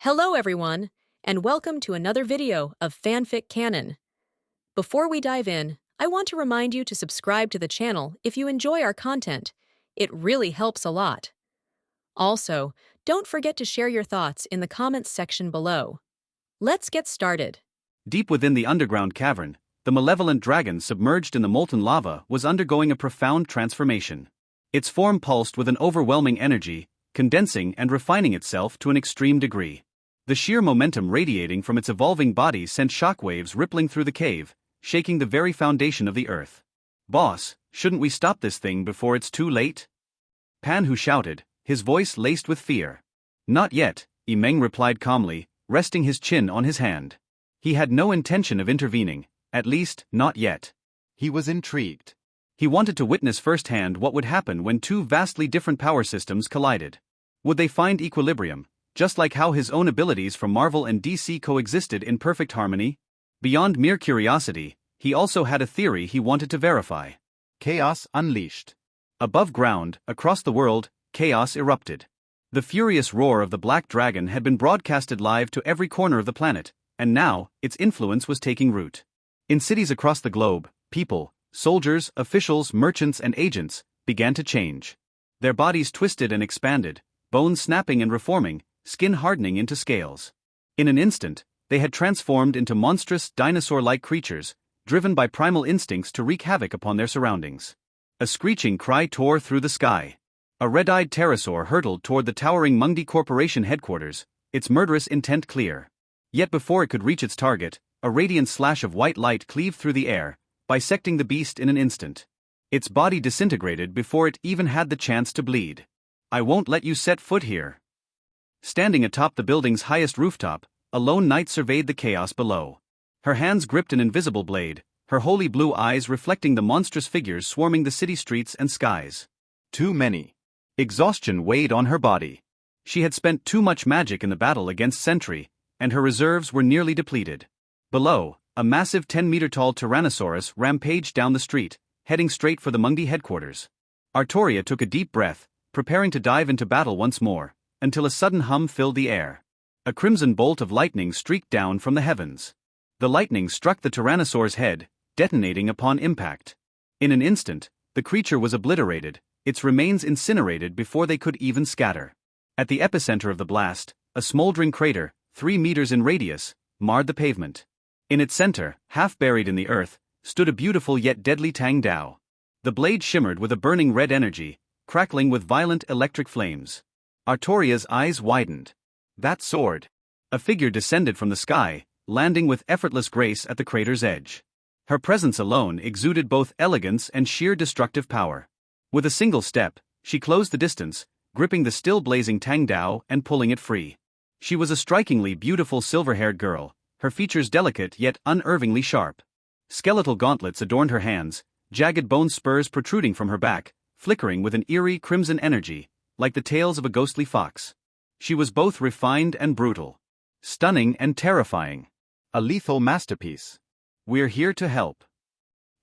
Hello everyone, and welcome to another video of FanFic Canon. Before we dive in, I want to remind you to subscribe to the channel if you enjoy our content. It really helps a lot. Also, don't forget to share your thoughts in the comments section below. Let's get started. Deep within the underground cavern, the malevolent dragon submerged in the molten lava was undergoing a profound transformation. Its form pulsed with an overwhelming energy, condensing and refining itself to an extreme degree. The sheer momentum radiating from its evolving body sent shockwaves rippling through the cave, shaking the very foundation of the earth. "Boss, shouldn't we stop this thing before it's too late?" Pan Hu shouted, his voice laced with fear. "Not yet," Yi Meng replied calmly, resting his chin on his hand. He had no intention of intervening, at least, not yet. He was intrigued. He wanted to witness firsthand what would happen when two vastly different power systems collided. Would they find equilibrium, just like how his own abilities from Marvel and DC coexisted in perfect harmony? Beyond mere curiosity, he also had a theory he wanted to verify. Chaos unleashed. Above ground, across the world, chaos erupted. The furious roar of the Black Dragon had been broadcasted live to every corner of the planet, and now, its influence was taking root. In cities across the globe, people, soldiers, officials, merchants, and agents began to change. Their bodies twisted and expanded, bones snapping and reforming, skin hardening into scales. In an instant, they had transformed into monstrous, dinosaur-like creatures, driven by primal instincts to wreak havoc upon their surroundings. A screeching cry tore through the sky. A red-eyed pterosaur hurtled toward the towering Mengdi Corporation headquarters, its murderous intent clear. Yet before it could reach its target, a radiant slash of white light cleaved through the air, bisecting the beast in an instant. Its body disintegrated before it even had the chance to bleed. "I won't let you set foot here." Standing atop the building's highest rooftop, a lone knight surveyed the chaos below. Her hands gripped an invisible blade, her holy blue eyes reflecting the monstrous figures swarming the city streets and skies. Too many. Exhaustion weighed on her body. She had spent too much magic in the battle against Sentry, and her reserves were nearly depleted. Below, a massive 10-meter-tall Tyrannosaurus rampaged down the street, heading straight for the Mengdi headquarters. Artoria took a deep breath, preparing to dive into battle once more, until a sudden hum filled the air. A crimson bolt of lightning streaked down from the heavens. The lightning struck the Tyrannosaur's head, detonating upon impact. In an instant, the creature was obliterated, its remains incinerated before they could even scatter. At the epicenter of the blast, a smoldering crater, 3 meters in radius, marred the pavement. In its center, half buried in the earth, stood a beautiful yet deadly Tang Dao. The blade shimmered with a burning red energy, crackling with violent electric flames. Artoria's eyes widened. That sword! A figure descended from the sky, landing with effortless grace at the crater's edge. Her presence alone exuded both elegance and sheer destructive power. With a single step, she closed the distance, gripping the still blazing Tang Dao and pulling it free. She was a strikingly beautiful silver-haired girl, her features delicate yet unervingly sharp. Skeletal gauntlets adorned her hands, jagged bone spurs protruding from her back, flickering with an eerie crimson energy, like the tails of a ghostly fox. She was both refined and brutal. Stunning and terrifying. A lethal masterpiece. "We're here to help."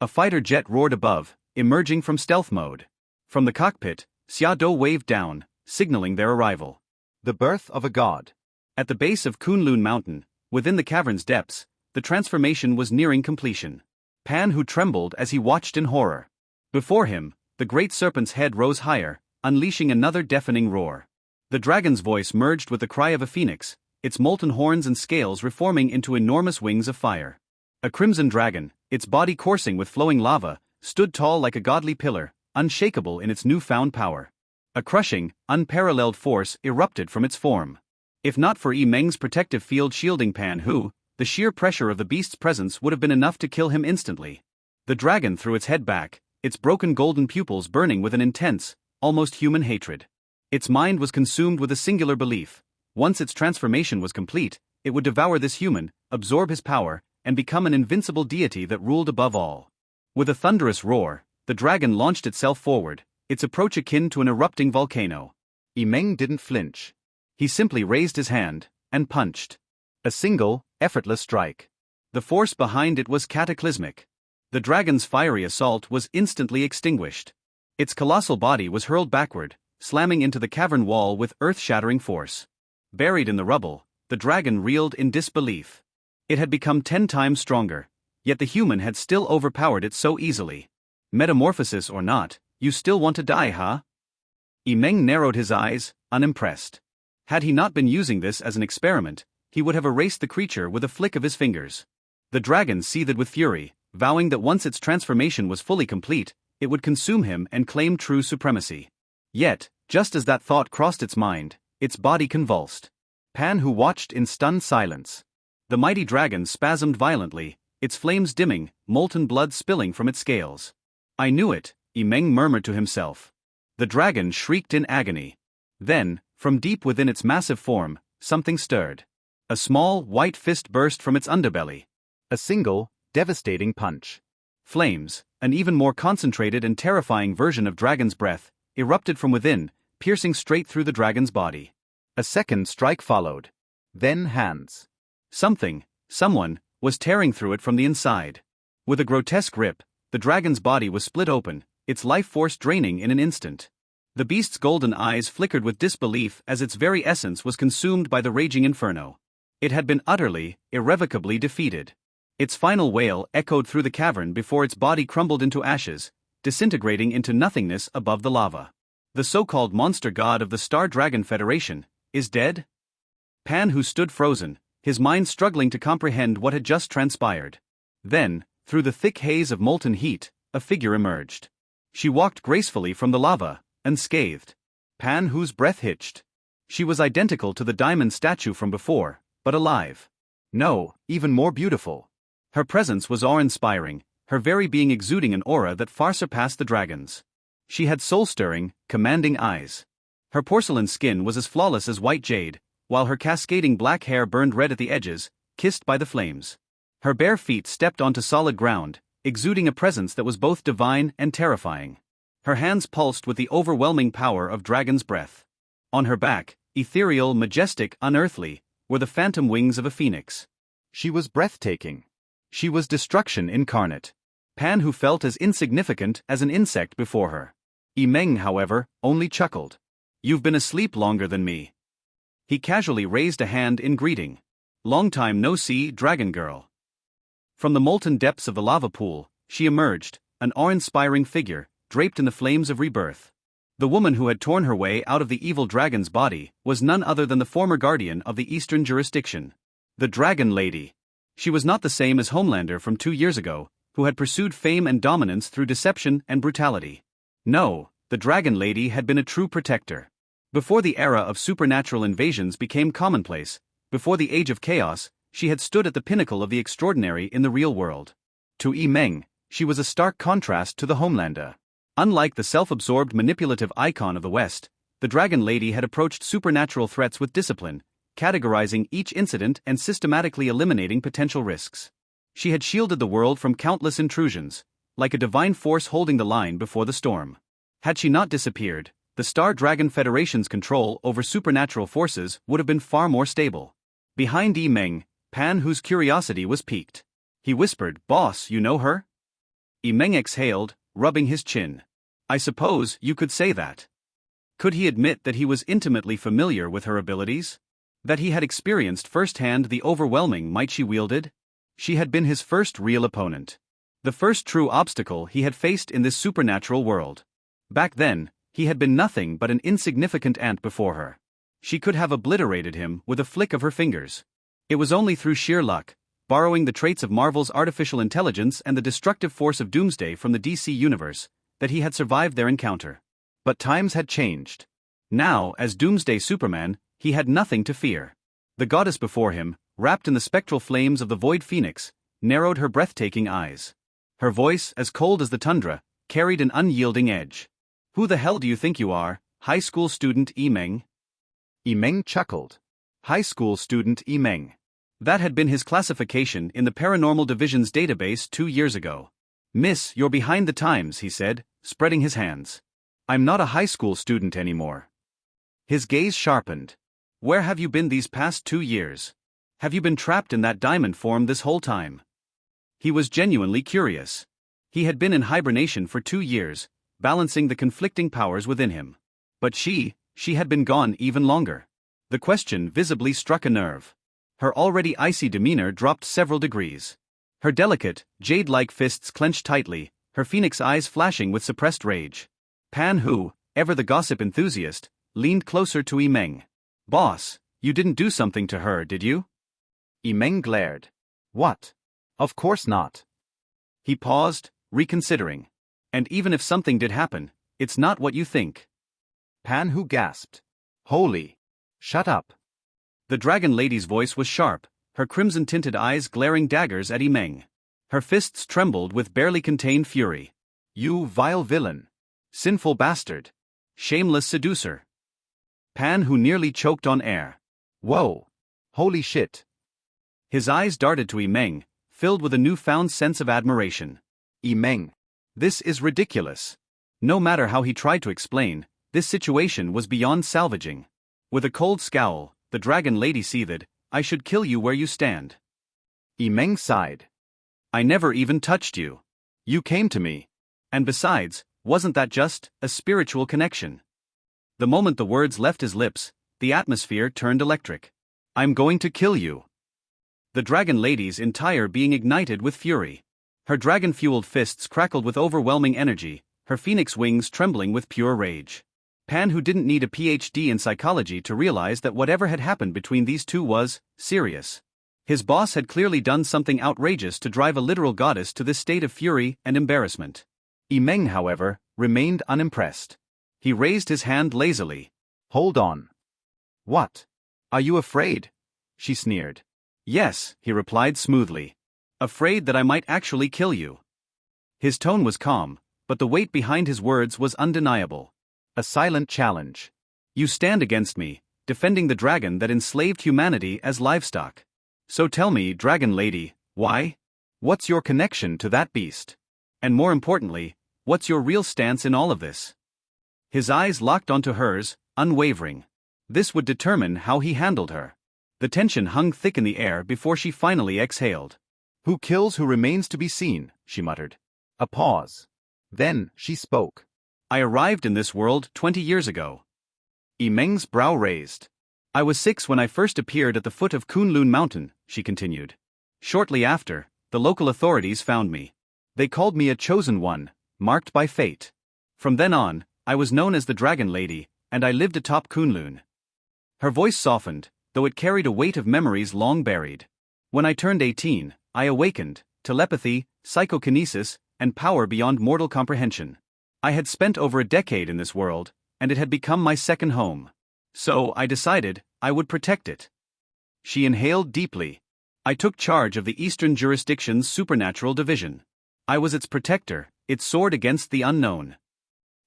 A fighter jet roared above, emerging from stealth mode. From the cockpit, Xiaodou waved down, signaling their arrival. The birth of a god. At the base of Kunlun Mountain, within the cavern's depths, the transformation was nearing completion. Pan Hu trembled as he watched in horror. Before him, the great serpent's head rose higher, unleashing another deafening roar. The dragon's voice merged with the cry of a phoenix, its molten horns and scales reforming into enormous wings of fire. A crimson dragon, its body coursing with flowing lava, stood tall like a godly pillar, unshakable in its newfound power. A crushing, unparalleled force erupted from its form. If not for Yi Meng's protective field shielding Pan Hu, the sheer pressure of the beast's presence would have been enough to kill him instantly. The dragon threw its head back, its broken golden pupils burning with an intense, almost human hatred. Its mind was consumed with a singular belief: once its transformation was complete, it would devour this human, absorb his power, and become an invincible deity that ruled above all. With a thunderous roar, the dragon launched itself forward, its approach akin to an erupting volcano. Yi Meng didn't flinch. He simply raised his hand and punched. A single, effortless strike. The force behind it was cataclysmic. The dragon's fiery assault was instantly extinguished. Its colossal body was hurled backward, slamming into the cavern wall with earth-shattering force. Buried in the rubble, the dragon reeled in disbelief. It had become 10 times stronger, yet the human had still overpowered it so easily. Metamorphosis or not, you still want to die, huh? Yi Meng narrowed his eyes, unimpressed. Had he not been using this as an experiment, he would have erased the creature with a flick of his fingers. The dragon seethed with fury, vowing that once its transformation was fully complete, it would consume him and claim true supremacy. Yet, just as that thought crossed its mind, its body convulsed. Pan, who watched in stunned silence. The mighty dragon spasmed violently, its flames dimming, molten blood spilling from its scales. I knew it, Yi Meng murmured to himself. The dragon shrieked in agony. Then, from deep within its massive form, something stirred. A small, white fist burst from its underbelly. A single, devastating punch. Flames, an even more concentrated and terrifying version of dragon's breath, erupted from within, piercing straight through the dragon's body. A second strike followed. Then hands. Someone, was tearing through it from the inside. With a grotesque rip, the dragon's body was split open, its life force draining in an instant. The beast's golden eyes flickered with disbelief as its very essence was consumed by the raging inferno. It had been utterly, irrevocably defeated. Its final wail echoed through the cavern before its body crumbled into ashes, disintegrating into nothingness above the lava. The so-called monster god of the Star Dragon Federation is dead? Pan, who stood frozen, his mind struggling to comprehend what had just transpired. Then, through the thick haze of molten heat, a figure emerged. She walked gracefully from the lava, unscathed. Pan, whose breath hitched. She was identical to the diamond statue from before, but alive. No, even more beautiful. Her presence was awe-inspiring, her very being exuding an aura that far surpassed the dragon's. She had soul-stirring, commanding eyes. Her porcelain skin was as flawless as white jade, while her cascading black hair burned red at the edges, kissed by the flames. Her bare feet stepped onto solid ground, exuding a presence that was both divine and terrifying. Her hands pulsed with the overwhelming power of dragon's breath. On her back, ethereal, majestic, unearthly, were the phantom wings of a phoenix. She was breathtaking. She was destruction incarnate. Pan, who felt as insignificant as an insect before her. Yi Meng, however, only chuckled. You've been asleep longer than me. He casually raised a hand in greeting. Long time no see, dragon girl. From the molten depths of the lava pool, she emerged, an awe-inspiring figure, draped in the flames of rebirth. The woman who had torn her way out of the evil dragon's body was none other than the former guardian of the Eastern jurisdiction. The Dragon Lady. She was not the same as Homelander from 2 years ago, who had pursued fame and dominance through deception and brutality. No, the Dragon Lady had been a true protector. Before the era of supernatural invasions became commonplace, before the age of chaos, she had stood at the pinnacle of the extraordinary in the real world. To Yi Meng, she was a stark contrast to the Homelander. Unlike the self-absorbed manipulative icon of the West, the Dragon Lady had approached supernatural threats with discipline, categorizing each incident and systematically eliminating potential risks. She had shielded the world from countless intrusions, like a divine force holding the line before the storm. Had she not disappeared, the Star Dragon Federation's control over supernatural forces would have been far more stable. Behind Yi Meng, Pan, whose curiosity was piqued. He whispered, "Boss, you know her?" Yi Meng exhaled, rubbing his chin. I suppose you could say that. Could he admit that he was intimately familiar with her abilities? That he had experienced firsthand the overwhelming might she wielded? She had been his first real opponent. The first true obstacle he had faced in this supernatural world. Back then, he had been nothing but an insignificant ant before her. She could have obliterated him with a flick of her fingers. It was only through sheer luck, borrowing the traits of Marvel's artificial intelligence and the destructive force of Doomsday from the DC universe, that he had survived their encounter. But times had changed. Now, as Doomsday Superman, he had nothing to fear. The goddess before him, wrapped in the spectral flames of the Void Phoenix, narrowed her breathtaking eyes. Her voice, as cold as the tundra, carried an unyielding edge. Who the hell do you think you are, high school student Yi Meng? Yi Meng chuckled. High school student Yi Meng. That had been his classification in the Paranormal Division's database 2 years ago. Miss, you're behind the times, he said, spreading his hands. I'm not a high school student anymore. His gaze sharpened. Where have you been these past 2 years? Have you been trapped in that diamond form this whole time? He was genuinely curious. He had been in hibernation for 2 years, balancing the conflicting powers within him. But she had been gone even longer. The question visibly struck a nerve. Her already icy demeanor dropped several degrees. Her delicate, jade-like fists clenched tightly, her phoenix eyes flashing with suppressed rage. Pan, who, ever the gossip enthusiast, leaned closer to Yi Meng. "Boss, you didn't do something to her, did you?" Yi Meng glared. "What? Of course not." He paused, reconsidering. "And even if something did happen, it's not what you think." Pan Hu gasped. "Holy! Shut up." The dragon lady's voice was sharp, her crimson-tinted eyes glaring daggers at Yi Meng. Her fists trembled with barely contained fury. "You vile villain! Sinful bastard! Shameless seducer!" Pan, who nearly choked on air. Whoa! Holy shit!" His eyes darted to Yi Meng, filled with a newfound sense of admiration. Yi Meng. This is ridiculous. No matter how he tried to explain, this situation was beyond salvaging. With a cold scowl, the dragon lady seethed, "I should kill you where you stand." Yi Meng sighed. "I never even touched you. You came to me. And besides, wasn't that just a spiritual connection?" The moment the words left his lips, the atmosphere turned electric. "I'm going to kill you." The dragon lady's entire being ignited with fury. Her dragon-fueled fists crackled with overwhelming energy, her phoenix wings trembling with pure rage. Pan, who didn't need a PhD in psychology to realize that whatever had happened between these two was serious. His boss had clearly done something outrageous to drive a literal goddess to this state of fury and embarrassment. Yi Meng, however, remained unimpressed. He raised his hand lazily. "Hold on. What? Are you afraid?" she sneered. "Yes," he replied smoothly. "Afraid that I might actually kill you." His tone was calm, but the weight behind his words was undeniable. A silent challenge. "You stand against me, defending the dragon that enslaved humanity as livestock. So tell me, dragon lady, why? What's your connection to that beast? And more importantly, what's your real stance in all of this?" His eyes locked onto hers, unwavering. This would determine how he handled her. The tension hung thick in the air before she finally exhaled. "Who kills who remains to be seen," she muttered. A pause. Then she spoke. "I arrived in this world 20 years ago." Yi Meng's brow raised. "I was 6 when I first appeared at the foot of Kunlun Mountain," she continued. "Shortly after, the local authorities found me. They called me a chosen one, marked by fate. From then on, I was known as the Dragon Lady, and I lived atop Kunlun." Her voice softened, though it carried a weight of memories long buried. "When I turned 18, I awakened, telepathy, psychokinesis, and power beyond mortal comprehension. I had spent over a decade in this world, and it had become my second home. So I decided I would protect it." She inhaled deeply. "I took charge of the Eastern Jurisdiction's supernatural division. I was its protector, its sword against the unknown."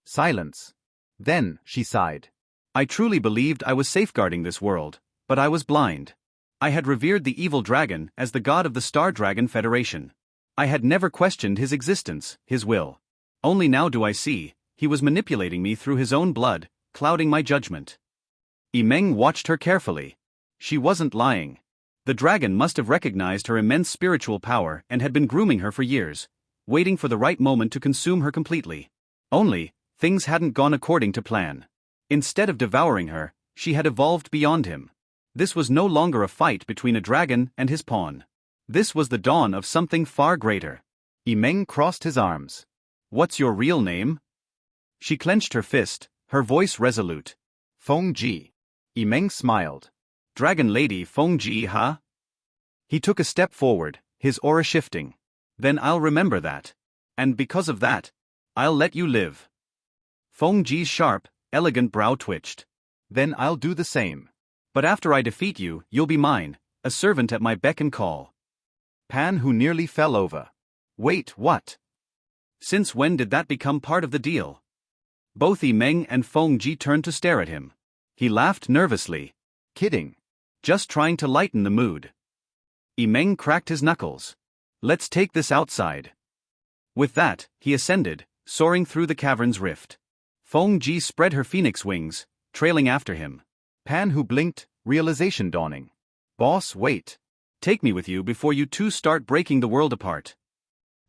Silence. Then she sighed. "I truly believed I was safeguarding this world, but I was blind. I had revered the evil dragon as the god of the Star Dragon Federation. I had never questioned his existence, his will. Only now do I see, he was manipulating me through his own blood, clouding my judgment." Yi Meng watched her carefully. She wasn't lying. The dragon must have recognized her immense spiritual power and had been grooming her for years, waiting for the right moment to consume her completely. Only, things hadn't gone according to plan. Instead of devouring her, she had evolved beyond him. This was no longer a fight between a dragon and his pawn. This was the dawn of something far greater. Yi Meng crossed his arms. "What's your real name?" She clenched her fist, her voice resolute. "Feng Ji." Yi Meng smiled. "Dragon Lady Feng Ji, huh?" He took a step forward, his aura shifting. "Then I'll remember that. And because of that, I'll let you live." Feng Ji's sharp, elegant brow twitched. "Then I'll do the same. "But after I defeat you, you'll be mine, a servant at my beck and call." Pan, who nearly fell over. "Wait, what? Since when did that become part of the deal?" Both Yi Meng and Feng Ji turned to stare at him. He laughed nervously. Kidding. Just trying to lighten the mood. Yi Meng cracked his knuckles. "Let's take this outside." With that, he ascended, soaring through the cavern's rift. Feng Ji spread her phoenix wings, trailing after him. Pan, who blinked, realization dawning. "Boss, wait. Take me with you before you two start breaking the world apart."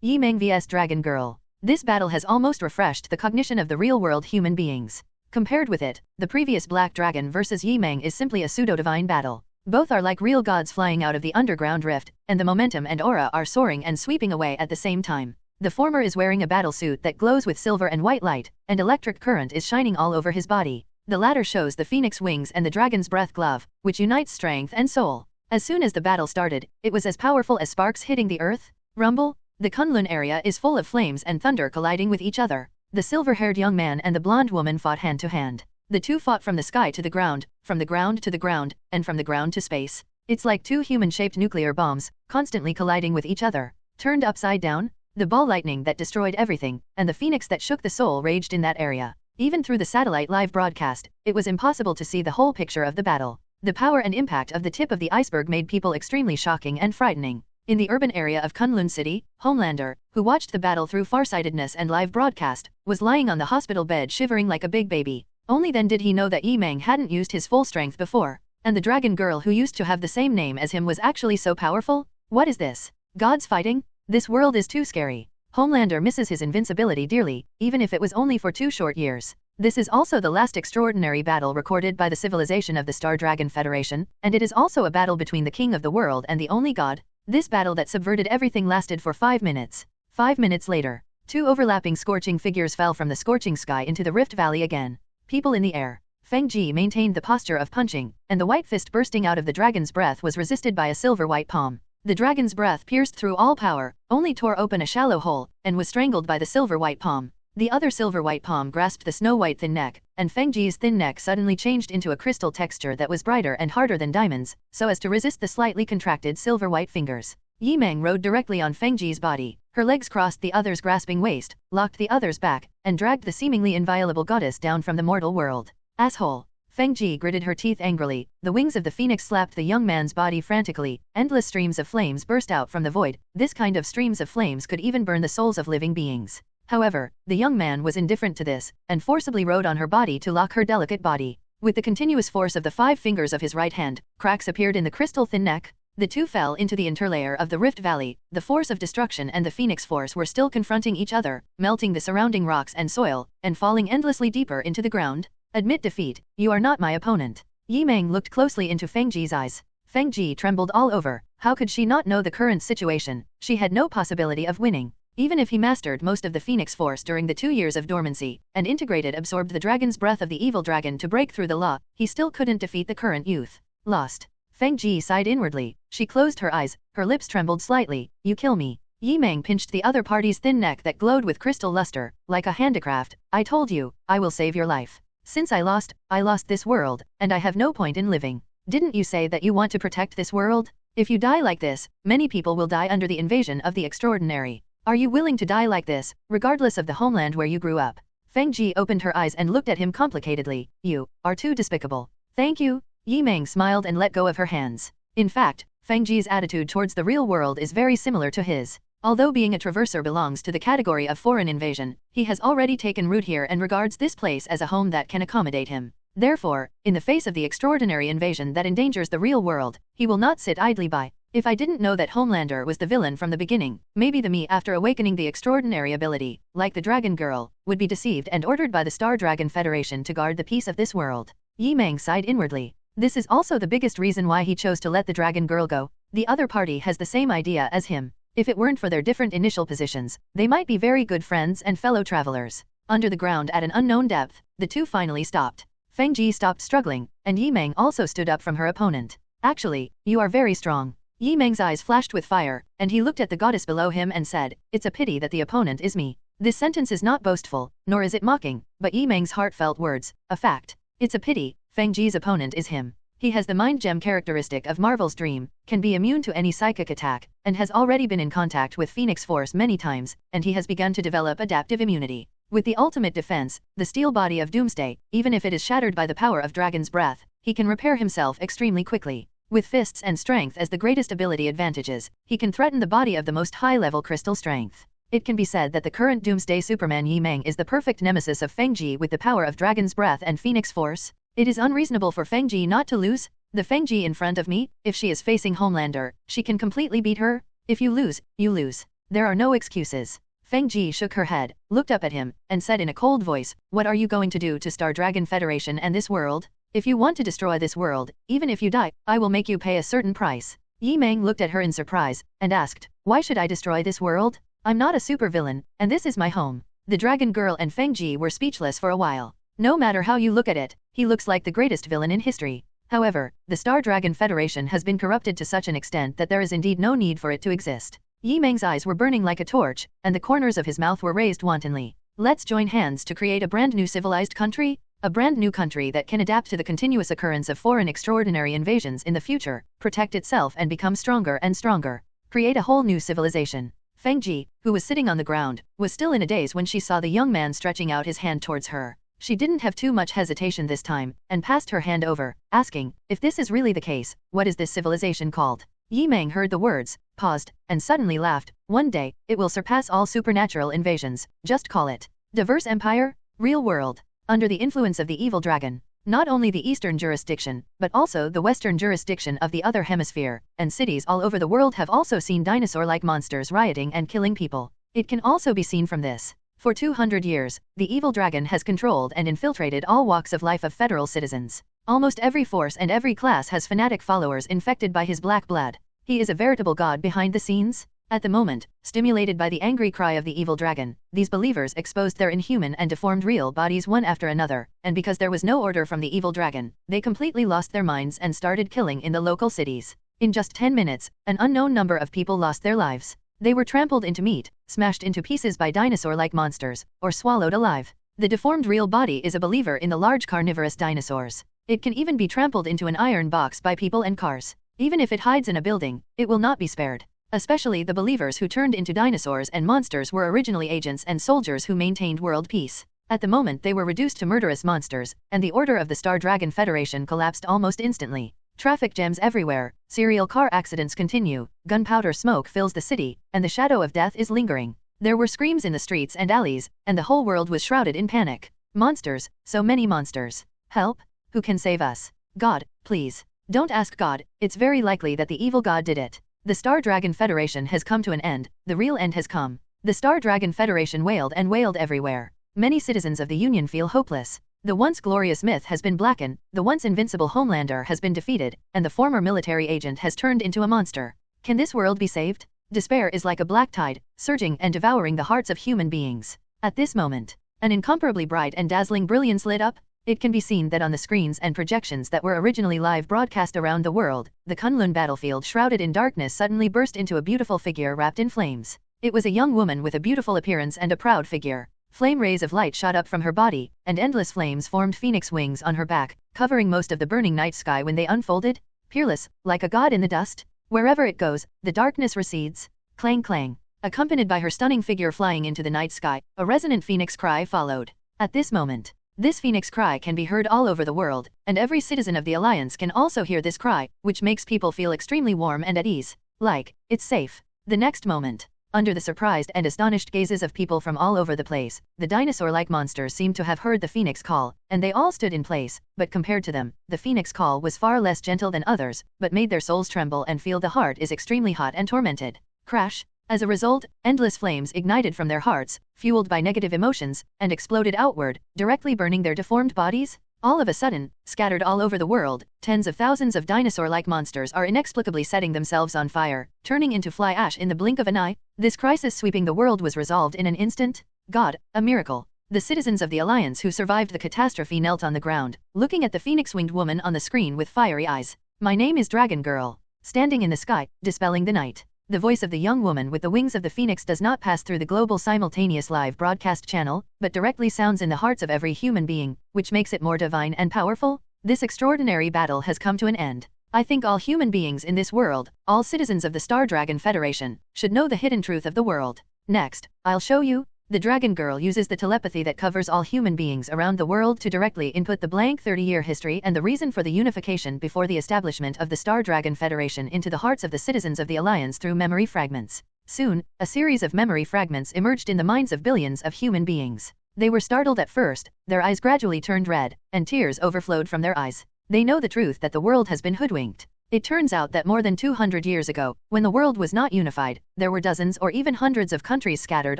Yi Meng vs Dragon Girl. This battle has almost refreshed the cognition of the real-world human beings. Compared with it, the previous Black Dragon vs Yi Meng is simply a pseudo-divine battle. Both are like real gods flying out of the underground rift, and the momentum and aura are soaring and sweeping away at the same time. The former is wearing a battle suit that glows with silver and white light, and electric current is shining all over his body. The latter shows the phoenix wings and the dragon's breath glove, which unites strength and soul. As soon as the battle started, it was as powerful as sparks hitting the earth. Rumble. The Kunlun area is full of flames and thunder colliding with each other. The silver-haired young man and the blonde woman fought hand to hand. The two fought from the sky to the ground, from the ground to the ground, and from the ground to space. It's like two human-shaped nuclear bombs, constantly colliding with each other. Turned upside down, the ball lightning that destroyed everything, and the phoenix that shook the soul raged in that area. Even through the satellite live broadcast, it was impossible to see the whole picture of the battle. The power and impact of the tip of the iceberg made people extremely shocking and frightening. In the urban area of Kunlun City, Homelander, who watched the battle through farsightedness and live broadcast, was lying on the hospital bed shivering like a big baby. Only then did he know that Yi Meng hadn't used his full strength before, and the dragon girl who used to have the same name as him was actually so powerful? What is this? Gods fighting? This world is too scary. Homelander misses his invincibility dearly, even if it was only for 2 short years. This is also the last extraordinary battle recorded by the civilization of the Star Dragon Federation, and it is also a battle between the king of the world and the only god. This battle that subverted everything lasted for 5 minutes. 5 minutes later, 2 overlapping scorching figures fell from the scorching sky into the Rift Valley again. People in the air. Feng Ji maintained the posture of punching, and the white fist bursting out of the dragon's breath was resisted by a silver white palm. The dragon's breath pierced through all power, only tore open a shallow hole, and was strangled by the silver white palm. The other silver white palm grasped the snow-white thin neck, and Feng Ji's thin neck suddenly changed into a crystal texture that was brighter and harder than diamonds, so as to resist the slightly contracted silver white fingers. Yi Meng rode directly on Feng Ji's body. Her legs crossed the other's grasping waist, locked the other's back, and dragged the seemingly inviolable goddess down from the mortal world. Asshole. Feng Ji gritted her teeth angrily. The wings of the phoenix slapped the young man's body frantically. Endless streams of flames burst out from the void. This kind of streams of flames could even burn the souls of living beings. However, the young man was indifferent to this, and forcibly rode on her body to lock her delicate body. With the continuous force of the 5 fingers of his right hand, cracks appeared in the crystal thin neck. The two fell into the interlayer of the Rift Valley. The force of destruction and the Phoenix Force were still confronting each other, melting the surrounding rocks and soil, and falling endlessly deeper into the ground. Admit defeat. You are not my opponent. Yi Meng looked closely into Feng Ji's eyes. Feng Ji trembled all over. How could she not know the current situation? She had no possibility of winning. Even if he mastered most of the Phoenix Force during the 2 years of dormancy, and absorbed the dragon's breath of the evil dragon to break through the law, he still couldn't defeat the current youth. Lost. Feng Ji sighed inwardly. She closed her eyes, her lips trembled slightly. You kill me. Yi Meng pinched the other party's thin neck that glowed with crystal luster, like a handicraft. I told you, I will save your life. Since I lost this world, and I have no point in living. Didn't you say that you want to protect this world? If you die like this, many people will die under the invasion of the extraordinary. Are you willing to die like this, regardless of the homeland where you grew up? Feng Ji opened her eyes and looked at him complicatedly. You are too despicable. Thank you. Yi Meng smiled and let go of her hands. In fact, Feng Ji's attitude towards the real world is very similar to his. Although being a traverser belongs to the category of foreign invasion, he has already taken root here and regards this place as a home that can accommodate him. Therefore, in the face of the extraordinary invasion that endangers the real world, he will not sit idly by. If I didn't know that Homelander was the villain from the beginning, maybe the me after awakening the extraordinary ability, like the Dragon Girl, would be deceived and ordered by the Star Dragon Federation to guard the peace of this world. Yi Meng sighed inwardly. This is also the biggest reason why he chose to let the Dragon Girl go. The other party has the same idea as him. If it weren't for their different initial positions, they might be very good friends and fellow travelers. Under the ground at an unknown depth, the two finally stopped. Feng Ji stopped struggling, and Yi Meng also stood up from her opponent. Actually, you are very strong. Yi Meng's eyes flashed with fire, and he looked at the goddess below him and said, It's a pity that the opponent is me. This sentence is not boastful, nor is it mocking, but Yi Meng's heartfelt words, a fact. It's a pity, Feng Ji's opponent is him. He has the mind gem characteristic of Marvel's Dream, can be immune to any psychic attack, and has already been in contact with Phoenix Force many times, and he has begun to develop adaptive immunity. With the ultimate defense, the steel body of Doomsday, even if it is shattered by the power of Dragon's Breath, he can repair himself extremely quickly. With fists and strength as the greatest ability advantages, he can threaten the body of the most high-level crystal strength. It can be said that the current Doomsday Superman Yi Meng is the perfect nemesis of Feng Ji with the power of Dragon's Breath and Phoenix Force. It is unreasonable for Feng Ji not to lose. The Feng Ji in front of me, if she is facing Homelander, she can completely beat her. If you lose, you lose. There are no excuses. Feng Ji shook her head, looked up at him, and said in a cold voice, What are you going to do to Star Dragon Federation and this world? If you want to destroy this world, even if you die, I will make you pay a certain price. Yi Meng looked at her in surprise, and asked, why should I destroy this world? I'm not a supervillain, and this is my home. The dragon girl and Feng Ji were speechless for a while. No matter how you look at it, he looks like the greatest villain in history. However, the Star Dragon Federation has been corrupted to such an extent that there is indeed no need for it to exist. Yi Meng's eyes were burning like a torch, and the corners of his mouth were raised wantonly. Let's join hands to create a brand new civilized country? A brand new country that can adapt to the continuous occurrence of foreign extraordinary invasions in the future, protect itself and become stronger and stronger. Create a whole new civilization. Feng Ji, who was sitting on the ground, was still in a daze when she saw the young man stretching out his hand towards her. She didn't have too much hesitation this time, and passed her hand over, asking, if this is really the case, what is this civilization called? Yi Meng heard the words, paused, and suddenly laughed. One day, it will surpass all supernatural invasions. Just call it Diverse Empire, Real World. Under the influence of the evil dragon, not only the eastern jurisdiction, but also the western jurisdiction of the other hemisphere, and cities all over the world have also seen dinosaur-like monsters rioting and killing people. It can also be seen from this. For 200 years, the evil dragon has controlled and infiltrated all walks of life of federal citizens. Almost every force and every class has fanatic followers infected by his black blood. He is a veritable god behind the scenes. At the moment, stimulated by the angry cry of the evil dragon, these believers exposed their inhuman and deformed real bodies one after another, and because there was no order from the evil dragon, they completely lost their minds and started killing in the local cities. In just 10 minutes, an unknown number of people lost their lives. They were trampled into meat, smashed into pieces by dinosaur-like monsters, or swallowed alive. The deformed real body is a believer in the large carnivorous dinosaurs. It can even be trampled into an iron box by people and cars. Even if it hides in a building, it will not be spared. Especially the believers who turned into dinosaurs and monsters were originally agents and soldiers who maintained world peace. At the moment they were reduced to murderous monsters, and the order of the Star Dragon Federation collapsed almost instantly. Traffic jams everywhere, serial car accidents continue, gunpowder smoke fills the city, and the shadow of death is lingering. There were screams in the streets and alleys, and the whole world was shrouded in panic. Monsters, so many monsters. Help? Who can save us? God, please. Don't ask God, it's very likely that the evil god did it. The Star Dragon Federation has come to an end, the real end has come. The Star Dragon Federation wailed and wailed everywhere. Many citizens of the Union feel hopeless. The once glorious myth has been blackened, the once invincible Homelander has been defeated, and the former military agent has turned into a monster. Can this world be saved? Despair is like a black tide, surging and devouring the hearts of human beings. At this moment, an incomparably bright and dazzling brilliance lit up. It can be seen that on the screens and projections that were originally live broadcast around the world, the Kunlun battlefield shrouded in darkness suddenly burst into a beautiful figure wrapped in flames. It was a young woman with a beautiful appearance and a proud figure. Flame rays of light shot up from her body, and endless flames formed phoenix wings on her back, covering most of the burning night sky when they unfolded. Peerless, like a god in the dust. Wherever it goes, the darkness recedes. Clang clang. Accompanied by her stunning figure flying into the night sky, a resonant phoenix cry followed. At this moment, this phoenix cry can be heard all over the world, and every citizen of the Alliance can also hear this cry, which makes people feel extremely warm and at ease. Like, it's safe. The next moment, under the surprised and astonished gazes of people from all over the place, the dinosaur-like monsters seemed to have heard the phoenix call, and they all stood in place, but compared to them, the phoenix call was far less gentle than others, but made their souls tremble and feel the heart is extremely hot and tormented. Crash! As a result, endless flames ignited from their hearts, fueled by negative emotions, and exploded outward, directly burning their deformed bodies. All of a sudden, scattered all over the world, tens of thousands of dinosaur-like monsters are inexplicably setting themselves on fire, turning into fly ash in the blink of an eye. This crisis sweeping the world was resolved in an instant. God, a miracle. The citizens of the Alliance who survived the catastrophe knelt on the ground, looking at the phoenix-winged woman on the screen with fiery eyes. My name is Dragon Girl. Standing in the sky, dispelling the night. The voice of the young woman with the wings of the phoenix does not pass through the global simultaneous live broadcast channel, but directly sounds in the hearts of every human being, which makes it more divine and powerful. This extraordinary battle has come to an end. I think all human beings in this world, all citizens of the Star Dragon Federation, should know the hidden truth of the world. Next, I'll show you. The Dragon Girl uses the telepathy that covers all human beings around the world to directly input the blank 30-year history and the reason for the unification before the establishment of the Star Dragon Federation into the hearts of the citizens of the Alliance through memory fragments. Soon, a series of memory fragments emerged in the minds of billions of human beings. They were startled at first, their eyes gradually turned red, and tears overflowed from their eyes. They know the truth that the world has been hoodwinked. It turns out that more than 200 years ago, when the world was not unified, there were dozens or even hundreds of countries scattered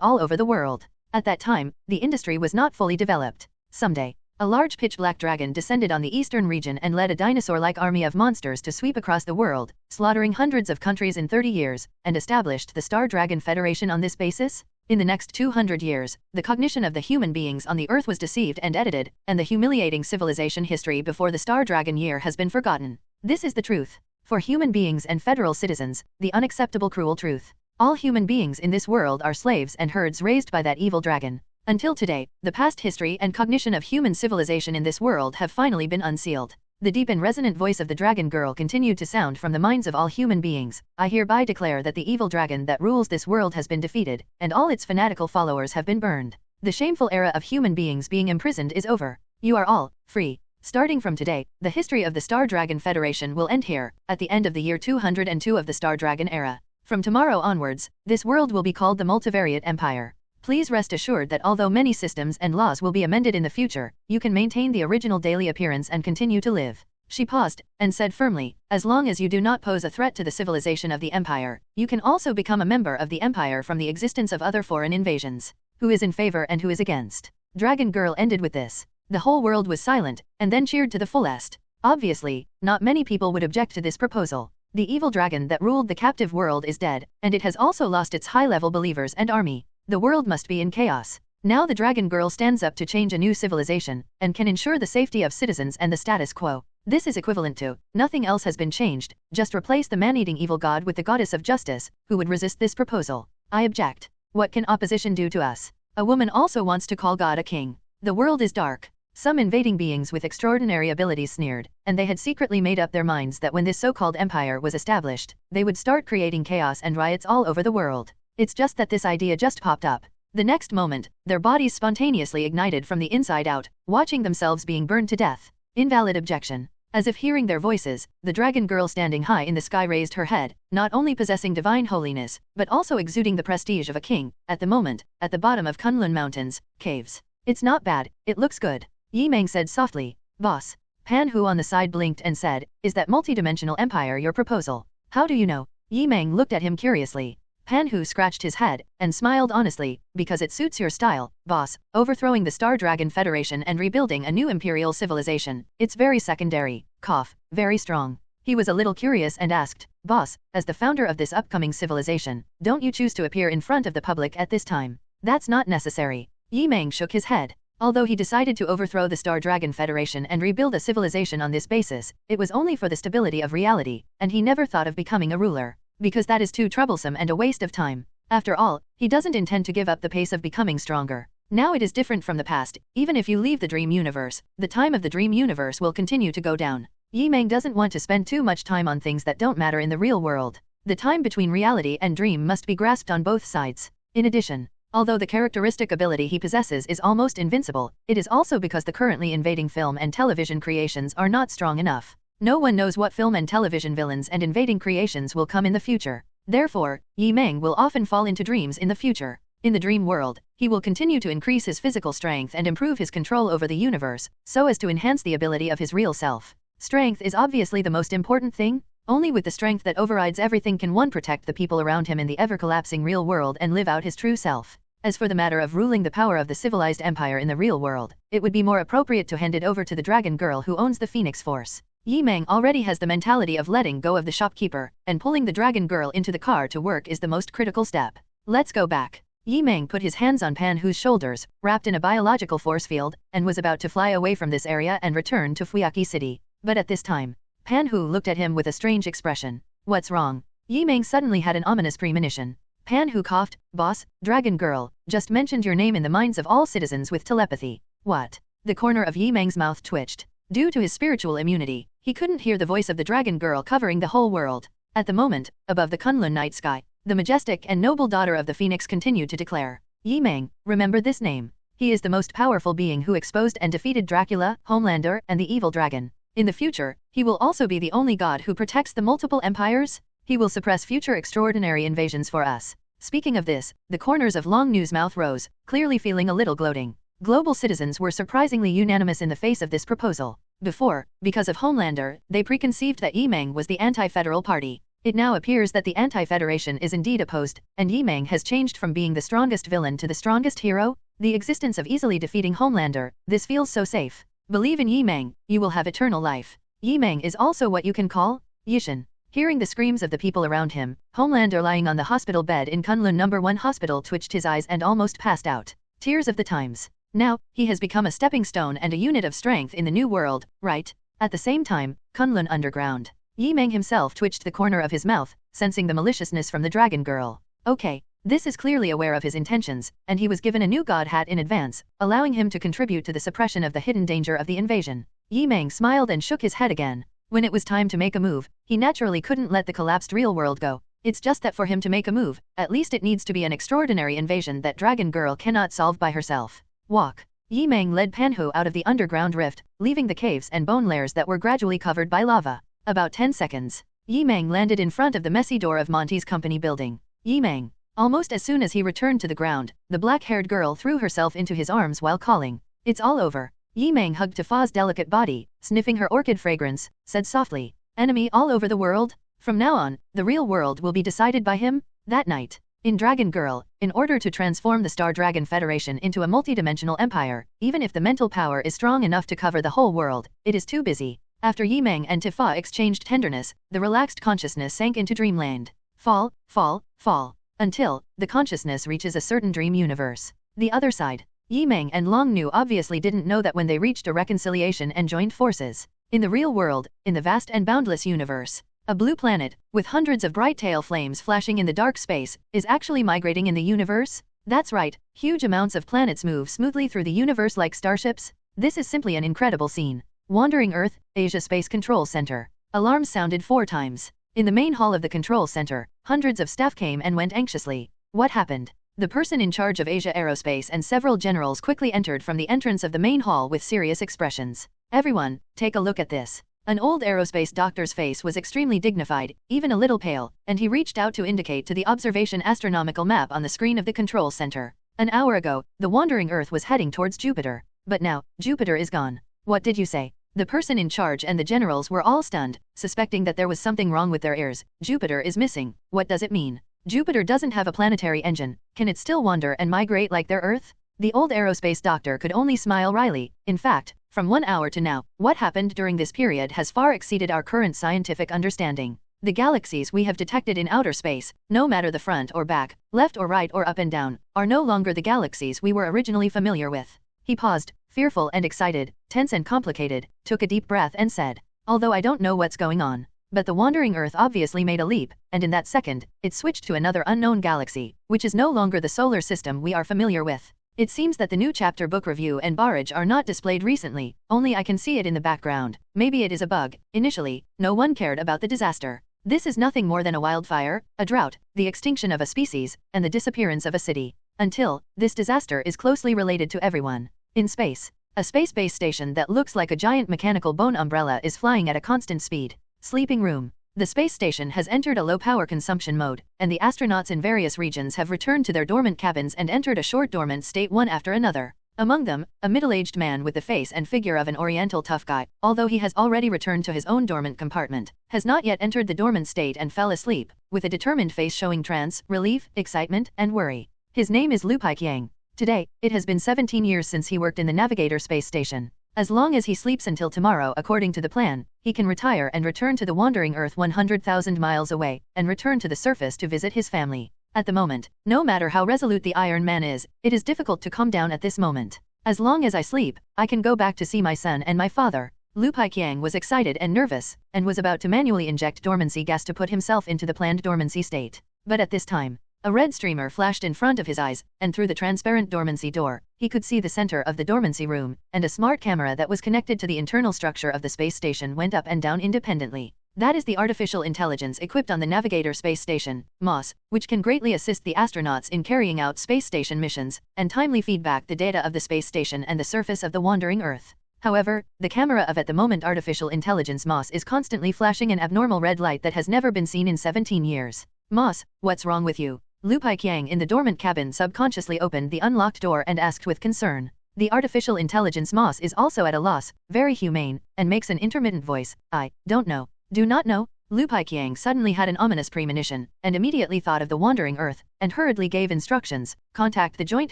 all over the world. At that time, the industry was not fully developed. Someday, A large pitch-black dragon descended on the eastern region and led a dinosaur-like army of monsters to sweep across the world, slaughtering hundreds of countries in 30 years, and established the Star Dragon Federation on this basis. In the next 200 years, the cognition of the human beings on the Earth was deceived and edited, and the humiliating civilization history before the Star Dragon year has been forgotten. This is the truth. For human beings and federal citizens, the unacceptable cruel truth. All human beings in this world are slaves and herds raised by that evil dragon. Until today, the past history and cognition of human civilization in this world have finally been unsealed. The deep and resonant voice of the dragon girl continued to sound from the minds of all human beings. I hereby declare that the evil dragon that rules this world has been defeated, and all its fanatical followers have been burned. The shameful era of human beings being imprisoned is over. You are all free. Starting from today, the history of the Star Dragon Federation will end here, at the end of the year 202 of the Star Dragon era. From tomorrow onwards, this world will be called the Multivariate Empire. Please rest assured that although many systems and laws will be amended in the future, you can maintain the original daily appearance and continue to live. She paused, and said firmly, as long as you do not pose a threat to the civilization of the Empire, you can also become a member of the Empire from the existence of other foreign invasions. Who is in favor and who is against? Dragon Girl ended with this. The whole world was silent, and then cheered to the fullest. Obviously, not many people would object to this proposal. The evil dragon that ruled the captive world is dead, and it has also lost its high-level believers and army. The world must be in chaos. Now the Dragon Girl stands up to change a new civilization, and can ensure the safety of citizens and the status quo. This is equivalent to, nothing else has been changed, just replace the man-eating evil god with the goddess of justice. Who would resist this proposal? I object. What can opposition do to us? A woman also wants to call God a king. The world is dark. Some invading beings with extraordinary abilities sneered, and they had secretly made up their minds that when this so-called empire was established, they would start creating chaos and riots all over the world. It's just that this idea just popped up. The next moment, their bodies spontaneously ignited from the inside out, watching themselves being burned to death. Invalid objection. As if hearing their voices, the dragon girl standing high in the sky raised her head, not only possessing divine holiness, but also exuding the prestige of a king. At the moment, at the bottom of Kunlun Mountains, caves. It's not bad, it looks good. Yi Meng said softly. Boss. Pan Hu on the side blinked and said, is that multidimensional empire your proposal? How do you know? Yi Meng looked at him curiously. Pan Hu scratched his head, and smiled honestly, because it suits your style, boss, overthrowing the Star Dragon Federation and rebuilding a new imperial civilization. It's very secondary, cough, very strong. He was a little curious and asked, boss, as the founder of this upcoming civilization, don't you choose to appear in front of the public at this time? That's not necessary. Yi Meng shook his head. Although he decided to overthrow the Star Dragon Federation and rebuild a civilization on this basis, it was only for the stability of reality, and he never thought of becoming a ruler. Because that is too troublesome and a waste of time. After all, he doesn't intend to give up the pace of becoming stronger. Now it is different from the past. Even if you leave the dream universe, the time of the dream universe will continue to go down. Yi Meng doesn't want to spend too much time on things that don't matter in the real world. The time between reality and dream must be grasped on both sides. In addition, although the characteristic ability he possesses is almost invincible, it is also because the currently invading film and television creations are not strong enough. No one knows what film and television villains and invading creations will come in the future. Therefore, Yi Meng will often fall into dreams in the future. In the dream world, he will continue to increase his physical strength and improve his control over the universe, so as to enhance the ability of his real self. Strength is obviously the most important thing. Only with the strength that overrides everything can one protect the people around him in the ever-collapsing real world and live out his true self. As for the matter of ruling the power of the civilized empire in the real world, it would be more appropriate to hand it over to the dragon girl who owns the Phoenix Force. Yi Meng already has the mentality of letting go of the shopkeeper, and pulling the dragon girl into the car to work is the most critical step. Let's go back. Yi Meng put his hands on Pan Hu's shoulders, wrapped in a biological force field, and was about to fly away from this area and return to Fuyaki City. But at this time, Pan Hu looked at him with a strange expression. What's wrong? Yi Meng suddenly had an ominous premonition. Pan Hu coughed. Boss, dragon girl, just mentioned your name in the minds of all citizens with telepathy. What? The corner of Yi Meng's mouth twitched. Due to his spiritual immunity, he couldn't hear the voice of the dragon girl covering the whole world. At the moment, above the Kunlun night sky, the majestic and noble daughter of the Phoenix continued to declare, Yi Meng, remember this name. He is the most powerful being who exposed and defeated Dracula, Homelander, and the evil dragon. In the future, he will also be the only god who protects the multiple empires. He will suppress future extraordinary invasions for us. Speaking of this, the corners of Long Nu's mouth rose, clearly feeling a little gloating. Global citizens were surprisingly unanimous in the face of this proposal. Before, because of Homelander, they preconceived that Yi Meng was the anti-federal party. It now appears that the anti-federation is indeed opposed, and Yi Meng has changed from being the strongest villain to the strongest hero. The existence of easily defeating Homelander, this feels so safe. Believe in Yi Meng, you will have eternal life. Yi Meng is also what you can call Yishin. Hearing the screams of the people around him, Homelander lying on the hospital bed in Kunlun No. 1 hospital twitched his eyes and almost passed out. Tears of the times. Now, he has become a stepping stone and a unit of strength in the new world, right? At the same time, Kunlun underground. Yi Meng himself twitched the corner of his mouth, sensing the maliciousness from the dragon girl. Okay, this is clearly aware of his intentions, and he was given a new god hat in advance, allowing him to contribute to the suppression of the hidden danger of the invasion. Yi Meng smiled and shook his head again. When it was time to make a move, he naturally couldn't let the collapsed real world go. It's just that for him to make a move, at least it needs to be an extraordinary invasion that Dragon Girl cannot solve by herself. Walk. Yi Meng led Panhu out of the underground rift, leaving the caves and bone layers that were gradually covered by lava. About 10 seconds. Yi Meng landed in front of the messy door of Monty's company building. Yi Meng. Almost as soon as he returned to the ground, the black-haired girl threw herself into his arms while calling. It's all over. Yi Meng hugged Tifa's delicate body, sniffing her orchid fragrance, said softly, enemy all over the world? From now on, the real world will be decided by him? That night. In Dragon Girl, in order to transform the Star Dragon Federation into a multidimensional empire, even if the mental power is strong enough to cover the whole world, it is too busy. After Yi Meng and Tifa exchanged tenderness, the relaxed consciousness sank into dreamland. Fall, fall, fall. Until, the consciousness reaches a certain dream universe. The other side. Yi Meng and Long Nu obviously didn't know that when they reached a reconciliation and joined forces. In the real world, in the vast and boundless universe, a blue planet, with hundreds of bright tail flames flashing in the dark space, is actually migrating in the universe? That's right, huge amounts of planets move smoothly through the universe like starships. This is simply an incredible scene. Wandering Earth, Asia Space Control Center. Alarms sounded 4 times. In the main hall of the control center, hundreds of staff came and went anxiously. What happened? The person in charge of Asia Aerospace and several generals quickly entered from the entrance of the main hall with serious expressions. Everyone, take a look at this. An old aerospace doctor's face was extremely dignified, even a little pale, and he reached out to indicate to the observation astronomical map on the screen of the control center. An hour ago, the wandering Earth was heading towards Jupiter. But now, Jupiter is gone. What did you say? The person in charge and the generals were all stunned, suspecting that there was something wrong with their ears. Jupiter is missing. What does it mean? Jupiter doesn't have a planetary engine. Can it still wander and migrate like their Earth? The old aerospace doctor could only smile wryly. In fact, from 1 hour to now, what happened during this period has far exceeded our current scientific understanding. The galaxies we have detected in outer space, no matter the front or back, left or right or up and down, are no longer the galaxies we were originally familiar with. He paused, fearful and excited, tense and complicated, took a deep breath and said, although I don't know what's going on, but the wandering Earth obviously made a leap, and in that second, it switched to another unknown galaxy, which is no longer the solar system we are familiar with. It seems that the new chapter book review and barrage are not displayed recently, only I can see it in the background. Maybe it is a bug. Initially, no one cared about the disaster. This is nothing more than a wildfire, a drought, the extinction of a species, and the disappearance of a city. Until, this disaster is closely related to everyone. In space, a space-based station that looks like a giant mechanical bone umbrella is flying at a constant speed. Sleeping room. The space station has entered a low power consumption mode, and the astronauts in various regions have returned to their dormant cabins and entered a short dormant state one after another. Among them, a middle-aged man with the face and figure of an oriental tough guy, although he has already returned to his own dormant compartment, has not yet entered the dormant state and fell asleep, with a determined face showing trance, relief, excitement, and worry. His name is Lu Paiqiang. Today, it has been 17 years since he worked in the Navigator space station. As long as he sleeps until tomorrow according to the plan, he can retire and return to the wandering Earth 100,000 miles away, and return to the surface to visit his family. At the moment, no matter how resolute the Iron Man is, it is difficult to calm down at this moment. As long as I sleep, I can go back to see my son and my father. Lu Paiqiang was excited and nervous, and was about to manually inject dormancy gas to put himself into the planned dormancy state. But at this time, a red streamer flashed in front of his eyes, and through the transparent dormancy door, he could see the center of the dormancy room, and a smart camera that was connected to the internal structure of the space station went up and down independently. That is the artificial intelligence equipped on the Navigator space station, MOS, which can greatly assist the astronauts in carrying out space station missions, and timely feedback the data of the space station and the surface of the wandering Earth. However, the camera of at the moment artificial intelligence MOS is constantly flashing an abnormal red light that has never been seen in 17 years. MOS, what's wrong with you? Lu Paiqiang in the dormant cabin subconsciously opened the unlocked door and asked with concern. The artificial intelligence MOS is also at a loss, very humane, and makes an intermittent voice. I don't know. Do not know? Lu Paiqiang suddenly had an ominous premonition, and immediately thought of the wandering Earth, and hurriedly gave instructions, contact the joint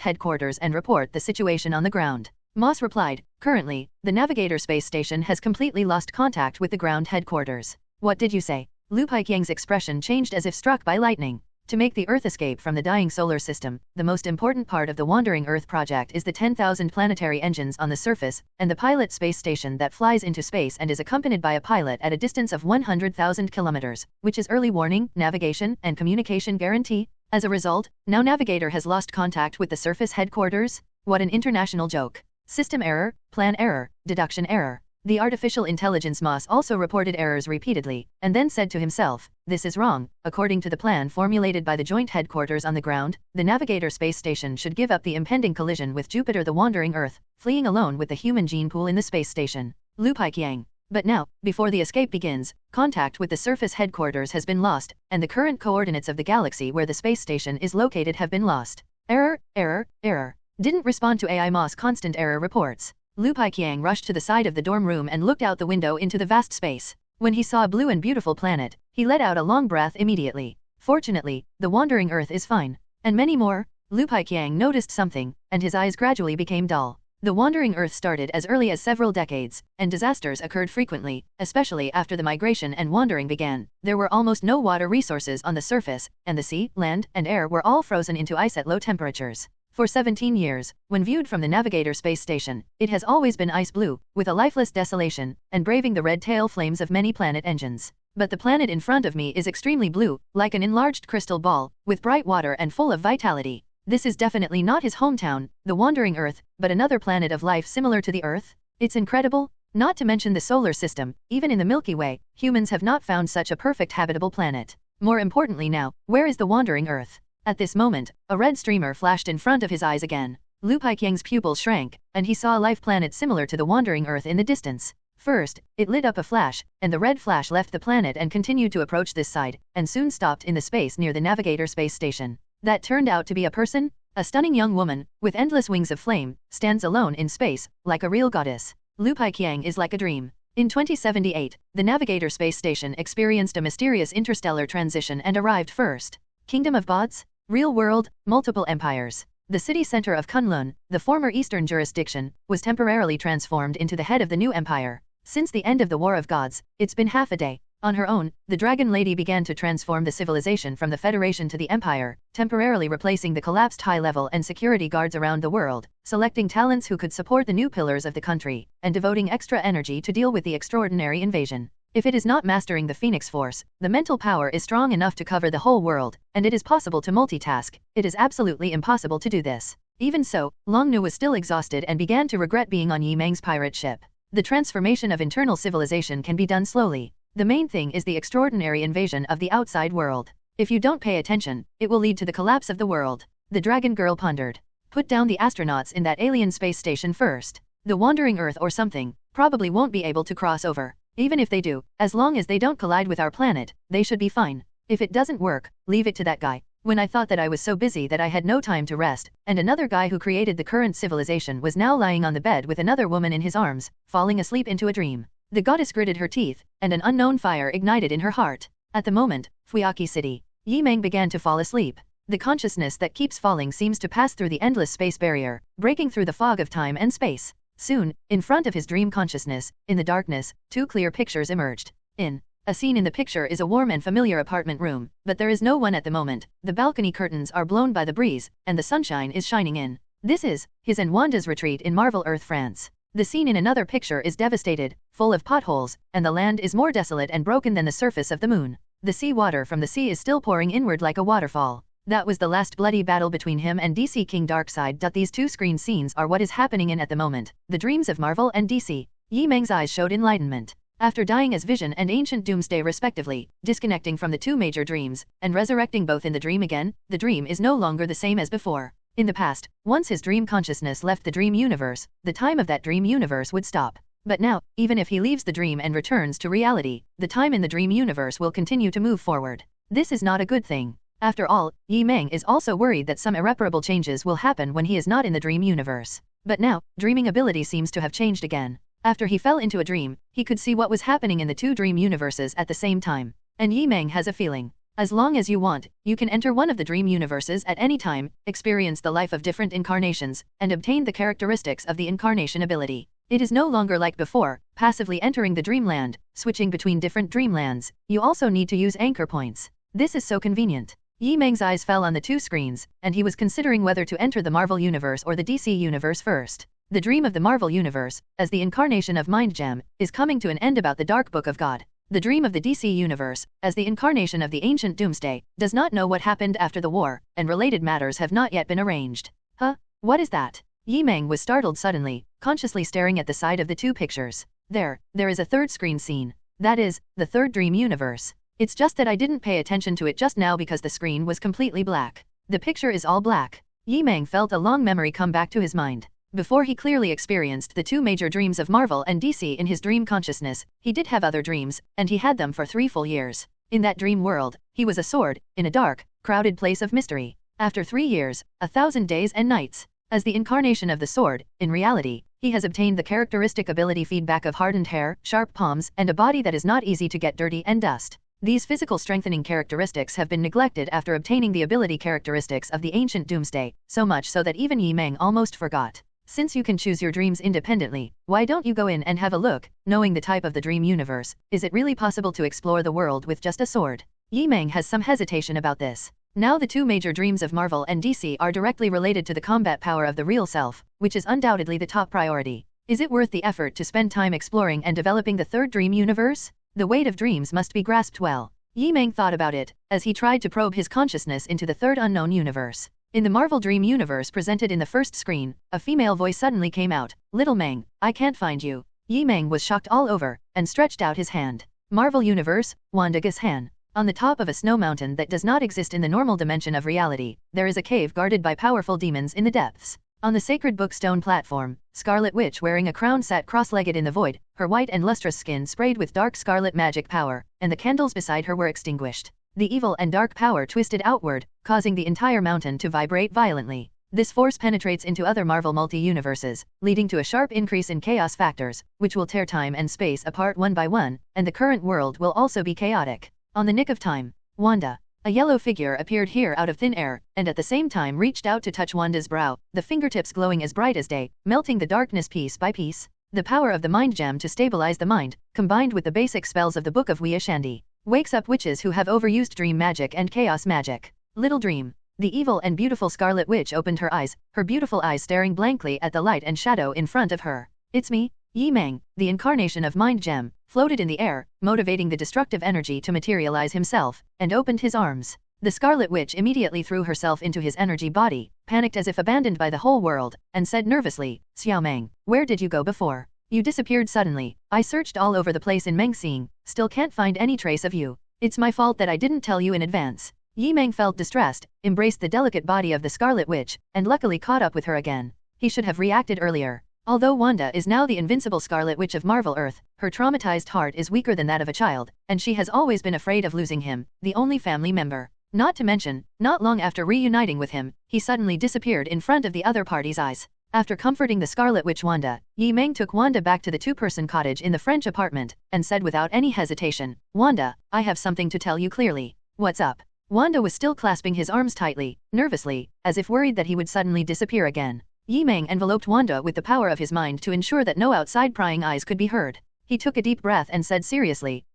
headquarters and report the situation on the ground. Moss replied, currently, the Navigator space station has completely lost contact with the ground headquarters. What did you say? Lu Paiqiang's expression changed as if struck by lightning. To make the Earth escape from the dying solar system, the most important part of the Wandering Earth project is the 10,000 planetary engines on the surface, and the pilot space station that flies into space and is accompanied by a pilot at a distance of 100,000 kilometers, which is early warning, navigation, and communication guarantee. As a result, now Navigator has lost contact with the surface headquarters. What an international joke. System error, plan error, deduction error. The artificial intelligence Moss also reported errors repeatedly, and then said to himself, this is wrong. According to the plan formulated by the joint headquarters on the ground, the Navigator space station should give up the impending collision with Jupiter the wandering Earth, fleeing alone with the human gene pool in the space station. Lu Paiqiang. But now, before the escape begins, contact with the surface headquarters has been lost, and the current coordinates of the galaxy where the space station is located have been lost. Error, error, error. Didn't respond to AI Moss constant error reports. Lu Paiqiang rushed to the side of the dorm room and looked out the window into the vast space. When he saw a blue and beautiful planet, he let out a long breath immediately. Fortunately, the wandering Earth is fine. And many more. Lu Paiqiang noticed something, and his eyes gradually became dull. The wandering Earth started as early as several decades, and disasters occurred frequently, especially after the migration and wandering began. There were almost no water resources on the surface, and the sea, land, and air were all frozen into ice at low temperatures. For 17 years, when viewed from the Navigator space station, it has always been ice blue, with a lifeless desolation, and braving the red tail flames of many planet engines. But the planet in front of me is extremely blue, like an enlarged crystal ball, with bright water and full of vitality. This is definitely not his hometown, the wandering Earth, but another planet of life similar to the Earth. It's incredible. Not to mention the solar system, even in the Milky Way, humans have not found such a perfect habitable planet. More importantly now, where is the wandering Earth? At this moment, a red streamer flashed in front of his eyes again. Lu Paiqiang's pupil shrank, and he saw a life planet similar to the wandering Earth in the distance. First, it lit up a flash, and the red flash left the planet and continued to approach this side, and soon stopped in the space near the Navigator space station. That turned out to be a person? A stunning young woman, with endless wings of flame, stands alone in space, like a real goddess. Lu Paiqiang is like a dream. In 2078, the Navigator space station experienced a mysterious interstellar transition and arrived first. Kingdom of Gods? Real world, multiple empires. The city center of Kunlun, the former eastern jurisdiction, was temporarily transformed into the head of the new empire. Since the end of the War of Gods, it's been half a day. On her own, the Dragon Lady began to transform the civilization from the Federation to the Empire, temporarily replacing the collapsed high-level and security guards around the world, selecting talents who could support the new pillars of the country, and devoting extra energy to deal with the extraordinary invasion. If it is not mastering the Phoenix Force, the mental power is strong enough to cover the whole world, and it is possible to multitask. It is absolutely impossible to do this. Even so, Long Nu was still exhausted and began to regret being on Yi Meng's pirate ship. The transformation of internal civilization can be done slowly. The main thing is the extraordinary invasion of the outside world. If you don't pay attention, it will lead to the collapse of the world. The dragon girl pondered. Put down the astronauts in that alien space station first. The wandering Earth or something probably won't be able to cross over. Even if they do, as long as they don't collide with our planet, they should be fine. If it doesn't work, leave it to that guy. When I thought that I was so busy that I had no time to rest, and another guy who created the current civilization was now lying on the bed with another woman in his arms, falling asleep into a dream. The goddess gritted her teeth, and an unknown fire ignited in her heart. At the moment, Fuyaki City. Yi Meng began to fall asleep. The consciousness that keeps falling seems to pass through the endless space barrier, breaking through the fog of time and space. Soon, in front of his dream consciousness, in the darkness, two clear pictures emerged. A scene in the picture is a warm and familiar apartment room, but there is no one at the moment. The balcony curtains are blown by the breeze, and the sunshine is shining in. This is his and Wanda's retreat in Marvel Earth, France. The scene in another picture is devastated, full of potholes, and the land is more desolate and broken than the surface of the moon. The sea water from the sea is still pouring inward like a waterfall. That was the last bloody battle between him and DC King Darkseid. These two screen scenes are what is happening in at the moment. The dreams of Marvel and DC. Yi Meng's eyes showed enlightenment. After dying as Vision and Ancient Doomsday respectively, disconnecting from the two major dreams, and resurrecting both in the dream again, the dream is no longer the same as before. In the past, once his dream consciousness left the dream universe, the time of that dream universe would stop. But now, even if he leaves the dream and returns to reality, the time in the dream universe will continue to move forward. This is not a good thing. After all, Yi Meng is also worried that some irreparable changes will happen when he is not in the dream universe. But now, dreaming ability seems to have changed again. After he fell into a dream, he could see what was happening in the two dream universes at the same time. and Yi Meng has a feeling. As long as you want, you can enter one of the dream universes at any time, experience the life of different incarnations, and obtain the characteristics of the incarnation ability. It is no longer like before, passively entering the dreamland, switching between different dreamlands. You also need to use anchor points. This is so convenient. Yi Meng's eyes fell on the two screens, and he was considering whether to enter the Marvel Universe or the DC Universe first. The dream of the Marvel Universe, as the incarnation of Mind Gem, is coming to an end about the Dark Book of God. The dream of the DC Universe, as the incarnation of the ancient Doomsday, does not know what happened after the war, and related matters have not yet been arranged. Huh? What is that? Yi Meng was startled suddenly, consciously staring at the side of the two pictures. There is a third screen scene. That is, the third dream universe. It's just that I didn't pay attention to it just now because the screen was completely black. The picture is all black. Yi Meng felt a long memory come back to his mind. Before he clearly experienced the two major dreams of Marvel and DC in his dream consciousness, he did have other dreams, and he had them for 3 full years. In that dream world, he was a sword, in a dark, crowded place of mystery. After 3 years, 1,000 days and nights. As the incarnation of the sword, in reality, he has obtained the characteristic ability feedback of hardened hair, sharp palms, and a body that is not easy to get dirty and dust. These physical strengthening characteristics have been neglected after obtaining the ability characteristics of the ancient Doomsday, so much so that even Yi Meng almost forgot. Since you can choose your dreams independently, why don't you go in and have a look, knowing the type of the dream universe? Is it really possible to explore the world with just a sword? Yi Meng has some hesitation about this. Now the two major dreams of Marvel and DC are directly related to the combat power of the real self, which is undoubtedly the top priority. Is it worth the effort to spend time exploring and developing the third dream universe? The weight of dreams must be grasped well. Yi Meng thought about it, as he tried to probe his consciousness into the third unknown universe. In the Marvel Dream Universe presented in the first screen, a female voice suddenly came out. Little Meng, I can't find you. Yi Meng was shocked all over, and stretched out his hand. Marvel Universe, Wanda Gishan. On the top of a snow mountain that does not exist in the normal dimension of reality, there is a cave guarded by powerful demons in the depths. On the sacred bookstone platform, Scarlet Witch wearing a crown sat cross-legged in the void, her white and lustrous skin sprayed with dark scarlet magic power, and the candles beside her were extinguished. The evil and dark power twisted outward, causing the entire mountain to vibrate violently. This force penetrates into other Marvel multi-universes, leading to a sharp increase in chaos factors, which will tear time and space apart one by one, and the current world will also be chaotic. On the nick of time, Wanda. A yellow figure appeared here out of thin air, and at the same time reached out to touch Wanda's brow, the fingertips glowing as bright as day, melting the darkness piece by piece. The power of the mind gem to stabilize the mind, combined with the basic spells of the Book of Wiashandi, wakes up witches who have overused dream magic and chaos magic. Little dream. The evil and beautiful Scarlet Witch opened her beautiful eyes staring blankly at the light and shadow in front of her. It's me, Yi Meng, the incarnation of Mind Gem, floated in the air, motivating the destructive energy to materialize himself, and opened his arms. The Scarlet Witch immediately threw herself into his energy body, panicked as if abandoned by the whole world, and said nervously, Xiao Meng, where did you go before? You disappeared suddenly. I searched all over the place in Mengxing, still can't find any trace of you. It's my fault that I didn't tell you in advance. Yi Meng felt distressed, embraced the delicate body of the Scarlet Witch, and luckily caught up with her again. He should have reacted earlier. Although Wanda is now the invincible Scarlet Witch of Marvel Earth, her traumatized heart is weaker than that of a child, and she has always been afraid of losing him, the only family member. Not to mention, not long after reuniting with him, he suddenly disappeared in front of the other party's eyes. After comforting the Scarlet Witch Wanda, Yi Meng took Wanda back to the two-person cottage in the French apartment, and said without any hesitation, Wanda, I have something to tell you clearly. What's up? Wanda was still clasping his arms tightly, nervously, as if worried that he would suddenly disappear again. Yi Meng enveloped Wanda with the power of his mind to ensure that no outside prying eyes could be heard. He took a deep breath and said seriously,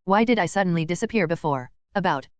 why did I suddenly disappear before?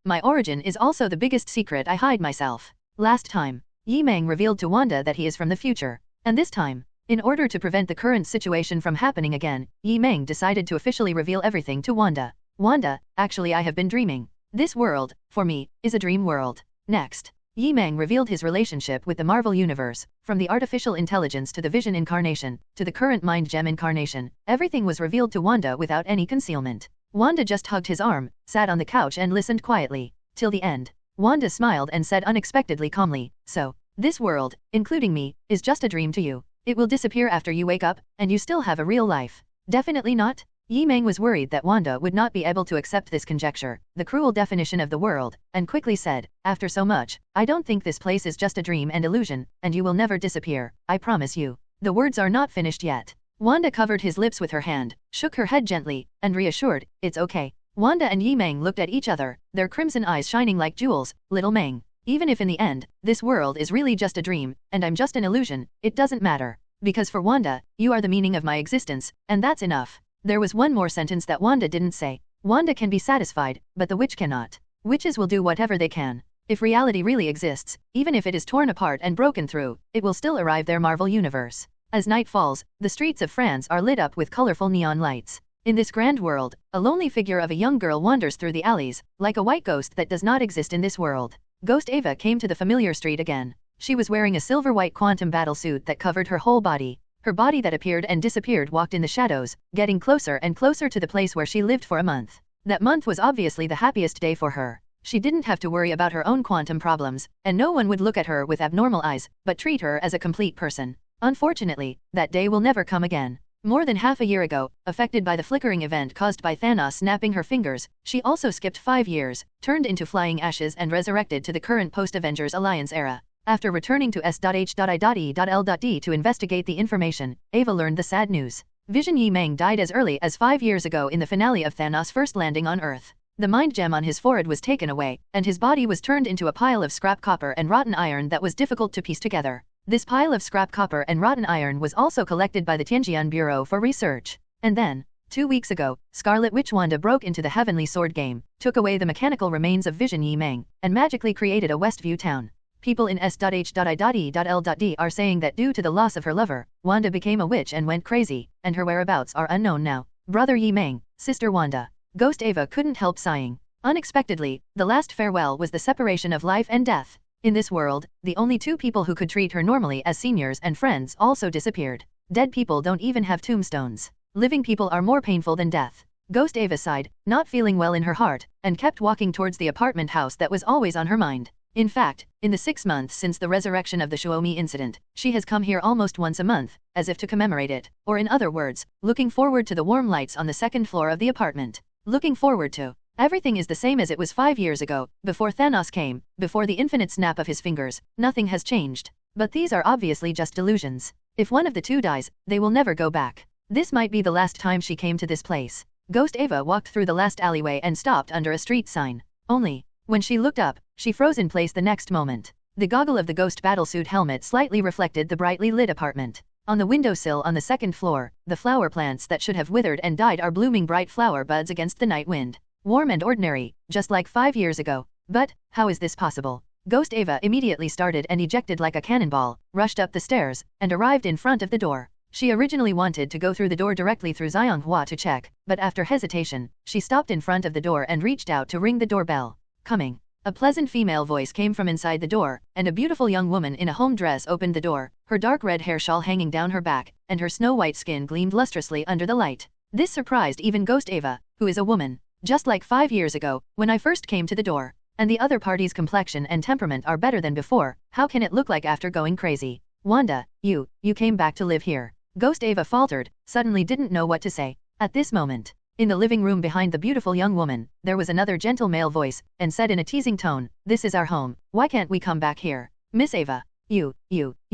My origin is also the biggest secret I hide myself. Last time, Yi Meng revealed to Wanda that he is from the future. And this time, in order to prevent the current situation from happening again, Yi Meng decided to officially reveal everything to Wanda. Wanda, actually I have been dreaming. This world, for me, is a dream world. Next, Yi Meng revealed his relationship with the Marvel Universe, from the artificial intelligence to the Vision incarnation, to the current Mind Gem incarnation. Everything was revealed to Wanda without any concealment. Wanda just hugged his arm, sat on the couch and listened quietly. Till the end. Wanda smiled and said unexpectedly calmly, so, this world, including me, is just a dream to you. It will disappear after you wake up, and you still have a real life. Definitely not. Yi Meng was worried that Wanda would not be able to accept this conjecture, the cruel definition of the world, and quickly said, after so much, I don't think this place is just a dream and illusion, and you will never disappear, I promise you. The words are not finished yet. Wanda covered his lips with her hand, shook her head gently, and reassured, it's okay. Wanda and Yi Meng looked at each other, their crimson eyes shining like jewels. Little Meng, even if in the end, this world is really just a dream, and I'm just an illusion, it doesn't matter. Because for Wanda, you are the meaning of my existence, and that's enough. There was one more sentence that Wanda didn't say. Wanda can be satisfied, but the witch cannot. Witches will do whatever they can. If reality really exists, even if it is torn apart and broken through, it will still arrive their Marvel universe. As night falls, the streets of France are lit up with colorful neon lights. In this grand world, a lonely figure of a young girl wanders through the alleys, like a white ghost that does not exist in this world. Ghost Ava came to the familiar street again. She was wearing a silver-white quantum battlesuit that covered her whole body. Her body that appeared and disappeared walked in the shadows, getting closer and closer to the place where she lived for a month. That month was obviously the happiest day for her. She didn't have to worry about her own quantum problems, and no one would look at her with abnormal eyes, but treat her as a complete person. Unfortunately, that day will never come again. More than half a year ago, affected by the flickering event caused by Thanos snapping her fingers, she also skipped 5 years, turned into flying ashes and resurrected to the current post-Avengers Alliance era. After returning to S.H.I.E.L.D. to investigate the information, Ava learned the sad news. Vision Yi Meng died as early as 5 years ago in the finale of Thanos' first landing on Earth. The mind gem on his forehead was taken away, and his body was turned into a pile of scrap copper and rotten iron that was difficult to piece together. This pile of scrap copper and rotten iron was also collected by the Tianjian Bureau for research. And then, 2 weeks ago, Scarlet Witch Wanda broke into the Heavenly Sword game, took away the mechanical remains of Vision Yi Meng, and magically created a Westview town. People in S.H.I.E.L.D. are saying that due to the loss of her lover, Wanda became a witch and went crazy, and her whereabouts are unknown now. Brother Yi Meng, Sister Wanda. Ghost Ava couldn't help sighing. Unexpectedly, the last farewell was the separation of life and death. In this world, the only 2 people who could treat her normally as seniors and friends also disappeared. Dead people don't even have tombstones. Living people are more painful than death. Ghost Ava sighed, not feeling well in her heart, and kept walking towards the apartment house that was always on her mind. In fact, in the 6 months since the resurrection of the Xiaomi incident, she has come here almost once a month, as if to commemorate it, or in other words, looking forward to the warm lights on the 2nd floor of the apartment. Looking forward to. Everything is the same as it was 5 years ago, before Thanos came, before the infinite snap of his fingers. Nothing has changed. But these are obviously just delusions. If one of the 2 dies, they will never go back. This might be the last time she came to this place. Ghost Ava walked through the last alleyway and stopped under a street sign. Only, when she looked up, she froze in place the next moment. The goggle of the ghost battlesuit helmet slightly reflected the brightly lit apartment. On the windowsill on the 2nd floor, the flower plants that should have withered and died are blooming bright flower buds against the night wind. Warm and ordinary, just like 5 years ago. But, how is this possible? Ghost Ava immediately started and ejected like a cannonball, rushed up the stairs, and arrived in front of the door. She originally wanted to go through the door directly through Xianghua to check, but after hesitation, she stopped in front of the door and reached out to ring the doorbell. Coming. A pleasant female voice came from inside the door, and a beautiful young woman in a home dress opened the door, her dark red hair shawl hanging down her back, and her snow-white skin gleamed lustrously under the light. This surprised even Ghost Ava, who is a woman. Just like 5 years ago, when I first came to the door. And the other party's complexion and temperament are better than before, how can it look like after going crazy? Wanda, you came back to live here. Ghost Ava faltered, suddenly didn't know what to say. At this moment, in the living room behind the beautiful young woman, there was another gentle male voice, and said in a teasing tone, "This is our home, why can't we come back here? Miss Ava, you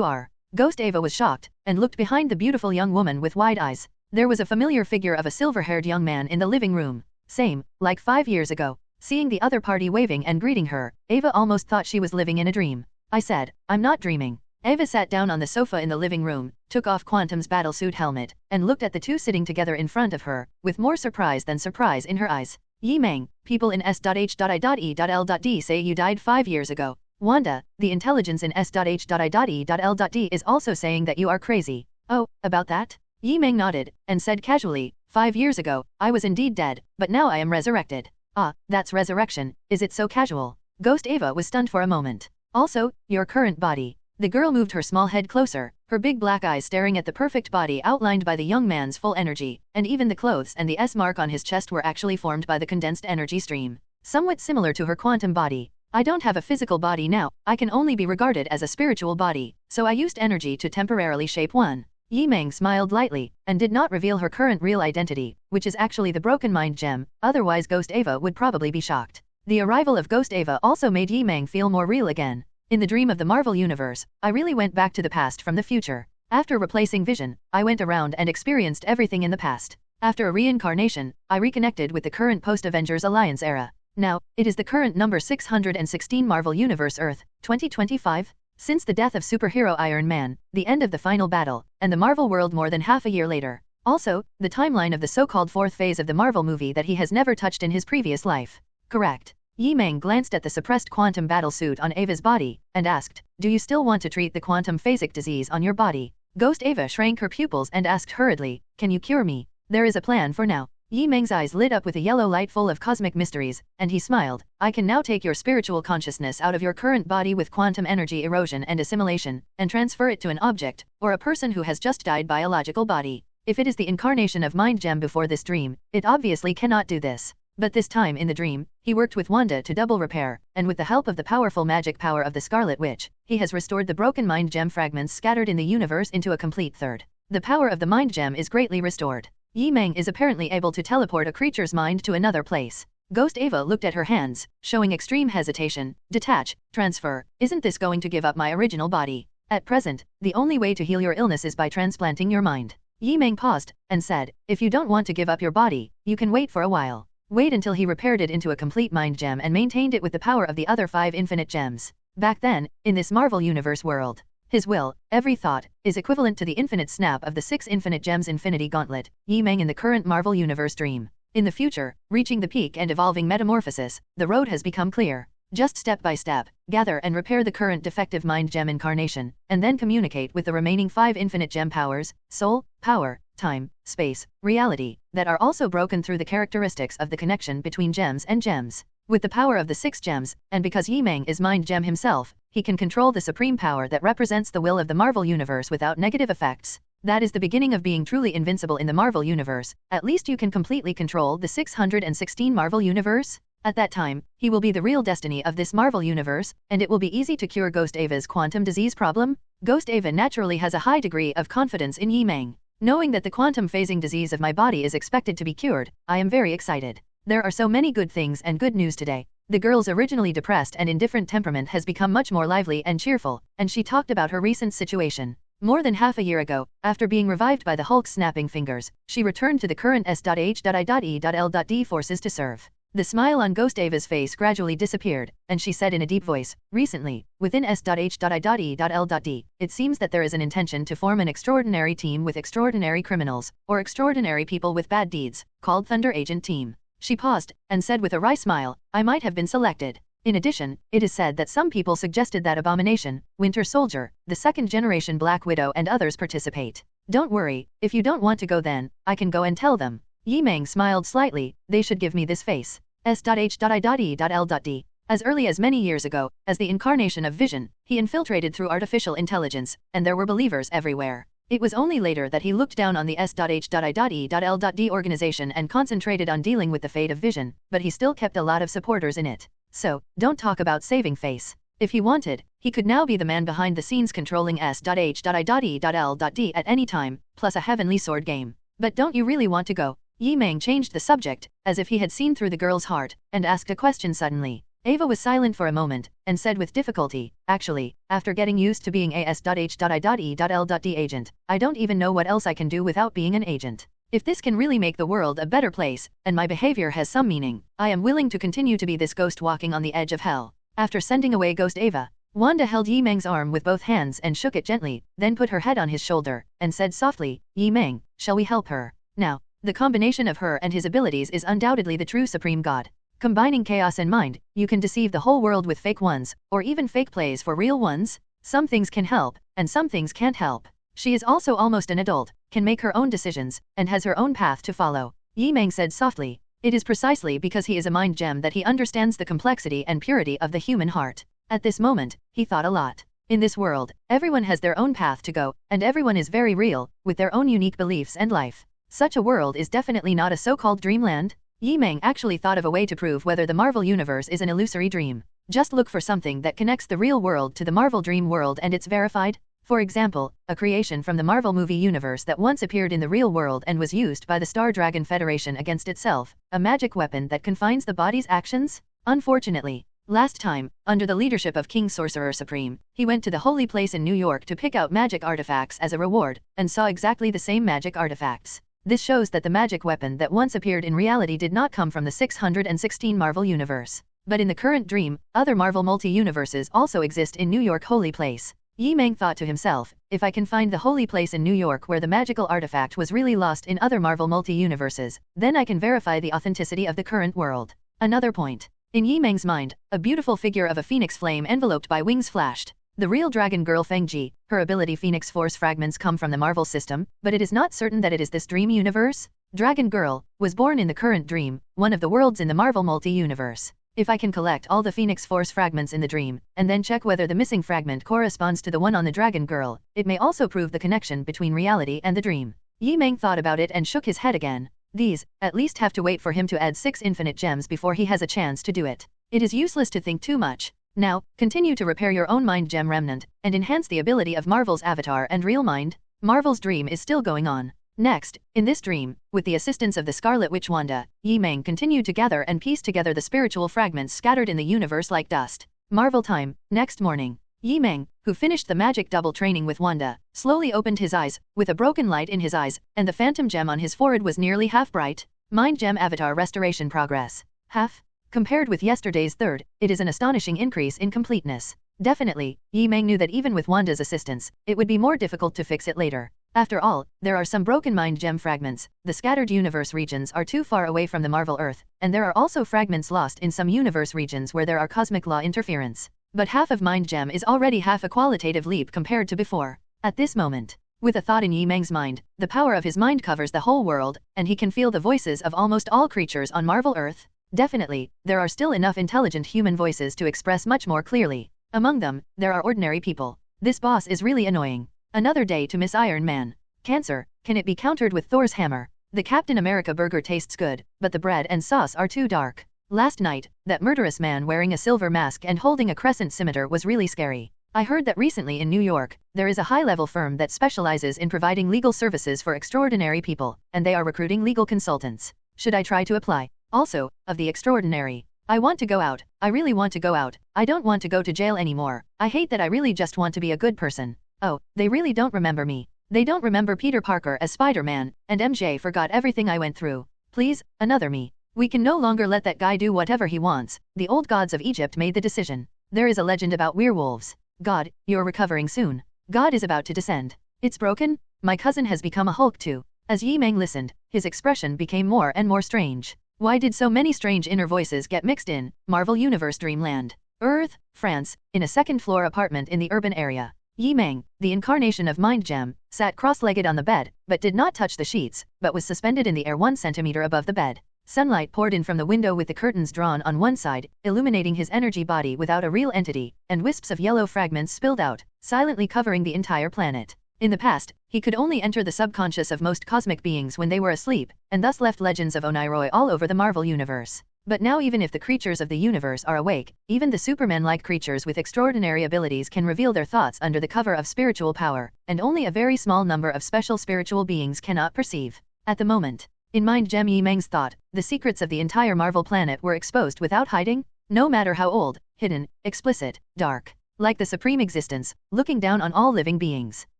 are." Ghost Ava was shocked, and looked behind the beautiful young woman with wide eyes. There was a familiar figure of a silver-haired young man in the living room. Same, like 5 years ago. Seeing the other party waving and greeting her, Ava almost thought she was living in a dream. I said, I'm not dreaming. Ava sat down on the sofa in the living room, took off Quantum's battlesuit helmet, and looked at the 2 sitting together in front of her, with more surprise than surprise in her eyes. Yi Meng, people in S.H.I.E.L.D. say you died 5 years ago. Wanda, the intelligence in S.H.I.E.L.D. is also saying that you are crazy. Oh, about that? Yi Meng nodded, and said casually, 5 years ago, I was indeed dead, but now I am resurrected. Ah, that's resurrection, is it so casual? Ghost Ava was stunned for a moment. Also, your current body. The girl moved her small head closer, her big black eyes staring at the perfect body outlined by the young man's full energy, and even the clothes and the S mark on his chest were actually formed by the condensed energy stream. Somewhat similar to her quantum body. I don't have a physical body now, I can only be regarded as a spiritual body, so I used energy to temporarily shape one. Yi Meng smiled lightly, and did not reveal her current real identity, which is actually the broken mind gem, otherwise Ghost Ava would probably be shocked. The arrival of Ghost Ava also made Yi Meng feel more real again. In the dream of the Marvel Universe, I really went back to the past from the future. After replacing Vision, I went around and experienced everything in the past. After a reincarnation, I reconnected with the current post-Avengers Alliance era. Now, it is the current number 616 Marvel Universe Earth, 2025. Since the death of superhero Iron Man, the end of the final battle, and the Marvel world more than half a year later. Also, the timeline of the so-called fourth phase of the Marvel movie that he has never touched in his previous life. Correct. Yi Meng glanced at the suppressed quantum battle suit on Ava's body, and asked, "Do you still want to treat the quantum phasic disease on your body?" Ghost Ava shrank her pupils and asked hurriedly, "Can you cure me?" "There is a plan for now." Yi Meng's eyes lit up with a yellow light full of cosmic mysteries, and he smiled. "I can now take your spiritual consciousness out of your current body with quantum energy erosion and assimilation, and transfer it to an object, or a person who has just died biological body. If it is the incarnation of Mind Gem before this dream, it obviously cannot do this. But this time in the dream, he worked with Wanda to double repair, and with the help of the powerful magic power of the Scarlet Witch, he has restored the broken Mind Gem fragments scattered in the universe into a complete third. The power of the Mind Gem is greatly restored. Yi Meng is apparently able to teleport a creature's mind to another place." Ghost Ava looked at her hands, showing extreme hesitation. "Detach, transfer, isn't this going to give up my original body? At present, the only way to heal your illness is by transplanting your mind." Yi Meng paused, and said, "If you don't want to give up your body, you can wait for a while. Wait until he repaired it into a complete mind gem and maintained it with the power of the other 5 infinite gems. Back then, in this Marvel Universe world, his will, every thought, is equivalent to the infinite snap of the 6 infinite gems Infinity Gauntlet." Yi Meng in the current Marvel Universe dream. In the future, reaching the peak and evolving metamorphosis, the road has become clear. Just step by step, gather and repair the current defective mind gem incarnation, and then communicate with the remaining 5 infinite gem powers, soul, power, time, space, reality, that are also broken through the characteristics of the connection between gems and gems. With the power of the 6 gems, and because Yi Meng is Mind Gem himself, he can control the supreme power that represents the will of the Marvel Universe without negative effects. That is the beginning of being truly invincible in the Marvel Universe. At least you can completely control the 616 Marvel Universe. At that time, he will be the real destiny of this Marvel Universe, and it will be easy to cure Ghost Ava's quantum disease problem. Ghost Ava naturally has a high degree of confidence in Yi Meng. "Knowing that the quantum phasing disease of my body is expected to be cured, I am very excited. There are so many good things and good news today." The girl's originally depressed and indifferent temperament has become much more lively and cheerful, and she talked about her recent situation. More than half a year ago, after being revived by the Hulk's snapping fingers, she returned to the current S.H.I.E.L.D. forces to serve. The smile on Ghost Ava's face gradually disappeared, and she said in a deep voice, "Recently, within S.H.I.E.L.D., it seems that there is an intention to form an extraordinary team with extraordinary criminals, or extraordinary people with bad deeds, called Thunder Agent Team." She paused, and said with a wry smile, "I might have been selected. In addition, it is said that some people suggested that Abomination, Winter Soldier, the second-generation Black Widow and others participate. Don't worry, if you don't want to go then, I can go and tell them." Yi Meng smiled slightly. "They should give me this face. S.H.I.E.L.D. As early as many years ago, as the incarnation of Vision, he infiltrated through artificial intelligence, and there were believers everywhere. It was only later that he looked down on the S.H.I.E.L.D. organization and concentrated on dealing with the fate of Vision, but he still kept a lot of supporters in it. So, don't talk about saving face. If he wanted, he could now be the man behind the scenes controlling S.H.I.E.L.D. at any time, plus a heavenly sword game. But don't you really want to go?" Yi Meng changed the subject, as if he had seen through the girl's heart, and asked a question suddenly. Ava was silent for a moment, and said with difficulty, "Actually, after getting used to being a S.H.I.E.L.D. agent, I don't even know what else I can do without being an agent. If this can really make the world a better place, and my behavior has some meaning, I am willing to continue to be this ghost walking on the edge of hell." After sending away Ghost Ava, Wanda held Yi Meng's arm with both hands and shook it gently, then put her head on his shoulder, and said softly, "Yi Meng, shall we help her?" Now, the combination of her and his abilities is undoubtedly the true supreme god. Combining chaos and mind, you can deceive the whole world with fake ones, or even fake plays for real ones. Some things can help, and some things can't help. She is also almost an adult, can make her own decisions, and has her own path to follow. Yi Meng said softly, "It is precisely because he is a mind gem that he understands the complexity and purity of the human heart." At this moment, he thought a lot. In this world, everyone has their own path to go, and everyone is very real, with their own unique beliefs and life. Such a world is definitely not a so-called dreamland. Yi Meng actually thought of a way to prove whether the Marvel Universe is an illusory dream. Just look for something that connects the real world to the Marvel dream world and it's verified. For example, a creation from the Marvel movie universe that once appeared in the real world and was used by the Star Dragon Federation against itself, a magic weapon that confines the body's actions. Unfortunately, last time, under the leadership of King Sorcerer Supreme, he went to the holy place in New York to pick out magic artifacts as a reward, and saw exactly the same magic artifacts. This shows that the magic weapon that once appeared in reality did not come from the 616 Marvel Universe. But in the current dream, other Marvel multi-universes also exist in New York Holy Place. Yi Meng thought to himself, if I can find the holy place in New York where the magical artifact was really lost in other Marvel multi-universes, then I can verify the authenticity of the current world. Another point. In Yi Meng's mind, a beautiful figure of a phoenix flame enveloped by wings flashed. The real dragon girl Feng-Ji, her ability Phoenix Force fragments come from the Marvel system, but it is not certain that it is this dream universe. Dragon Girl was born in the current dream, one of the worlds in the Marvel multi-universe. If I can collect all the Phoenix Force fragments in the dream, and then check whether the missing fragment corresponds to the one on the Dragon Girl, it may also prove the connection between reality and the dream. Yi Meng thought about it and shook his head again. These, at least have to wait for him to add 6 infinite gems before he has a chance to do it. It is useless to think too much. Now, continue to repair your own mind gem remnant, and enhance the ability of Marvel's avatar and real mind. Marvel's dream is still going on. Next, in this dream, with the assistance of the Scarlet Witch Wanda, Yi Meng continued to gather and piece together the spiritual fragments scattered in the universe like dust. Marvel time, next morning. Yi Meng, who finished the magic double training with Wanda, slowly opened his eyes, with a broken light in his eyes, and the phantom gem on his forehead was nearly half bright. Mind gem avatar restoration progress. Half? Compared with yesterday's third, it is an astonishing increase in completeness. Definitely, Yi Meng knew that even with Wanda's assistance, it would be more difficult to fix it later. After all, there are some broken mind gem fragments, the scattered universe regions are too far away from the Marvel Earth, and there are also fragments lost in some universe regions where there are cosmic law interference. But half of mind gem is already half a qualitative leap compared to before. At this moment, with a thought in Yi Meng's mind, the power of his mind covers the whole world, and he can feel the voices of almost all creatures on Marvel Earth. Definitely, there are still enough intelligent human voices to express much more clearly. Among them, there are ordinary people. This boss is really annoying. Another day to miss Iron Man. Cancer, can it be countered with Thor's hammer? The Captain America burger tastes good, but the bread and sauce are too dark. Last night, that murderous man wearing a silver mask and holding a crescent scimitar was really scary. I heard that recently in New York, there is a high-level firm that specializes in providing legal services for extraordinary people, and they are recruiting legal consultants. Should I try to apply? Also, of the extraordinary. I want to go out. I really want to go out. I don't want to go to jail anymore. I hate that I really just want to be a good person. Oh, they really don't remember me. They don't remember Peter Parker as Spider-Man, and MJ forgot everything I went through. Please, another me. We can no longer let that guy do whatever he wants. The old gods of Egypt made the decision. There is a legend about werewolves. God, you're recovering soon. God is about to descend. It's broken? My cousin has become a Hulk too. As Yi Meng listened, his expression became more and more strange. Why did so many strange inner voices get mixed in? Marvel Universe Dreamland. Earth, France, in a second-floor apartment in the urban area. Yi Meng, the incarnation of Mind Gem, sat cross-legged on the bed, but did not touch the sheets, but was suspended in the air 1 centimeter above the bed. Sunlight poured in from the window with the curtains drawn on one side, illuminating his energy body without a real entity, and wisps of yellow fragments spilled out, silently covering the entire planet. In the past, he could only enter the subconscious of most cosmic beings when they were asleep, and thus left legends of Oniroy all over the Marvel Universe. But now even if the creatures of the universe are awake, even the Superman-like creatures with extraordinary abilities can reveal their thoughts under the cover of spiritual power, and only a very small number of special spiritual beings cannot perceive. At the moment, in Mind Gem Yi Meng's thought, the secrets of the entire Marvel planet were exposed without hiding, no matter how old, hidden, explicit, dark. Like the supreme existence, looking down on all living beings.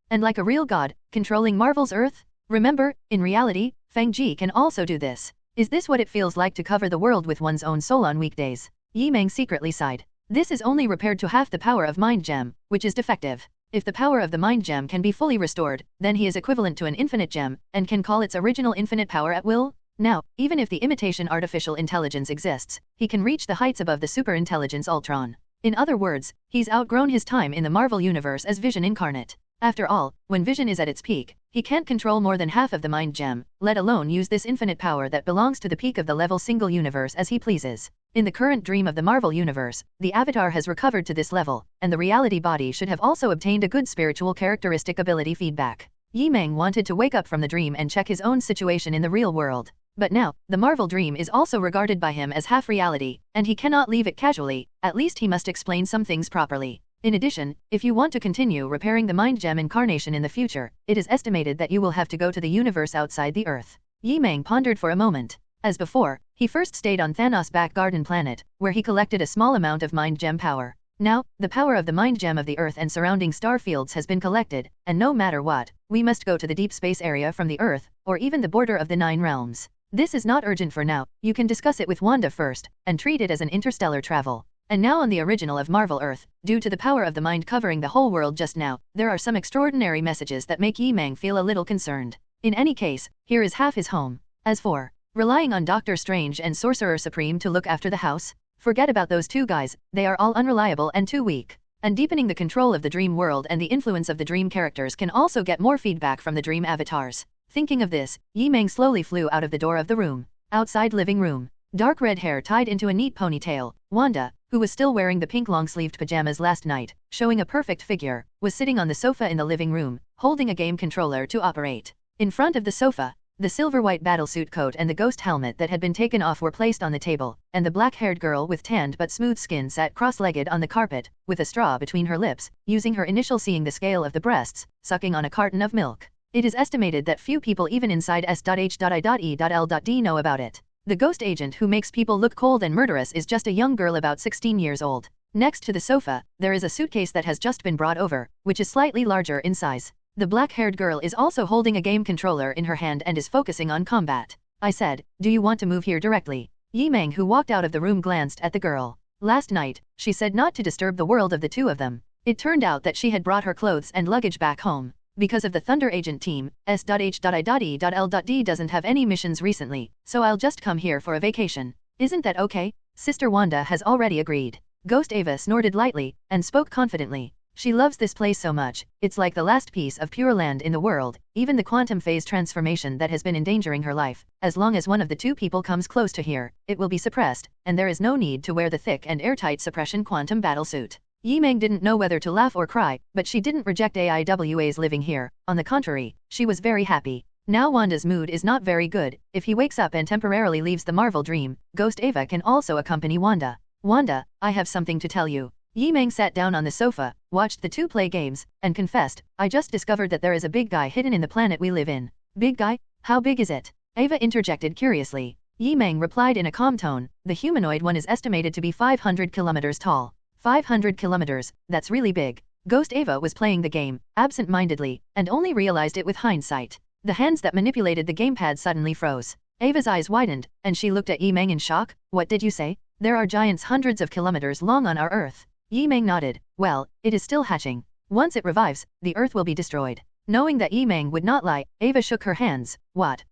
And like a real god, controlling Marvel's Earth? Remember, in reality, Feng-Ji can also do this. Is this what it feels like to cover the world with one's own soul on weekdays? Yi Meng secretly sighed. This is only repaired to half the power of Mind Gem, which is defective. If the power of the Mind Gem can be fully restored, then he is equivalent to an infinite gem, and can call its original infinite power at will? Now, even if the imitation artificial intelligence exists, he can reach the heights above the superintelligence Ultron. In other words, he's outgrown his time in the Marvel Universe as Vision incarnate. After all, when Vision is at its peak, he can't control more than half of the Mind Gem, let alone use this infinite power that belongs to the peak of the level single universe as he pleases. In the current dream of the Marvel Universe, the Avatar has recovered to this level, and the reality body should have also obtained a good spiritual characteristic ability feedback. Yi Meng wanted to wake up from the dream and check his own situation in the real world. But now, the Marvel dream is also regarded by him as half reality, and he cannot leave it casually, at least he must explain some things properly. In addition, if you want to continue repairing the Mind Gem incarnation in the future, it is estimated that you will have to go to the universe outside the Earth. Yi Meng pondered for a moment. As before, he first stayed on Thanos' back garden planet, where he collected a small amount of Mind Gem power. Now, the power of the mind gem of the Earth and surrounding star fields has been collected, and no matter what, we must go to the deep space area from the Earth, or even the border of the 9 realms. This is not urgent for now, you can discuss it with Wanda first, and treat it as an interstellar travel. And now on the original of Marvel Earth, due to the power of the mind covering the whole world just now, there are some extraordinary messages that make Yi Meng feel a little concerned. In any case, here is half his home. As for relying on Doctor Strange and Sorcerer Supreme to look after the house, forget about those two guys, they are all unreliable and too weak. And deepening the control of the dream world and the influence of the dream characters can also get more feedback from the dream avatars. Thinking of this, Yi Meng slowly flew out of the door of the room. Outside living room. Dark red hair tied into a neat ponytail, Wanda, who was still wearing the pink long-sleeved pajamas last night, showing a perfect figure, was sitting on the sofa in the living room, holding a game controller to operate. In front of the sofa, the silver-white battlesuit coat and the ghost helmet that had been taken off were placed on the table, and the black-haired girl with tanned but smooth skin sat cross-legged on the carpet, with a straw between her lips, using her initial seeing the scale of the breasts, sucking on a carton of milk. It is estimated that few people even inside S.H.I.E.L.D. know about it. The ghost agent who makes people look cold and murderous is just a young girl about 16 years old. Next to the sofa, there is a suitcase that has just been brought over, which is slightly larger in size. The black-haired girl is also holding a game controller in her hand and is focusing on combat. I said, do you want to move here directly? Yi Meng, who walked out of the room, glanced at the girl. Last night, she said not to disturb the world of the two of them. It turned out that she had brought her clothes and luggage back home. Because of the Thunder Agent team, S.H.I.E.L.D. doesn't have any missions recently, so I'll just come here for a vacation. Isn't that okay? Sister Wanda has already agreed. Ghost Ava snorted lightly, and spoke confidently. She loves this place so much, it's like the last piece of pure land in the world, even the quantum phase transformation that has been endangering her life. As long as one of the two people comes close to here, it will be suppressed, and there is no need to wear the thick and airtight suppression quantum battlesuit. Yi Meng didn't know whether to laugh or cry, but she didn't reject AIWA's living here. On the contrary, she was very happy. Now Wanda's mood is not very good. If he wakes up and temporarily leaves the Marvel dream, Ghost Ava can also accompany Wanda. Wanda, I have something to tell you. Yi Meng sat down on the sofa, watched the two play games, and confessed, I just discovered that there is a big guy hidden in the planet we live in. Big guy? How big is it? Ava interjected curiously. Yi Meng replied in a calm tone, the humanoid one is estimated to be 500 kilometers tall. 500 kilometers, that's really big. Ghost Ava was playing the game, absent-mindedly, and only realized it with hindsight. The hands that manipulated the gamepad suddenly froze. Ava's eyes widened, and she looked at Yi Meng in shock. What did you say? There are giants hundreds of kilometers long on our Earth. Yi Meng nodded. Well, it is still hatching. Once it revives, the Earth will be destroyed. Knowing that Yi Meng would not lie, Ava shook her hands. What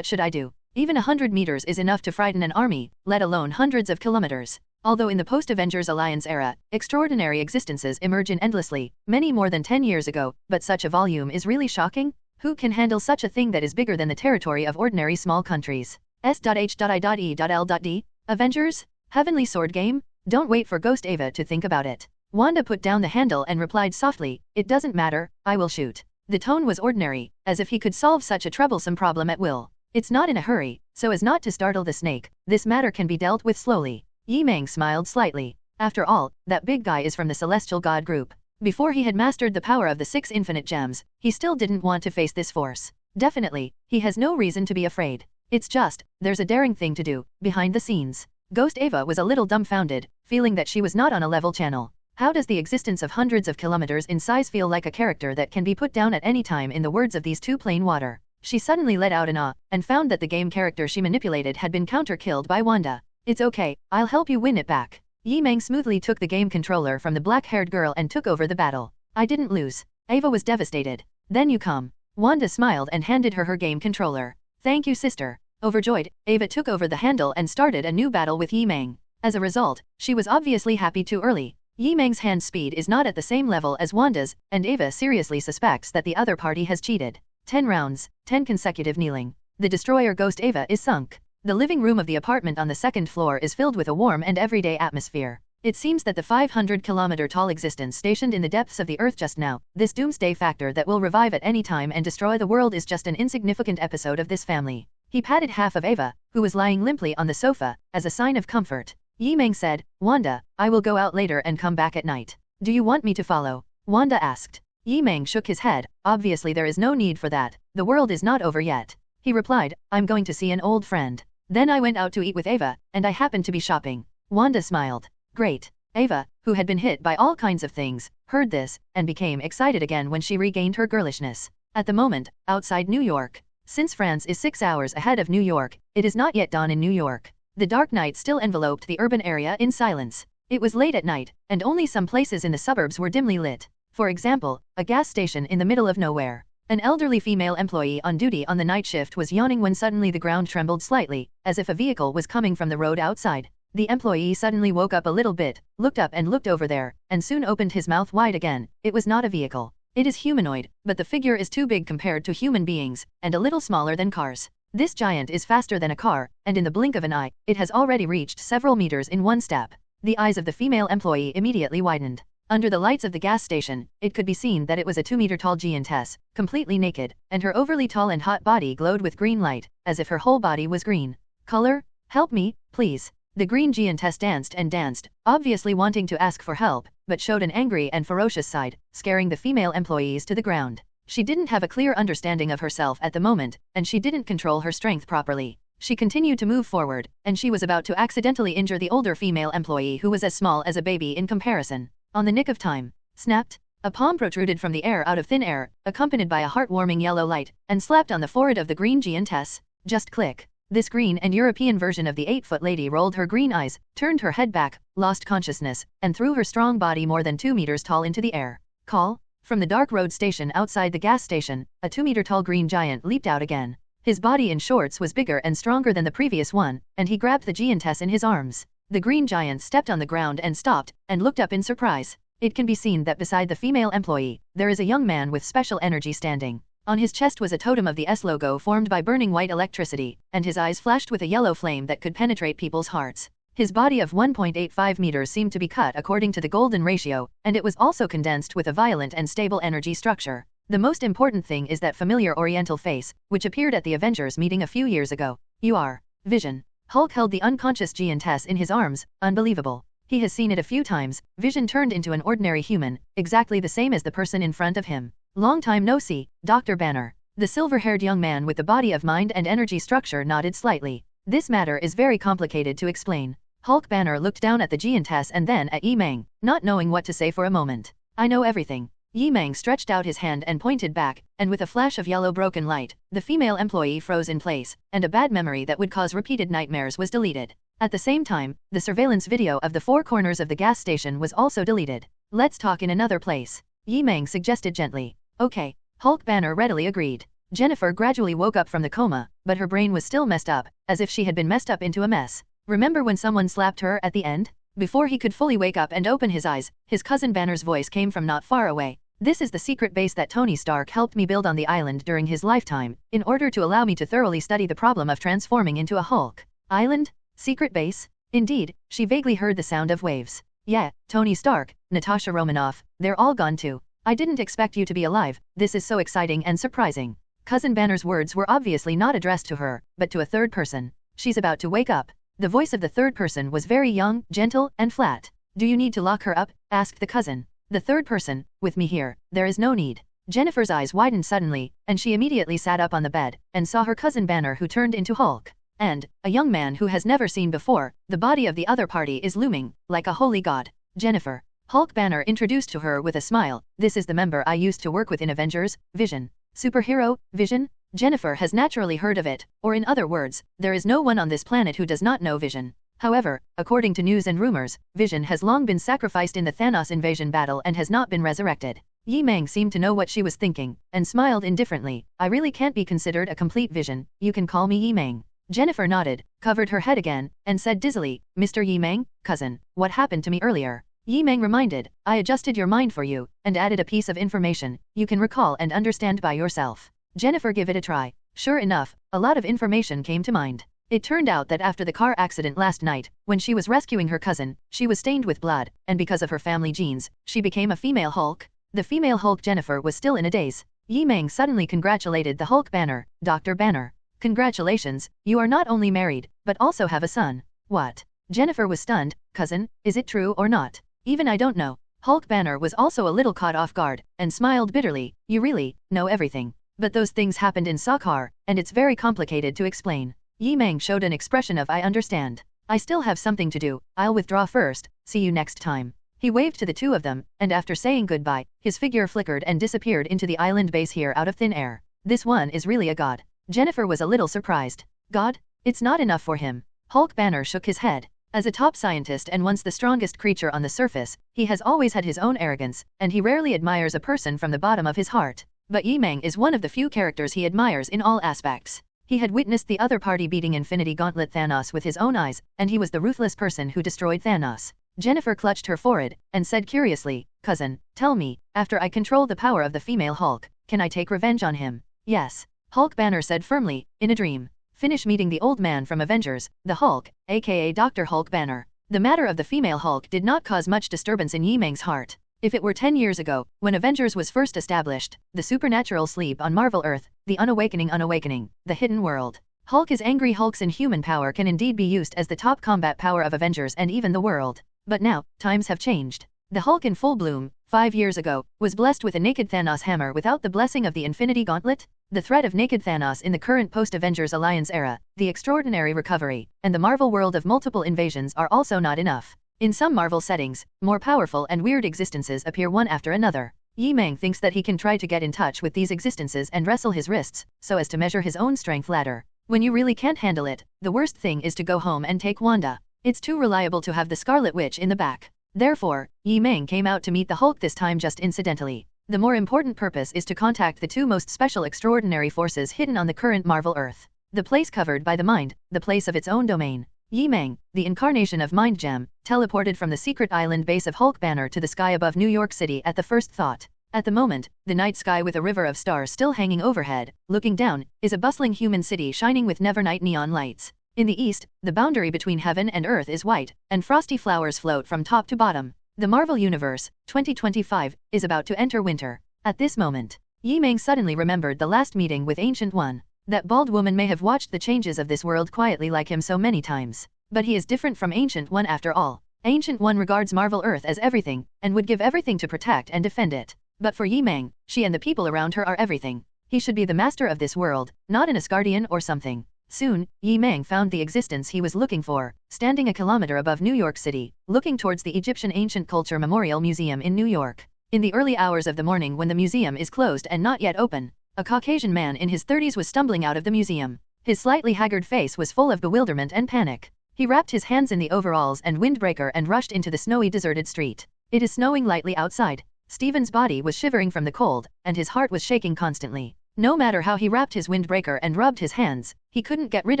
should I do? Even 100 meters is enough to frighten an army, let alone hundreds of kilometers. Although in the post-Avengers Alliance era, extraordinary existences emerge in endlessly, many more than 10 years ago, but such a volume is really shocking? Who can handle such a thing that is bigger than the territory of ordinary small countries? S.H.I.E.L.D. Avengers? Heavenly Sword game? Don't wait for Ghost Ava to think about it. Wanda put down the handle and replied softly, it doesn't matter, I will shoot. The tone was ordinary, as if he could solve such a troublesome problem at will. It's not in a hurry, so as not to startle the snake, this matter can be dealt with slowly. Yi Meng smiled slightly. After all, that big guy is from the Celestial God group. Before he had mastered the power of the 6 infinite gems, he still didn't want to face this force. Definitely, he has no reason to be afraid. It's just, there's a daring thing to do, behind the scenes. Ghost Ava was a little dumbfounded, feeling that she was not on a level channel. How does the existence of hundreds of kilometers in size feel like a character that can be put down at any time, in the words of these two plain water? She suddenly let out an ah, and found that the game character she manipulated had been counter-killed by Wanda. It's okay, I'll help you win it back. Yi Meng smoothly took the game controller from the black-haired girl and took over the battle. I didn't lose. Ava was devastated. Then you come. Wanda smiled and handed her her game controller. Thank you, sister. Overjoyed, Ava took over the handle and started a new battle with Yi Meng. As a result, she was obviously happy too early. Yi Meng's hand speed is not at the same level as Wanda's, and Ava seriously suspects that the other party has cheated. 10 rounds, 10 consecutive kneeling. The destroyer Ghost Ava is sunk. The living room of the apartment on the 2nd floor is filled with a warm and everyday atmosphere. It seems that the 500-kilometer-tall existence stationed in the depths of the Earth just now, this doomsday factor that will revive at any time and destroy the world, is just an insignificant episode of this family. He patted half of Ava, who was lying limply on the sofa, as a sign of comfort. Yi Meng said, Wanda, I will go out later and come back at night. Do you want me to follow? Wanda asked. Yi Meng shook his head. Obviously there is no need for that. The world is not over yet. He replied, I'm going to see an old friend. Then I went out to eat with Ava, and I happened to be shopping. Wanda smiled. Great. Ava, who had been hit by all kinds of things, heard this, and became excited again when she regained her girlishness. At the moment, outside New York. Since France is 6 hours ahead of New York, it is not yet dawn in New York. The dark night still enveloped the urban area in silence. It was late at night, and only some places in the suburbs were dimly lit. For example, a gas station in the middle of nowhere. An elderly female employee on duty on the night shift was yawning when suddenly the ground trembled slightly, as if a vehicle was coming from the road outside. The employee suddenly woke up a little bit, looked up and looked over there, and soon opened his mouth wide again. It was not a vehicle. It is humanoid, but the figure is too big compared to human beings, and a little smaller than cars. This giant is faster than a car, and in the blink of an eye, it has already reached several meters in one step. The eyes of the female employee immediately widened. Under the lights of the gas station, it could be seen that it was a 2-meter-tall giantess, completely naked, and her overly tall and hot body glowed with green light, as if her whole body was green. Color? Help me, please. The green giantess danced and danced, obviously wanting to ask for help, but showed an angry and ferocious side, scaring the female employees to the ground. She didn't have a clear understanding of herself at the moment, and she didn't control her strength properly. She continued to move forward, and she was about to accidentally injure the older female employee who was as small as a baby in comparison. On the nick of time. Snapped. A palm protruded from the air out of thin air, accompanied by a heartwarming yellow light, and slapped on the forehead of the green giantess. Just click. This green and European version of the 8-foot lady rolled her green eyes, turned her head back, lost consciousness, and threw her strong body more than 2 meters tall into the air. Call? From the dark road station outside the gas station, a 2-meter-tall green giant leaped out again. His body in shorts was bigger and stronger than the previous one, and he grabbed the giantess in his arms. The green giant stepped on the ground and stopped, and looked up in surprise. It can be seen that beside the female employee, there is a young man with special energy standing. On his chest was a totem of the S logo formed by burning white electricity, and his eyes flashed with a yellow flame that could penetrate people's hearts. His body of 1.85 meters seemed to be cut according to the golden ratio, and it was also condensed with a violent and stable energy structure. The most important thing is that familiar oriental face, which appeared at the Avengers meeting a few years ago. You are Vision. Hulk held the unconscious giantess in his arms. Unbelievable. He has seen it a few times. Vision turned into an ordinary human, exactly the same as the person in front of him. Long time no see, Dr. Banner. The silver-haired young man with the body of mind and energy structure nodded slightly. This matter is very complicated to explain. Hulk Banner looked down at the giantess and then at Yi Meng, not knowing what to say for a moment. I know everything. Yi Meng stretched out his hand and pointed back, and with a flash of yellow broken light, the female employee froze in place, and a bad memory that would cause repeated nightmares was deleted. At the same time, the surveillance video of the 4 corners of the gas station was also deleted. Let's talk in another place. Yi Meng suggested gently. Okay. Hulk Banner readily agreed. Jennifer gradually woke up from the coma, but her brain was still messed up, as if she had been messed up into a mess. Remember when someone slapped her at the end? Before he could fully wake up and open his eyes, his cousin Banner's voice came from not far away. This is the secret base that Tony Stark helped me build on the island during his lifetime, in order to allow me to thoroughly study the problem of transforming into a Hulk. Island? Secret base? Indeed, she vaguely heard the sound of waves. Yeah, Tony Stark, Natasha Romanoff, they're all gone too. I didn't expect you to be alive. This is so exciting and surprising. Cousin Banner's words were obviously not addressed to her, but to a third person. She's about to wake up. The voice of the third person was very young, gentle, and flat. Do you need to lock her up? Asked the cousin. The third person, with me here, there is no need. Jennifer's eyes widened suddenly, and she immediately sat up on the bed, and saw her cousin Banner who turned into Hulk. And, a young man who has never seen before, the body of the other party is looming, like a holy god. Jennifer. Hulk Banner introduced to her with a smile. This is the member I used to work with in Avengers, Vision. Superhero, Vision? Jennifer has naturally heard of it, or in other words, there is no one on this planet who does not know Vision. However, according to news and rumors, Vision has long been sacrificed in the Thanos invasion battle and has not been resurrected. Yi Meng seemed to know what she was thinking, and smiled indifferently. I really can't be considered a complete Vision, you can call me Yi Meng. Jennifer nodded, covered her head again, and said dizzily, Mr. Yi Meng, cousin, what happened to me earlier? Yi Meng reminded, I adjusted your mind for you, and added a piece of information you can recall and understand by yourself. Jennifer give it a try. Sure enough, a lot of information came to mind. It turned out that after the car accident last night, when she was rescuing her cousin, she was stained with blood, and because of her family genes, she became a female Hulk. The female Hulk Jennifer was still in a daze. Yi Meng suddenly congratulated the Hulk Banner, Dr. Banner. Congratulations, you are not only married, but also have a son. What? Jennifer was stunned. Cousin, is it true or not? Even I don't know. Hulk Banner was also a little caught off guard, and smiled bitterly. You really know everything. But those things happened in Sakaar, and it's very complicated to explain. Yi Meng showed an expression of I understand. I still have something to do, I'll withdraw first, see you next time. He waved to the two of them, and after saying goodbye, his figure flickered and disappeared into the island base here out of thin air. This one is really a god. Jennifer was a little surprised. God? It's not enough for him. Hulk Banner shook his head. As a top scientist and once the strongest creature on the surface, he has always had his own arrogance, and he rarely admires a person from the bottom of his heart. But Yi Meng is one of the few characters he admires in all aspects. He had witnessed the other party beating Infinity Gauntlet Thanos with his own eyes, and he was the ruthless person who destroyed Thanos. Jennifer clutched her forehead, and said curiously, "Cousin, tell me, after I control the power of the female Hulk, can I take revenge on him?" "Yes," Hulk Banner said firmly, in a dream. Finish meeting the old man from Avengers, the Hulk, aka Dr. Hulk Banner. The matter of the female Hulk did not cause much disturbance in Yi Meng's heart. If it were 10 years ago, when Avengers was first established, the supernatural sleep on Marvel Earth, the unawakening, the hidden world. Hulk is angry. Hulk's inhuman power can indeed be used as the top combat power of Avengers and even the world. But now, times have changed. The Hulk in full bloom, 5 years ago, was blessed with a naked Thanos hammer without the blessing of the Infinity Gauntlet. The threat of naked Thanos in the current post-Avengers Alliance era, the extraordinary recovery, and the Marvel world of multiple invasions are also not enough. In some Marvel settings, more powerful and weird existences appear one after another. Yi Meng thinks that he can try to get in touch with these existences and wrestle his wrists, so as to measure his own strength ladder. When you really can't handle it, the worst thing is to go home and take Wanda. It's too reliable to have the Scarlet Witch in the back. Therefore, Yi Meng came out to meet the Hulk this time just incidentally. The more important purpose is to contact the two most special extraordinary forces hidden on the current Marvel Earth. The place covered by the mind, the place of its own domain. Yi Meng, the incarnation of Mind Gem, teleported from the secret island base of Hulk Banner to the sky above New York City at the first thought. At the moment, the night sky with a river of stars still hanging overhead, looking down, is a bustling human city shining with never-night neon lights. In the east, the boundary between heaven and earth is white, and frosty flowers float from top to bottom. The Marvel Universe, 2025, is about to enter winter. At this moment, Yi Meng suddenly remembered the last meeting with Ancient One. That bald woman may have watched the changes of this world quietly like him so many times. But he is different from Ancient One after all. Ancient One regards Marvel Earth as everything, and would give everything to protect and defend it. But for Yi Meng, she and the people around her are everything. He should be the master of this world, not an Asgardian or something. Soon, Yi Meng found the existence he was looking for, standing a kilometer above New York City, looking towards the Egyptian Ancient Culture Memorial Museum in New York. In the early hours of the morning when the museum is closed and not yet open, a Caucasian man in his 30s was stumbling out of the museum. His slightly haggard face was full of bewilderment and panic. He wrapped his hands in the overalls and windbreaker and rushed into the snowy deserted street. It is snowing lightly outside. Stephen's body was shivering from the cold, and his heart was shaking constantly. No matter how he wrapped his windbreaker and rubbed his hands, he couldn't get rid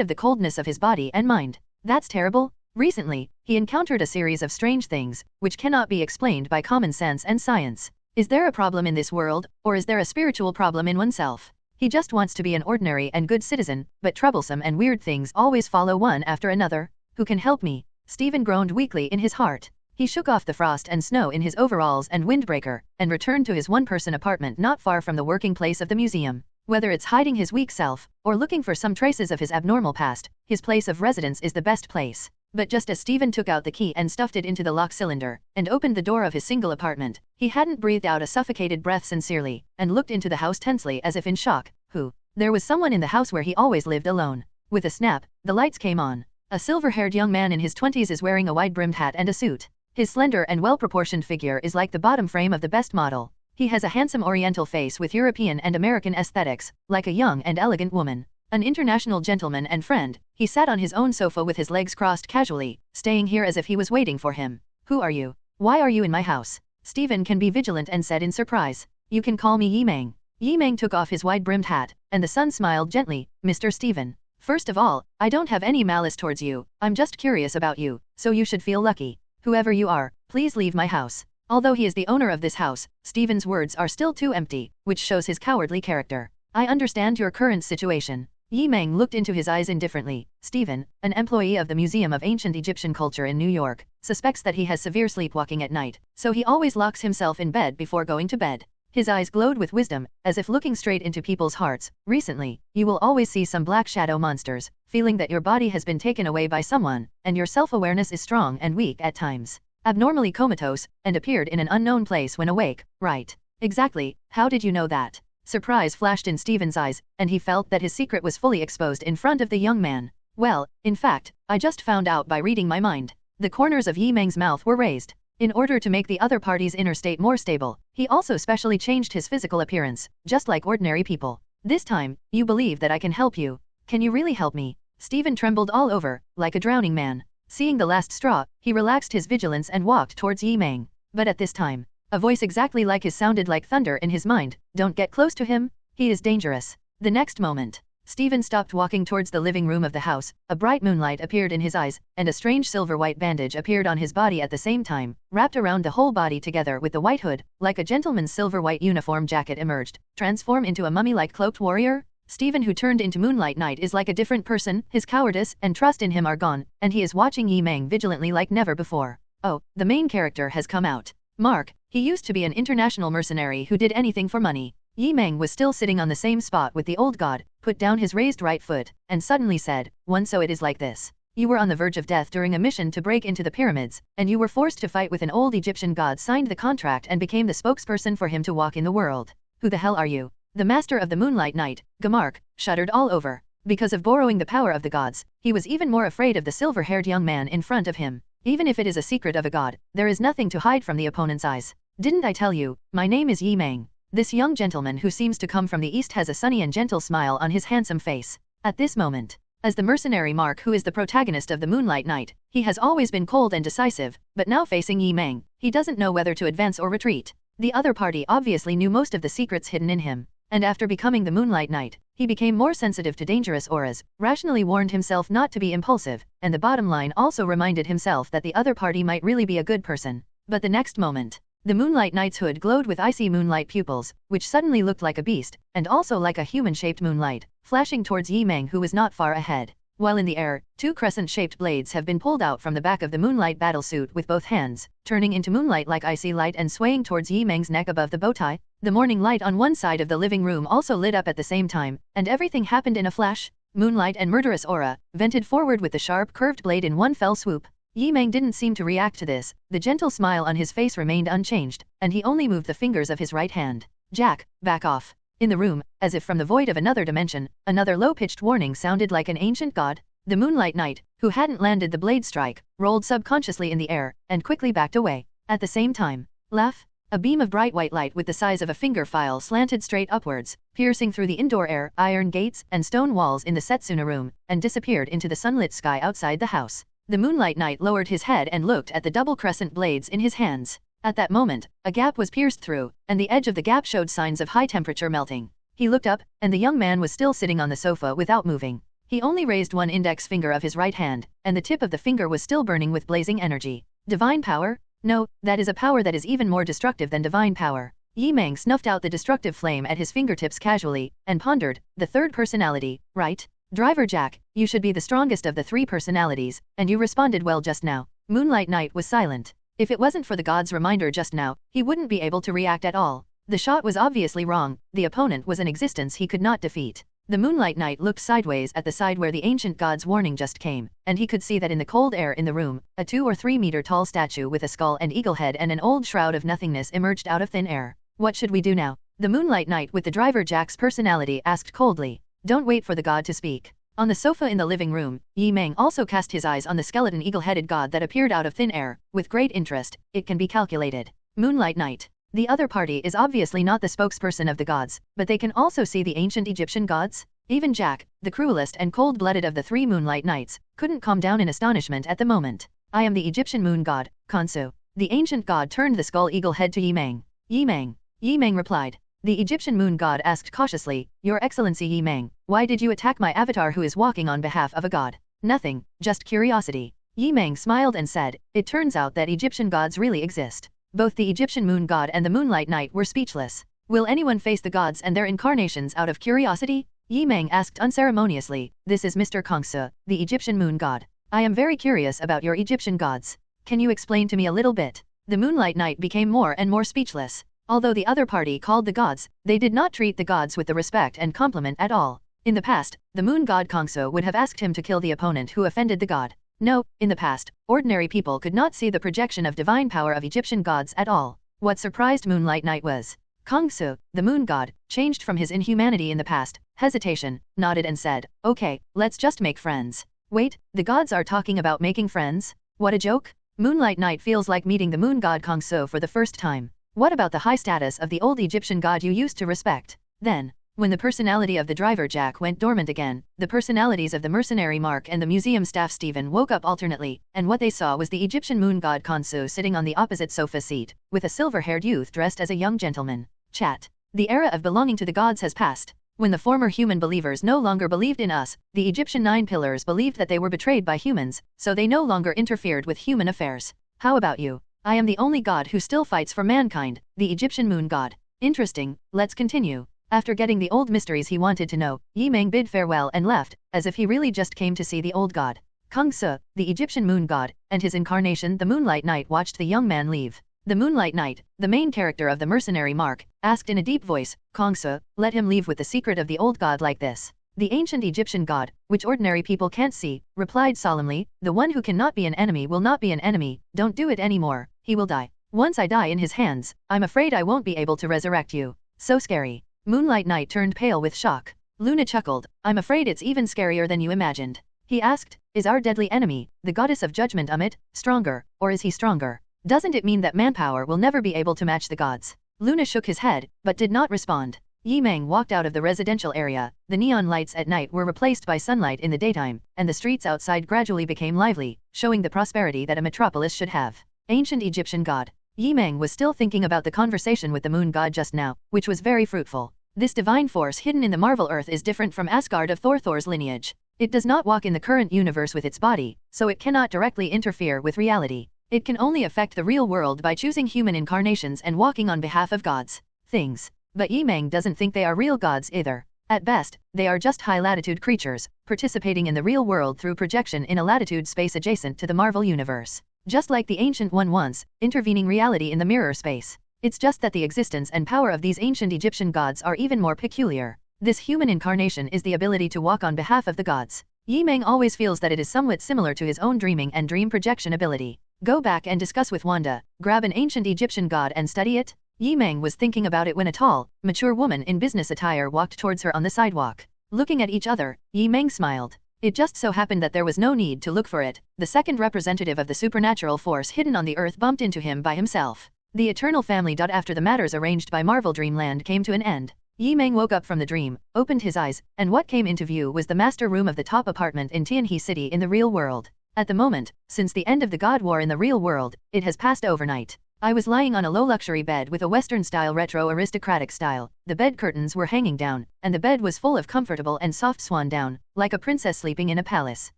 of the coldness of his body and mind. That's terrible. Recently, he encountered a series of strange things, which cannot be explained by common sense and science. Is there a problem in this world, or is there a spiritual problem in oneself? He just wants to be an ordinary and good citizen, but troublesome and weird things always follow one after another. Who can help me? Stephen groaned weakly in his heart. He shook off the frost and snow in his overalls and windbreaker, and returned to his one-person apartment not far from the working place of the museum. Whether it's hiding his weak self, or looking for some traces of his abnormal past, his place of residence is the best place. But just as Stephen took out the key and stuffed it into the lock cylinder, and opened the door of his single apartment, he hadn't breathed out a suffocated breath sincerely, and looked into the house tensely as if in shock. Who? There was someone in the house where he always lived alone. With a snap, the lights came on. A silver-haired young man in his 20s is wearing a wide-brimmed hat and a suit. His slender and well-proportioned figure is like the bottom frame of the best model. He has a handsome oriental face with European and American aesthetics, like a young and elegant woman. An international gentleman and friend, he sat on his own sofa with his legs crossed casually, staying here as if he was waiting for him. Who are you? Why are you in my house? Stephen can be vigilant and said in surprise. You can call me Yi Meng. Yi Meng took off his wide-brimmed hat, and the sun smiled gently. Mr. Stephen. First of all, I don't have any malice towards you, I'm just curious about you, so you should feel lucky. Whoever you are, please leave my house. Although he is the owner of this house, Stephen's words are still too empty, which shows his cowardly character. I understand your current situation. Yi Meng looked into his eyes indifferently. Stephen, an employee of the Museum of Ancient Egyptian Culture in New York, suspects that he has severe sleepwalking at night, so he always locks himself in bed before going to bed. His eyes glowed with wisdom, as if looking straight into people's hearts. Recently, you will always see some black shadow monsters, feeling that your body has been taken away by someone, and your self-awareness is strong and weak at times. Abnormally comatose, and appeared in an unknown place when awake, right? Exactly, how did you know that? Surprise flashed in Stephen's eyes, and he felt that his secret was fully exposed in front of the young man. Well, in fact, I just found out by reading my mind. The corners of Yi Meng's mouth were raised. In order to make the other party's inner state more stable, he also specially changed his physical appearance, just like ordinary people. This time, you believe that I can help you. Can you really help me? Stephen trembled all over, like a drowning man. Seeing the last straw, he relaxed his vigilance and walked towards Yi Meng. But at this time, a voice exactly like his sounded like thunder in his mind. Don't get close to him, he is dangerous. The next moment, Stephen stopped walking towards the living room of the house, a bright moonlight appeared in his eyes, and a strange silver-white bandage appeared on his body at the same time, wrapped around the whole body together with the white hood, like a gentleman's silver-white uniform jacket emerged, transform into a mummy-like cloaked warrior? Stephen, who turned into Moonlight Knight, is like a different person, his cowardice and trust in him are gone, and he is watching Yi Meng vigilantly like never before. Oh, the main character has come out. Mark, he used to be an international mercenary who did anything for money. Yi Meng was still sitting on the same spot with the old god, put down his raised right foot, and suddenly said, so it is like this. You were on the verge of death during a mission to break into the pyramids, and you were forced to fight with an old Egyptian god, signed the contract and became the spokesperson for him to walk in the world. Who the hell are you? The master of the Moonlight Knight, Mark, shuddered all over. Because of borrowing the power of the gods, he was even more afraid of the silver-haired young man in front of him. Even if it is a secret of a god, there is nothing to hide from the opponent's eyes. Didn't I tell you, my name is Yi Meng. This young gentleman who seems to come from the east has a sunny and gentle smile on his handsome face. At this moment, as the mercenary Mark, who is the protagonist of the Moonlight Knight, he has always been cold and decisive, but now facing Yi Meng, he doesn't know whether to advance or retreat. The other party obviously knew most of the secrets hidden in him, and after becoming the Moonlight Knight, he became more sensitive to dangerous auras, rationally warned himself not to be impulsive, and the bottom line also reminded himself that the other party might really be a good person. But the next moment, the Moonlight Knight's hood glowed with icy moonlight pupils, which suddenly looked like a beast, and also like a human-shaped moonlight, flashing towards Yi Meng, who was not far ahead. While in the air, two crescent-shaped blades have been pulled out from the back of the Moonlight battlesuit with both hands, turning into moonlight like icy light and swaying towards Yi Meng's neck above the bowtie. The morning light on one side of the living room also lit up at the same time, and everything happened in a flash. Moonlight and murderous aura, vented forward with the sharp curved blade in one fell swoop. Yi Meng didn't seem to react to this, the gentle smile on his face remained unchanged, and he only moved the fingers of his right hand. Jack, back off. In the room, as if from the void of another dimension, another low-pitched warning sounded like an ancient god. The Moonlight Knight, who hadn't landed the blade strike, rolled subconsciously in the air, and quickly backed away. At the same time, laugh. A beam of bright white light with the size of a finger file slanted straight upwards, piercing through the indoor air, iron gates, and stone walls in the Setsuna room, and disappeared into the sunlit sky outside the house. The Moonlight Knight lowered his head and looked at the double crescent blades in his hands. At that moment, a gap was pierced through, and the edge of the gap showed signs of high temperature melting. He looked up, and the young man was still sitting on the sofa without moving. He only raised one index finger of his right hand, and the tip of the finger was still burning with blazing energy. Divine power? No, that is a power that is even more destructive than divine power. Yi Meng snuffed out the destructive flame at his fingertips casually, and pondered, the third personality, right? Driver Jack, you should be the strongest of the three personalities, and you responded well just now. Moonlight Knight was silent. If it wasn't for the god's reminder just now, he wouldn't be able to react at all. The shot was obviously wrong, the opponent was an existence he could not defeat. The Moonlight Knight looked sideways at the side where the ancient god's warning just came, and he could see that in the cold air in the room, a 2 or 3 meter tall statue with a skull and eagle head and an old shroud of nothingness emerged out of thin air. What should we do now? The Moonlight Knight with the driver Jack's personality asked coldly. Don't wait for the god to speak. On the sofa in the living room, Yi Meng also cast his eyes on the skeleton eagle-headed god that appeared out of thin air, with great interest. It can be calculated. Moonlight Knight. The other party is obviously not the spokesperson of the gods, but they can also see the ancient Egyptian gods. Even Jack, the cruelest and cold-blooded of the 3 Moonlight Knights, couldn't calm down in astonishment at the moment. I am the Egyptian moon god, Khonsu. The ancient god turned the skull eagle head to Yi Meng. Yi Meng. Yi Meng replied. The Egyptian moon god asked cautiously, Your Excellency Yi Meng, why did you attack my avatar who is walking on behalf of a god? Nothing, just curiosity. Yi Meng smiled and said, It turns out that Egyptian gods really exist. Both the Egyptian moon god and the Moonlight Knight were speechless. Will anyone face the gods and their incarnations out of curiosity? Yi Meng asked unceremoniously, This is Mr. Khonsu, the Egyptian moon god. I am very curious about your Egyptian gods. Can you explain to me a little bit? The Moonlight Knight became more and more speechless. Although the other party called the gods, they did not treat the gods with the respect and compliment at all. In the past, the moon god Khonsu would have asked him to kill the opponent who offended the god. No, in the past, ordinary people could not see the projection of divine power of Egyptian gods at all. What surprised Moonlight Knight was, Khonsu, the moon god, changed from his inhumanity in the past, hesitation, nodded and said, Okay, let's just make friends. Wait, the gods are talking about making friends? What a joke? Moonlight Knight feels like meeting the moon god Kongso for the first time. What about the high status of the old Egyptian god you used to respect? Then, when the personality of the driver Jack went dormant again, the personalities of the mercenary Mark and the museum staff Stephen woke up alternately, and what they saw was the Egyptian moon god Khonsu sitting on the opposite sofa seat, with a silver-haired youth dressed as a young gentleman. Chat. The era of belonging to the gods has passed. When the former human believers no longer believed in us, the Egyptian 9 pillars believed that they were betrayed by humans, so they no longer interfered with human affairs. How about you? I am the only god who still fights for mankind, the Egyptian moon god. Interesting, let's continue. After getting the old mysteries he wanted to know, Yi Meng bid farewell and left, as if he really just came to see the old god. Kongsu, the Egyptian moon god, and his incarnation the Moonlight Knight watched the young man leave. The Moonlight Knight, the main character of the mercenary Mark, asked in a deep voice, Kongsu, let him leave with the secret of the old god like this. The ancient Egyptian god, which ordinary people can't see, replied solemnly, the one who cannot be an enemy will not be an enemy, don't do it anymore, he will die. Once I die in his hands, I'm afraid I won't be able to resurrect you. So scary. Moonlight Knight turned pale with shock. Luna chuckled, I'm afraid it's even scarier than you imagined. He asked, is our deadly enemy, the goddess of judgment Amit, stronger, or is he stronger? Doesn't it mean that manpower will never be able to match the gods? Luna shook his head, but did not respond. Yi Meng walked out of the residential area, the neon lights at night were replaced by sunlight in the daytime, and the streets outside gradually became lively, showing the prosperity that a metropolis should have. Ancient Egyptian god. Yi Meng was still thinking about the conversation with the moon god just now, which was very fruitful. This divine force hidden in the Marvel Earth is different from Asgard of Thor's lineage. It does not walk in the current universe with its body, so it cannot directly interfere with reality. It can only affect the real world by choosing human incarnations and walking on behalf of gods. Things. But Yi Meng doesn't think they are real gods either. At best, they are just high-latitude creatures, participating in the real world through projection in a latitude space adjacent to the Marvel universe. Just like the Ancient One once, intervening reality in the mirror space. It's just that the existence and power of these ancient Egyptian gods are even more peculiar. This human incarnation is the ability to walk on behalf of the gods. Yi Meng always feels that it is somewhat similar to his own dreaming and dream projection ability. Go back and discuss with Wanda, grab an ancient Egyptian god and study it? Yi Meng was thinking about it when a tall, mature woman in business attire walked towards her on the sidewalk. Looking at each other, Yi Meng smiled. It just so happened that there was no need to look for it. The second representative of the supernatural force hidden on the earth bumped into him by himself. The eternal family. After the matters arranged by Marvel Dreamland came to an end, Yi Meng woke up from the dream, opened his eyes, and what came into view was the master room of the top apartment in Tianhe City in the real world. At the moment, since the end of the God War in the real world, it has passed overnight. I was lying on a low-luxury bed with a Western-style retro aristocratic style. The bed curtains were hanging down, and the bed was full of comfortable and soft swan down, like a princess sleeping in a palace.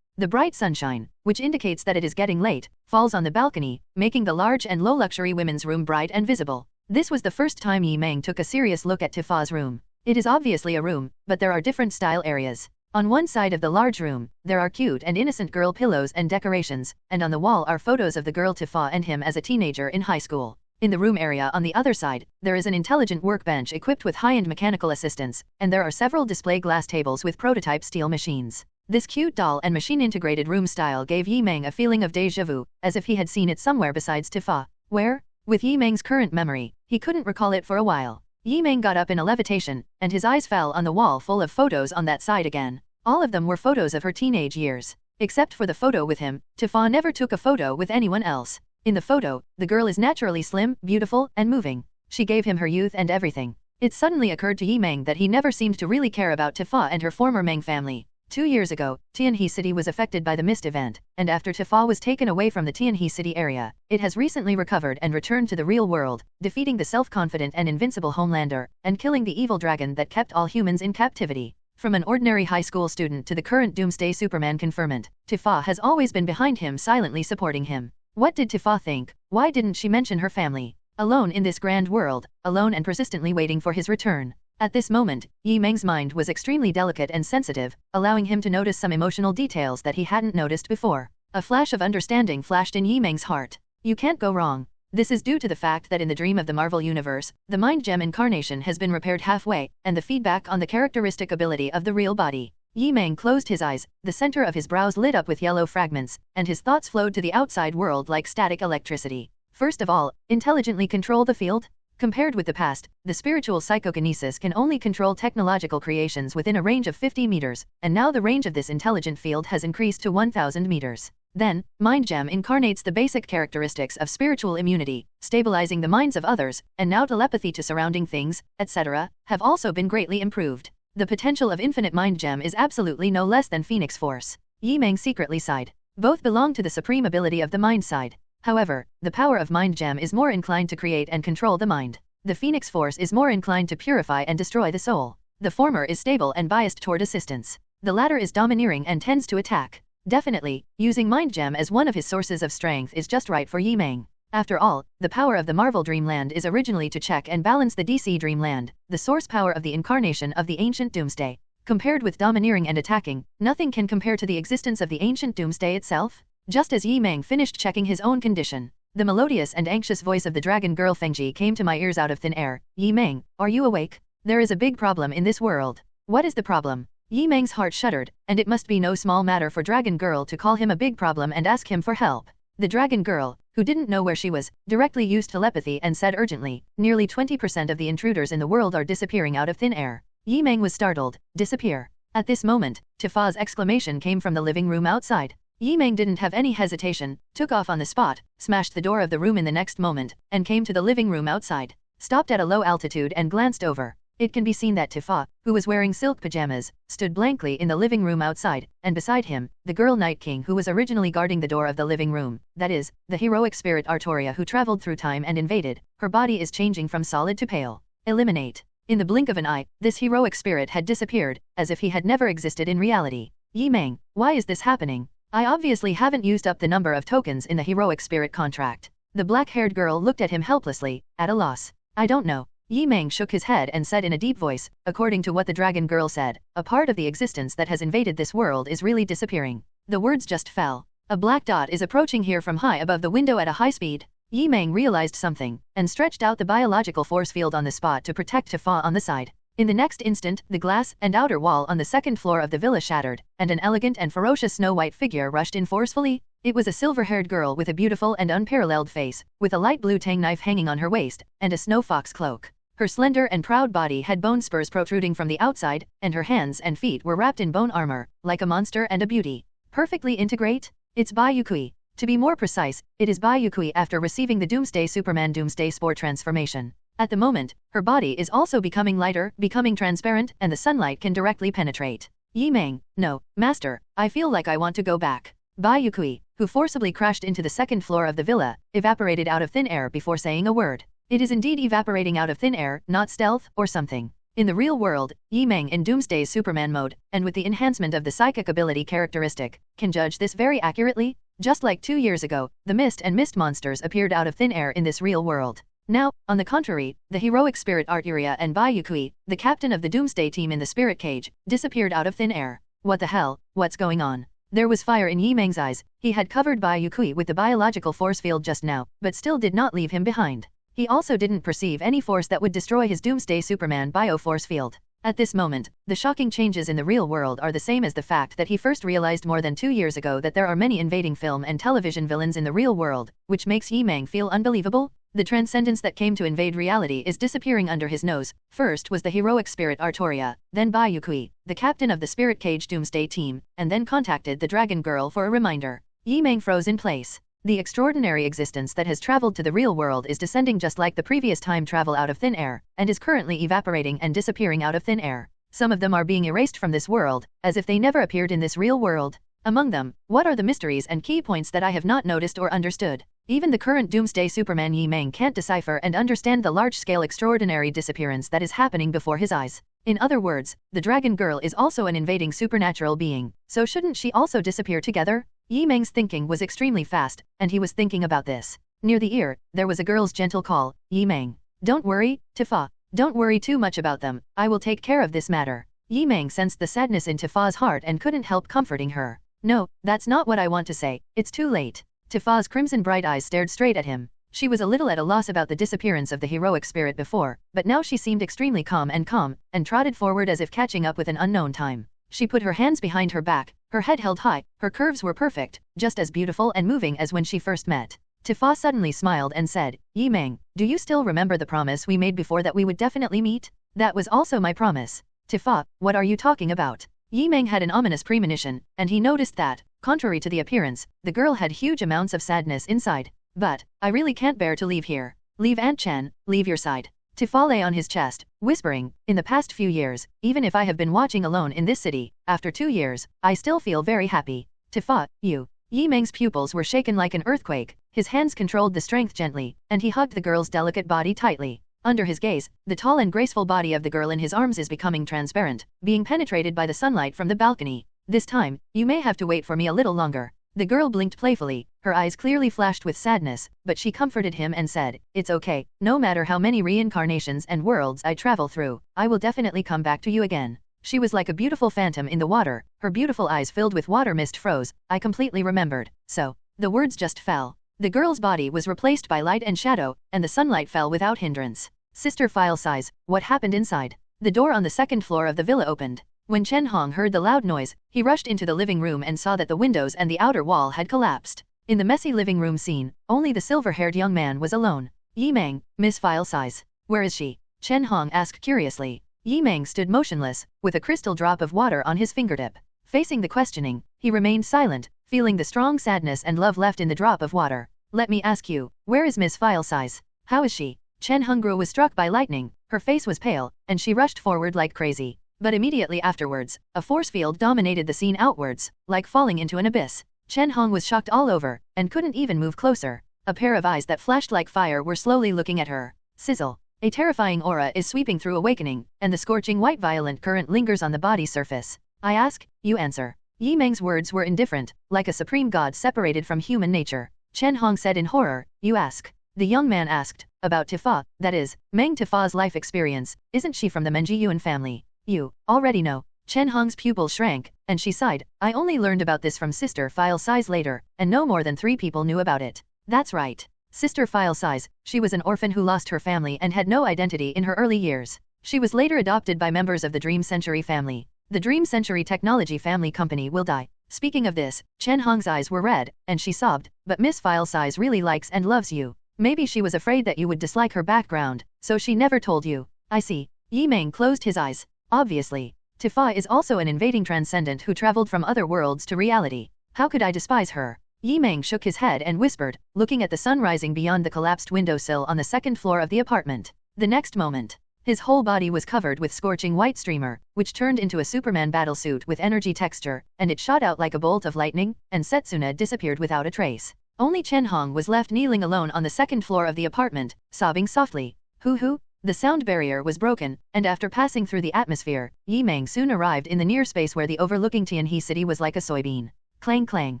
The bright sunshine, which indicates that it is getting late, falls on the balcony, making the large and low-luxury women's room bright and visible. This was the first time Yi Meng took a serious look at Tifa's room. It is obviously a room, but there are different style areas. On one side of the large room, there are cute and innocent girl pillows and decorations, and on the wall are photos of the girl Tifa and him as a teenager in high school. In the room area on the other side, there is an intelligent workbench equipped with high-end mechanical assistance, and there are several display glass tables with prototype steel machines. This cute doll and machine-integrated room style gave Yi Meng a feeling of déjà vu, as if he had seen it somewhere besides Tifa. Where? With Yi Meng's current memory, he couldn't recall it for a while. Yi Meng got up in a levitation, and his eyes fell on the wall full of photos on that side again. All of them were photos of her teenage years. Except for the photo with him, Tifa never took a photo with anyone else. In the photo, the girl is naturally slim, beautiful, and moving. She gave him her youth and everything. It suddenly occurred to Yi Meng that he never seemed to really care about Tifa and her former Meng family. 2 years ago, Tianhe City was affected by the mist event, and after Tifa was taken away from the Tianhe City area, it has recently recovered and returned to the real world, defeating the self-confident and invincible Homelander, and killing the evil dragon that kept all humans in captivity. From an ordinary high school student to the current Doomsday Superman confirmant, Tifa has always been behind him, silently supporting him. What did Tifa think? Why didn't she mention her family? Alone in this grand world, alone and persistently waiting for his return. At this moment, Yi Meng's mind was extremely delicate and sensitive, allowing him to notice some emotional details that he hadn't noticed before. A flash of understanding flashed in Yi Meng's heart. You can't go wrong. This is due to the fact that in the dream of the Marvel Universe, the Mind Gem incarnation has been repaired halfway, and the feedback on the characteristic ability of the real body. Yi Meng closed his eyes, the center of his brows lit up with yellow fragments, and his thoughts flowed to the outside world like static electricity. First of all, intelligently control the field. Compared with the past, the spiritual psychokinesis can only control technological creations within a range of 50 meters, and now the range of this intelligent field has increased to 1000 meters. Then, Mind Gem incarnates the basic characteristics of spiritual immunity, stabilizing the minds of others, and now telepathy to surrounding things, etc., have also been greatly improved. The potential of Infinite Mind Gem is absolutely no less than Phoenix Force. Yi Meng secretly sighed. Both belong to the supreme ability of the mind side. However, the power of Mind Gem is more inclined to create and control the mind. The Phoenix Force is more inclined to purify and destroy the soul. The former is stable and biased toward assistance. The latter is domineering and tends to attack. Definitely, using Mind Gem as one of his sources of strength is just right for Yi Meng. After all, the power of the Marvel Dreamland is originally to check and balance the DC Dreamland, the source power of the incarnation of the ancient Doomsday. Compared with domineering and attacking, nothing can compare to the existence of the ancient Doomsday itself. Just as Yi Meng finished checking his own condition, the melodious and anxious voice of the dragon girl Fengji came to my ears out of thin air. Yi Meng, are you awake? There is a big problem in this world. What is the problem? Yi Meng's heart shuddered, and it must be no small matter for Dragon Girl to call him a big problem and ask him for help. The Dragon Girl, who didn't know where she was, directly used telepathy and said urgently, nearly 20% of the intruders in the world are disappearing out of thin air. Yi Meng was startled. Disappear. At this moment, Tifa's exclamation came from the living room outside. Yi Meng didn't have any hesitation, took off on the spot, smashed the door of the room in the next moment, and came to the living room outside. Stopped at a low altitude and glanced over. It can be seen that Tifa, who was wearing silk pajamas, stood blankly in the living room outside, and beside him, the girl Night King who was originally guarding the door of the living room, that is, the heroic spirit Artoria who traveled through time and invaded. Her body is changing from solid to pale. Eliminate. In the blink of an eye, this heroic spirit had disappeared, as if he had never existed in reality. Yi Meng, why is this happening? I obviously haven't used up the number of tokens in the heroic spirit contract. The black-haired girl looked at him helplessly, at a loss. I don't know. Yi Meng shook his head and said in a deep voice, according to what the dragon girl said, a part of the existence that has invaded this world is really disappearing. The words just fell. A black dot is approaching here from high above the window at a high speed. Yi Meng realized something, and stretched out the biological force field on the spot to protect Tifa on the side. In the next instant, the glass and outer wall on the second floor of the villa shattered, and an elegant and ferocious snow-white figure rushed in forcefully. It was a silver-haired girl with a beautiful and unparalleled face, with a light blue tang knife hanging on her waist, and a snow fox cloak. Her slender and proud body had bone spurs protruding from the outside, and her hands and feet were wrapped in bone armor, like a monster and a beauty. Perfectly integrate? It's Bai Yukui. To be more precise, it is Bai Yukui after receiving the Doomsday Superman Doomsday Spore transformation. At the moment, her body is also becoming lighter, becoming transparent, and the sunlight can directly penetrate. Yi Meng, no, master, I feel like I want to go back. Bai Yukui, who forcibly crashed into the second floor of the villa, evaporated out of thin air before saying a word. It is indeed evaporating out of thin air, not stealth, or something. In the real world, Yi Meng in Doomsday's Superman mode, and with the enhancement of the psychic ability characteristic, can judge this very accurately. Just like 2 years ago, the mist and mist monsters appeared out of thin air in this real world. Now, on the contrary, the heroic spirit Arturia and Bai Yukui, the captain of the Doomsday team in the spirit cage, disappeared out of thin air. What the hell, what's going on? There was fire in Yi Meng's eyes. He had covered Bai Yukui with the biological force field just now, but still did not leave him behind. He also didn't perceive any force that would destroy his Doomsday Superman bio-force field. At this moment, the shocking changes in the real world are the same as the fact that he first realized more than 2 years ago that there are many invading film and television villains in the real world, which makes Yi Meng feel unbelievable. The transcendence that came to invade reality is disappearing under his nose. First was the heroic spirit Artoria, then Bai Yukui, the captain of the Spirit Cage Doomsday team, and then contacted the Dragon Girl for a reminder. Yi Meng froze in place. The extraordinary existence that has traveled to the real world is descending just like the previous time travel out of thin air, and is currently evaporating and disappearing out of thin air. Some of them are being erased from this world, as if they never appeared in this real world. Among them, what are the mysteries and key points that I have not noticed or understood? Even the current Doomsday Superman Yi Meng can't decipher and understand the large-scale extraordinary disappearance that is happening before his eyes. In other words, the Dragon Girl is also an invading supernatural being, so shouldn't she also disappear together? Yi Meng's thinking was extremely fast, and he was thinking about this. Near the ear, there was a girl's gentle call, Yi Meng. Don't worry, Tifa. Don't worry too much about them, I will take care of this matter. Yi Meng sensed the sadness in Tifa's heart and couldn't help comforting her. No, that's not what I want to say, it's too late. Tifa's crimson bright eyes stared straight at him. She was a little at a loss about the disappearance of the heroic spirit before, but now she seemed extremely calm, and trotted forward as if catching up with an unknown time. She put her hands behind her back, her head held high, her curves were perfect, just as beautiful and moving as when she first met Tifa suddenly smiled and said, Yi Meng, do you still remember the promise we made before that we would definitely meet? That was also my promise. Tifa, what are you talking about? Yi Meng had an ominous premonition, and he noticed that, contrary to the appearance, the girl had huge amounts of sadness inside. But, I really can't bear to leave here. Leave Aunt Chen, leave your side. Tifa lay on his chest, whispering, in the past few years, even if I have been watching alone in this city, after 2 years, I still feel very happy. Tifa, you. Yi Meng's pupils were shaken like an earthquake, his hands controlled the strength gently, and he hugged the girl's delicate body tightly. Under his gaze, the tall and graceful body of the girl in his arms is becoming transparent, being penetrated by the sunlight from the balcony. This time, you may have to wait for me a little longer. The girl blinked playfully, her eyes clearly flashed with sadness, but she comforted him and said, it's okay, no matter how many reincarnations and worlds I travel through, I will definitely come back to you again. She was like a beautiful phantom in the water, her beautiful eyes filled with water mist froze, I completely remembered, so, the words just fell. The girl's body was replaced by light and shadow, and the sunlight fell without hindrance. Sister File Size, what happened inside? The door on the second floor of the villa opened. When Chen Hong heard the loud noise, he rushed into the living room and saw that the windows and the outer wall had collapsed. In the messy living room scene, only the silver-haired young man was alone. Yi Meng, Miss File Size. Where is she? Chen Hong asked curiously. Yi Meng stood motionless, with a crystal drop of water on his fingertip. Facing the questioning, he remained silent, feeling the strong sadness and love left in the drop of water. Let me ask you, where is Miss File Size? How is she? Chen Hongru was struck by lightning, her face was pale, and she rushed forward like crazy. But immediately afterwards, a force field dominated the scene outwards, like falling into an abyss. Chen Hong was shocked all over, and couldn't even move closer. A pair of eyes that flashed like fire were slowly looking at her. Sizzle. A terrifying aura is sweeping through Awakening, and the scorching white violent current lingers on the body's surface. I ask, you answer. Yi Meng's words were indifferent, like a supreme god separated from human nature. Chen Hong said in horror, you ask. The young man asked, about Tifa, that is, Meng Tifa's life experience, isn't she from the Menji Yuan family? You already know. Chen Hong's pupil shrank, and she sighed, I only learned about this from Sister File Size later, and no more than 3 people knew about it. That's right. Sister File Size, she was an orphan who lost her family and had no identity in her early years. She was later adopted by members of the Dream Century family. The Dream Century Technology family company will die. Speaking of this, Chen Hong's eyes were red, and she sobbed, but Miss File Size really likes and loves you. Maybe she was afraid that you would dislike her background, so she never told you. I see. Yi Meng closed his eyes. Obviously. Tifa is also an invading transcendent who traveled from other worlds to reality. How could I despise her? Yi Meng shook his head and whispered, looking at the sun rising beyond the collapsed windowsill on the second floor of the apartment. The next moment, his whole body was covered with scorching white streamer, which turned into a Superman battlesuit with energy texture, and it shot out like a bolt of lightning, and Setsuna disappeared without a trace. Only Chen Hong was left kneeling alone on the second floor of the apartment, sobbing softly. Hoo. The sound barrier was broken, and after passing through the atmosphere, Yi Meng soon arrived in the near space where the overlooking Tianhe city was like a soybean. Clang clang.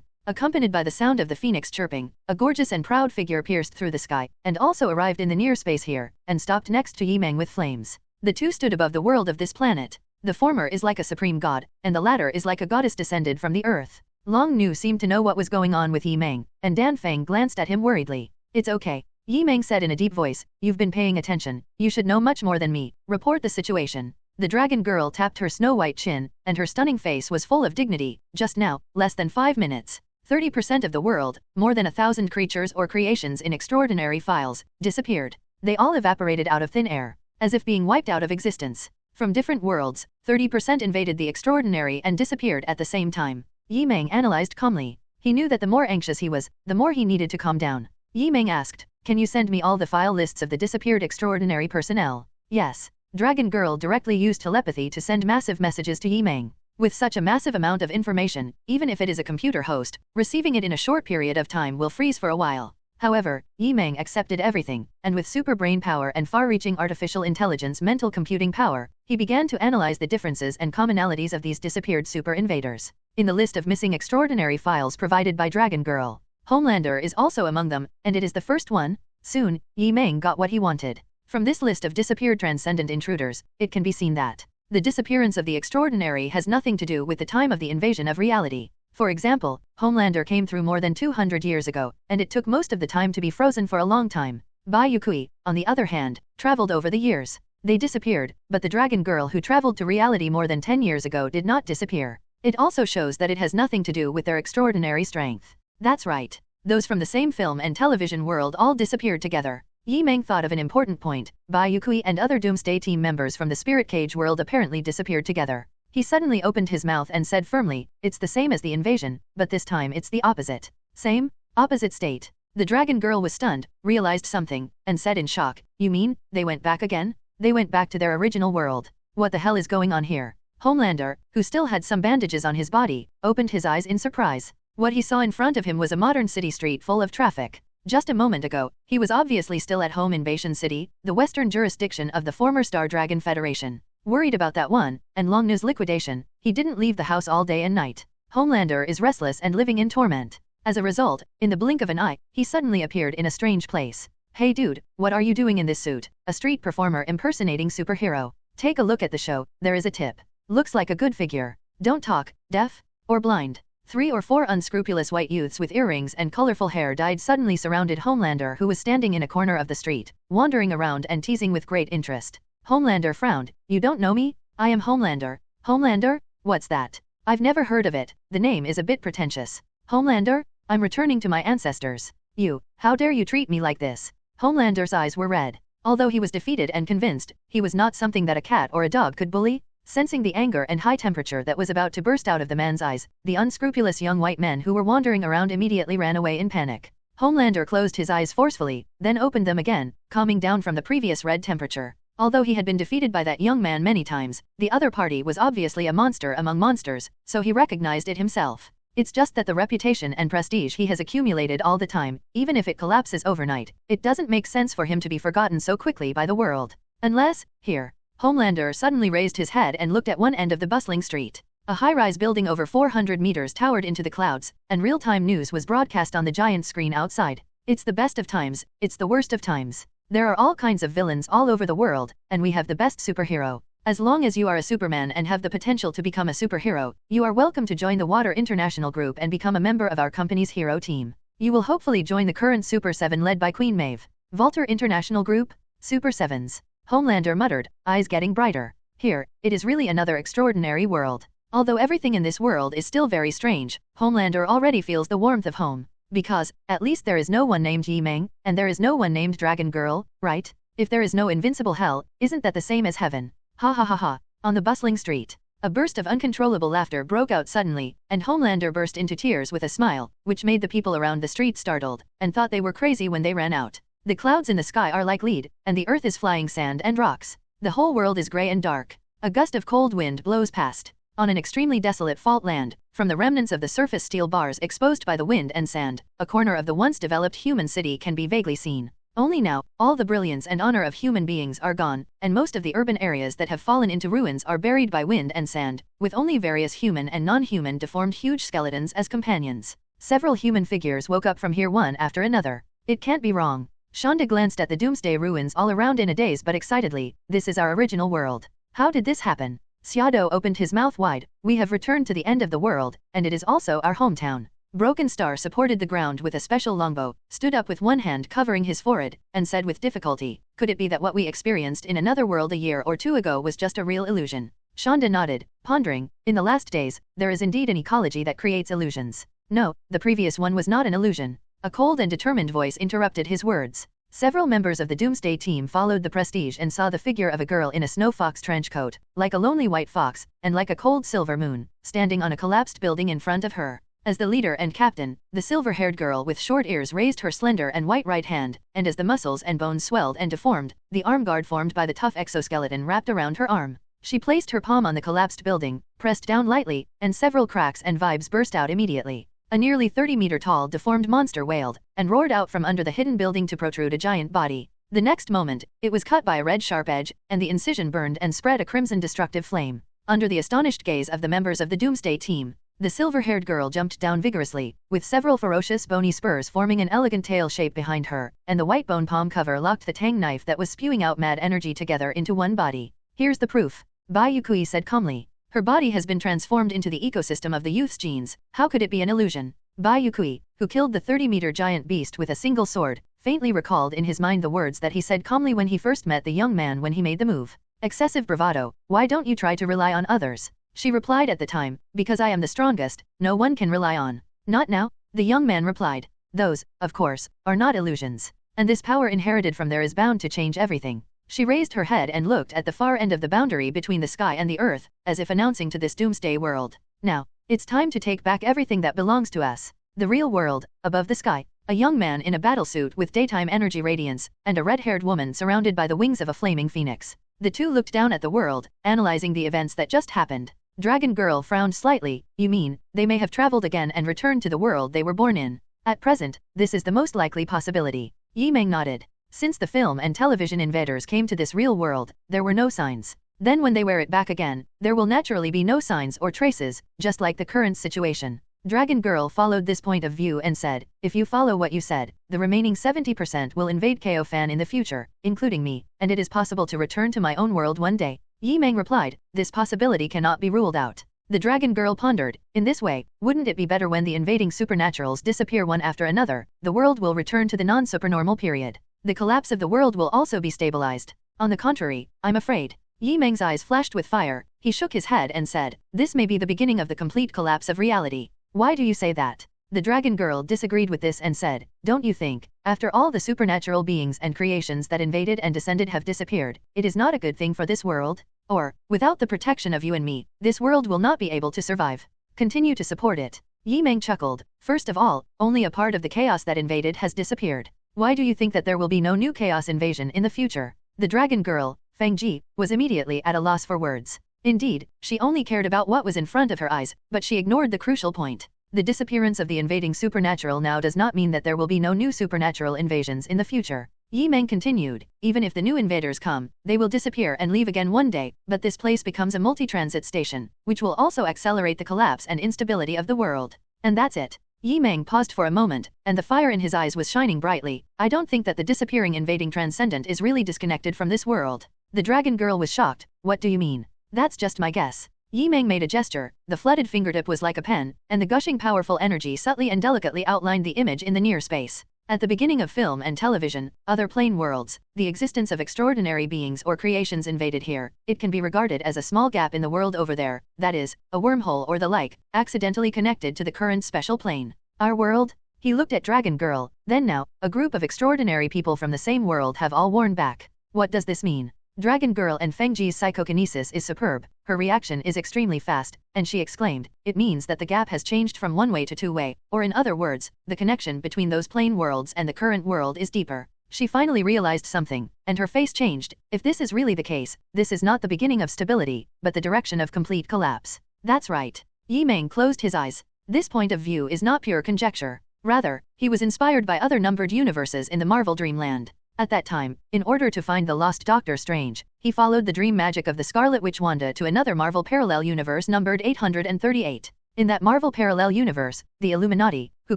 Accompanied by the sound of the phoenix chirping, a gorgeous and proud figure pierced through the sky, and also arrived in the near space here, and stopped next to Yi Meng with flames. The two stood above the world of this planet. The former is like a supreme god, and the latter is like a goddess descended from the earth. Long Nu seemed to know what was going on with Yi Meng, and Dan Feng glanced at him worriedly. It's okay. Yi Meng said in a deep voice, you've been paying attention, you should know much more than me, report the situation. The dragon girl tapped her snow-white chin, and her stunning face was full of dignity. Just now, less than 5 minutes. 30% of the world, more than 1,000 creatures or creations in extraordinary files, disappeared. They all evaporated out of thin air, as if being wiped out of existence. From different worlds, 30% invaded the extraordinary and disappeared at the same time. Yi Meng analyzed calmly. He knew that the more anxious he was, the more he needed to calm down. Yi Meng asked, can you send me all the file lists of the disappeared extraordinary personnel? Yes. Dragon Girl directly used telepathy to send massive messages to Yi Meng. With such a massive amount of information, even if it is a computer host, receiving it in a short period of time will freeze for a while. However, Yi Meng accepted everything, and with super brain power and far-reaching artificial intelligence mental computing power, he began to analyze the differences and commonalities of these disappeared super invaders. In the list of missing extraordinary files provided by Dragon Girl, Homelander is also among them, and it is the first one. Soon, Yi Meng got what he wanted. From this list of disappeared transcendent intruders, it can be seen that the disappearance of the extraordinary has nothing to do with the time of the invasion of reality. For example, Homelander came through more than 200 years ago, and it took most of the time to be frozen for a long time. Bai Yukui, on the other hand, traveled over the years. They disappeared, but the dragon girl who traveled to reality more than 10 years ago did not disappear. It also shows that it has nothing to do with their extraordinary strength. That's right. Those from the same film and television world all disappeared together. Yi Meng thought of an important point. Bai Yukui and other Doomsday team members from the Spirit Cage world apparently disappeared together. He suddenly opened his mouth and said firmly, "It's the same as the invasion, but this time it's the opposite." Same? Opposite state. The dragon girl was stunned, realized something, and said in shock, "You mean, they went back again? They went back to their original world. What the hell is going on here?" Homelander, who still had some bandages on his body, opened his eyes in surprise. What he saw in front of him was a modern city street full of traffic. Just a moment ago, he was obviously still at home in Bashan City, the western jurisdiction of the former Star Dragon Federation. Worried about that one, and Long News liquidation, he didn't leave the house all day and night. Homelander is restless and living in torment. As a result, in the blink of an eye, he suddenly appeared in a strange place. "Hey dude, what are you doing in this suit?" A street performer impersonating superhero. "Take a look at the show, there is a tip. Looks like a good figure. Don't talk, deaf, or blind." 3 or 4 unscrupulous white youths with earrings and colorful hair dyed suddenly surrounded Homelander, who was standing in a corner of the street, wandering around and teasing with great interest. Homelander frowned. "You don't know me? I am Homelander." "Homelander? What's that? I've never heard of it. The name is a bit pretentious." "Homelander? I'm returning to my ancestors." "You, how dare you treat me like this?" Homelander's eyes were red. Although he was defeated and convinced, he was not something that a cat or a dog could bully. Sensing the anger and high temperature that was about to burst out of the man's eyes, the unscrupulous young white men who were wandering around immediately ran away in panic. Homelander closed his eyes forcefully, then opened them again, calming down from the previous red temperature. Although he had been defeated by that young man many times, the other party was obviously a monster among monsters, so he recognized it himself. It's just that the reputation and prestige he has accumulated all the time, even if it collapses overnight, it doesn't make sense for him to be forgotten so quickly by the world. Unless, here. Homelander suddenly raised his head and looked at one end of the bustling street. A high-rise building over 400 meters towered into the clouds, and real-time news was broadcast on the giant screen outside. It's the best of times, it's the worst of times. There are all kinds of villains all over the world, and we have the best superhero. As long as you are a Superman and have the potential to become a superhero, you are welcome to join the Water International Group and become a member of our company's hero team. You will hopefully join the current Super 7 led by Queen Maeve. Walter International Group? Super 7s. Homelander muttered, eyes getting brighter. Here, it is really another extraordinary world. Although everything in this world is still very strange, Homelander already feels the warmth of home. Because, at least there is no one named Yi Meng, and there is no one named Dragon Girl, right? If there is no invincible hell, isn't that the same as heaven? Ha ha ha ha. On the bustling street, a burst of uncontrollable laughter broke out suddenly, and Homelander burst into tears with a smile, which made the people around the street startled, and thought they were crazy when they ran out. The clouds in the sky are like lead, and the earth is flying sand and rocks. The whole world is gray and dark. A gust of cold wind blows past. On an extremely desolate fault land, from the remnants of the surface steel bars exposed by the wind and sand, a corner of the once developed human city can be vaguely seen. Only now, all the brilliance and honor of human beings are gone, and most of the urban areas that have fallen into ruins are buried by wind and sand, with only various human and non-human deformed huge skeletons as companions. Several human figures woke up from here one after another. It can't be wrong. Shonda glanced at the Doomsday ruins all around in a daze but excitedly. This is our original world. How did this happen? Xiado opened his mouth wide. We have returned to the end of the world, and it is also our hometown. Broken Star supported the ground with a special longbow, stood up with one hand covering his forehead, and said with difficulty, "Could it be that what we experienced in another world a year or two ago was just a real illusion?" Shonda nodded, pondering. In the last days, there is indeed an ecology that creates illusions. No, the previous one was not an illusion. A cold and determined voice interrupted his words. Several members of the Doomsday team followed the Prestige and saw the figure of a girl in a snow fox trench coat, like a lonely white fox, and like a cold silver moon, standing on a collapsed building in front of her. As the leader and captain, the silver-haired girl with short ears raised her slender and white right hand, and as the muscles and bones swelled and deformed, the arm guard formed by the tough exoskeleton wrapped around her arm. She placed her palm on the collapsed building, pressed down lightly, and several cracks and vibes burst out immediately. A nearly 30-meter-tall deformed monster wailed, and roared out from under the hidden building to protrude a giant body. The next moment, it was cut by a red sharp edge, and the incision burned and spread a crimson destructive flame. Under the astonished gaze of the members of the Doomsday team, the silver-haired girl jumped down vigorously, with several ferocious bony spurs forming an elegant tail shape behind her, and the white bone palm cover locked the tang knife that was spewing out mad energy together into one body. "Here's the proof," Bai Yukui said calmly. "Her body has been transformed into the ecosystem of the youth's genes. How could it be an illusion?" Bai Yukui, who killed the 30-meter giant beast with a single sword, faintly recalled in his mind the words that he said calmly when he first met the young man when he made the move. "Excessive bravado, why don't you try to rely on others?" She replied at the time, "Because I am the strongest, no one can rely on." "Not now," the young man replied. Those, of course, are not illusions. And this power inherited from there is bound to change everything. She raised her head and looked at the far end of the boundary between the sky and the earth, as if announcing to this doomsday world. Now, it's time to take back everything that belongs to us. The real world, above the sky. A young man in a battlesuit with daytime energy radiance, and a red-haired woman surrounded by the wings of a flaming phoenix. The two looked down at the world, analyzing the events that just happened. Dragon Girl frowned slightly. You mean, they may have traveled again and returned to the world they were born in? At present, this is the most likely possibility. Yi Meng nodded. Since the film and television invaders came to this real world, there were no signs. Then when they wear it back again, there will naturally be no signs or traces, just like the current situation. Dragon Girl followed this point of view and said, if you follow what you said, the remaining 70% will invade KO Fan in the future, including me, and it is possible to return to my own world one day. Yi Meng replied, this possibility cannot be ruled out. The Dragon Girl pondered, in this way, wouldn't it be better when the invading supernaturals disappear one after another, the world will return to the non-supernormal period. The collapse of the world will also be stabilized. On the contrary, I'm afraid. Yi Meng's eyes flashed with fire. He shook his head and said, this may be the beginning of the complete collapse of reality. Why do you say that? The Dragon Girl disagreed with this and said, don't you think, after all the supernatural beings and creations that invaded and descended have disappeared, it is not a good thing for this world? Or, without the protection of you and me, this world will not be able to survive. Continue to support it. Yi Meng chuckled. First of all, only a part of the chaos that invaded has disappeared. Why do you think that there will be no new chaos invasion in the future? The Dragon Girl, Feng Ji, was immediately at a loss for words. Indeed, she only cared about what was in front of her eyes, but she ignored the crucial point. The disappearance of the invading supernatural now does not mean that there will be no new supernatural invasions in the future. Yi Meng continued, even if the new invaders come, they will disappear and leave again one day, but this place becomes a multi-transit station, which will also accelerate the collapse and instability of the world. And that's it. Yi Meng paused for a moment, and the fire in his eyes was shining brightly. I don't think that the disappearing invading transcendent is really disconnected from this world. The Dragon Girl was shocked. What do you mean? That's just my guess. Yi Meng made a gesture. The flooded fingertip was like a pen, and the gushing powerful energy subtly and delicately outlined the image in the near space. At the beginning of film and television, other plane worlds, the existence of extraordinary beings or creations invaded here, it can be regarded as a small gap in the world over there, that is, a wormhole or the like, accidentally connected to the current special plane. Our world? He looked at Dragon Girl. Then now, a group of extraordinary people from the same world have all worn back. What does this mean? Dragon Girl and Feng Ji's psychokinesis is superb, her reaction is extremely fast, and she exclaimed, it means that the gap has changed from one-way to two-way, or in other words, the connection between those plane worlds and the current world is deeper. She finally realized something, and her face changed. If this is really the case, this is not the beginning of stability, but the direction of complete collapse. That's right. Yi Meng closed his eyes. This point of view is not pure conjecture. Rather, he was inspired by other numbered universes in the Marvel Dreamland. At that time, in order to find the lost Doctor Strange, he followed the dream magic of the Scarlet Witch Wanda to another Marvel parallel universe numbered 838. In that Marvel parallel universe, the Illuminati, who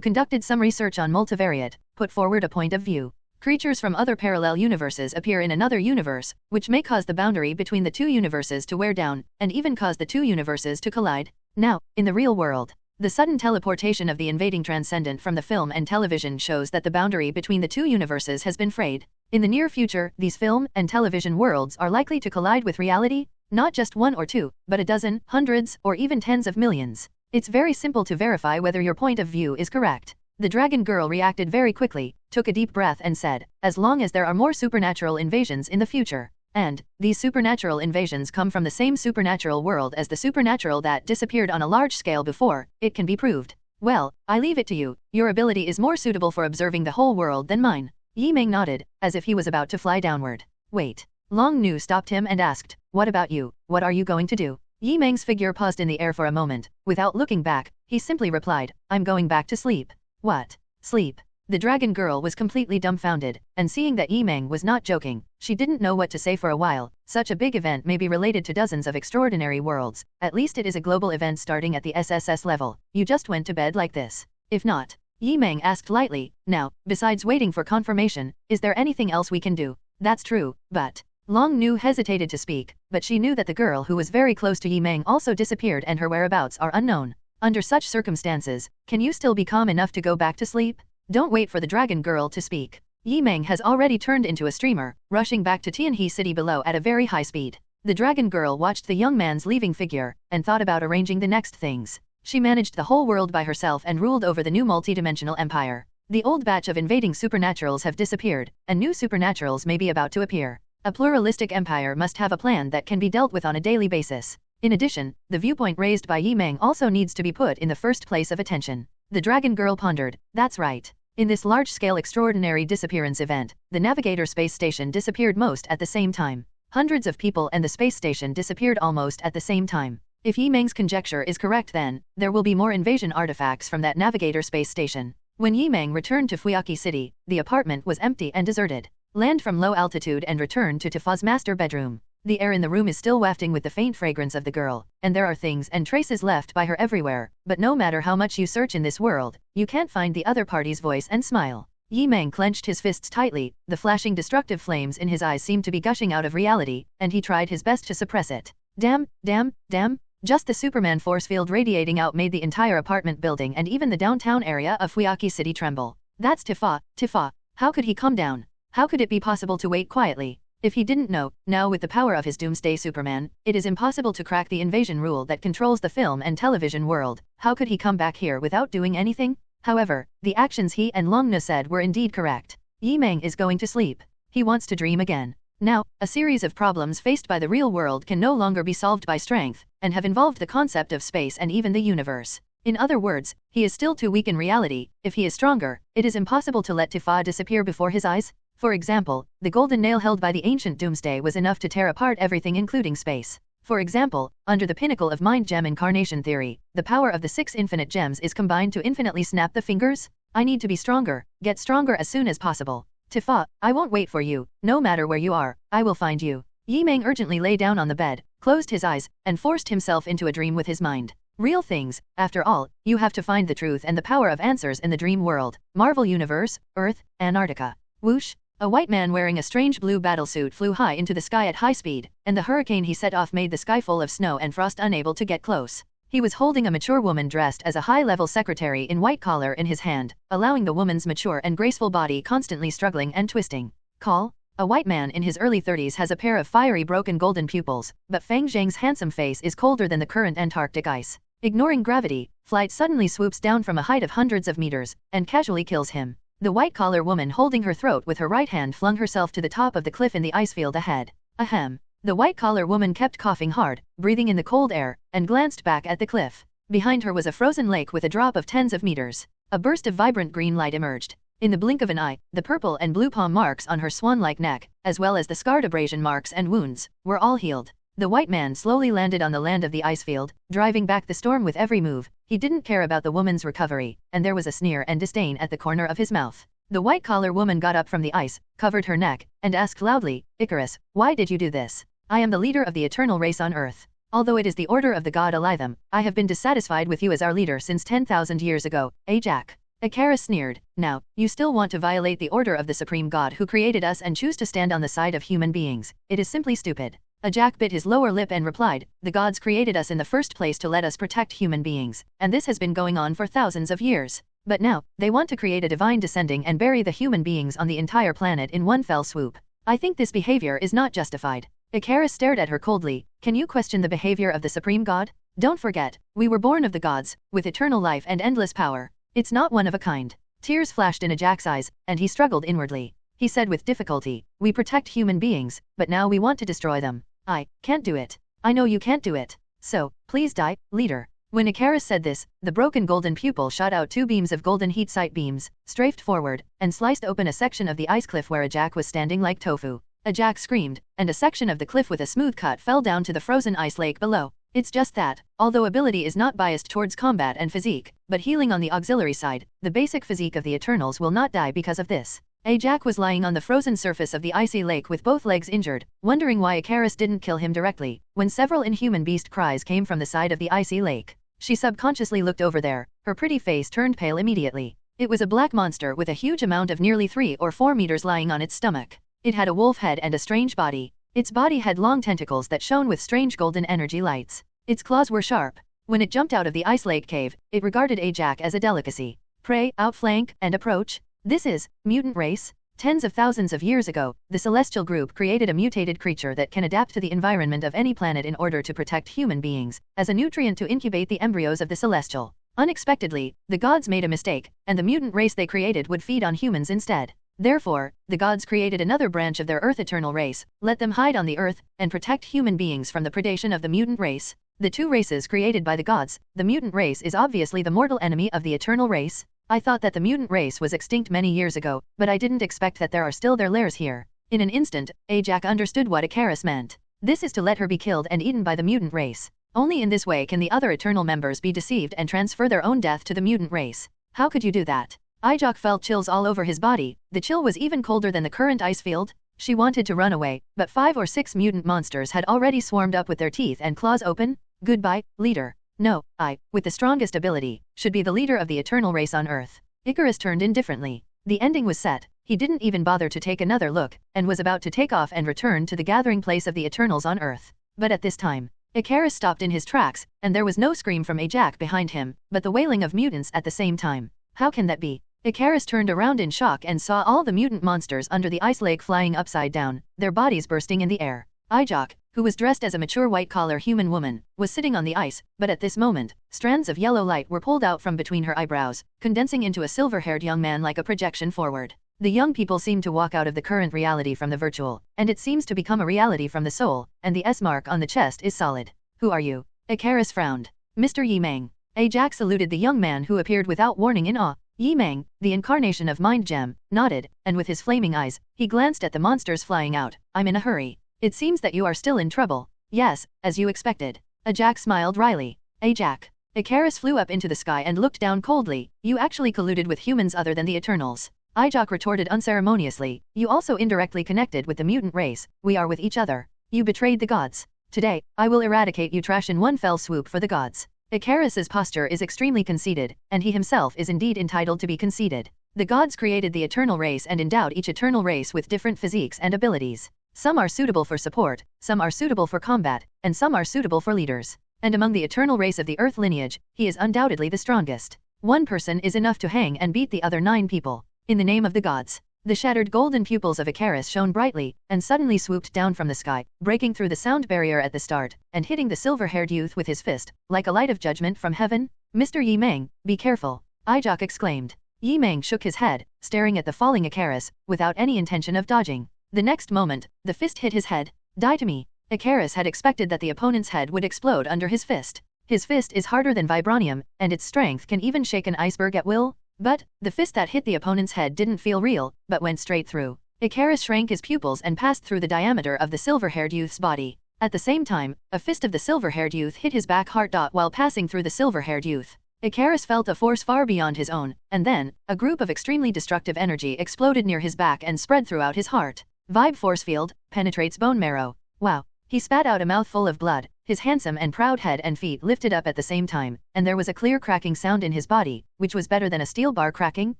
conducted some research on multivariate, put forward a point of view. Creatures from other parallel universes appear in another universe, which may cause the boundary between the two universes to wear down, and even cause the two universes to collide. Now, in the real world, the sudden teleportation of the invading transcendent from the film and television shows that the boundary between the two universes has been frayed. In the near future, these film and television worlds are likely to collide with reality, not just one or two, but a dozen, hundreds, or even tens of millions. It's very simple to verify whether your point of view is correct. The Dragon Girl reacted very quickly, took a deep breath and said, as long as there are more supernatural invasions in the future, and these supernatural invasions come from the same supernatural world as the supernatural that disappeared on a large scale before, it can be proved. Well, I leave it to you. Your ability is more suitable for observing the whole world than mine. Yi Meng nodded, as if he was about to fly downward. Wait. Long Nu stopped him and asked, what about you? What are you going to do? Yi Meng's figure paused in the air for a moment. Without looking back, he simply replied, I'm going back to sleep. What? Sleep? The Dragon Girl was completely dumbfounded, and seeing that Yi Meng was not joking, she didn't know what to say for a while. Such a big event may be related to dozens of extraordinary worlds. At least it is a global event starting at the SSS level. You just went to bed like this. If not, Yi Meng asked lightly, now, besides waiting for confirmation, is there anything else we can do? That's true, but... Long Nu hesitated to speak, but she knew that the girl who was very close to Yi Meng also disappeared and her whereabouts are unknown. Under such circumstances, can you still be calm enough to go back to sleep? Don't wait for the Dragon Girl to speak. Yi Meng has already turned into a streamer, rushing back to Tianhe City below at a very high speed. The Dragon Girl watched the young man's leaving figure, and thought about arranging the next things. She managed the whole world by herself and ruled over the new multi-dimensional empire. The old batch of invading supernaturals have disappeared, and new supernaturals may be about to appear. A pluralistic empire must have a plan that can be dealt with on a daily basis. In addition, the viewpoint raised by Yi Meng also needs to be put in the first place of attention. The dragon girl pondered, that's right. In this large-scale extraordinary disappearance event, the Navigator space station disappeared most at the same time. Hundreds of people and the space station disappeared almost at the same time. If Yi Meng's conjecture is correct, then there will be more invasion artifacts from that Navigator space station. When Yi Meng returned to Fuyaki City, the apartment was empty and deserted. Land from low altitude and return to Tifa's master bedroom. The air in the room is still wafting with the faint fragrance of the girl, and there are things and traces left by her everywhere, but no matter how much you search in this world, you can't find the other party's voice and smile. Yi Meng clenched his fists tightly, the flashing destructive flames in his eyes seemed to be gushing out of reality, and he tried his best to suppress it. Damn, damn, damn. Just the Superman force field radiating out made the entire apartment building and even the downtown area of Fuyaki City tremble. That's Tifa. How could he calm down? How could it be possible to wait quietly? If he didn't know, now with the power of his Doomsday Superman, it is impossible to crack the invasion rule that controls the film and television world. How could he come back here without doing anything? However, the actions he and Longna said were indeed correct. Yi Meng is going to sleep. He wants to dream again. Now, a series of problems faced by the real world can no longer be solved by strength, and have involved the concept of space and even the universe. In other words, he is still too weak in reality. If he is stronger, it is impossible to let Tifa disappear before his eyes. For example, the golden nail held by the ancient Doomsday was enough to tear apart everything including space. For example, under the pinnacle of Mind Gem incarnation theory, the power of the 6 infinite gems is combined to infinitely snap the fingers. I need to be stronger, get stronger as soon as possible. Tifa, I won't wait for you, no matter where you are, I will find you. Yi Meng urgently lay down on the bed, closed his eyes, and forced himself into a dream with his mind. Real things, after all, you have to find the truth and the power of answers in the dream world. Marvel Universe, Earth, Antarctica. Whoosh! A white man wearing a strange blue battlesuit flew high into the sky at high speed, and the hurricane he set off made the sky full of snow and frost unable to get close. He was holding a mature woman dressed as a high-level secretary in white collar in his hand, allowing the woman's mature and graceful body constantly struggling and twisting. Call? A white man in his early 30s has a pair of fiery broken golden pupils, but Fang Zhang's handsome face is colder than the current Antarctic ice. Ignoring gravity, flight suddenly swoops down from a height of hundreds of meters, and casually kills him. The white-collar woman holding her throat with her right hand flung herself to the top of the cliff in the ice field ahead. Ahem. The white-collar woman kept coughing hard, breathing in the cold air, and glanced back at the cliff. Behind her was a frozen lake with a drop of tens of meters. A burst of vibrant green light emerged. In the blink of an eye, the purple and blue palm marks on her swan-like neck, as well as the scarred abrasion marks and wounds, were all healed. The white man slowly landed on the land of the ice field, driving back the storm with every move. He didn't care about the woman's recovery, and there was a sneer and disdain at the corner of his mouth. The white-collar woman got up from the ice, covered her neck, and asked loudly, Icarus, why did you do this? I am the leader of the eternal race on Earth. Although it is the order of the god Elitham, I have been dissatisfied with you as our leader since 10,000 years ago, Jack. Icarus sneered. Now, you still want to violate the order of the supreme god who created us and choose to stand on the side of human beings. It is simply stupid. Jack bit his lower lip and replied, the gods created us in the first place to let us protect human beings, and this has been going on for thousands of years. But now, they want to create a divine descending and bury the human beings on the entire planet in one fell swoop. I think this behavior is not justified. Icarus stared at her coldly. Can you question the behavior of the supreme god? Don't forget, we were born of the gods, with eternal life and endless power. It's not one of a kind. Tears flashed in Jack's eyes, and he struggled inwardly. He said with difficulty, we protect human beings, but now we want to destroy them. I can't do it. I know you can't do it. So, please die, leader. When Icarus said this, the broken golden pupil shot out 2 beams of golden heat sight beams, strafed forward, and sliced open a section of the ice cliff where Jack was standing like tofu. Jack screamed, and a section of the cliff with a smooth cut fell down to the frozen ice lake below. It's just that, although ability is not biased towards combat and physique, but healing on the auxiliary side, the basic physique of the Eternals will not die because of this. Jack was lying on the frozen surface of the icy lake with both legs injured, wondering why Icarus didn't kill him directly, when several inhuman beast cries came from the side of the icy lake. She subconsciously looked over there, her pretty face turned pale immediately. It was a black monster with a huge amount of nearly 3 or 4 meters lying on its stomach. It had a wolf head and a strange body. Its body had long tentacles that shone with strange golden energy lights. Its claws were sharp. When it jumped out of the ice lake cave, it regarded Jack as a delicacy. Prey, outflank, and approach. This is mutant race. Tens of thousands of years ago, the Celestial Group created a mutated creature that can adapt to the environment of any planet in order to protect human beings, as a nutrient to incubate the embryos of the Celestial. Unexpectedly, the gods made a mistake, and the mutant race they created would feed on humans instead. Therefore, the gods created another branch of their Earth Eternal race, let them hide on the Earth, and protect human beings from the predation of the mutant race. The two races created by the gods, the mutant race is obviously the mortal enemy of the eternal race. I thought that the mutant race was extinct many years ago, but I didn't expect that there are still their lairs here. In an instant, Ajax understood what Icarus meant. This is to let her be killed and eaten by the mutant race. Only in this way can the other eternal members be deceived and transfer their own death to the mutant race. How could you do that? Ajax felt chills all over his body. The chill was even colder than the current ice field. She wanted to run away, but 5 or 6 mutant monsters had already swarmed up with their teeth and claws open. Goodbye, leader. No, I, with the strongest ability, should be the leader of the eternal race on Earth. Icarus turned indifferently. The ending was set. He didn't even bother to take another look, and was about to take off and return to the gathering place of the Eternals on Earth. But at this time, Icarus stopped in his tracks, and there was no scream from Ajax behind him, but the wailing of mutants at the same time. How can that be? Icarus turned around in shock and saw all the mutant monsters under the ice lake flying upside down, their bodies bursting in the air. Ajax, who was dressed as a mature white-collar human woman, was sitting on the ice, but at this moment, strands of yellow light were pulled out from between her eyebrows, condensing into a silver-haired young man like a projection forward. The young people seem to walk out of the current reality from the virtual, and it seems to become a reality from the soul, and the S mark on the chest is solid. Who are you? Icarus frowned. Mr. Yi Meng. Ajax saluted the young man who appeared without warning in awe. Yi Meng, the incarnation of Mind Gem, nodded, and with his flaming eyes, he glanced at the monsters flying out. I'm in a hurry. It seems that you are still in trouble. Yes, as you expected. Ajax smiled wryly. Ajax. Icarus flew up into the sky and looked down coldly. You actually colluded with humans other than the Eternals. Ajax retorted unceremoniously. You also indirectly connected with the mutant race. We are with each other. You betrayed the gods. Today, I will eradicate you trash in one fell swoop for the gods. Icarus's posture is extremely conceited, and he himself is indeed entitled to be conceited. The gods created the eternal race and endowed each eternal race with different physiques and abilities. Some are suitable for support, some are suitable for combat, and some are suitable for leaders. And among the eternal race of the Earth lineage, he is undoubtedly the strongest. One person is enough to hang and beat the other 9 people. In the name of the gods. The shattered golden pupils of Icarus shone brightly, and suddenly swooped down from the sky, breaking through the sound barrier at the start, and hitting the silver-haired youth with his fist, like a light of judgment from heaven. Mr. Yi Meng, be careful. Ajax exclaimed. Yi Meng shook his head, staring at the falling Icarus, without any intention of dodging. The next moment, the fist hit his head. Die to me. Icarus had expected that the opponent's head would explode under his fist. His fist is harder than vibranium, and its strength can even shake an iceberg at will. But, the fist that hit the opponent's head didn't feel real, but went straight through. Icarus shrank his pupils and passed through the diameter of the silver-haired youth's body. At the same time, a fist of the silver-haired youth hit his back heart while passing through the silver-haired youth. Icarus felt a force far beyond his own, and then, a group of extremely destructive energy exploded near his back and spread throughout his heart. Vibe force field, penetrates bone marrow. Wow. He spat out a mouthful of blood, his handsome and proud head and feet lifted up at the same time, and there was a clear cracking sound in his body, which was better than a steel bar cracking,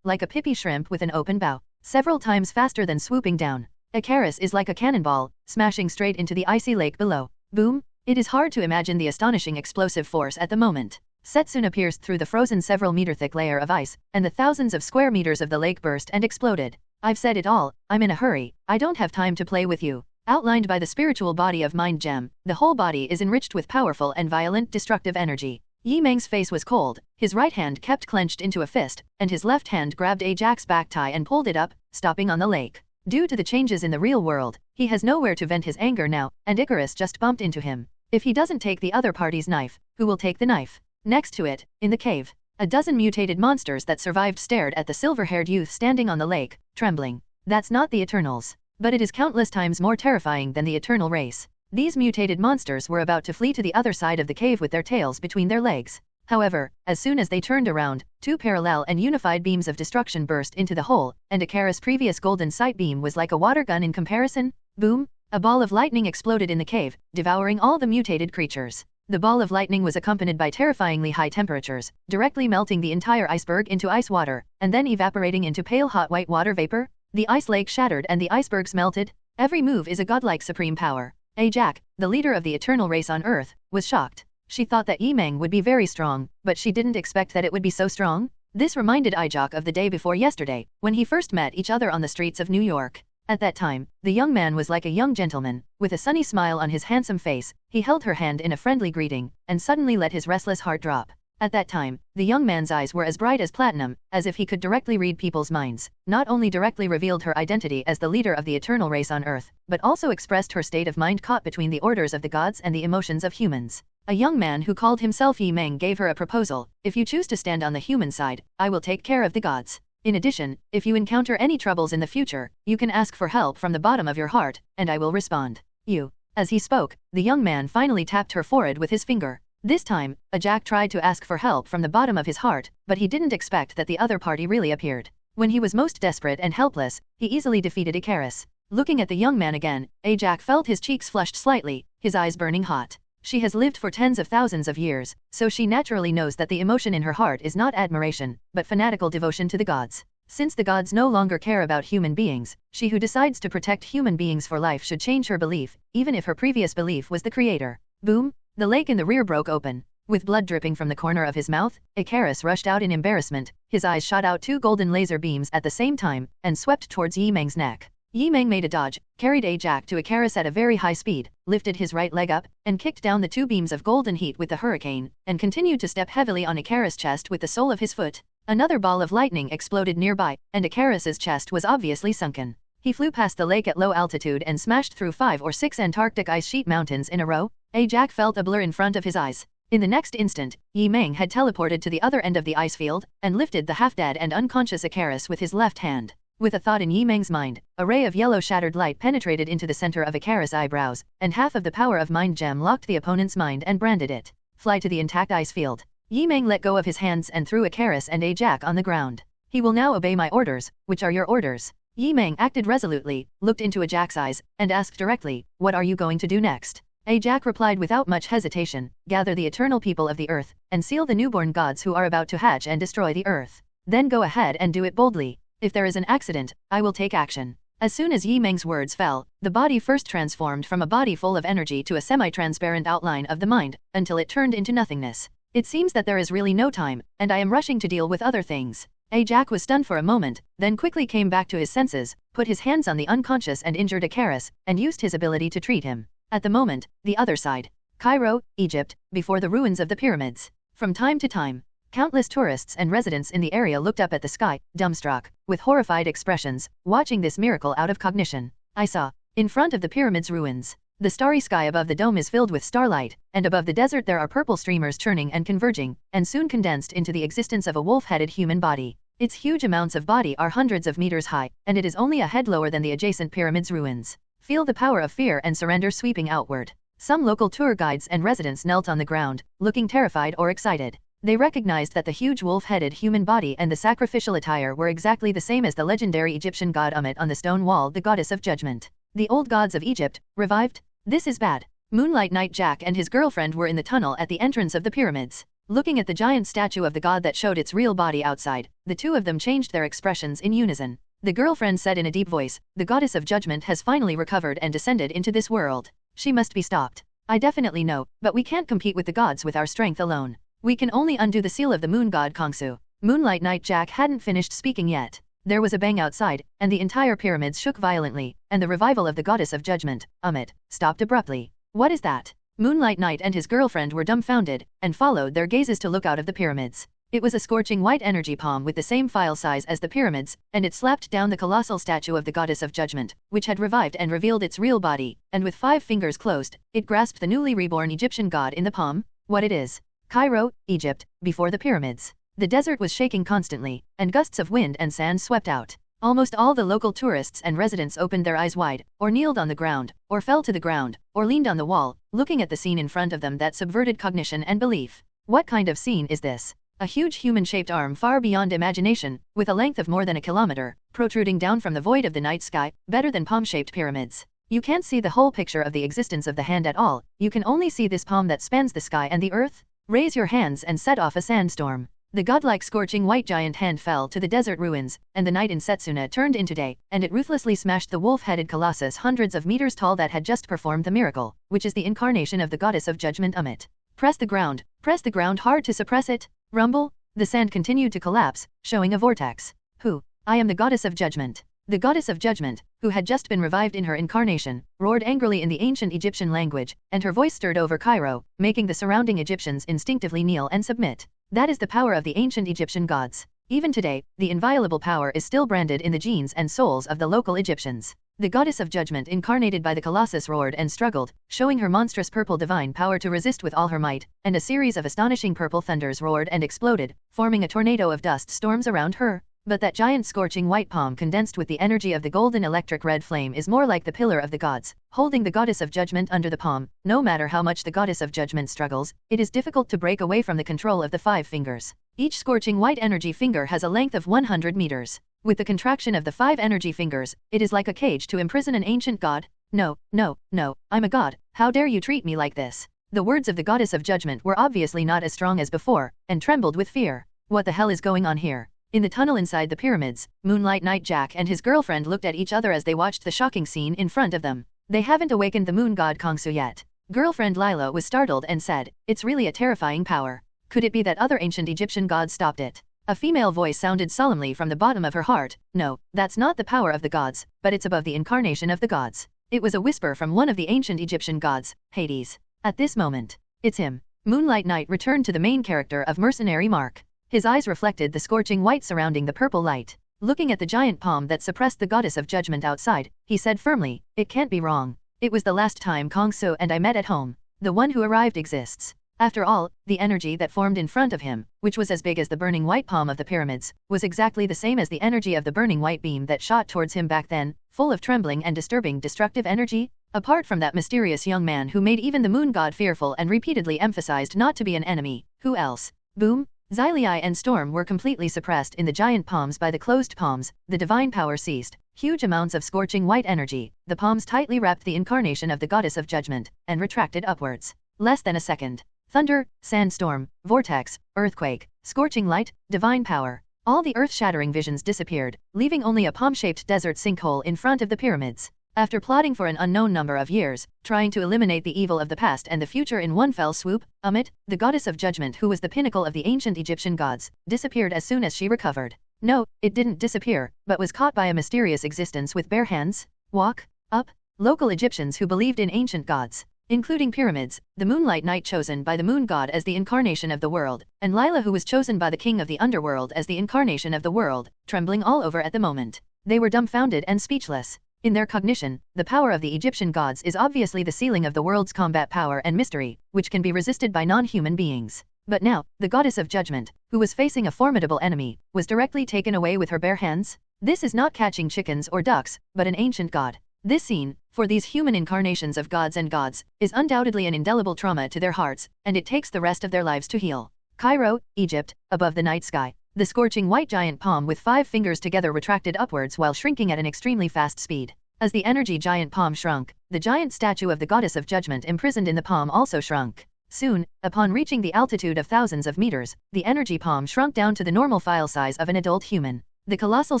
like a pippy shrimp with an open bow, several times faster than swooping down. Icarus is like a cannonball, smashing straight into the icy lake below. Boom! It is hard to imagine the astonishing explosive force at the moment. Setsuna pierced through the frozen several meter thick layer of ice, and the thousands of square meters of the lake burst and exploded. I've said it all, I'm in a hurry, I don't have time to play with you. Outlined by the spiritual body of Mind Gem, the whole body is enriched with powerful and violent destructive energy. Yi Meng's face was cold, his right hand kept clenched into a fist, and his left hand grabbed Ajax's back tie and pulled it up, stopping on the lake. Due to the changes in the real world, he has nowhere to vent his anger now, and Icarus just bumped into him. If he doesn't take the other party's knife, who will take the knife? Next to it, in the cave, a dozen mutated monsters that survived stared at the silver-haired youth standing on the lake, trembling. That's not the Eternals. But it is countless times more terrifying than the eternal race. These mutated monsters were about to flee to the other side of the cave with their tails between their legs. However, as soon as they turned around, 2 parallel and unified beams of destruction burst into the hole, and Icarus' previous golden sight beam was like a water gun in comparison. Boom! A ball of lightning exploded in the cave, devouring all the mutated creatures. The ball of lightning was accompanied by terrifyingly high temperatures, directly melting the entire iceberg into ice water, and then evaporating into pale hot white water vapor. The ice lake shattered and the icebergs melted. Every move is a godlike supreme power. Ajax, the leader of the eternal race on Earth, was shocked. She thought that Yi Meng would be very strong, but she didn't expect that it would be so strong. This reminded Ajax of the day before yesterday, when he first met each other on the streets of New York. At that time, the young man was like a young gentleman, with a sunny smile on his handsome face. He held her hand in a friendly greeting, and suddenly let his restless heart drop. At that time, the young man's eyes were as bright as platinum, as if he could directly read people's minds. Not only directly revealed her identity as the leader of the eternal race on Earth, but also expressed her state of mind caught between the orders of the gods and the emotions of humans. A young man who called himself Yi Meng gave her a proposal: if you choose to stand on the human side, I will take care of the gods. In addition, if you encounter any troubles in the future, you can ask for help from the bottom of your heart, and I will respond. You. As he spoke, the young man finally tapped her forehead with his finger. This time, Jack tried to ask for help from the bottom of his heart, but he didn't expect that the other party really appeared. When he was most desperate and helpless, he easily defeated Icarus. Looking at the young man again, Jack felt his cheeks flushed slightly, his eyes burning hot. She has lived for tens of thousands of years, so she naturally knows that the emotion in her heart is not admiration, but fanatical devotion to the gods. Since the gods no longer care about human beings, she who decides to protect human beings for life should change her belief, even if her previous belief was the creator. Boom! The lake in the rear broke open. With blood dripping from the corner of his mouth, Icarus rushed out in embarrassment, his eyes shot out two golden laser beams at the same time, and swept towards Yi Meng's neck. Yi Meng made a dodge, carried Jack to Icarus at a very high speed, lifted his right leg up, and kicked down the two beams of golden heat with the hurricane, and continued to step heavily on Icarus' chest with the sole of his foot. Another ball of lightning exploded nearby, and Icarus' chest was obviously sunken. He flew past the lake at low altitude and smashed through 5 or 6 Antarctic ice sheet mountains in a row. Jack felt a blur in front of his eyes. In the next instant, Yi Meng had teleported to the other end of the ice field, and lifted the half-dead and unconscious Icarus with his left hand. With a thought in Yi Meng's mind, a ray of yellow shattered light penetrated into the center of Icarus' eyebrows, and half of the power of Mind Gem locked the opponent's mind and branded it. Fly to the intact ice field. Yi Meng let go of his hands and threw Icarus and Jack on the ground. He will now obey my orders. Which are your orders? Yi Meng acted resolutely, looked into Jack's eyes, and asked directly, what are you going to do next? Jack replied without much hesitation, gather the eternal people of the earth, and seal the newborn gods who are about to hatch and destroy the earth. Then go ahead and do it boldly. If there is an accident, I will take action. As soon as Yi Meng's words fell, the body first transformed from a body full of energy to a semi-transparent outline of the mind, until it turned into nothingness. It seems that there is really no time, and I am rushing to deal with other things. Jack was stunned for a moment, then quickly came back to his senses, put his hands on the unconscious and injured Icarus, and used his ability to treat him. At the moment, the other side. Cairo, Egypt, before the ruins of the pyramids. From time to time, countless tourists and residents in the area looked up at the sky, dumbstruck, with horrified expressions, watching this miracle out of cognition. I saw, in front of the pyramid's ruins. The starry sky above the dome is filled with starlight, and above the desert there are purple streamers churning and converging, and soon condensed into the existence of a wolf-headed human body. Its huge amounts of body are hundreds of meters high, and it is only a head lower than the adjacent pyramid's ruins. Feel the power of fear and surrender sweeping outward. Some local tour guides and residents knelt on the ground, looking terrified or excited. They recognized that the huge wolf-headed human body and the sacrificial attire were exactly the same as the legendary Egyptian god Ammit on the stone wall, the goddess of judgment. The old gods of Egypt, revived? This is bad. Moonlight Knight Jack and his girlfriend were in the tunnel at the entrance of the pyramids. Looking at the giant statue of the god that showed its real body outside, the two of them changed their expressions in unison. The girlfriend said in a deep voice, the goddess of judgment has finally recovered and descended into this world. She must be stopped. I definitely know, but we can't compete with the gods with our strength alone. We can only undo the seal of the moon god Kongsu. Moonlight Knight Jack hadn't finished speaking yet. There was a bang outside, and the entire pyramids shook violently, and the revival of the goddess of judgment, Ammit, stopped abruptly. What is that? Moonlight Knight and his girlfriend were dumbfounded, and followed their gazes to look out of the pyramids. It was a scorching white energy palm with the same file size as the pyramids, and it slapped down the colossal statue of the goddess of judgment, which had revived and revealed its real body, and with 5 fingers closed, it grasped the newly reborn Egyptian god in the palm. What it is? Cairo, Egypt, before the pyramids. The desert was shaking constantly, and gusts of wind and sand swept out. Almost all the local tourists and residents opened their eyes wide, or kneeled on the ground, or fell to the ground, or leaned on the wall, looking at the scene in front of them that subverted cognition and belief. What kind of scene is this? A huge human-shaped arm far beyond imagination, with a length of more than a kilometer, protruding down from the void of the night sky, better than palm-shaped pyramids. You can't see the whole picture of the existence of the hand at all, you can only see this palm that spans the sky and the earth. Raise your hands and set off a sandstorm. The godlike scorching white giant hand fell to the desert ruins, and the night in Setsuna turned into day, and it ruthlessly smashed the wolf-headed colossus hundreds of meters tall that had just performed the miracle, which is the incarnation of the goddess of judgment Ammit. Press the ground hard to suppress it. Rumble. The sand continued to collapse, showing a vortex. Who? I am the goddess of judgment. The goddess of judgment, who had just been revived in her incarnation, roared angrily in the ancient Egyptian language, and her voice stirred over Cairo, making the surrounding Egyptians instinctively kneel and submit. That is the power of the ancient Egyptian gods. Even today, the inviolable power is still branded in the genes and souls of the local Egyptians. The goddess of judgment incarnated by the Colossus roared and struggled, showing her monstrous purple divine power to resist with all her might, and a series of astonishing purple thunders roared and exploded, forming a tornado of dust storms around her. But that giant scorching white palm condensed with the energy of the golden electric red flame is more like the pillar of the gods, holding the goddess of judgment under the palm. No matter how much the goddess of judgment struggles, it is difficult to break away from the control of the 5 fingers. Each scorching white energy finger has a length of 100 meters. With the contraction of the 5 energy fingers, it is like a cage to imprison an ancient god. No, no, no, I'm a god, how dare you treat me like this? The words of the goddess of judgment were obviously not as strong as before, and trembled with fear. What the hell is going on here? In the tunnel inside the pyramids, Moonlight Knight Jack and his girlfriend looked at each other as they watched the shocking scene in front of them. They haven't awakened the moon god Kongsu yet. Girlfriend Lila was startled and said, "It's really a terrifying power. Could it be that other ancient Egyptian gods stopped it?" A female voice sounded solemnly from the bottom of her heart. "No, that's not the power of the gods, but it's above the incarnation of the gods." It was a whisper from one of the ancient Egyptian gods, Hades. At this moment, it's him. Moonlight Knight returned to the main character of Mercenary Mark. His eyes reflected the scorching white surrounding the purple light. Looking at the giant palm that suppressed the goddess of judgment outside, he said firmly, "It can't be wrong. It was the last time Kongsu and I met at home. The one who arrived exists." After all, the energy that formed in front of him, which was as big as the burning white palm of the pyramids, was exactly the same as the energy of the burning white beam that shot towards him back then, full of trembling and disturbing destructive energy. Apart from that mysterious young man who made even the moon god fearful and repeatedly emphasized not to be an enemy, who else? Boom! Xylii and Storm were completely suppressed in the giant palms by the closed palms. The divine power ceased. Huge amounts of scorching white energy, the palms tightly wrapped the incarnation of the goddess of judgment, and retracted upwards. Less than a second. Thunder, sandstorm, vortex, earthquake, scorching light, divine power. All the earth-shattering visions disappeared, leaving only a palm-shaped desert sinkhole in front of the pyramids. After plotting for an unknown number of years, trying to eliminate the evil of the past and the future in one fell swoop, Amit, the goddess of judgment who was the pinnacle of the ancient Egyptian gods, disappeared as soon as she recovered. No, it didn't disappear, but was caught by a mysterious existence with bare hands. Walk, up, local Egyptians who believed in ancient gods, including pyramids, the Moonlight Knight chosen by the moon god as the incarnation of the world, and Lila who was chosen by the king of the underworld as the incarnation of the world, trembling all over at the moment. They were dumbfounded and speechless. In their cognition, the power of the Egyptian gods is obviously the ceiling of the world's combat power and mystery, which can be resisted by non-human beings. But now, the goddess of judgment, who was facing a formidable enemy, was directly taken away with her bare hands. This is not catching chickens or ducks, but an ancient god. This scene, for these human incarnations of gods and gods, is undoubtedly an indelible trauma to their hearts, and it takes the rest of their lives to heal. Cairo, Egypt, above the night sky. The scorching white giant palm with 5 fingers together retracted upwards while shrinking at an extremely fast speed. As the energy giant palm shrunk, the giant statue of the goddess of judgment imprisoned in the palm also shrunk. Soon, upon reaching the altitude of thousands of meters, the energy palm shrunk down to the normal file size of an adult human. The colossal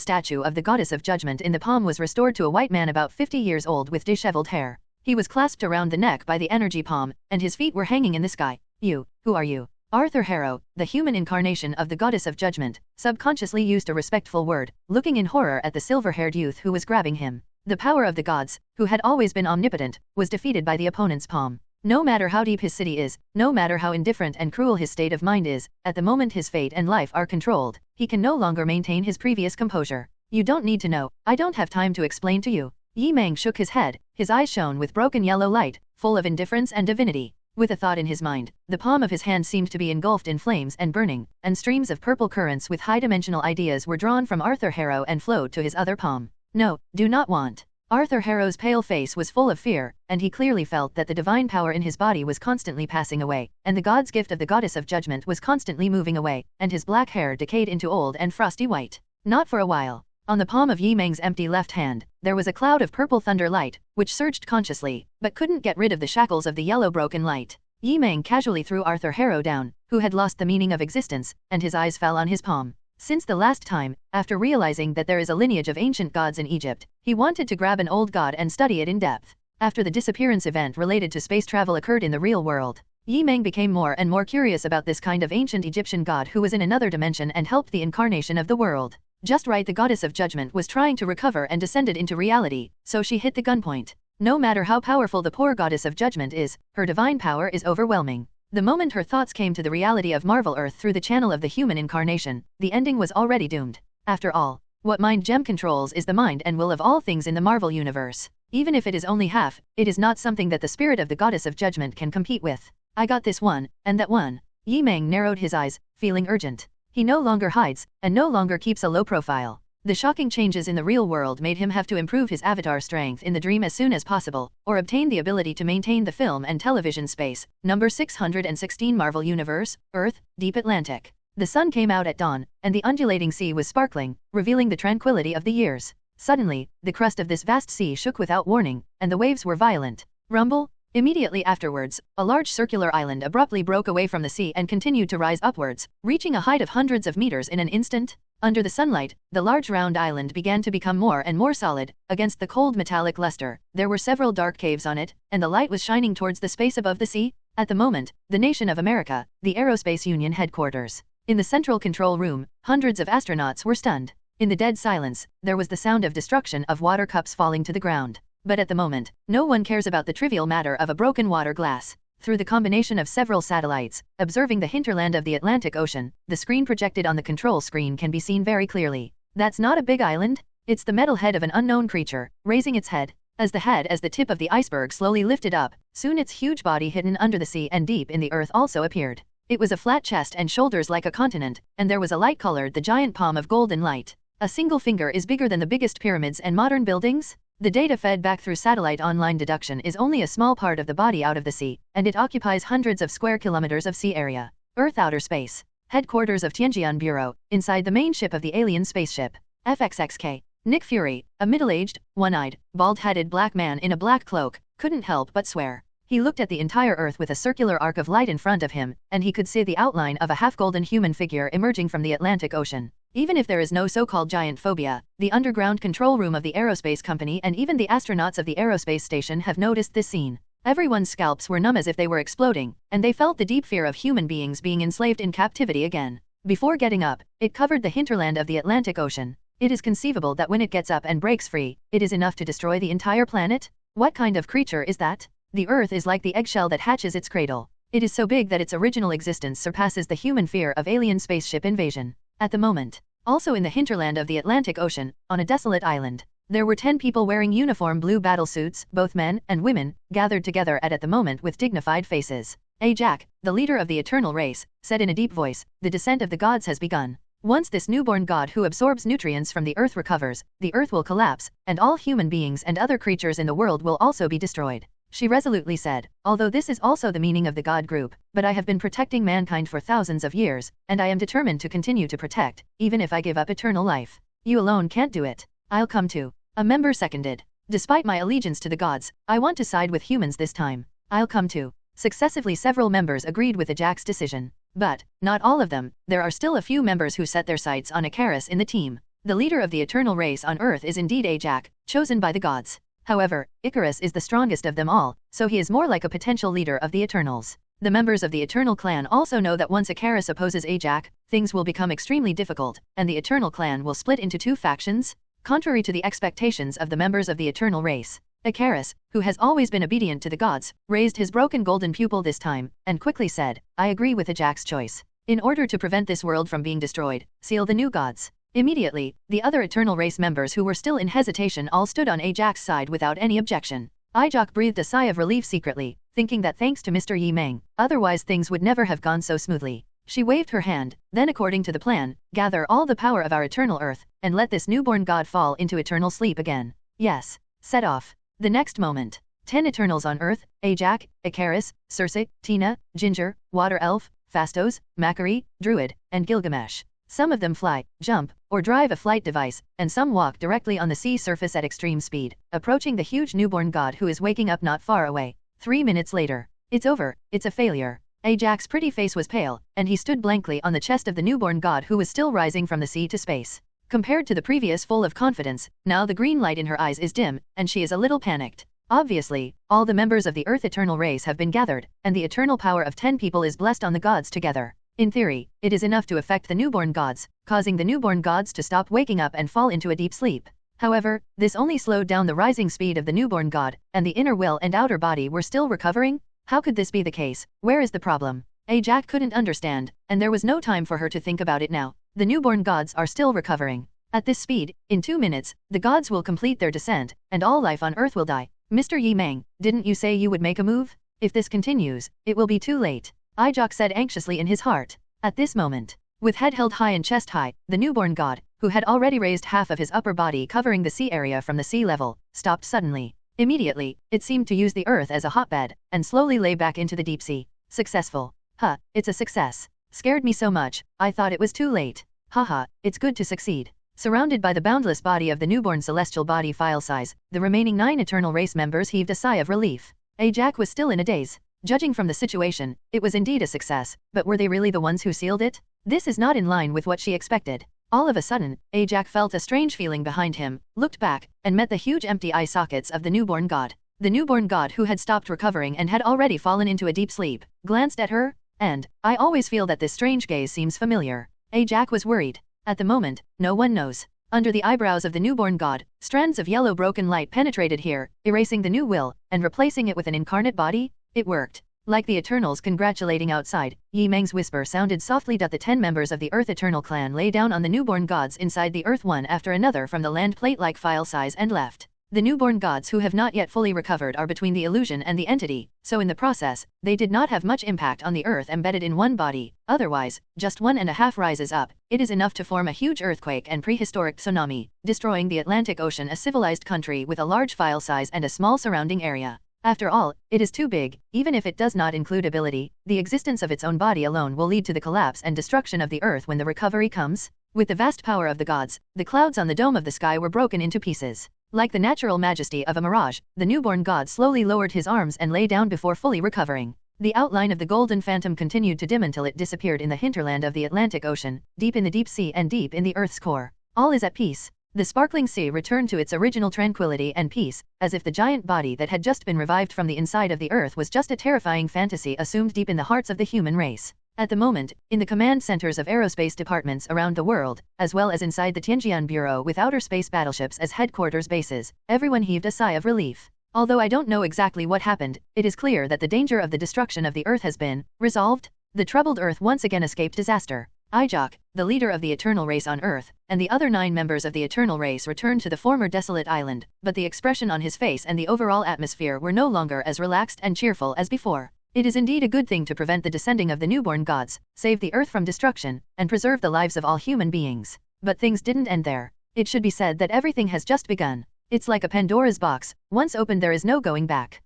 statue of the goddess of judgment in the palm was restored to a white man about 50 years old with disheveled hair. He was clasped around the neck by the energy palm, and his feet were hanging in the sky. "You, who are you?" Arthur Harrow, the human incarnation of the goddess of judgment, subconsciously used a respectful word, looking in horror at the silver-haired youth who was grabbing him. The power of the gods, who had always been omnipotent, was defeated by the opponent's palm. No matter how deep his city is, no matter how indifferent and cruel his state of mind is, at the moment his fate and life are controlled, he can no longer maintain his previous composure. "You don't need to know, I don't have time to explain to you." Yi Meng shook his head, his eyes shone with broken yellow light, full of indifference and divinity. With a thought in his mind, the palm of his hand seemed to be engulfed in flames and burning, and streams of purple currents with high-dimensional ideas were drawn from Arthur Harrow and flowed to his other palm. "No, do not want." Arthur Harrow's pale face was full of fear, and he clearly felt that the divine power in his body was constantly passing away, and the god's gift of the goddess of judgment was constantly moving away, and his black hair decayed into old and frosty white. Not for a while. On the palm of Yi Meng's empty left hand, there was a cloud of purple thunder light, which surged consciously, but couldn't get rid of the shackles of the yellow broken light. Yi Meng casually threw Arthur Harrow down, who had lost the meaning of existence, and his eyes fell on his palm. Since the last time, after realizing that there is a lineage of ancient gods in Egypt, he wanted to grab an old god and study it in depth. After the disappearance event related to space travel occurred in the real world, Yi Meng became more and more curious about this kind of ancient Egyptian god who was in another dimension and helped the incarnation of the world. Just right, the goddess of judgment was trying to recover and descended into reality, so she hit the gunpoint. No matter how powerful the poor goddess of judgment is, her divine power is overwhelming. The moment her thoughts came to the reality of Marvel Earth through the channel of the human incarnation, the ending was already doomed. After all, what mind gem controls is the mind and will of all things in the Marvel universe. Even if it is only half, it is not something that the spirit of the goddess of judgment can compete with. I got this one, and that one. Yi Meng narrowed his eyes, feeling urgent. He no longer hides, and no longer keeps a low profile. The shocking changes in the real world made him have to improve his avatar strength in the dream as soon as possible, or obtain the ability to maintain the film and television space. Number 616 Marvel Universe, Earth, Deep Atlantic. The sun came out at dawn, and the undulating sea was sparkling, revealing the tranquility of the years. Suddenly, the crust of this vast sea shook without warning, and the waves were violent. Rumble? Immediately afterwards, a large circular island abruptly broke away from the sea and continued to rise upwards, reaching a height of hundreds of meters in an instant. Under the sunlight, the large round island began to become more and more solid. Against the cold metallic luster, there were several dark caves on it, and the light was shining towards the space above the sea. At the moment, the nation of America, the Aerospace Union headquarters. In the central control room, hundreds of astronauts were stunned. In the dead silence, there was the sound of destruction of water cups falling to the ground. But at the moment, no one cares about the trivial matter of a broken water glass. Through the combination of several satellites, observing the hinterland of the Atlantic Ocean, the screen projected on the control screen can be seen very clearly. That's not a big island. It's the metal head of an unknown creature, raising its head. As the tip of the iceberg slowly lifted up, soon its huge body hidden under the sea and deep in the earth also appeared. It was a flat chest and shoulders like a continent, and there was a light colored the giant palm of golden light. A single finger is bigger than the biggest pyramids and modern buildings. The data fed back through satellite online deduction is only a small part of the body out of the sea, and it occupies hundreds of square kilometers of sea area. Earth outer space. Headquarters of Tianjian Bureau, inside the main ship of the alien spaceship. FXXK. Nick Fury, a middle-aged, one-eyed, bald-headed black man in a black cloak, couldn't help but swear. He looked at the entire Earth with a circular arc of light in front of him, and he could see the outline of a half-golden human figure emerging from the Atlantic Ocean. Even if there is no so-called giant phobia, the underground control room of the aerospace company and even the astronauts of the aerospace station have noticed this scene. Everyone's scalps were numb as if they were exploding, and they felt the deep fear of human beings being enslaved in captivity again. Before getting up, it covered the hinterland of the Atlantic Ocean. It is conceivable that when it gets up and breaks free, it is enough to destroy the entire planet? What kind of creature is that? The Earth is like the eggshell that hatches its cradle. It is so big that its original existence surpasses the human fear of alien spaceship invasion. At the moment, also in the hinterland of the Atlantic Ocean, on a desolate island, there were 10 people wearing uniform blue battlesuits, both men and women, gathered together at the moment with dignified faces. Ajak, the leader of the eternal race, said in a deep voice, "The descent of the gods has begun. Once this newborn god who absorbs nutrients from the earth recovers, the earth will collapse, and all human beings and other creatures in the world will also be destroyed." She resolutely said, "Although this is also the meaning of the God group, but I have been protecting mankind for thousands of years, and I am determined to continue to protect, even if I give up eternal life. You alone can't do it. I'll come too." A member seconded. "Despite my allegiance to the gods, I want to side with humans this time. I'll come too." Successively several members agreed with Ajak's decision. But, not all of them, there are still a few members who set their sights on Icarus in the team. The leader of the eternal race on Earth is indeed Ajak, chosen by the gods. However, Icarus is the strongest of them all, so he is more like a potential leader of the Eternals. The members of the Eternal clan also know that once Icarus opposes Ajak, things will become extremely difficult, and the Eternal clan will split into 2 factions, contrary to the expectations of the members of the Eternal race. Icarus, who has always been obedient to the gods, raised his broken golden pupil this time, and quickly said, "I agree with Ajak's choice. In order to prevent this world from being destroyed, seal the new gods." Immediately, the other Eternal race members who were still in hesitation all stood on Ajak's side without any objection. Ajak breathed a sigh of relief secretly, thinking that thanks to Mr. Yi Meng, otherwise things would never have gone so smoothly. She waved her hand, then according to the plan, gather all the power of our eternal earth, and let this newborn god fall into eternal sleep again. Yes. Set off. The next moment, 10 Eternals on Earth, Ajak, Icarus, Circe, Tina, Ginger, Water Elf, Phastos, Macquarie, Druid, and Gilgamesh. Some of them fly, jump, or drive a flight device, and some walk directly on the sea surface at extreme speed, approaching the huge newborn god who is waking up not far away. 3 minutes later. It's over, it's a failure. Ajak's pretty face was pale, and he stood blankly on the chest of the newborn god who was still rising from the sea to space. Compared to the previous full of confidence, now the green light in her eyes is dim, and she is a little panicked. Obviously, all the members of the Earth Eternal race have been gathered, and the eternal power of 10 people is blessed on the gods together. In theory, it is enough to affect the newborn gods, causing the newborn gods to stop waking up and fall into a deep sleep. However, this only slowed down the rising speed of the newborn god, and the inner will and outer body were still recovering. How could this be the case? Where is the problem? Jack couldn't understand, and there was no time for her to think about it now. The newborn gods are still recovering. At this speed, in 2 minutes, the gods will complete their descent, and all life on Earth will die. Mr. Yi Meng, didn't you say you would make a move? If this continues, it will be too late. Jack said anxiously in his heart. At this moment, with head held high and chest high, the newborn god, who had already raised half of his upper body covering the sea area from the sea level, stopped suddenly. Immediately, it seemed to use the earth as a hotbed, and slowly lay back into the deep sea. Successful. Huh, it's a success. Scared me so much, I thought it was too late. Haha, it's good to succeed. Surrounded by the boundless body of the newborn celestial body file size, the remaining 9 eternal race members heaved a sigh of relief. Jack was still in a daze. Judging from the situation, it was indeed a success, but were they really the ones who sealed it? This is not in line with what she expected. All of a sudden, Jack felt a strange feeling behind him, looked back, and met the huge empty eye sockets of the newborn god. The newborn god who had stopped recovering and had already fallen into a deep sleep, glanced at her, and, I always feel that this strange gaze seems familiar. Jack was worried. At the moment, no one knows. Under the eyebrows of the newborn god, strands of yellow broken light penetrated here, erasing the new will, and replacing it with an incarnate body. It worked. Like the Eternals congratulating outside, Yi Meng's whisper sounded softly. The 10 members of the Earth Eternal clan lay down on the newborn gods inside the Earth one after another from the land plate-like file size and left. The newborn gods who have not yet fully recovered are between the illusion and the entity, so in the process, they did not have much impact on the Earth embedded in one body. Otherwise, just 1.5 rises up, it is enough to form a huge earthquake and prehistoric tsunami, destroying the Atlantic Ocean, a civilized country with a large file size and a small surrounding area. After all, it is too big. Even if it does not include ability, the existence of its own body alone will lead to the collapse and destruction of the Earth when the recovery comes. With the vast power of the gods, the clouds on the dome of the sky were broken into pieces. Like the natural majesty of a mirage, the newborn god slowly lowered his arms and lay down before fully recovering. The outline of the golden phantom continued to dim until it disappeared in the hinterland of the Atlantic Ocean, deep in the deep sea and deep in the Earth's core. All is at peace. The sparkling sea returned to its original tranquility and peace, as if the giant body that had just been revived from the inside of the Earth was just a terrifying fantasy assumed deep in the hearts of the human race. At the moment, in the command centers of aerospace departments around the world, as well as inside the Tianjian Bureau with outer space battleships as headquarters bases, everyone heaved a sigh of relief. Although I don't know exactly what happened, it is clear that the danger of the destruction of the Earth has been resolved. The troubled Earth once again escaped disaster. Jack, the leader of the Eternal race on Earth, and the other 9 members of the Eternal race returned to the former desolate island, but the expression on his face and the overall atmosphere were no longer as relaxed and cheerful as before. It is indeed a good thing to prevent the descending of the newborn gods, save the Earth from destruction, and preserve the lives of all human beings. But things didn't end there. It should be said that everything has just begun. It's like a Pandora's box. Once opened there is no going back.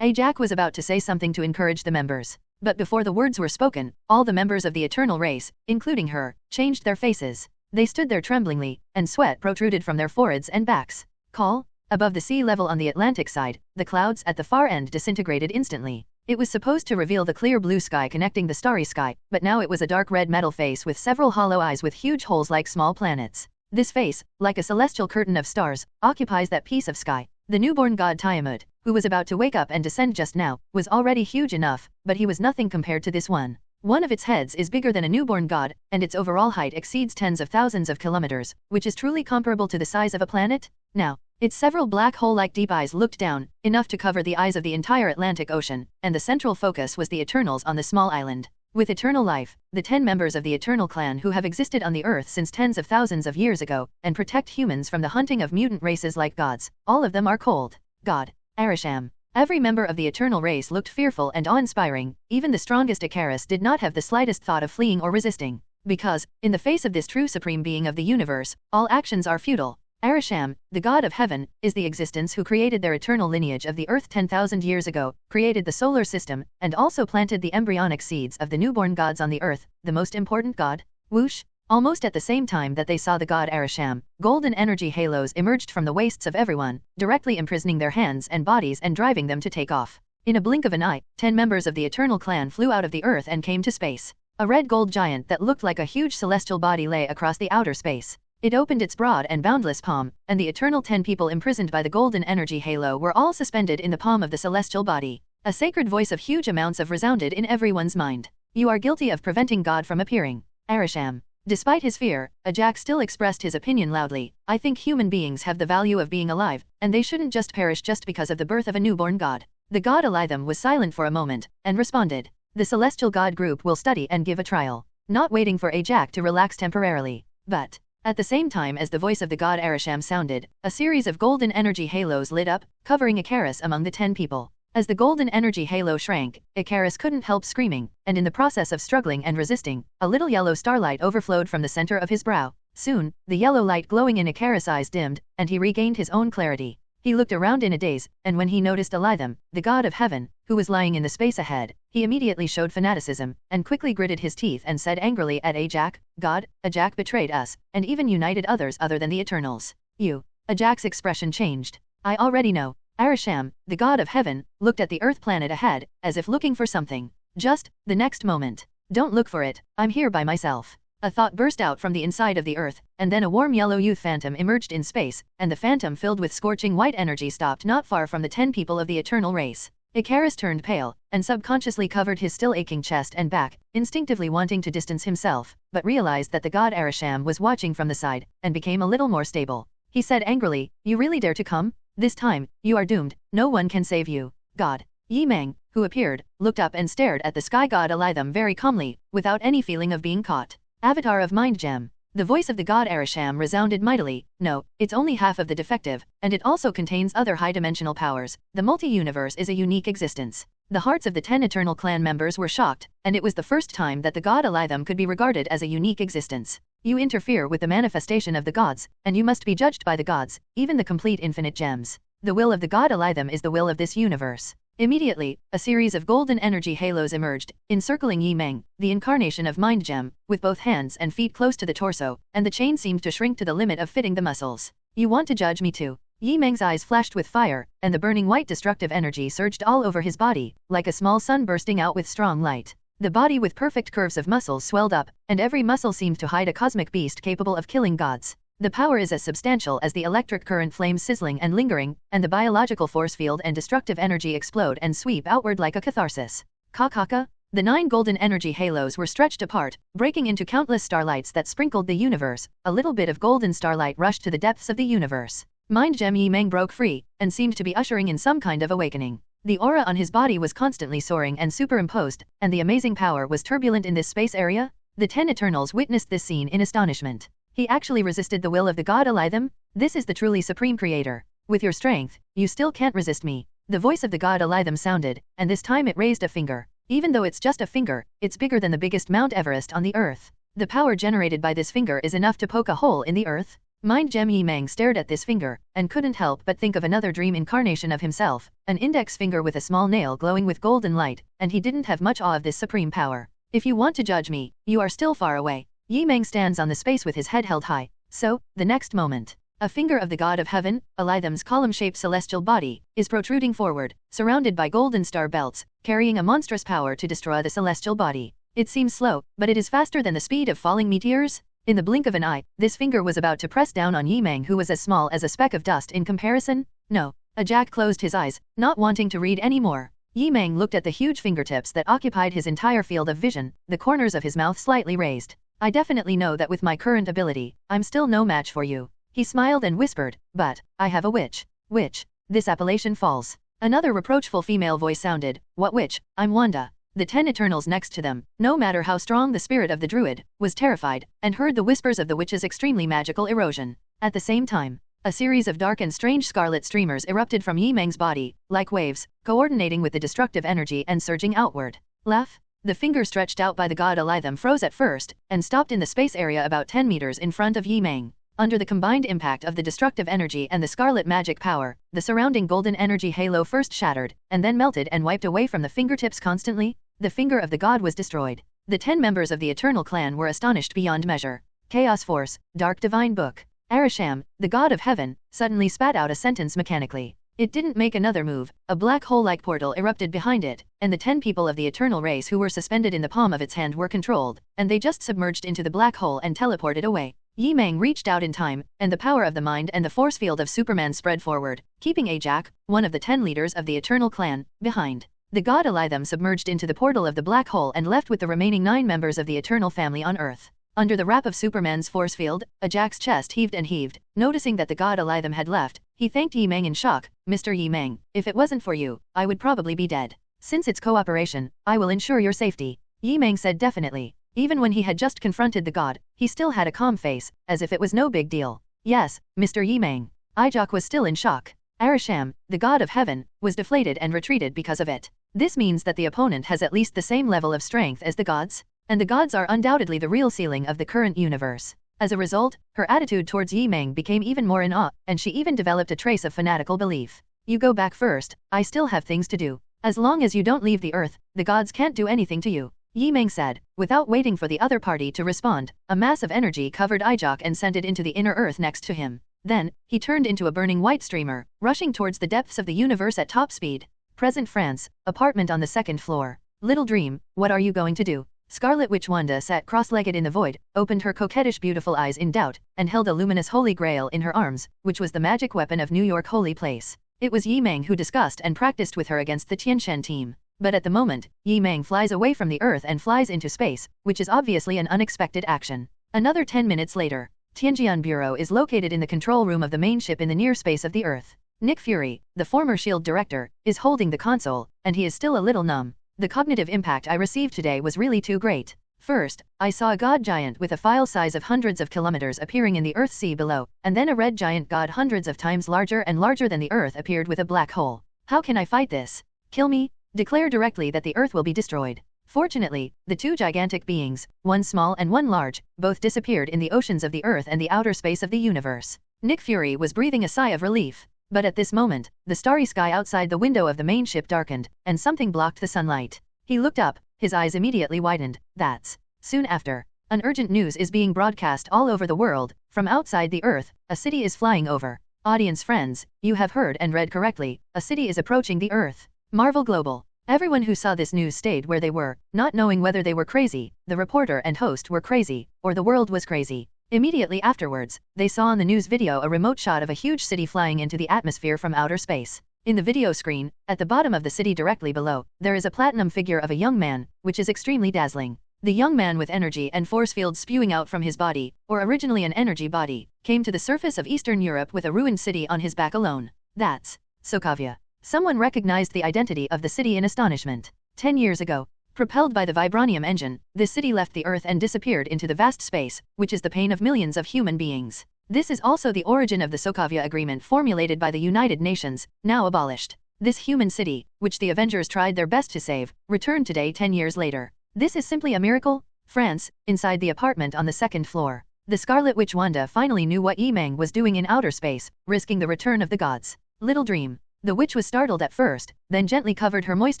Jack was about to say something to encourage the members. But before the words were spoken, all the members of the Eternal race, including her, changed their faces. They stood there tremblingly, and sweat protruded from their foreheads and backs. Call? Above the sea level on the Atlantic side, the clouds at the far end disintegrated instantly. It was supposed to reveal the clear blue sky connecting the starry sky, but now it was a dark red metal face with several hollow eyes with huge holes like small planets. This face, like a celestial curtain of stars, occupies that piece of sky. The newborn god Tiamut, who was about to wake up and descend just now, was already huge enough, but he was nothing compared to this one. One of its heads is bigger than a newborn god, and its overall height exceeds tens of thousands of kilometers, which is truly comparable to the size of a planet. Now, its several black hole-like deep eyes looked down, enough to cover the eyes of the entire Atlantic Ocean, and the central focus was the Eternals on the small island. With eternal life, the 10 members of the Eternal clan who have existed on the Earth since tens of thousands of years ago, and protect humans from the hunting of mutant races like gods, all of them are cold. God. Arisham. Every member of the Eternal race looked fearful and awe-inspiring. Even the strongest Icarus did not have the slightest thought of fleeing or resisting. Because, in the face of this true supreme being of the universe, all actions are futile. Arisham, the god of heaven, is the existence who created their eternal lineage of the Earth 10,000 years ago, created the solar system, and also planted the embryonic seeds of the newborn gods on the Earth, the most important god. Whoosh! Almost at the same time that they saw the god Arisham, golden energy halos emerged from the waists of everyone, directly imprisoning their hands and bodies and driving them to take off. In a blink of an eye, 10 members of the Eternal clan flew out of the Earth and came to space. A red gold giant that looked like a huge celestial body lay across the outer space. It opened its broad and boundless palm, and the eternal 10 people imprisoned by the golden energy halo were all suspended in the palm of the celestial body. A sacred voice of huge amounts of resounded in everyone's mind. You are guilty of preventing God from appearing. Arisham. Despite his fear, Jack still expressed his opinion loudly. I think human beings have the value of being alive, and they shouldn't just perish just because of the birth of a newborn god. The god Elitham was silent for a moment, and responded. The celestial god group will study and give a trial. Not waiting for Ajak to relax temporarily. But, at the same time as the voice of the god Arisham sounded, a series of golden energy halos lit up, covering Icarus among the 10 people. As the golden energy halo shrank, Icarus couldn't help screaming, and in the process of struggling and resisting, a little yellow starlight overflowed from the center of his brow. Soon, the yellow light glowing in Icarus' eyes dimmed, and he regained his own clarity. He looked around in a daze, and when he noticed Elitham, the god of heaven, who was lying in the space ahead, he immediately showed fanaticism, and quickly gritted his teeth and said angrily at Ajak, God, Ajak betrayed us, and even united others other than the Eternals. You. Ajak's expression changed. I already know. Arisham, the god of heaven, looked at the earth planet ahead, as if looking for something. Just, the next moment. Don't look for it, I'm here by myself. A thought burst out from the inside of the earth, and then a warm yellow youth phantom emerged in space, and the phantom filled with scorching white energy stopped not far from the 10 people of the eternal race. Icarus turned pale, and subconsciously covered his still aching chest and back, instinctively wanting to distance himself, but realized that the god Arisham was watching from the side, and became a little more stable. He said angrily, You really dare to come? This time, you are doomed, no one can save you. God. Yi Meng, who appeared, looked up and stared at the sky god Elitham very calmly, without any feeling of being caught. Avatar of Mind Gem. The voice of the god Arisham resounded mightily. No, it's only half of the defective, and it also contains other high-dimensional powers. The multi-universe is a unique existence. The hearts of the 10 Eternal Clan members were shocked, and it was the first time that the god Elitham could be regarded as a unique existence. You interfere with the manifestation of the gods, and you must be judged by the gods, even the complete infinite gems. The will of the god Elitham is the will of this universe. Immediately, a series of golden energy halos emerged, encircling Yi Meng, the incarnation of Mind Gem, with both hands and feet close to the torso, and the chain seemed to shrink to the limit of fitting the muscles. You want to judge me too? Yi Meng's eyes flashed with fire, and the burning white destructive energy surged all over his body, like a small sun bursting out with strong light. The body with perfect curves of muscles swelled up, and every muscle seemed to hide a cosmic beast capable of killing gods. The power is as substantial as the electric current flames sizzling and lingering, and the biological force field and destructive energy explode and sweep outward like a catharsis. Kakaka? The 9 golden energy halos were stretched apart, breaking into countless starlights that sprinkled the universe. A little bit of golden starlight rushed to the depths of the universe. Mind Gem Yi Meng broke free, and seemed to be ushering in some kind of awakening. The aura on his body was constantly soaring and superimposed, and the amazing power was turbulent in this space area. The 10 Eternals witnessed this scene in astonishment. He actually resisted the will of the god Elitham? This is the truly supreme creator. With your strength, you still can't resist me. The voice of the god Elitham sounded, and this time it raised a finger. Even though it's just a finger, it's bigger than the biggest Mount Everest on the earth. The power generated by this finger is enough to poke a hole in the earth. Mind Gem Yi Meng stared at this finger, and couldn't help but think of another dream incarnation of himself, an index finger with a small nail glowing with golden light, and he didn't have much awe of this supreme power. If you want to judge me, you are still far away. Yi Meng stands on the space with his head held high. So, the next moment, a finger of the god of heaven, Elitham's column-shaped celestial body, is protruding forward, surrounded by golden star belts, carrying a monstrous power to destroy the celestial body. It seems slow, but it is faster than the speed of falling meteors. In the blink of an eye, this finger was about to press down on Yi Meng, who was as small as a speck of dust in comparison. No. Ajak closed his eyes, not wanting to read any more. Yi Meng looked at the huge fingertips that occupied his entire field of vision, the corners of his mouth slightly raised. I definitely know that with my current ability, I'm still no match for you. He smiled and whispered, but, I have a witch. Witch. This appellation falls. Another reproachful female voice sounded, What witch? I'm Wanda. The 10 Eternals next to them, no matter how strong the spirit of the druid, was terrified, and heard the whispers of the witch's extremely magical erosion. At the same time, a series of dark and strange scarlet streamers erupted from Yi Meng's body, like waves, coordinating with the destructive energy and surging outward. Laugh. The finger stretched out by the god Elitham froze at first, and stopped in the space area about 10 meters in front of Yi Meng. Under the combined impact of the destructive energy and the scarlet magic power, the surrounding golden energy halo first shattered, and then melted and wiped away from the fingertips constantly. The finger of the god was destroyed. The 10 members of the Eternal Clan were astonished beyond measure. Chaos Force, Dark Divine Book. Arisham, the god of heaven, suddenly spat out a sentence mechanically. It didn't make another move. A black hole-like portal erupted behind it, and the 10 people of the eternal race who were suspended in the palm of its hand were controlled, and they just submerged into the black hole and teleported away. Yi Meng reached out in time, and the power of the mind and the force field of Superman spread forward, keeping Ajak, one of the 10 leaders of the Eternal Clan, behind. The god Elitham submerged into the portal of the black hole and left with the remaining 9 members of the Eternal family on Earth. Under the wrap of Superman's force field, Ajak's chest heaved and heaved. Noticing that the god Elitham had left, He thanked Yi Meng in shock. Mr. Yi Meng, if it wasn't for you, I would probably be dead. Since it's cooperation, I will ensure your safety. Yi Meng said definitely. Even when he had just confronted the god, he still had a calm face, as if it was no big deal. Yes, Mr. Yi Meng. Ijok was still in shock. Arisham, the god of heaven, was deflated and retreated because of it. This means that the opponent has at least the same level of strength as the gods, and the gods are undoubtedly the real ceiling of the current universe. As a result, her attitude towards Yi Meng became even more in awe, and she even developed a trace of fanatical belief. You go back first, I still have things to do. As long as you don't leave the earth, the gods can't do anything to you. Yi Meng said, without waiting for the other party to respond. A mass of energy covered Ijok and sent it into the inner earth next to him. Then, he turned into a burning white streamer, rushing towards the depths of the universe at top speed. Present France, apartment on the second floor. Little dream, what are you going to do? Scarlet Witch Wanda sat cross-legged in the void, opened her coquettish beautiful eyes in doubt, and held a luminous holy grail in her arms, which was the magic weapon of New York holy place. It was Yi Meng who discussed and practiced with her against the Tianchen team. But at the moment, Yi Meng flies away from the earth and flies into space, which is obviously an unexpected action. Another 10 minutes later, Tianjian Bureau is located in the control room of the main ship in the near space of the earth. Nick Fury, the former S.H.I.E.L.D. director, is holding the console, and he is still a little numb. The cognitive impact I received today was really too great. First, I saw a god giant with a file size of hundreds of kilometers appearing in the Earth sea below, and then a red giant god hundreds of times larger and larger than the Earth appeared with a black hole. How can I fight this? Kill me? Declare directly that the Earth will be destroyed. Fortunately, the two gigantic beings, one small and one large, both disappeared in the oceans of the Earth and the outer space of the universe. Nick Fury was breathing a sigh of relief. But at this moment, the starry sky outside the window of the main ship darkened, and something blocked the sunlight. He looked up, his eyes immediately widened. That's. Soon after, an urgent news is being broadcast all over the world. From outside the Earth, a city is flying over. Audience friends, you have heard and read correctly, a city is approaching the Earth. Marvel Global. Everyone who saw this news stayed where they were, not knowing whether they were crazy, the reporter and host were crazy, or the world was crazy. Immediately afterwards, they saw on the news video a remote shot of a huge city flying into the atmosphere from outer space. In the video screen, at the bottom of the city directly below, there is a platinum figure of a young man, which is extremely dazzling. The young man with energy and force fields spewing out from his body, or originally an energy body, came to the surface of Eastern Europe with a ruined city on his back alone. That's Sokovia. Someone recognized the identity of the city in astonishment. 10 years ago, propelled by the vibranium engine, this city left the Earth and disappeared into the vast space, which is the pain of millions of human beings. This is also the origin of the Sokovia Agreement formulated by the United Nations, now abolished. This human city, which the Avengers tried their best to save, returned today 10 years later. This is simply a miracle. France, inside the apartment on the second floor. The Scarlet Witch Wanda finally knew what Yi Meng was doing in outer space, risking the return of the gods. Little dream. The witch was startled at first, then gently covered her moist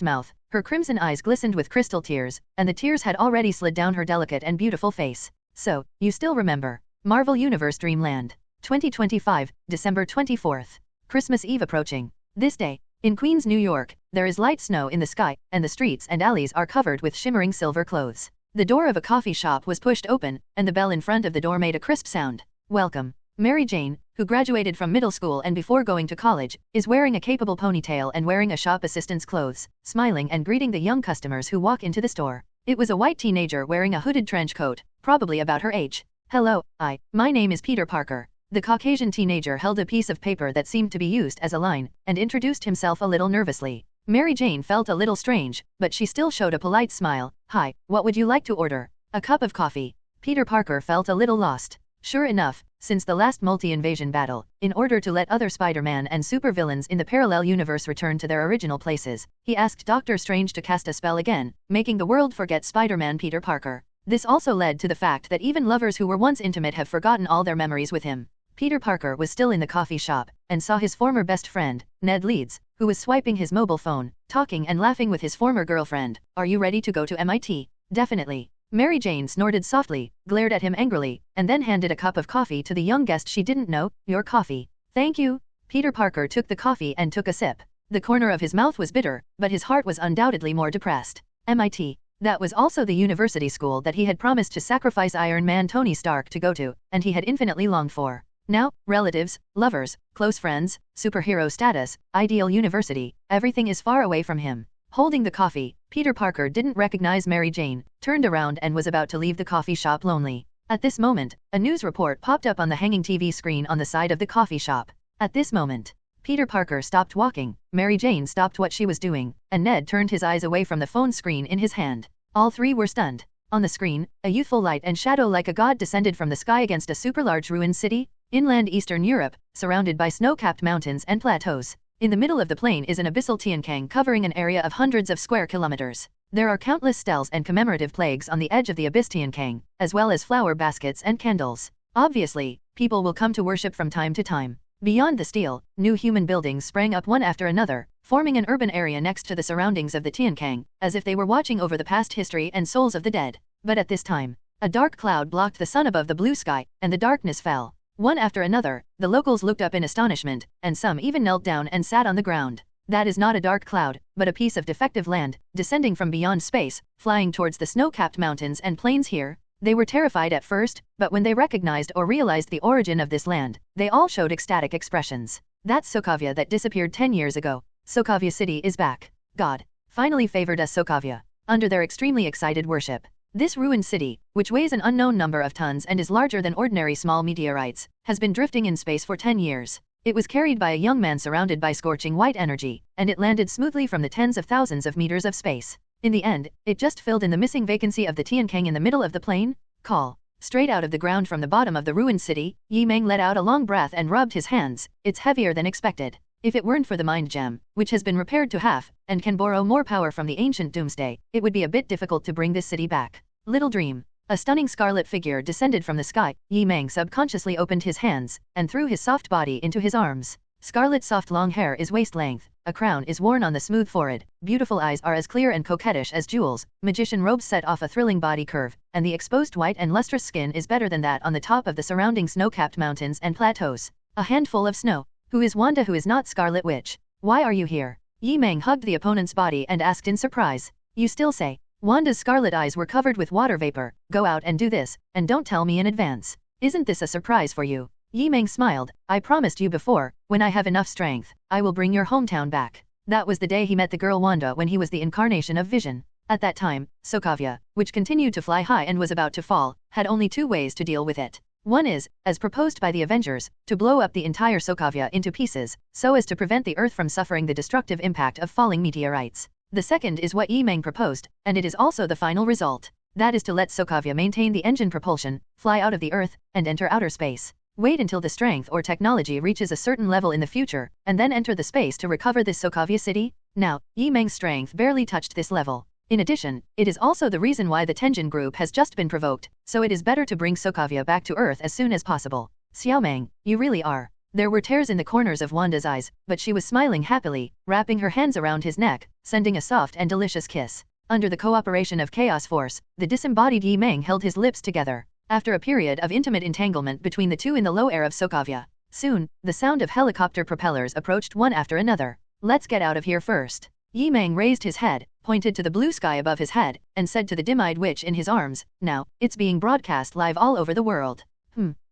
mouth, her crimson eyes glistened with crystal tears, and the tears had already slid down her delicate and beautiful face. So, you still remember. Marvel Universe Dreamland. 2025, December 24th. Christmas Eve approaching. This day, in Queens, New York, there is light snow in the sky, and the streets and alleys are covered with shimmering silver clothes. The door of a coffee shop was pushed open, and the bell in front of the door made a crisp sound. Welcome. Mary Jane, who graduated from middle school and before going to college, is wearing a capable ponytail and wearing a shop assistant's clothes, smiling and greeting the young customers who walk into the store. It was a white teenager wearing a hooded trench coat, probably about her age. Hello, my name is Peter Parker. The Caucasian teenager held a piece of paper that seemed to be used as a line, and introduced himself a little nervously. Mary Jane felt a little strange, but she still showed a polite smile. Hi, what would you like to order? A cup of coffee. Peter Parker felt a little lost. Sure enough, since the last multi-invasion battle, in order to let other Spider-Man and supervillains in the parallel universe return to their original places, he asked Doctor Strange to cast a spell again, making the world forget Spider-Man Peter Parker. This also led to the fact that even lovers who were once intimate have forgotten all their memories with him. Peter Parker was still in the coffee shop, and saw his former best friend, Ned Leeds, who was swiping his mobile phone, talking and laughing with his former girlfriend. Are you ready to go to MIT? Definitely. Mary Jane snorted softly, glared at him angrily, and then handed a cup of coffee to the young guest she didn't know. Your coffee. Thank you. Peter Parker took the coffee and took a sip. The corner of his mouth was bitter, but his heart was undoubtedly more depressed. MIT. That was also the university school that he had promised to sacrifice Iron Man Tony Stark to go to, and he had infinitely longed for. Now, relatives, lovers, close friends, superhero status, ideal university, everything is far away from him. Holding the coffee, Peter Parker didn't recognize Mary Jane, turned around and was about to leave the coffee shop lonely. At this moment, a news report popped up on the hanging TV screen on the side of the coffee shop. At this moment, Peter Parker stopped walking, Mary Jane stopped what she was doing, and Ned turned his eyes away from the phone screen in his hand. All three were stunned. On the screen, a youthful light and shadow like a god descended from the sky against a super-large ruined city, inland Eastern Europe, surrounded by snow-capped mountains and plateaus. In the middle of the plain is an abyssal Tiankang covering an area of hundreds of square kilometers. There are countless stels and commemorative plaques on the edge of the abyss Tiankang, as well as flower baskets and candles. Obviously, people will come to worship from time to time. Beyond the stele, new human buildings sprang up one after another, forming an urban area next to the surroundings of the Tiankang, as if they were watching over the past history and souls of the dead. But at this time, a dark cloud blocked the sun above the blue sky, and the darkness fell. One after another, the locals looked up in astonishment, and some even knelt down and sat on the ground. That is not a dark cloud, but a piece of defective land, descending from beyond space, flying towards the snow-capped mountains and plains here. They were terrified at first, but when they recognized or realized the origin of this land, they all showed ecstatic expressions. That's Sokovia that disappeared 10 years ago. Sokovia City is back. God finally favored us Sokovia. Under their extremely excited worship. This ruined city, which weighs an unknown number of tons and is larger than ordinary small meteorites, has been drifting in space for 10 years. It was carried by a young man surrounded by scorching white energy, and it landed smoothly from the tens of thousands of meters of space. In the end, it just filled in the missing vacancy of the Tiankang in the middle of the plain. Call. Straight out of the ground from the bottom of the ruined city, Yi Meng let out a long breath and rubbed his hands. It's heavier than expected. If it weren't for the mind gem, which has been repaired to half, and can borrow more power from the ancient Doomsday, it would be a bit difficult to bring this city back. Little dream. A stunning scarlet figure descended from the sky. Yi Meng subconsciously opened his hands, and threw his soft body into his arms. Scarlet soft long hair is waist-length, a crown is worn on the smooth forehead, beautiful eyes are as clear and coquettish as jewels, magician robes set off a thrilling body curve, and the exposed white and lustrous skin is better than that on the top of the surrounding snow-capped mountains and plateaus. A handful of snow. Who is Wanda who is not Scarlet Witch? Why are you here? Yi Meng hugged the opponent's body and asked in surprise. You still say? Wanda's scarlet eyes were covered with water vapor. Go out and do this, and don't tell me in advance. Isn't this a surprise for you? Yi Meng smiled. I promised you before, when I have enough strength, I will bring your hometown back. That was the day he met the girl Wanda when he was the incarnation of vision. At that time, Sokovia, which continued to fly high and was about to fall, had only two ways to deal with it. One is, as proposed by the Avengers, to blow up the entire Sokovia into pieces, so as to prevent the Earth from suffering the destructive impact of falling meteorites. The second is what Yi Meng proposed, and it is also the final result. That is to let Sokovia maintain the engine propulsion, fly out of the Earth, and enter outer space. Wait until the strength or technology reaches a certain level in the future, and then enter the space to recover this Sokovia city. Now, Yi Meng's strength barely touched this level. In addition, it is also the reason why the Tenjin group has just been provoked, so it is better to bring Sokovia back to Earth as soon as possible. Xiaomeng, you really are. There were tears in the corners of Wanda's eyes, but she was smiling happily, wrapping her hands around his neck, sending a soft and delicious kiss. Under the cooperation of Chaos Force, the disembodied Yi Meng held his lips together. After a period of intimate entanglement between the two in the low air of Sokovia, soon, the sound of helicopter propellers approached one after another. Let's get out of here first. Yi Meng raised his head, pointed to the blue sky above his head, and said to the dim-eyed witch in his arms, now, it's being broadcast live all over the world.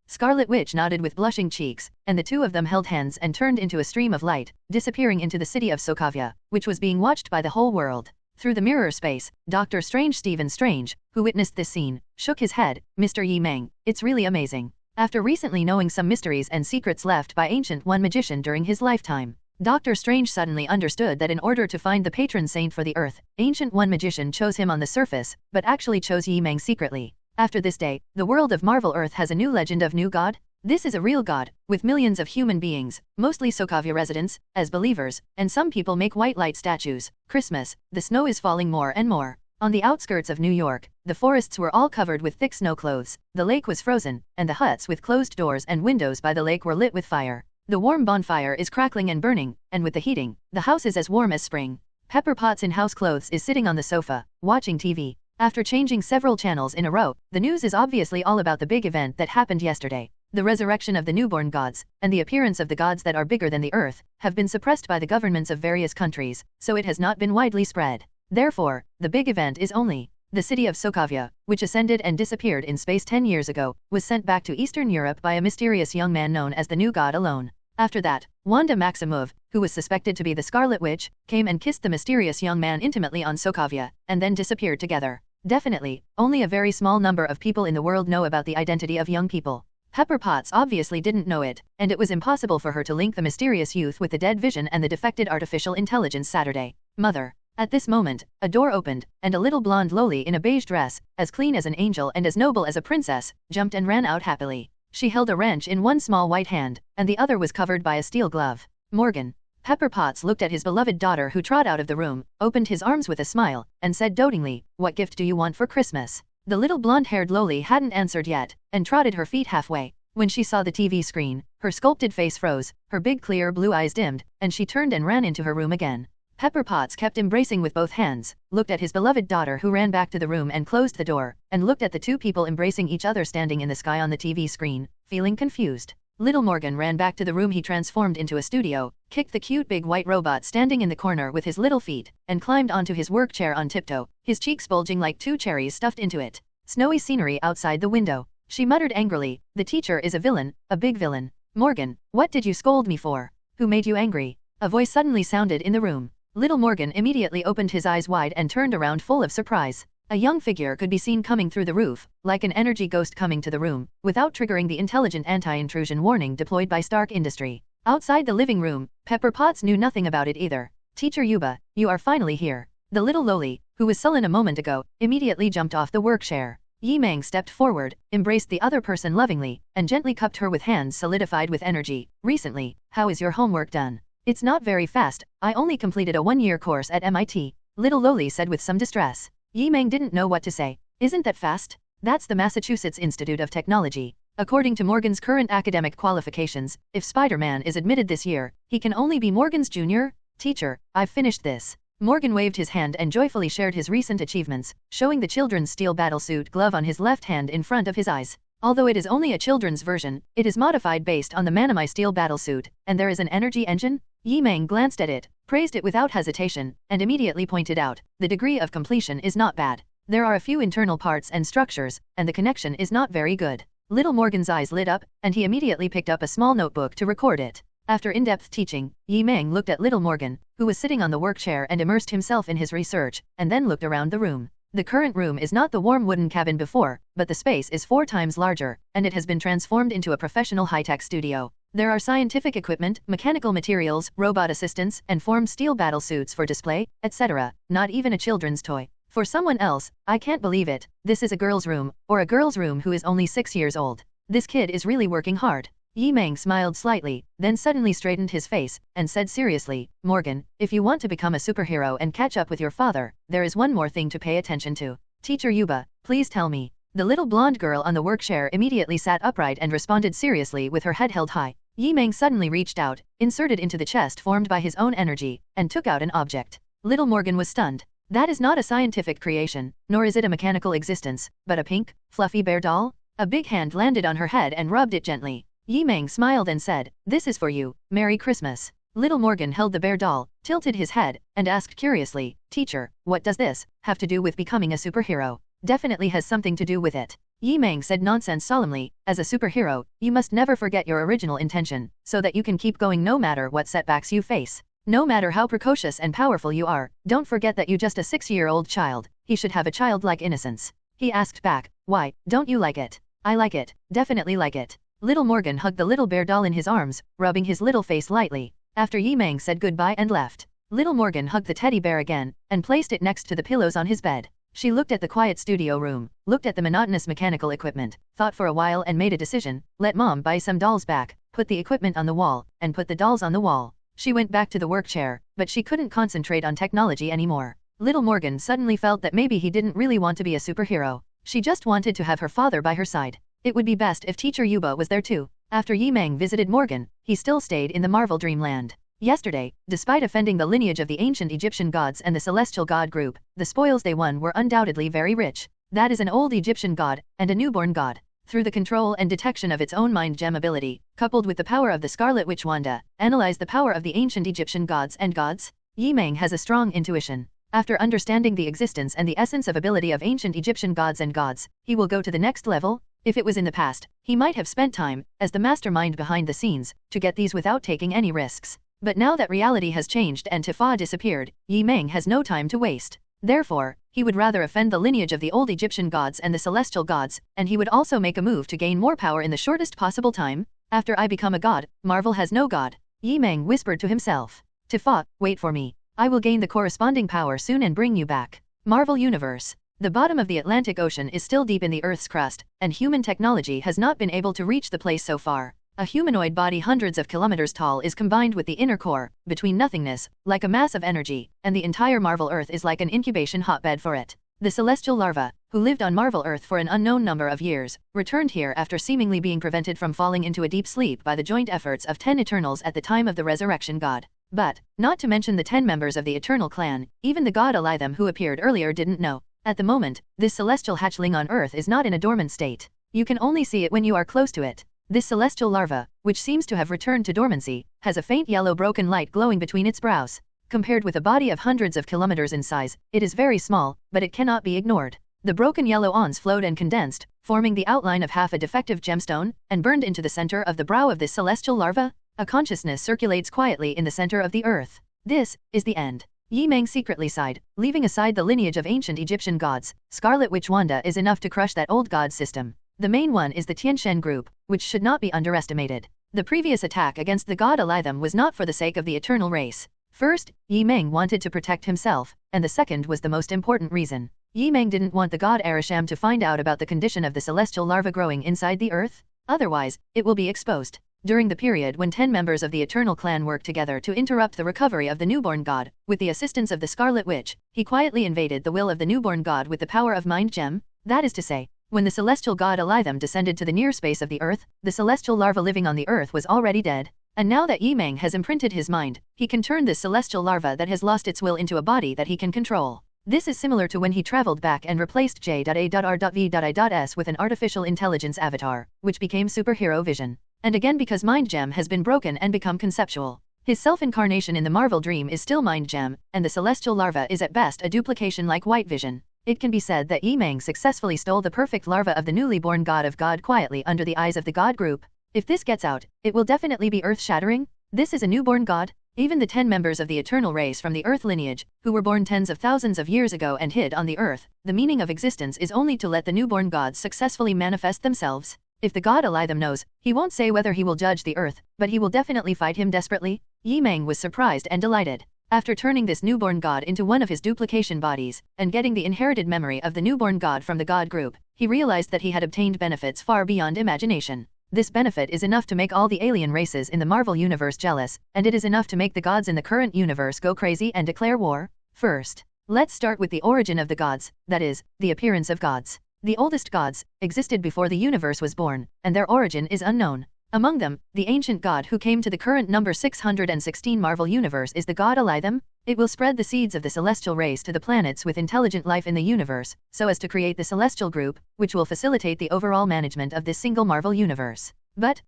Scarlet Witch nodded with blushing cheeks, and the two of them held hands and turned into a stream of light, disappearing into the city of Sokovia, which was being watched by the whole world. Through the mirror space, Dr. Strange Stephen Strange, who witnessed this scene, shook his head. Mr. Yi Meng, it's really amazing. After recently knowing some mysteries and secrets left by Ancient One magician during his lifetime, Dr. Strange suddenly understood that in order to find the patron saint for the Earth, Ancient One magician chose him on the surface, but actually chose Yi Meng secretly. After this day, the world of Marvel Earth has a new legend of new god. This is a real god, with millions of human beings, mostly Sokovia residents, as believers, and some people make white light statues. Christmas, the snow is falling more and more. On the outskirts of New York, the forests were all covered with thick snow clothes, the lake was frozen, and the huts with closed doors and windows by the lake were lit with fire. The warm bonfire is crackling and burning, and with the heating, the house is as warm as spring. Pepper Potts in house clothes is sitting on the sofa, watching TV. After changing several channels in a row, the news is obviously all about the big event that happened yesterday. The resurrection of the newborn gods, and the appearance of the gods that are bigger than the earth, have been suppressed by the governments of various countries, so it has not been widely spread. Therefore, the big event is only the city of Sokovia, which ascended and disappeared in space 10 years ago, was sent back to Eastern Europe by a mysterious young man known as the new god alone. After that, Wanda Maximov, who was suspected to be the Scarlet Witch, came and kissed the mysterious young man intimately on Sokovia, and then disappeared together. Definitely, only a very small number of people in the world know about the identity of young people. Pepper Potts obviously didn't know it, and it was impossible for her to link the mysterious youth with the dead vision and the defected artificial intelligence Saturday. Mother. At this moment, a door opened, and a little blonde loli in a beige dress, as clean as an angel and as noble as a princess, jumped and ran out happily. She held a wrench in one small white hand, and the other was covered by a steel glove. Morgan. Pepper Potts looked at his beloved daughter who trod out of the room, opened his arms with a smile, and said dotingly, "What gift do you want for Christmas?" The little blonde-haired loli hadn't answered yet, and trotted her feet halfway. When she saw the TV screen, her sculpted face froze, her big clear blue eyes dimmed, and she turned and ran into her room again. Pepper Potts kept embracing with both hands, looked at his beloved daughter who ran back to the room and closed the door, and looked at the two people embracing each other standing in the sky on the TV screen, feeling confused. Little Morgan ran back to the room he transformed into a studio, kicked the cute big white robot standing in the corner with his little feet, and climbed onto his work chair on tiptoe, his cheeks bulging like two cherries stuffed into it. Snowy scenery outside the window. She muttered angrily, "The teacher is a villain, a big villain. Morgan, what did you scold me for? Who made you angry?" A voice suddenly sounded in the room. Little Morgan immediately opened his eyes wide and turned around full of surprise. A young figure could be seen coming through the roof, like an energy ghost coming to the room, without triggering the intelligent anti-intrusion warning deployed by Stark Industry. Outside the living room, Pepper Potts knew nothing about it either. "Teacher Yuba, you are finally here." The little loli, who was sullen a moment ago, immediately jumped off the work chair. Yi Meng stepped forward, embraced the other person lovingly, and gently cupped her with hands solidified with energy. "Recently, how is your homework done?" "It's not very fast, I only completed a one-year course at MIT, little loli said with some distress. Yi Meng didn't know what to say. "Isn't that fast? That's the Massachusetts Institute of Technology. According to Morgan's current academic qualifications, if Spider-Man is admitted this year, he can only be Morgan's junior. Teacher, I've finished this." Morgan waved his hand and joyfully shared his recent achievements, showing the children's steel battlesuit glove on his left hand in front of his eyes. Although it is only a children's version, it is modified based on the Manami steel battlesuit, and there is an energy engine. Yi Meng glanced at it, praised it without hesitation, and immediately pointed out, the degree of completion is not bad. There are a few internal parts and structures, and the connection is not very good. Little Morgan's eyes lit up, and he immediately picked up a small notebook to record it. After in-depth teaching, Yi Meng looked at little Morgan, who was sitting on the work chair and immersed himself in his research, and then looked around the room. The current room is not the warm wooden cabin before, but the space is 4 times larger, and it has been transformed into a professional high-tech studio. There are scientific equipment, mechanical materials, robot assistants, and formed steel battlesuits for display, etc., not even a children's toy. For someone else, I can't believe it, this is a girl's room, or a girl's room who is only 6 years old. This kid is really working hard. Yi Meng smiled slightly, then suddenly straightened his face, and said seriously, "Morgan, if you want to become a superhero and catch up with your father, there is one more thing to pay attention to. Teacher Yuba, please tell me." The little blonde girl on the work chair immediately sat upright and responded seriously with her head held high. Yi Meng suddenly reached out, inserted into the chest formed by his own energy, and took out an object. Little Morgan was stunned. That is not a scientific creation, nor is it a mechanical existence, but a pink, fluffy bear doll? A big hand landed on her head and rubbed it gently. Yi Meng smiled and said, "This is for you, Merry Christmas." Little Morgan held the bear doll, tilted his head, and asked curiously, "Teacher, what does this have to do with becoming a superhero?" "Definitely has something to do with it." Yi Meng said nonsense solemnly, "As a superhero, you must never forget your original intention, so that you can keep going no matter what setbacks you face. No matter how precocious and powerful you are, don't forget that you're just a 6-year-old child. He should have a childlike innocence." He asked back, "Why, don't you like it?" "I like it, definitely like it." Little Morgan hugged the little bear doll in his arms, rubbing his little face lightly. After Yi Meng said goodbye and left, little Morgan hugged the teddy bear again, and placed it next to the pillows on his bed. She looked at the quiet studio room, looked at the monotonous mechanical equipment, thought for a while and made a decision, let Mom buy some dolls back, put the equipment on the wall, and put the dolls on the wall. She went back to the work chair, but she couldn't concentrate on technology anymore. Little Morgan suddenly felt that maybe he didn't really want to be a superhero. She just wanted to have her father by her side. It would be best if Teacher Yuba was there too. After Yi Meng visited Morgan, he still stayed in the Marvel Dreamland. Yesterday, despite offending the lineage of the ancient Egyptian gods and the celestial god group, the spoils they won were undoubtedly very rich. That is an old Egyptian god, and a newborn god. Through the control and detection of its own mind gem ability, coupled with the power of the Scarlet Witch Wanda, analyze the power of the ancient Egyptian gods and gods. Yi Meng has a strong intuition. After understanding the existence and the essence of ability of ancient Egyptian gods and gods, he will go to the next level. If it was in the past, he might have spent time, as the mastermind behind the scenes, to get these without taking any risks. But now that reality has changed and Tifa disappeared, Yi Meng has no time to waste. Therefore, he would rather offend the lineage of the old Egyptian gods and the celestial gods, and he would also make a move to gain more power in the shortest possible time. After I become a god, Marvel has no god. Yi Meng whispered to himself. Tifa, wait for me. I will gain the corresponding power soon and bring you back. Marvel Universe. The bottom of the Atlantic Ocean is still deep in the Earth's crust, and human technology has not been able to reach the place so far. A humanoid body hundreds of kilometers tall is combined with the inner core, between nothingness, like a mass of energy, and the entire Marvel Earth is like an incubation hotbed for it. The celestial larva, who lived on Marvel Earth for an unknown number of years, returned here after seemingly being prevented from falling into a deep sleep by the joint efforts of 10 Eternals at the time of the Resurrection God. But, not to mention the 10 members of the Eternal clan, even the god Alitham who appeared earlier didn't know. At the moment, this celestial hatchling on Earth is not in a dormant state. You can only see it when you are close to it. This celestial larva, which seems to have returned to dormancy, has a faint yellow broken light glowing between its brows. Compared with a body of hundreds of kilometers in size, it is very small, but it cannot be ignored. The broken yellow ons flowed and condensed, forming the outline of half a defective gemstone, and burned into the center of the brow of this celestial larva. A consciousness circulates quietly in the center of the earth. This is the end. Yi Meng secretly sighed, leaving aside the lineage of ancient Egyptian gods. Scarlet Witch Wanda is enough to crush that old god system. The main one is the Tianshen group, which should not be underestimated. The previous attack against the god Alitham was not for the sake of the eternal race. First, Yi Meng wanted to protect himself, and the second was the most important reason. Yi Meng didn't want the god Arisham to find out about the condition of the celestial larva growing inside the earth. Otherwise, it will be exposed. During the period when 10 members of the Eternal clan worked together to interrupt the recovery of the newborn god, with the assistance of the Scarlet Witch, he quietly invaded the will of the newborn god with the power of Mind Gem. That is to say, when the celestial god Alitham descended to the near space of the earth, the celestial larva living on the earth was already dead. And now that Yi Meng has imprinted his mind, he can turn this celestial larva that has lost its will into a body that he can control. This is similar to when he traveled back and replaced J.A.R.V.I.S with an artificial intelligence avatar, which became superhero Vision. And again because Mind Gem has been broken and become conceptual. His self-incarnation in the Marvel Dream is still Mind Gem, and the celestial larva is at best a duplication like White Vision. It can be said that Yi Meng successfully stole the perfect larva of the newly born god of God quietly under the eyes of the god group. If this gets out, it will definitely be earth-shattering. This is a newborn god. Even the 10 members of the eternal race from the Earth lineage, who were born tens of thousands of years ago and hid on the Earth, the meaning of existence is only to let the newborn gods successfully manifest themselves. If the god Alitham knows, he won't say whether he will judge the Earth, but he will definitely fight him desperately. Yi Meng was surprised and delighted. After turning this newborn god into one of his duplication bodies, and getting the inherited memory of the newborn god from the god group, he realized that he had obtained benefits far beyond imagination. This benefit is enough to make all the alien races in the Marvel Universe jealous, and it is enough to make the gods in the current universe go crazy and declare war. First, let's start with the origin of the gods, that is, the appearance of gods. The oldest gods existed before the universe was born, and their origin is unknown. Among them, the ancient god who came to the current number 616 Marvel Universe is the god Alitham. It will spread the seeds of the celestial race to the planets with intelligent life in the universe, so as to create the celestial group, which will facilitate the overall management of this single Marvel Universe. But,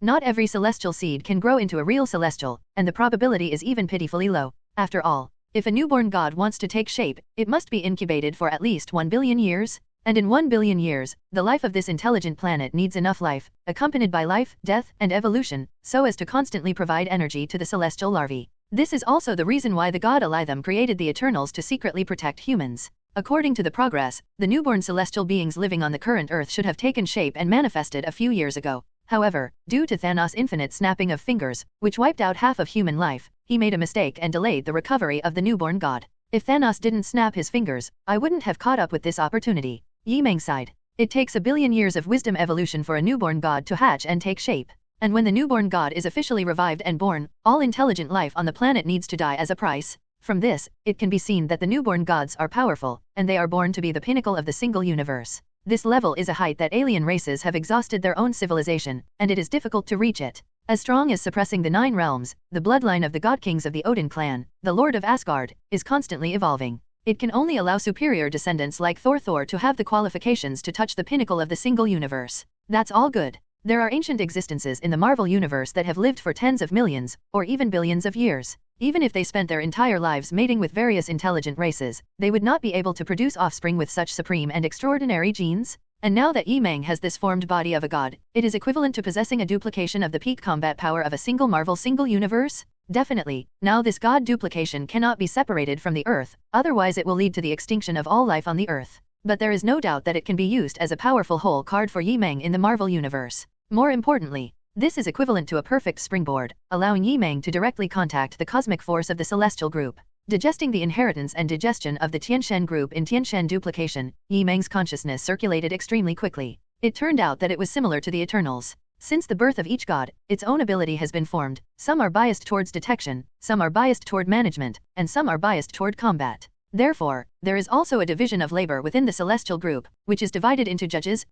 not every celestial seed can grow into a real celestial, and the probability is even pitifully low. After all, if a newborn god wants to take shape, it must be incubated for at least 1 billion years. And in 1 billion years, the life of this intelligent planet needs enough life, accompanied by life, death, and evolution, so as to constantly provide energy to the celestial larvae. This is also the reason why the god Alitham created the Eternals to secretly protect humans. According to the progress, the newborn celestial beings living on the current Earth should have taken shape and manifested a few years ago. However, due to Thanos' infinite snapping of fingers, which wiped out half of human life, he made a mistake and delayed the recovery of the newborn god. If Thanos didn't snap his fingers, I wouldn't have caught up with this opportunity. Yi Meng sighed. It takes 1 billion years of wisdom evolution for a newborn god to hatch and take shape. And when the newborn god is officially revived and born, all intelligent life on the planet needs to die as a price. From this, it can be seen that the newborn gods are powerful, and they are born to be the pinnacle of the single universe. This level is a height that alien races have exhausted their own civilization, and it is difficult to reach it. As strong as suppressing the 9 realms, the bloodline of the god kings of the Odin clan, the Lord of Asgard, is constantly evolving. It can only allow superior descendants like Thor to have the qualifications to touch the pinnacle of the single universe. That's all good. There are ancient existences in the Marvel Universe that have lived for tens of millions, or even billions of years. Even if they spent their entire lives mating with various intelligent races, they would not be able to produce offspring with such supreme and extraordinary genes. And now that Yi Meng has this formed body of a god, it is equivalent to possessing a duplication of the peak combat power of a single Marvel single universe. Definitely, now this god duplication cannot be separated from the Earth, otherwise it will lead to the extinction of all life on the Earth. But there is no doubt that it can be used as a powerful hole card for Yi Meng in the Marvel Universe. More importantly, this is equivalent to a perfect springboard, allowing Yi Meng to directly contact the cosmic force of the Celestial Group. Digesting the inheritance and digestion of the Tianshan group in Tianshan duplication, Yi Meng's consciousness circulated extremely quickly. It turned out that it was similar to the Eternals. Since the birth of each god, its own ability has been formed. Some are biased towards detection, some are biased toward management, and some are biased toward combat. Therefore, there is also a division of labor within the Celestial Group, which is divided into judges,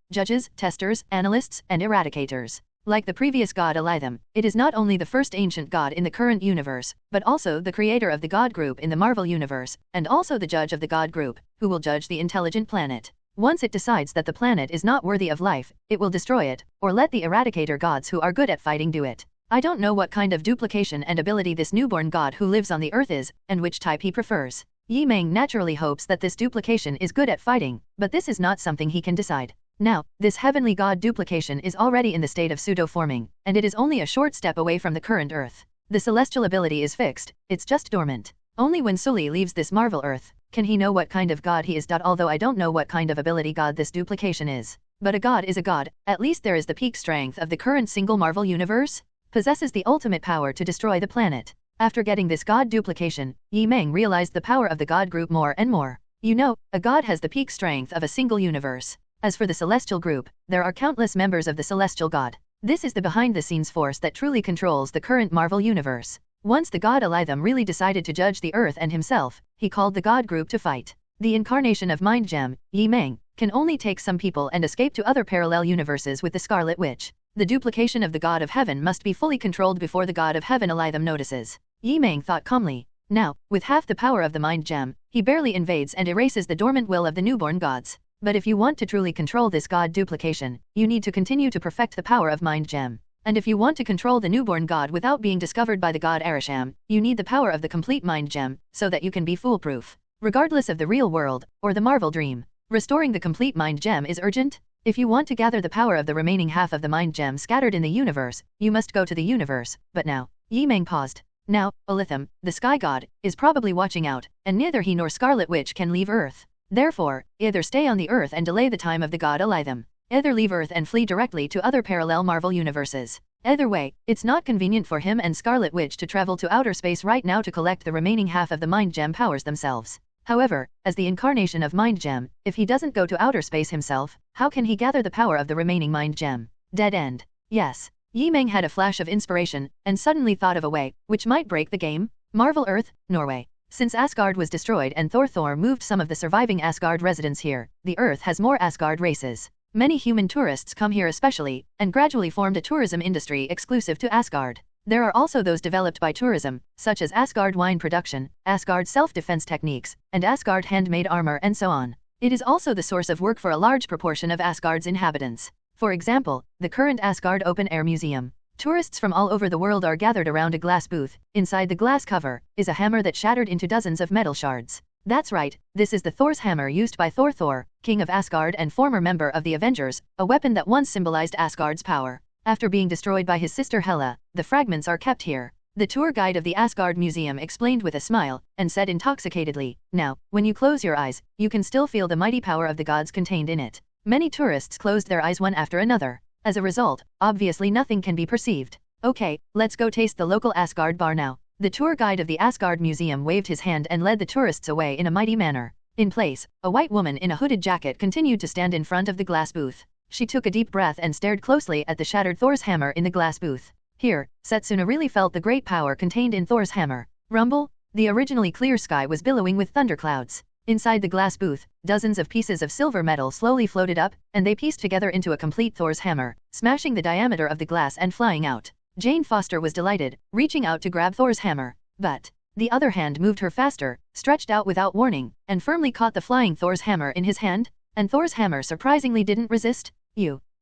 testers, analysts, and eradicators. Like the previous god Elitham, it is not only the first ancient god in the current universe, but also the creator of the god group in the Marvel Universe, and also the judge of the god group, who will judge the intelligent planet. Once it decides that the planet is not worthy of life, it will destroy it, or let the eradicator gods who are good at fighting do it. I don't know what kind of duplication and ability this newborn god who lives on the earth is, and which type he prefers. Yi Meng naturally hopes that this duplication is good at fighting, but this is not something he can decide. Now, this heavenly god duplication is already in the state of pseudo-forming, and it is only a short step away from the current Earth. The celestial ability is fixed, it's just dormant. Only when Sully leaves this Marvel Earth can he know what kind of god he is. Although I don't know what kind of ability god this duplication is. But a god is a god, at least there is the peak strength of the current single Marvel Universe, possesses the ultimate power to destroy the planet. After getting this god duplication, Yi Meng realized the power of the god group more and more. You know, a god has the peak strength of a single universe. As for the Celestial Group, there are countless members of the Celestial God. This is the behind-the-scenes force that truly controls the current Marvel Universe. Once the god Elitham really decided to judge the Earth and himself, he called the god group to fight. The incarnation of Mind Gem, Yi Meng, can only take some people and escape to other parallel universes with the Scarlet Witch. The duplication of the god of heaven must be fully controlled before the god of heaven Elitham notices. Yi Meng thought calmly. Now, with half the power of the Mind Gem, he barely invades and erases the dormant will of the newborn gods. But if you want to truly control this god duplication, you need to continue to perfect the power of Mind Gem. And if you want to control the newborn god without being discovered by the god Arisham, you need the power of the complete Mind Gem, so that you can be foolproof. Regardless of the real world, or the Marvel dream, restoring the complete Mind Gem is urgent. If you want to gather the power of the remaining half of the Mind Gem scattered in the universe, you must go to the universe. But now, Yi Meng paused. Now, Elitham, the sky god, is probably watching out, and neither he nor Scarlet Witch can leave Earth. Therefore, either stay on the Earth and delay the time of the god Elitham, either leave Earth and flee directly to other parallel Marvel universes. Either way, it's not convenient for him and Scarlet Witch to travel to outer space right now to collect the remaining half of the Mind Gem powers themselves. However, as the incarnation of Mind Gem, if he doesn't go to outer space himself, how can he gather the power of the remaining Mind Gem? Dead end. Yes. Yi Meng had a flash of inspiration, and suddenly thought of a way, which might break the game. Marvel Earth, Norway. Since Asgard was destroyed and Thor moved some of the surviving Asgard residents here, the Earth has more Asgard races. Many human tourists come here especially, and gradually formed a tourism industry exclusive to Asgard. There are also those developed by tourism, such as Asgard wine production, Asgard self-defense techniques, and Asgard handmade armor and so on. It is also the source of work for a large proportion of Asgard's inhabitants. For example, the current Asgard Open Air Museum. Tourists from all over the world are gathered around a glass booth. Inside the glass cover is a hammer that shattered into dozens of metal shards. That's right, this is the Thor's hammer used by Thor, king of Asgard and former member of the Avengers, a weapon that once symbolized Asgard's power. After being destroyed by his sister Hela, the fragments are kept here. The tour guide of the Asgard Museum explained with a smile, and said intoxicatedly, "Now, when you close your eyes, you can still feel the mighty power of the gods contained in it." Many tourists closed their eyes one after another. As a result, obviously nothing can be perceived. Okay, let's go taste the local Asgard bar now. The tour guide of the Asgard Museum waved his hand and led the tourists away in a mighty manner. In place, a white woman in a hooded jacket continued to stand in front of the glass booth. She took a deep breath and stared closely at the shattered Thor's hammer in the glass booth. Here, Setsuna really felt the great power contained in Thor's hammer. Rumble? The originally clear sky was billowing with thunderclouds. Inside the glass booth, dozens of pieces of silver metal slowly floated up, and they pieced together into a complete Thor's hammer, smashing the diameter of the glass and flying out. Jane Foster was delighted, reaching out to grab Thor's hammer. But the other hand moved her faster, stretched out without warning, and firmly caught the flying Thor's hammer in his hand. And Thor's hammer surprisingly didn't resist.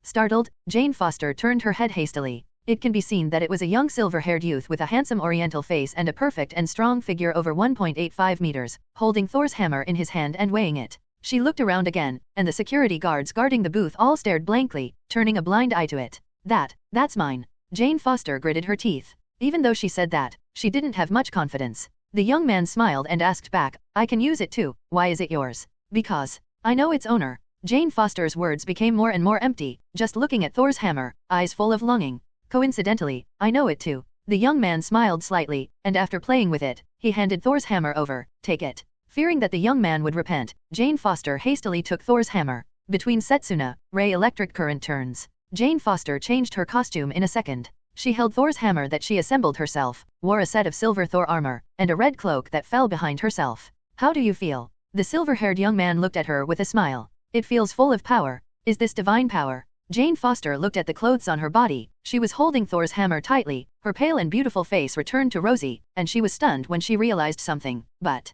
Startled, Jane Foster turned her head hastily. It can be seen that it was a young silver-haired youth with a handsome oriental face and a perfect and strong figure over 1.85 meters, holding Thor's hammer in his hand and weighing it. She looked around again, and the security guards guarding the booth all stared blankly, turning a blind eye to it. That's mine. Jane Foster gritted her teeth. Even though she said that, she didn't have much confidence. The young man smiled and asked back, I can use it too, why is it yours? Because I know its owner. Jane Foster's words became more and more empty, just looking at Thor's hammer, eyes full of longing. Coincidentally, I know it too. The young man smiled slightly, and after playing with it, he handed Thor's hammer over. Take it. Fearing that the young man would repent, Jane Foster hastily took Thor's hammer. Between Setsuna, Ray electric current turns. Jane Foster changed her costume in a second. She held Thor's hammer that she assembled herself, wore a set of silver Thor armor, and a red cloak that fell behind herself. How do you feel? The silver-haired young man looked at her with a smile. It feels full of power. Is this divine power? Jane Foster looked at the clothes on her body. She was holding Thor's hammer tightly, her pale and beautiful face returned to rosy, and she was stunned when she realized something. But,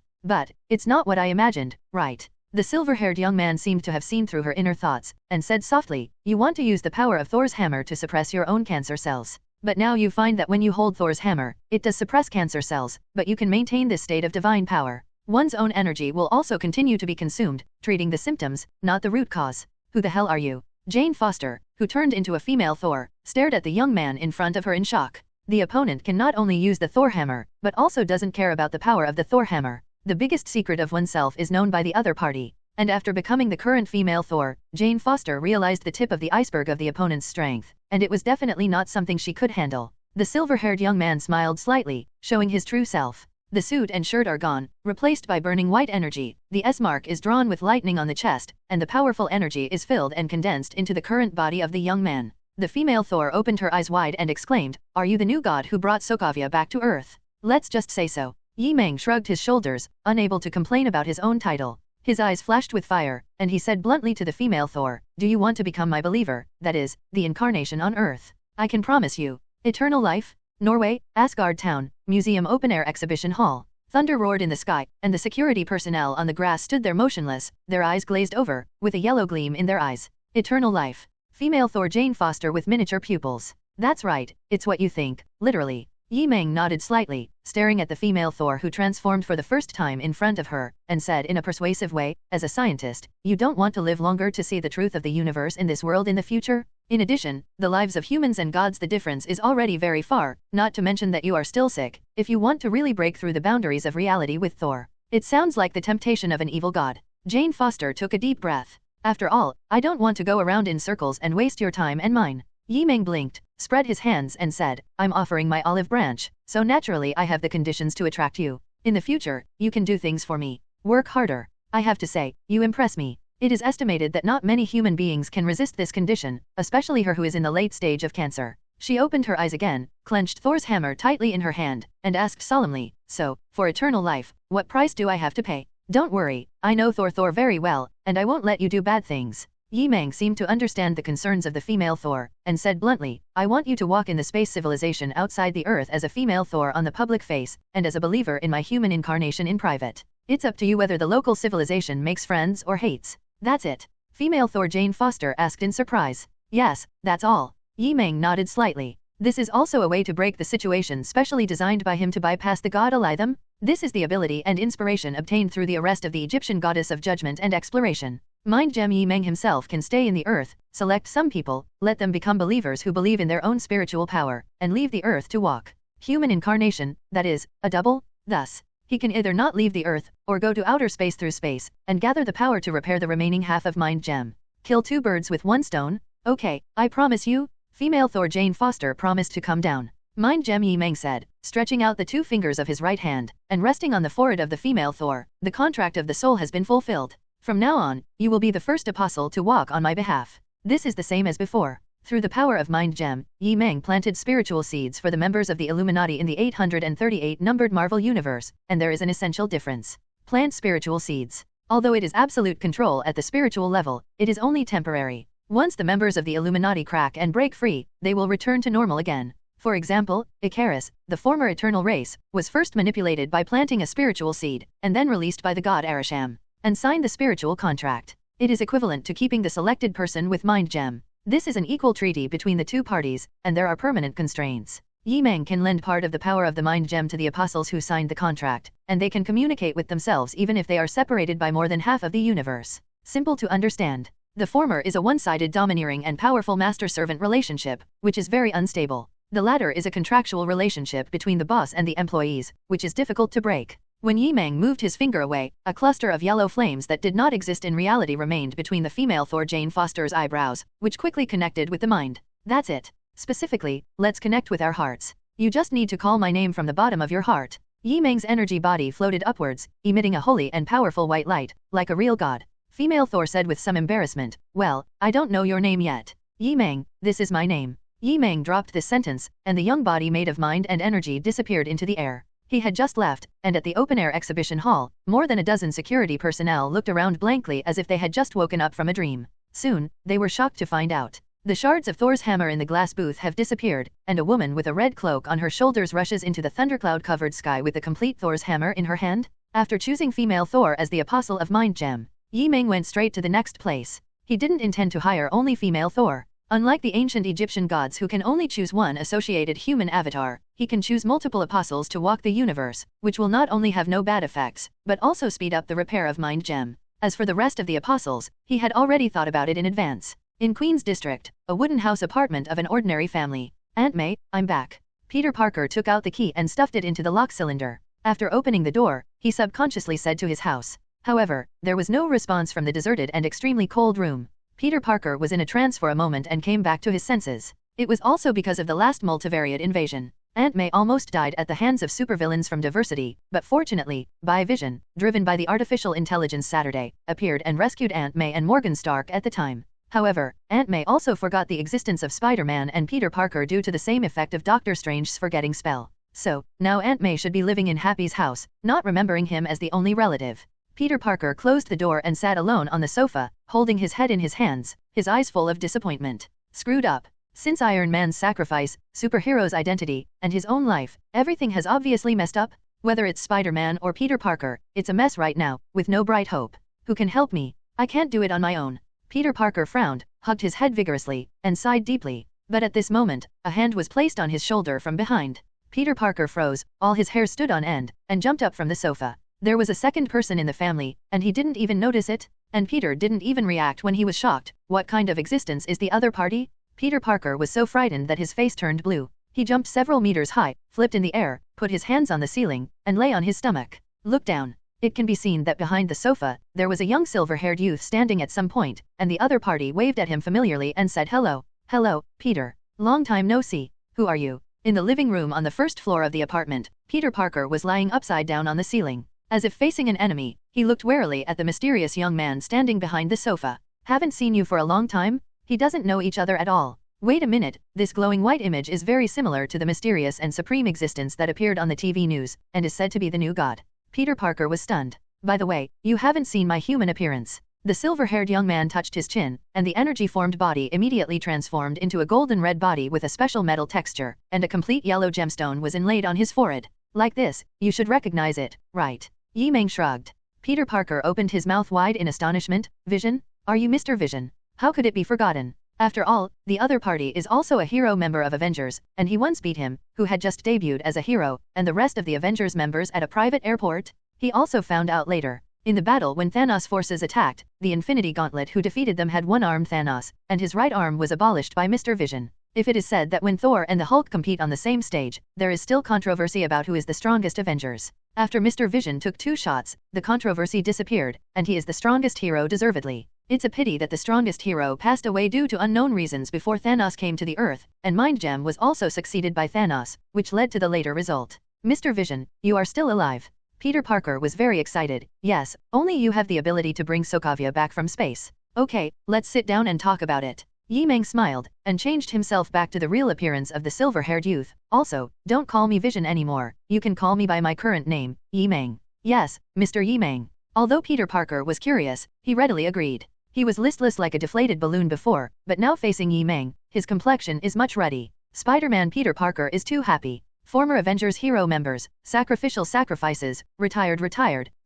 it's not what I imagined, right? The silver-haired young man seemed to have seen through her inner thoughts, and said softly, you want to use the power of Thor's hammer to suppress your own cancer cells. But now you find that when you hold Thor's hammer, it does suppress cancer cells, but you can maintain this state of divine power. One's own energy will also continue to be consumed, treating the symptoms, not the root cause. Who the hell are you? Jane Foster, who turned into a female Thor, stared at the young man in front of her in shock. The opponent can not only use the Thor hammer, but also doesn't care about the power of the Thor hammer. The biggest secret of oneself is known by the other party. And after becoming the current female Thor, Jane Foster realized the tip of the iceberg of the opponent's strength, and it was definitely not something she could handle. The silver-haired young man smiled slightly, showing his true self. The suit and shirt are gone, replaced by burning white energy. The S mark is drawn with lightning on the chest, and the powerful energy is filled and condensed into the current body of the young man. The female Thor opened her eyes wide and exclaimed, are you the new god who brought Sokovia back to Earth? Let's just say so. Yi Meng shrugged his shoulders, unable to complain about his own title. His eyes flashed with fire, and he said bluntly to the female Thor, do you want to become my believer, that is, the incarnation on Earth? I can promise you eternal life. Norway, Asgard Town, Museum Open-Air Exhibition Hall. Thunder roared in the sky, and the security personnel on the grass stood there motionless, their eyes glazed over, with a yellow gleam in their eyes. Eternal life. Female Thor Jane Foster with miniature pupils. That's right, it's what you think, literally. Yi Meng nodded slightly, staring at the female Thor who transformed for the first time in front of her, and said in a persuasive way, as a scientist, you don't want to live longer to see the truth of the universe in this world in the future? In addition, the lives of humans and gods, the difference is already very far, not to mention that you are still sick, if you want to really break through the boundaries of reality with Thor. It sounds like the temptation of an evil god. Jane Foster took a deep breath. After all, I don't want to go around in circles and waste your time and mine. Yi Meng blinked, spread his hands and said, I'm offering my olive branch, so naturally I have the conditions to attract you. In the future, you can do things for me. Work harder. I have to say, you impress me. It is estimated that not many human beings can resist this condition, especially her who is in the late stage of cancer. She opened her eyes again, clenched Thor's hammer tightly in her hand, and asked solemnly, so, for eternal life, what price do I have to pay? Don't worry, I know Thor very well, and I won't let you do bad things. Yi Meng seemed to understand the concerns of the female Thor, and said bluntly, I want you to walk in the space civilization outside the Earth as a female Thor on the public face, and as a believer in my human incarnation in private. It's up to you whether the local civilization makes friends or hates. That's it. Female Thor Jane Foster asked in surprise. Yes, that's all. Yi Meng nodded slightly. This is also a way to break the situation specially designed by him to bypass the god Elitham. This is the ability and inspiration obtained through the arrest of the Egyptian goddess of judgment and exploration. Mind Gem Yi Meng himself can stay in the earth, select some people, let them become believers who believe in their own spiritual power, and leave the earth to walk. Human incarnation, that is, a double. Thus, he can either not leave the earth, or go to outer space through space, and gather the power to repair the remaining half of Mind Gem. Kill two birds with one stone? Okay, I promise you. Female Thor Jane Foster promised to come down. Mind Gem Yi Meng said, stretching out the two fingers of his right hand, and resting on the forehead of the female Thor, the contract of the soul has been fulfilled. From now on, you will be the first apostle to walk on my behalf. This is the same as before. Through the power of Mind Gem, Yi Meng planted spiritual seeds for the members of the Illuminati in the 838 numbered Marvel Universe, and there is an essential difference. Plant spiritual seeds. Although it is absolute control at the spiritual level, it is only temporary. Once the members of the Illuminati crack and break free, they will return to normal again. For example, Icarus, the former eternal race, was first manipulated by planting a spiritual seed, and then released by the god Arisham, and signed the spiritual contract. It is equivalent to keeping the selected person with Mind Gem. This is an equal treaty between the two parties, and there are permanent constraints. Yi Meng can lend part of the power of the Mind Gem to the apostles who signed the contract, and they can communicate with themselves even if they are separated by more than half of the universe. Simple to understand. The former is a one-sided domineering and powerful master-servant relationship, which is very unstable. The latter is a contractual relationship between the boss and the employees, which is difficult to break. When Yi Meng moved his finger away, a cluster of yellow flames that did not exist in reality remained between the female Thor Jane Foster's eyebrows, which quickly connected with the mind. That's it. Specifically, let's connect with our hearts. You just need to call my name from the bottom of your heart. Yi Meng's energy body floated upwards, emitting a holy and powerful white light, like a real god. Female Thor said with some embarrassment, well, I don't know your name yet. Yi Meng, this is my name. Yi Meng dropped this sentence, and the young body made of mind and energy disappeared into the air. He had just left, and at the open-air exhibition hall, more than a dozen security personnel looked around blankly as if they had just woken up from a dream. Soon, they were shocked to find out. The shards of Thor's hammer in the glass booth have disappeared, and a woman with a red cloak on her shoulders rushes into the thundercloud-covered sky with the complete Thor's hammer in her hand. After choosing female Thor as the apostle of Mind Gem, Yi Meng went straight to the next place. He didn't intend to hire only female Thor. Unlike the ancient Egyptian gods who can only choose one associated human avatar, he can choose multiple apostles to walk the universe, which will not only have no bad effects, but also speed up the repair of Mind Gem. As for the rest of the apostles, he had already thought about it in advance. In Queen's District, a wooden house apartment of an ordinary family. Aunt May, I'm back. Peter Parker took out the key and stuffed it into the lock cylinder. After opening the door, he subconsciously said to his house. However, there was no response from the deserted and extremely cold room. Peter Parker was in a trance for a moment and came back to his senses. It was also because of the last multivariate invasion. Aunt May almost died at the hands of supervillains from Diversity, but fortunately, Vision, driven by the artificial intelligence Saturday, appeared and rescued Aunt May and Morgan Stark at the time. However, Aunt May also forgot the existence of Spider-Man and Peter Parker due to the same effect of Doctor Strange's forgetting spell. So, now Aunt May should be living in Happy's house, not remembering him as the only relative. Peter Parker closed the door and sat alone on the sofa, holding his head in his hands, his eyes full of disappointment. Screwed up. Since Iron Man's sacrifice, superhero's identity, and his own life, everything has obviously messed up. Whether it's Spider-Man or Peter Parker, it's a mess right now, with no bright hope. Who can help me? I can't do it on my own. Peter Parker frowned, hugged his head vigorously, and sighed deeply. But at this moment, a hand was placed on his shoulder from behind. Peter Parker froze, all his hair stood on end, and jumped up from the sofa. There was a second person in the family, and he didn't even notice it. And Peter didn't even react when he was shocked. What kind of existence is the other party? Peter Parker was so frightened that his face turned blue. He jumped several meters high, flipped in the air, put his hands on the ceiling, and lay on his stomach. Look down. It can be seen that behind the sofa, there was a young silver-haired youth standing at some point, and the other party waved at him familiarly and said hello. Hello, Peter. Long time no see. Who are you? In the living room on the first floor of the apartment, Peter Parker was lying upside down on the ceiling. As if facing an enemy, he looked warily at the mysterious young man standing behind the sofa. Haven't seen you for a long time? He doesn't know each other at all. Wait a minute, this glowing white image is very similar to the mysterious and supreme existence that appeared on the TV news, and is said to be the new god. Peter Parker was stunned. By the way, you haven't seen my human appearance. The silver-haired young man touched his chin, and the energy-formed body immediately transformed into a golden-red body with a special metal texture, and a complete yellow gemstone was inlaid on his forehead. Like this, you should recognize it, right? Yi Meng shrugged. Peter Parker opened his mouth wide in astonishment. Vision? Are you Mr. Vision? How could it be forgotten? After all, the other party is also a hero member of Avengers, and he once beat him, who had just debuted as a hero, and the rest of the Avengers members at a private airport. He also found out later. In the battle when Thanos' forces attacked, the Infinity Gauntlet who defeated them had one-armed Thanos, and his right arm was abolished by Mr. Vision. If it is said that when Thor and the Hulk compete on the same stage, there is still controversy about who is the strongest Avengers. After Mr. Vision took 2 shots, the controversy disappeared, and he is the strongest hero deservedly. It's a pity that the strongest hero passed away due to unknown reasons before Thanos came to the Earth, and Mind Gem was also succeeded by Thanos, which led to the later result. Mr. Vision, you are still alive. Peter Parker was very excited. Yes, only you have the ability to bring Sokovia back from space. Okay, let's sit down and talk about it. Yi Meng smiled, and changed himself back to the real appearance of the silver-haired youth. Also, don't call me Vision anymore, you can call me by my current name, Yi Meng. Yes, Mr. Yi Meng. Although Peter Parker was curious, he readily agreed. He was listless like a deflated balloon before, but now facing Yi Meng, his complexion is much ruddy. Spider-Man Peter Parker is too happy. Former Avengers hero members, sacrificial sacrifices, retired,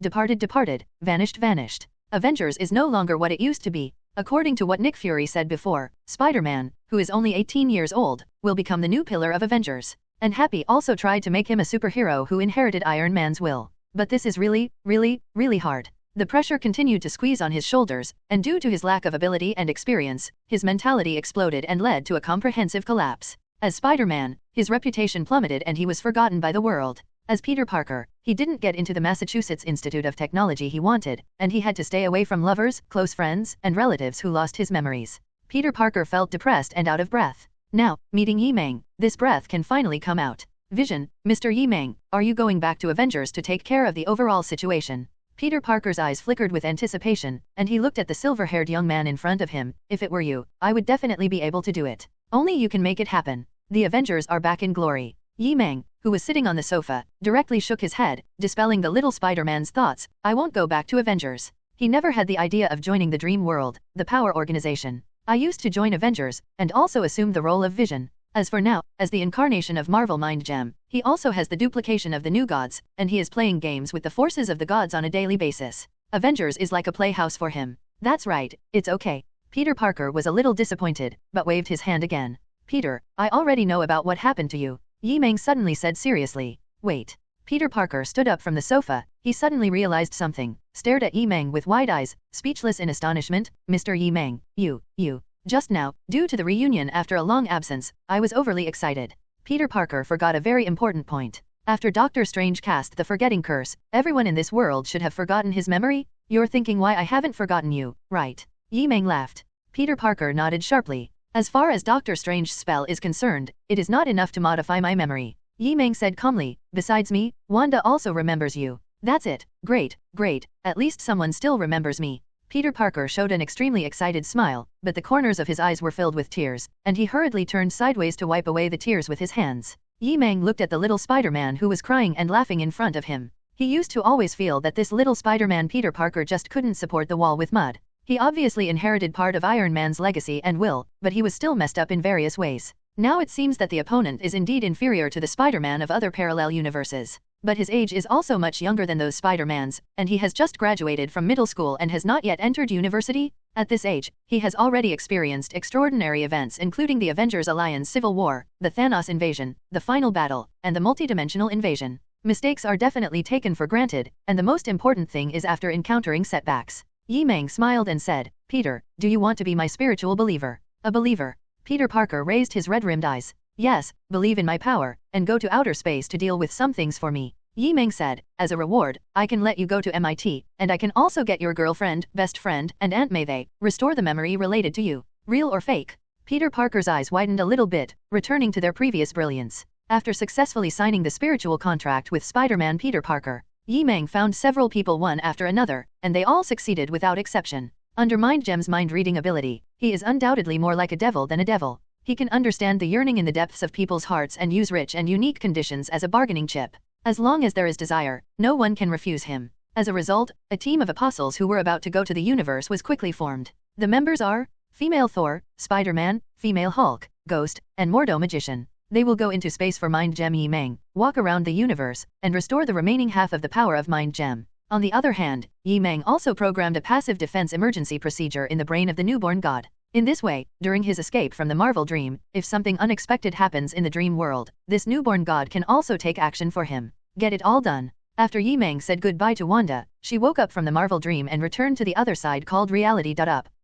departed, vanished. Avengers is no longer what it used to be. According to what Nick Fury said before, Spider-Man, who is only 18 years old, will become the new pillar of Avengers. And Happy also tried to make him a superhero who inherited Iron Man's will. But this is really hard. The pressure continued to squeeze on his shoulders, and due to his lack of ability and experience, his mentality exploded and led to a comprehensive collapse. As Spider-Man, his reputation plummeted and he was forgotten by the world. As Peter Parker, he didn't get into the Massachusetts Institute of Technology he wanted, and he had to stay away from lovers, close friends, and relatives who lost his memories. Peter Parker felt depressed and out of breath. Now, meeting Yi Meng, this breath can finally come out. Vision, Mr. Yi Meng, are you going back to Avengers to take care of the overall situation? Peter Parker's eyes flickered with anticipation, and he looked at the silver-haired young man in front of him. If it were you, I would definitely be able to do it. Only you can make it happen. The Avengers are back in glory. Yi Meng, who was sitting on the sofa, directly shook his head, dispelling the little Spider-Man's thoughts. I won't go back to Avengers. He never had the idea of joining the Dream World, the power organization. I used to join Avengers, and also assumed the role of Vision. As for now, as the incarnation of Marvel Mind Gem, he also has the duplication of the new gods, and he is playing games with the forces of the gods on a daily basis. Avengers is like a playhouse for him. That's right, it's okay. Peter Parker was a little disappointed, but waved his hand again. Peter, I already know about what happened to you, Yi Meng suddenly said seriously. Wait. Peter Parker stood up from the sofa. He suddenly realized something, stared at Yi Meng with wide eyes, speechless in astonishment. Mr. Yi Meng, you. Just now, due to the reunion after a long absence, I was overly excited. Peter Parker forgot a very important point. After Doctor Strange cast the forgetting curse, everyone in this world should have forgotten his memory? You're thinking why I haven't forgotten you, right? Yi Meng laughed. Peter Parker nodded sharply. As far as Doctor Strange's spell is concerned, it is not enough to modify my memory. Yi Meng said calmly, besides me, Wanda also remembers you. That's it. Great, at least someone still remembers me. Peter Parker showed an extremely excited smile, but the corners of his eyes were filled with tears, and he hurriedly turned sideways to wipe away the tears with his hands. Yi Meng looked at the little Spider-Man who was crying and laughing in front of him. He used to always feel that this little Spider-Man Peter Parker just couldn't support the wall with mud. He obviously inherited part of Iron Man's legacy and will, but he was still messed up in various ways. Now it seems that the opponent is indeed inferior to the Spider-Man of other parallel universes. But his age is also much younger than those Spider-Mans, and he has just graduated from middle school and has not yet entered university. At this age, he has already experienced extraordinary events including the Avengers Alliance Civil War, the Thanos invasion, the final battle, and the multidimensional invasion. Mistakes are definitely taken for granted, and the most important thing is after encountering setbacks. Yi Meng smiled and said, Peter, do you want to be my spiritual believer? A believer? Peter Parker raised his red-rimmed eyes. Yes, believe in my power, and go to outer space to deal with some things for me. Yi Meng said, as a reward, I can let you go to MIT, and I can also get your girlfriend, best friend, and Aunt May they restore the memory related to you. Real or fake? Peter Parker's eyes widened a little bit, returning to their previous brilliance. After successfully signing the spiritual contract with Spider-Man Peter Parker, Yi Meng found several people one after another, and they all succeeded without exception. Under Mind Gem's mind-reading ability, he is undoubtedly more like a devil than a devil. He can understand the yearning in the depths of people's hearts and use rich and unique conditions as a bargaining chip. As long as there is desire, no one can refuse him. As a result, a team of apostles who were about to go to the universe was quickly formed. The members are female Thor, Spider-Man, female Hulk, Ghost, and Mordo Magician. They will go into space for Mind Gem Yi Meng, walk around the universe, and restore the remaining half of the power of Mind Gem. On the other hand, Yi Meng also programmed a passive defense emergency procedure in the brain of the newborn god. In this way, during his escape from the Marvel Dream, if something unexpected happens in the dream world, this newborn god can also take action for him. Get it all done. After Yi Meng said goodbye to Wanda, she woke up from the Marvel Dream and returned to the other side called reality.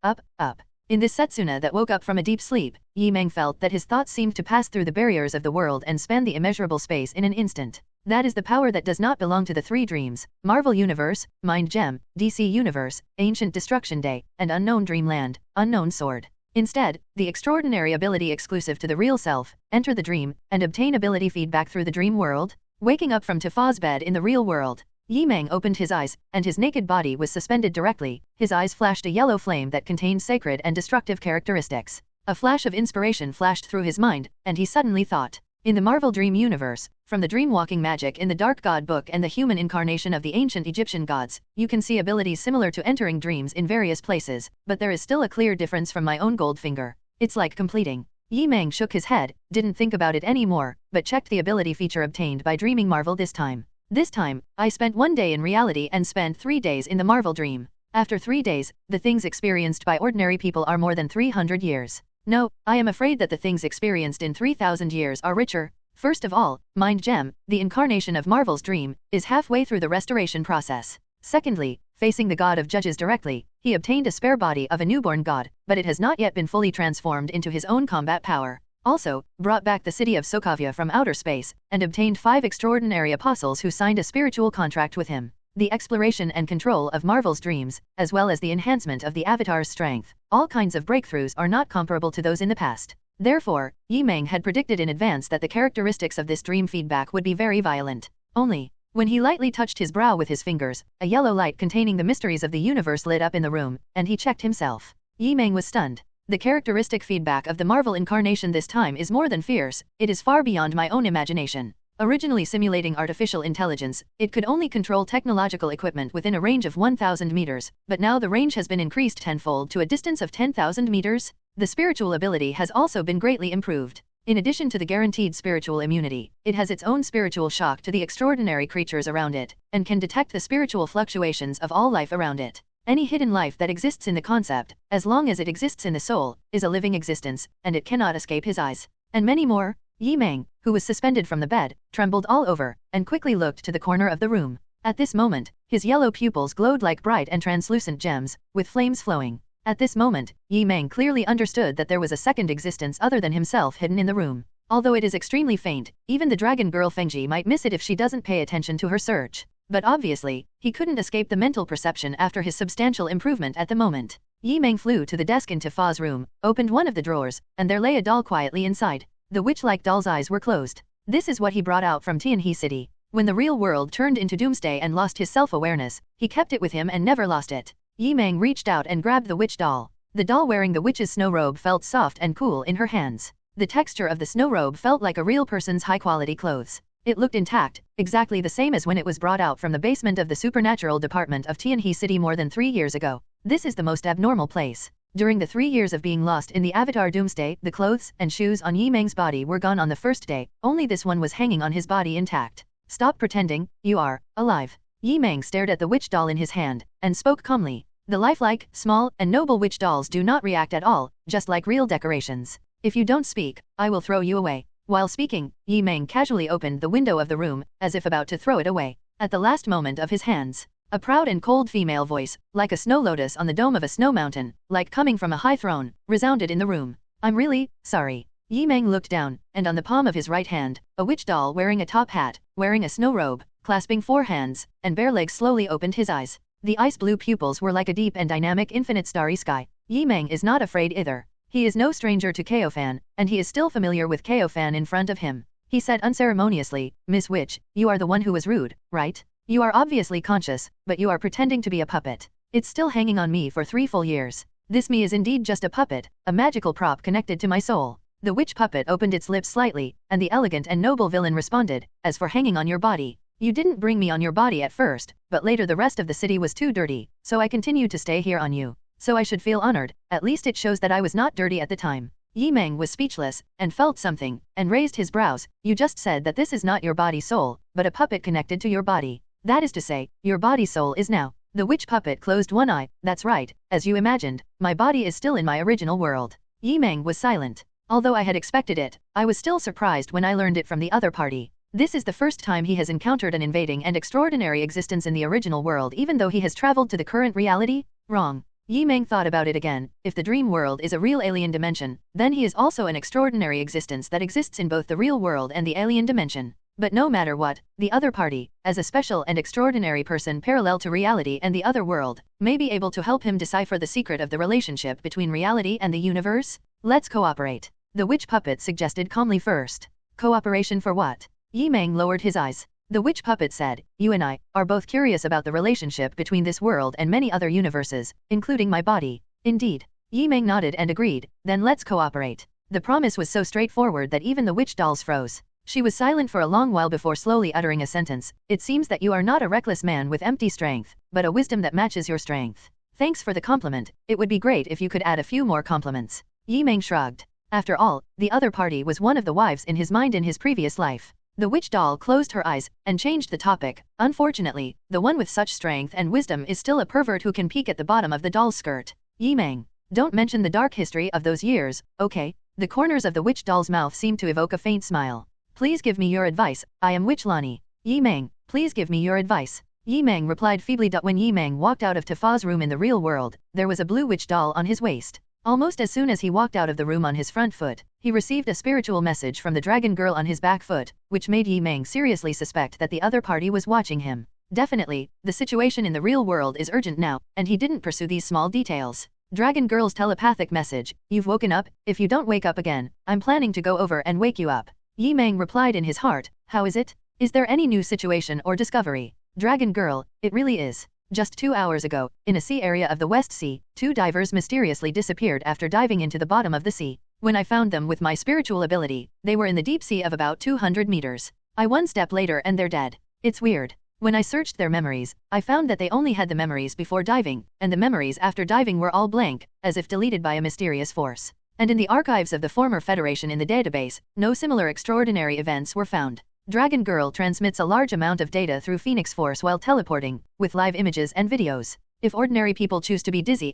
Up. In this Setsuna that woke up from a deep sleep, Yi Meng felt that his thoughts seemed to pass through the barriers of the world and span the immeasurable space in an instant. That is the power that does not belong to the three dreams, Marvel Universe, Mind Gem, DC Universe, Ancient Destruction Day, and Unknown Dreamland, Unknown Sword. Instead, the extraordinary ability exclusive to the real self, enter the dream, and obtain ability feedback through the dream world. Waking up from Tifa's bed in the real world, Yi Meng opened his eyes, and his naked body was suspended directly. His eyes flashed a yellow flame that contained sacred and destructive characteristics. A flash of inspiration flashed through his mind, and he suddenly thought. In the Marvel Dream Universe, from the dream-walking magic in the Dark God Book and the human incarnation of the ancient Egyptian gods, you can see abilities similar to entering dreams in various places, but there is still a clear difference from my own Goldfinger. It's like completing. Yi Meng shook his head, didn't think about it anymore, but checked the ability feature obtained by dreaming Marvel this time. This time, I spent 1 day in reality and spent 3 days in the Marvel Dream. After 3 days, the things experienced by ordinary people are more than 300 years. No, I am afraid that the things experienced in 3,000 years are richer. First of all, Mind Gem, the incarnation of Marvel's dream, is halfway through the restoration process. Secondly, facing the god of judges directly, he obtained a spare body of a newborn god, but it has not yet been fully transformed into his own combat power. Also, brought back the city of Sokovia from outer space, and obtained 5 extraordinary apostles who signed a spiritual contract with him. The exploration and control of Marvel's dreams, as well as the enhancement of the Avatar's strength, all kinds of breakthroughs are not comparable to those in the past. Therefore, Yi Meng had predicted in advance that the characteristics of this dream feedback would be very violent. Only, when he lightly touched his brow with his fingers, a yellow light containing the mysteries of the universe lit up in the room, and he checked himself. Yi Meng was stunned. The characteristic feedback of the Marvel incarnation this time is more than fierce, it is far beyond my own imagination. Originally simulating artificial intelligence, it could only control technological equipment within a range of 1,000 meters, but now the range has been increased tenfold to a distance of 10,000 meters. The spiritual ability has also been greatly improved. In addition to the guaranteed spiritual immunity, it has its own spiritual shock to the extraordinary creatures around it, and can detect the spiritual fluctuations of all life around it. Any hidden life that exists in the concept, as long as it exists in the soul, is a living existence, and it cannot escape his eyes. And many more. Yi Meng, who was suspended from the bed, trembled all over, and quickly looked to the corner of the room. At this moment, his yellow pupils glowed like bright and translucent gems, with flames flowing. At this moment, Yi Meng clearly understood that there was a second existence other than himself hidden in the room. Although it is extremely faint, even the dragon girl Fengji might miss it if she doesn't pay attention to her search. But obviously, he couldn't escape the mental perception after his substantial improvement at the moment. Yi Meng flew to the desk in Tifa's room, opened one of the drawers, and there lay a doll quietly inside. The witch-like doll's eyes were closed. This is what he brought out from Tianhe City. When the real world turned into Doomsday and lost his self-awareness, he kept it with him and never lost it. Yi Meng reached out and grabbed the witch doll. The doll wearing the witch's snow robe felt soft and cool in her hands. The texture of the snow robe felt like a real person's high-quality clothes. It looked intact, exactly the same as when it was brought out from the basement of the supernatural department of Tianhe City more than 3 years ago. This is the most abnormal place. During the 3 years of being lost in the Avatar Doomsday, the clothes and shoes on Yi Meng's body were gone on the first day, only this one was hanging on his body intact. Stop pretending, you are alive. Yi Meng stared at the witch doll in his hand, and spoke calmly. The lifelike, small, and noble witch dolls do not react at all, just like real decorations. If you don't speak, I will throw you away. While speaking, Yi Meng casually opened the window of the room, as if about to throw it away. At the last moment of his hands, a proud and cold female voice, like a snow lotus on the dome of a snow mountain, like coming from a high throne, resounded in the room. I'm really sorry. Yi Meng looked down, and on the palm of his right hand, a witch doll wearing a top hat, wearing a snow robe, clasping 4 hands, and bare legs slowly opened his eyes. The ice blue pupils were like a deep and dynamic infinite starry sky. Yi Meng is not afraid either. He is no stranger to Kaofan, and he is still familiar with Kaofan in front of him. He said unceremoniously, Miss Witch, you are the one who was rude, right? You are obviously conscious, but you are pretending to be a puppet. It's still hanging on me for 3 full years. This me is indeed just a puppet, a magical prop connected to my soul. The witch puppet opened its lips slightly, and the elegant and noble villain responded, as for hanging on your body. You didn't bring me on your body at first, but later the rest of the city was too dirty, so I continued to stay here on you. So I should feel honored, at least it shows that I was not dirty at the time. Yi Meng was speechless, and felt something, and raised his brows. You just said that this is not your body soul, but a puppet connected to your body. That is to say, your body soul is now. The witch puppet closed one eye. That's right, as you imagined, my body is still in my original world. Yi Meng was silent. Although I had expected it, I was still surprised when I learned it from the other party. This is the first time he has encountered an invading and extraordinary existence in the original world even though he has traveled to the current reality? Wrong. Yi Meng thought about it again. If the dream world is a real alien dimension, then he is also an extraordinary existence that exists in both the real world and the alien dimension. But no matter what, the other party, as a special and extraordinary person parallel to reality and the other world, may be able to help him decipher the secret of the relationship between reality and the universe. Let's cooperate. The witch puppet suggested calmly first. Cooperation for what? Yi Meng lowered his eyes. The witch puppet said, you and I are both curious about the relationship between this world and many other universes, including my body. Indeed. Yi Meng nodded and agreed, then let's cooperate. The promise was so straightforward that even the witch dolls froze. She was silent for a long while before slowly uttering a sentence. It seems that you are not a reckless man with empty strength, but a wisdom that matches your strength. Thanks for the compliment. It would be great if you could add a few more compliments. Yi Meng shrugged. After all, the other party was one of the wives in his mind in his previous life. The witch doll closed her eyes, and changed the topic. Unfortunately, the one with such strength and wisdom is still a pervert who can peek at the bottom of the doll's skirt. Yi Meng, don't mention the dark history of those years, okay? The corners of the witch doll's mouth seemed to evoke a faint smile. Please give me your advice, I am Witch Lani. Yi Meng, please give me your advice. Yi Meng replied feebly. When Yi Meng walked out of Tifa's room in the real world, there was a blue witch doll on his waist. Almost as soon as he walked out of the room on his front foot, he received a spiritual message from the dragon girl on his back foot, which made Yi Meng seriously suspect that the other party was watching him. Definitely, the situation in the real world is urgent now, and he didn't pursue these small details. Dragon girl's telepathic message: "You've woken up, if you don't wake up again, I'm planning to go over and wake you up." Yi Meng replied in his heart, "How is it? Is there any new situation or discovery?" Dragon girl: "It really is. Just 2 hours ago, in a sea area of the West Sea, 2 divers mysteriously disappeared after diving into the bottom of the sea. When I found them with my spiritual ability, they were in the deep sea of about 200 meters. I one step later and they're dead. It's weird. When I searched their memories, I found that they only had the memories before diving, and the memories after diving were all blank, as if deleted by a mysterious force. And in the archives of the former Federation in the database, no similar extraordinary events were found. Dragon Girl transmits a large amount of data through Phoenix Force while teleporting, with live images and videos. If ordinary people choose to be dizzy,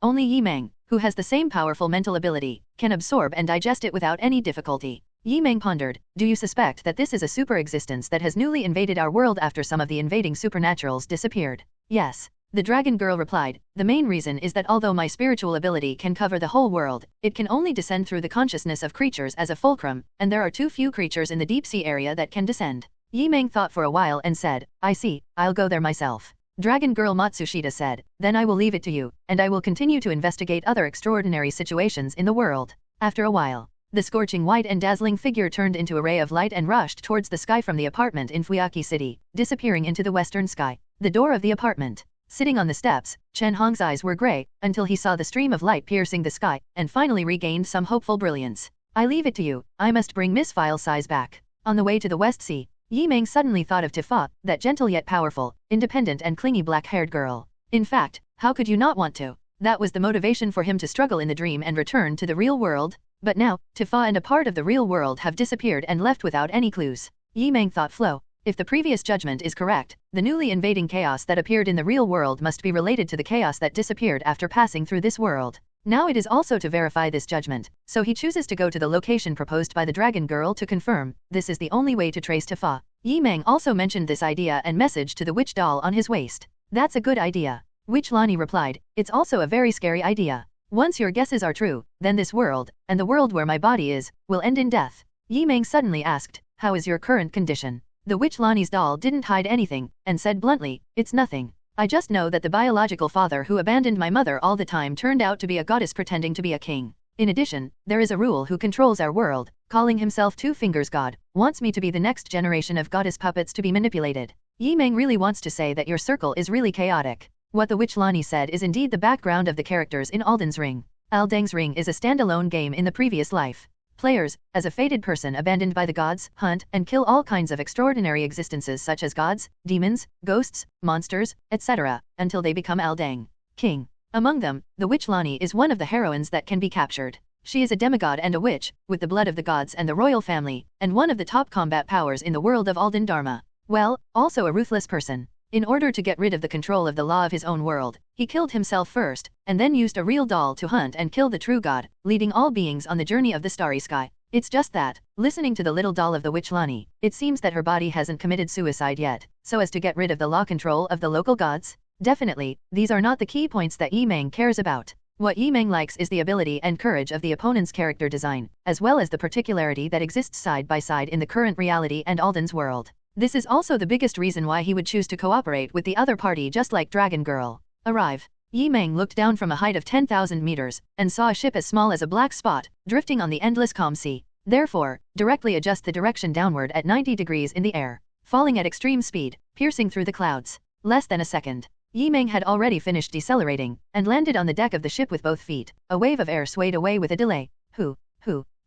only Yi Meng, who has the same powerful mental ability, can absorb and digest it without any difficulty." Yi Meng pondered, "Do you suspect that this is a super existence that has newly invaded our world after some of the invading supernaturals disappeared?" "Yes." The dragon girl replied, "The main reason is that although my spiritual ability can cover the whole world, it can only descend through the consciousness of creatures as a fulcrum, and there are too few creatures in the deep sea area that can descend." Yi Meng thought for a while and said, "I see, I'll go there myself." Dragon girl Matsushita said, "Then I will leave it to you, and I will continue to investigate other extraordinary situations in the world." After a while, the scorching white and dazzling figure turned into a ray of light and rushed towards the sky from the apartment in Fuyaki City, disappearing into the western sky. The door of the apartment. Sitting on the steps, Chen Hong's eyes were gray, until he saw the stream of light piercing the sky, and finally regained some hopeful brilliance. "I leave it to you, I must bring Miss File Size back." On the way to the West Sea, Yi Meng suddenly thought of Tifa, that gentle yet powerful, independent and clingy black-haired girl. In fact, how could you not want to? That was the motivation for him to struggle in the dream and return to the real world. But now, Tifa and a part of the real world have disappeared and left without any clues. Yi Meng thought flow. If the previous judgment is correct, the newly invading chaos that appeared in the real world must be related to the chaos that disappeared after passing through this world. Now it is also to verify this judgment, so he chooses to go to the location proposed by the dragon girl to confirm. This is the only way to trace Tifa. Yi Meng also mentioned this idea and message to the witch doll on his waist. "That's a good idea." Witch Lani replied, "It's also a very scary idea. Once your guesses are true, then this world, and the world where my body is, will end in death." Yi Meng suddenly asked, "How is your current condition?" The witch Lani's doll didn't hide anything, and said bluntly, "It's nothing. I just know that the biological father who abandoned my mother all the time turned out to be a goddess pretending to be a king. In addition, there is a rule who controls our world, calling himself Two Fingers God, wants me to be the next generation of goddess puppets to be manipulated." Yi Meng really wants to say that your circle is really chaotic. What the witch Lani said is indeed the background of the characters in Alden's Ring. Alden's Ring is a standalone game in the previous life. Players, as a fated person abandoned by the gods, hunt and kill all kinds of extraordinary existences such as gods, demons, ghosts, monsters, etc., until they become Aldang King. Among them, the witch Lani is one of the heroines that can be captured. She is a demigod and a witch, with the blood of the gods and the royal family, and one of the top combat powers in the world of Alden Dharma. Well, also a ruthless person. In order to get rid of the control of the law of his own world, he killed himself first, and then used a real doll to hunt and kill the true god, leading all beings on the journey of the starry sky. It's just that, listening to the little doll of the witch Lani, it seems that her body hasn't committed suicide yet, so as to get rid of the law control of the local gods. Definitely, these are not the key points that Yi Meng cares about. What Yi Meng likes is the ability and courage of the opponent's character design, as well as the particularity that exists side by side in the current reality and Alden's world. This is also the biggest reason why he would choose to cooperate with the other party, just like Dragon Girl. Arrive. Yi Meng looked down from a height of 10,000 meters, and saw a ship as small as a black spot, drifting on the endless calm sea. Therefore, directly adjust the direction downward at 90 degrees in the air, falling at extreme speed, piercing through the clouds. Less than a second. Yi Meng had already finished decelerating, and landed on the deck of the ship with both feet. A wave of air swayed away with a delay. Who?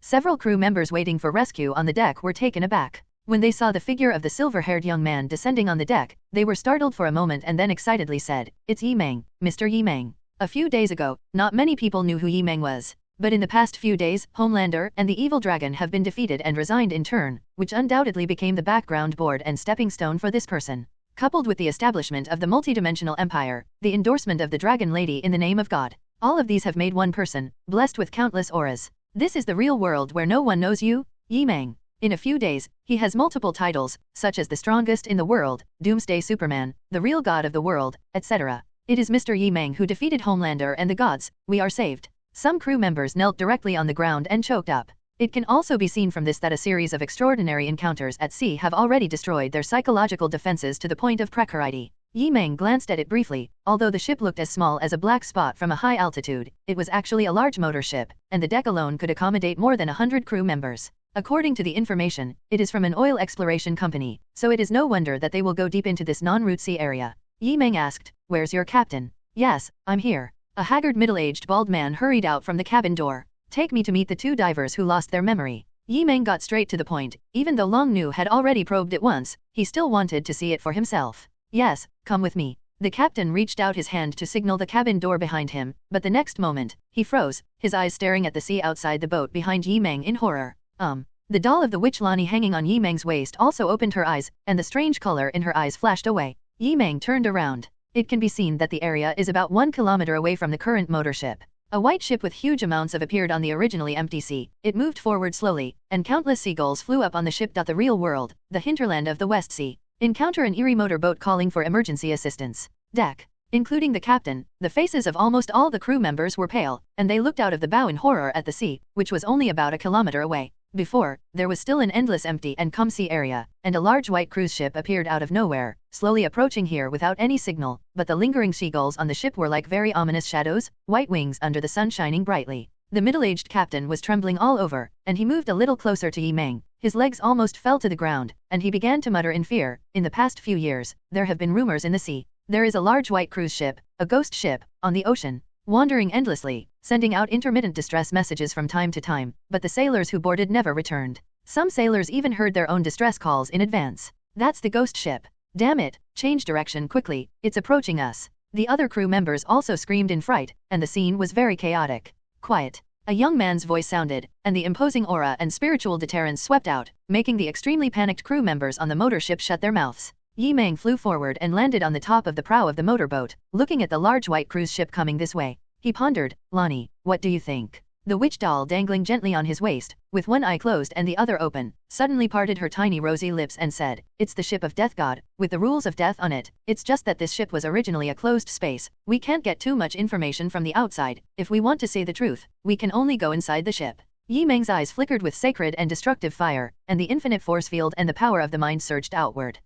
Several crew members waiting for rescue on the deck were taken aback. When they saw the figure of the silver-haired young man descending on the deck, they were startled for a moment and then excitedly said, "It's Yi Meng, Mr. Yi Meng." A few days ago, not many people knew who Yi Meng was. But in the past few days, Homelander and the evil dragon have been defeated and resigned in turn, which undoubtedly became the background board and stepping stone for this person. Coupled with the establishment of the multidimensional empire, the endorsement of the Dragon Lady in the name of God. All of these have made one person, blessed with countless auras. This is the real world where no one knows you, Yi Meng. In a few days, he has multiple titles, such as the strongest in the world, Doomsday Superman, the real god of the world, etc. It is Mr. Yi Meng who defeated Homelander and the gods. We are saved. Some crew members knelt directly on the ground and choked up. It can also be seen from this that a series of extraordinary encounters at sea have already destroyed their psychological defenses to the point of precarity. Yi Meng glanced at it briefly. Although the ship looked as small as a black spot from a high altitude, it was actually a large motor ship, and the deck alone could accommodate more than 100 crew members. According to the information, it is from an oil exploration company, so it is no wonder that they will go deep into this non-route sea area. Yi Meng asked, "Where's your captain?" "Yes, I'm here." A haggard middle-aged bald man hurried out from the cabin door. "Take me to meet the two divers who lost their memory." Yi Meng got straight to the point. Even though Long Nu had already probed it once, he still wanted to see it for himself. "Yes, come with me." The captain reached out his hand to signal the cabin door behind him, but the next moment, he froze, his eyes staring at the sea outside the boat behind Yi Meng in horror. The doll of the witch Lani hanging on Yi Meng's waist also opened her eyes, and the strange color in her eyes flashed away. Yi Meng turned around. It can be seen that the area is about 1 kilometer away from the current motor ship. A white ship with huge amounts of appeared on the originally empty sea. It moved forward slowly, and countless seagulls flew up on the ship. The real world, the hinterland of the West Sea. Encounter an eerie motorboat calling for emergency assistance. Deck. Including the captain, the faces of almost all the crew members were pale, and they looked out of the bow in horror at the sea, which was only about a kilometer away. Before, there was still an endless empty and calm sea area, and a large white cruise ship appeared out of nowhere, slowly approaching here without any signal, but the lingering seagulls on the ship were like very ominous shadows, white wings under the sun shining brightly. The middle-aged captain was trembling all over, and he moved a little closer to Yi Meng. His legs almost fell to the ground, and he began to mutter in fear. "In the past few years, there have been rumors in the sea. There is a large white cruise ship, a ghost ship, on the ocean, wandering endlessly, sending out intermittent distress messages from time to time, but the sailors who boarded never returned. Some sailors even heard their own distress calls in advance. That's the ghost ship. Damn it, change direction quickly, it's approaching us." The other crew members also screamed in fright, and the scene was very chaotic. "Quiet." A young man's voice sounded, and the imposing aura and spiritual deterrence swept out, making the extremely panicked crew members on the motor ship shut their mouths. Yi Meng flew forward and landed on the top of the prow of the motorboat, looking at the large white cruise ship coming this way. He pondered, "Lani, what do you think?" The witch doll dangling gently on his waist, with one eye closed and the other open, suddenly parted her tiny rosy lips and said, "It's the ship of Death God, with the rules of death on it. It's just that this ship was originally a closed space. We can't get too much information from the outside. If we want to say the truth, we can only go inside the ship." Yi Meng's eyes flickered with sacred and destructive fire, and the infinite force field and the power of the mind surged outward.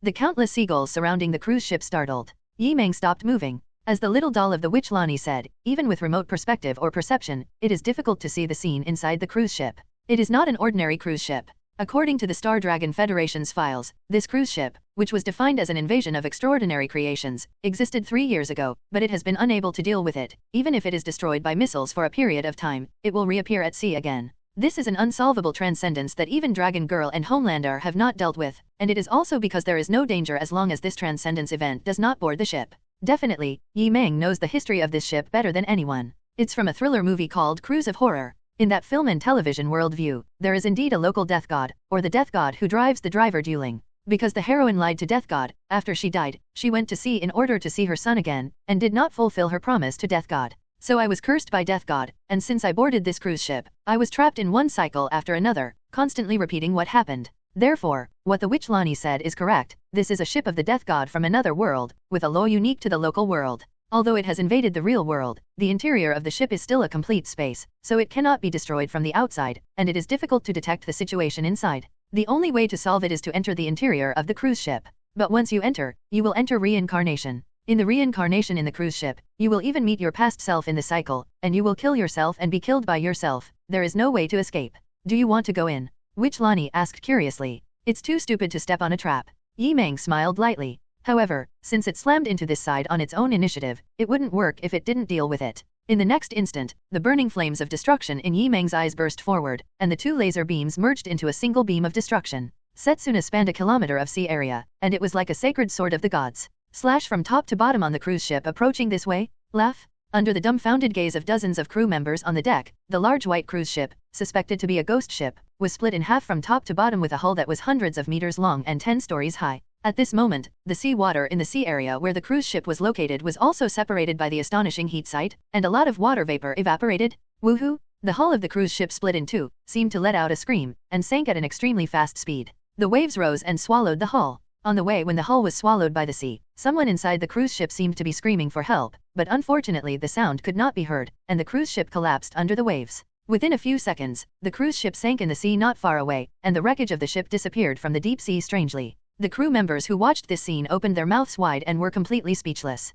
The countless seagulls surrounding the cruise ship startled. Yi Meng stopped moving. As the little doll of the witch Lani said, even with remote perspective or perception, it is difficult to see the scene inside the cruise ship. It is not an ordinary cruise ship. According to the Star Dragon Federation's files, this cruise ship, which was defined as an invasion of extraordinary creations, existed 3 years ago, but it has been unable to deal with it. Even if it is destroyed by missiles for a period of time, it will reappear at sea again. This is an unsolvable transcendence that even Dragon Girl and Homelander have not dealt with, and it is also because there is no danger as long as this transcendence event does not board the ship. Definitely, Yi Meng knows the history of this ship better than anyone. It's from a thriller movie called Cruise of Horror. In that film and television worldview, there is indeed a local death god, or the death god who drives the driver dueling. Because the heroine lied to Death God, after she died, she went to sea in order to see her son again, and did not fulfill her promise to Death God. So I was cursed by Death God, and since I boarded this cruise ship, I was trapped in one cycle after another, constantly repeating what happened. Therefore, what the witch Lani said is correct. This is a ship of the Death God from another world, with a law unique to the local world. Although it has invaded the real world, the interior of the ship is still a complete space, so it cannot be destroyed from the outside, and it is difficult to detect the situation inside. The only way to solve it is to enter the interior of the cruise ship. But once you enter, you will enter reincarnation. In the reincarnation in the cruise ship, you will even meet your past self in the cycle, and you will kill yourself and be killed by yourself. There is no way to escape. Do you want to go in? Witch Lani asked curiously. It's too stupid to step on a trap. Yi Meng smiled lightly. However, since it slammed into this side on its own initiative, it wouldn't work if it didn't deal with it. In the next instant, the burning flames of destruction in Yi Meng's eyes burst forward, and the two laser beams merged into a single beam of destruction. Setsuna spanned a kilometer of sea area, and it was like a sacred sword of the gods. Slash from top to bottom on the cruise ship approaching this way? Laugh? Under the dumbfounded gaze of dozens of crew members on the deck, the large white cruise ship, suspected to be a ghost ship, was split in half from top to bottom with a hull that was hundreds of meters long and 10 stories high. At this moment, the sea water in the sea area where the cruise ship was located was also separated by the astonishing heat sight, and a lot of water vapor evaporated. Woohoo! The hull of the cruise ship split in two, seemed to let out a scream, and sank at an extremely fast speed. The waves rose and swallowed the hull. On the way when the hull was swallowed by the sea, someone inside the cruise ship seemed to be screaming for help, but unfortunately the sound could not be heard, and the cruise ship collapsed under the waves. Within a few seconds, the cruise ship sank in the sea not far away, and the wreckage of the ship disappeared from the deep sea strangely. The crew members who watched this scene opened their mouths wide and were completely speechless.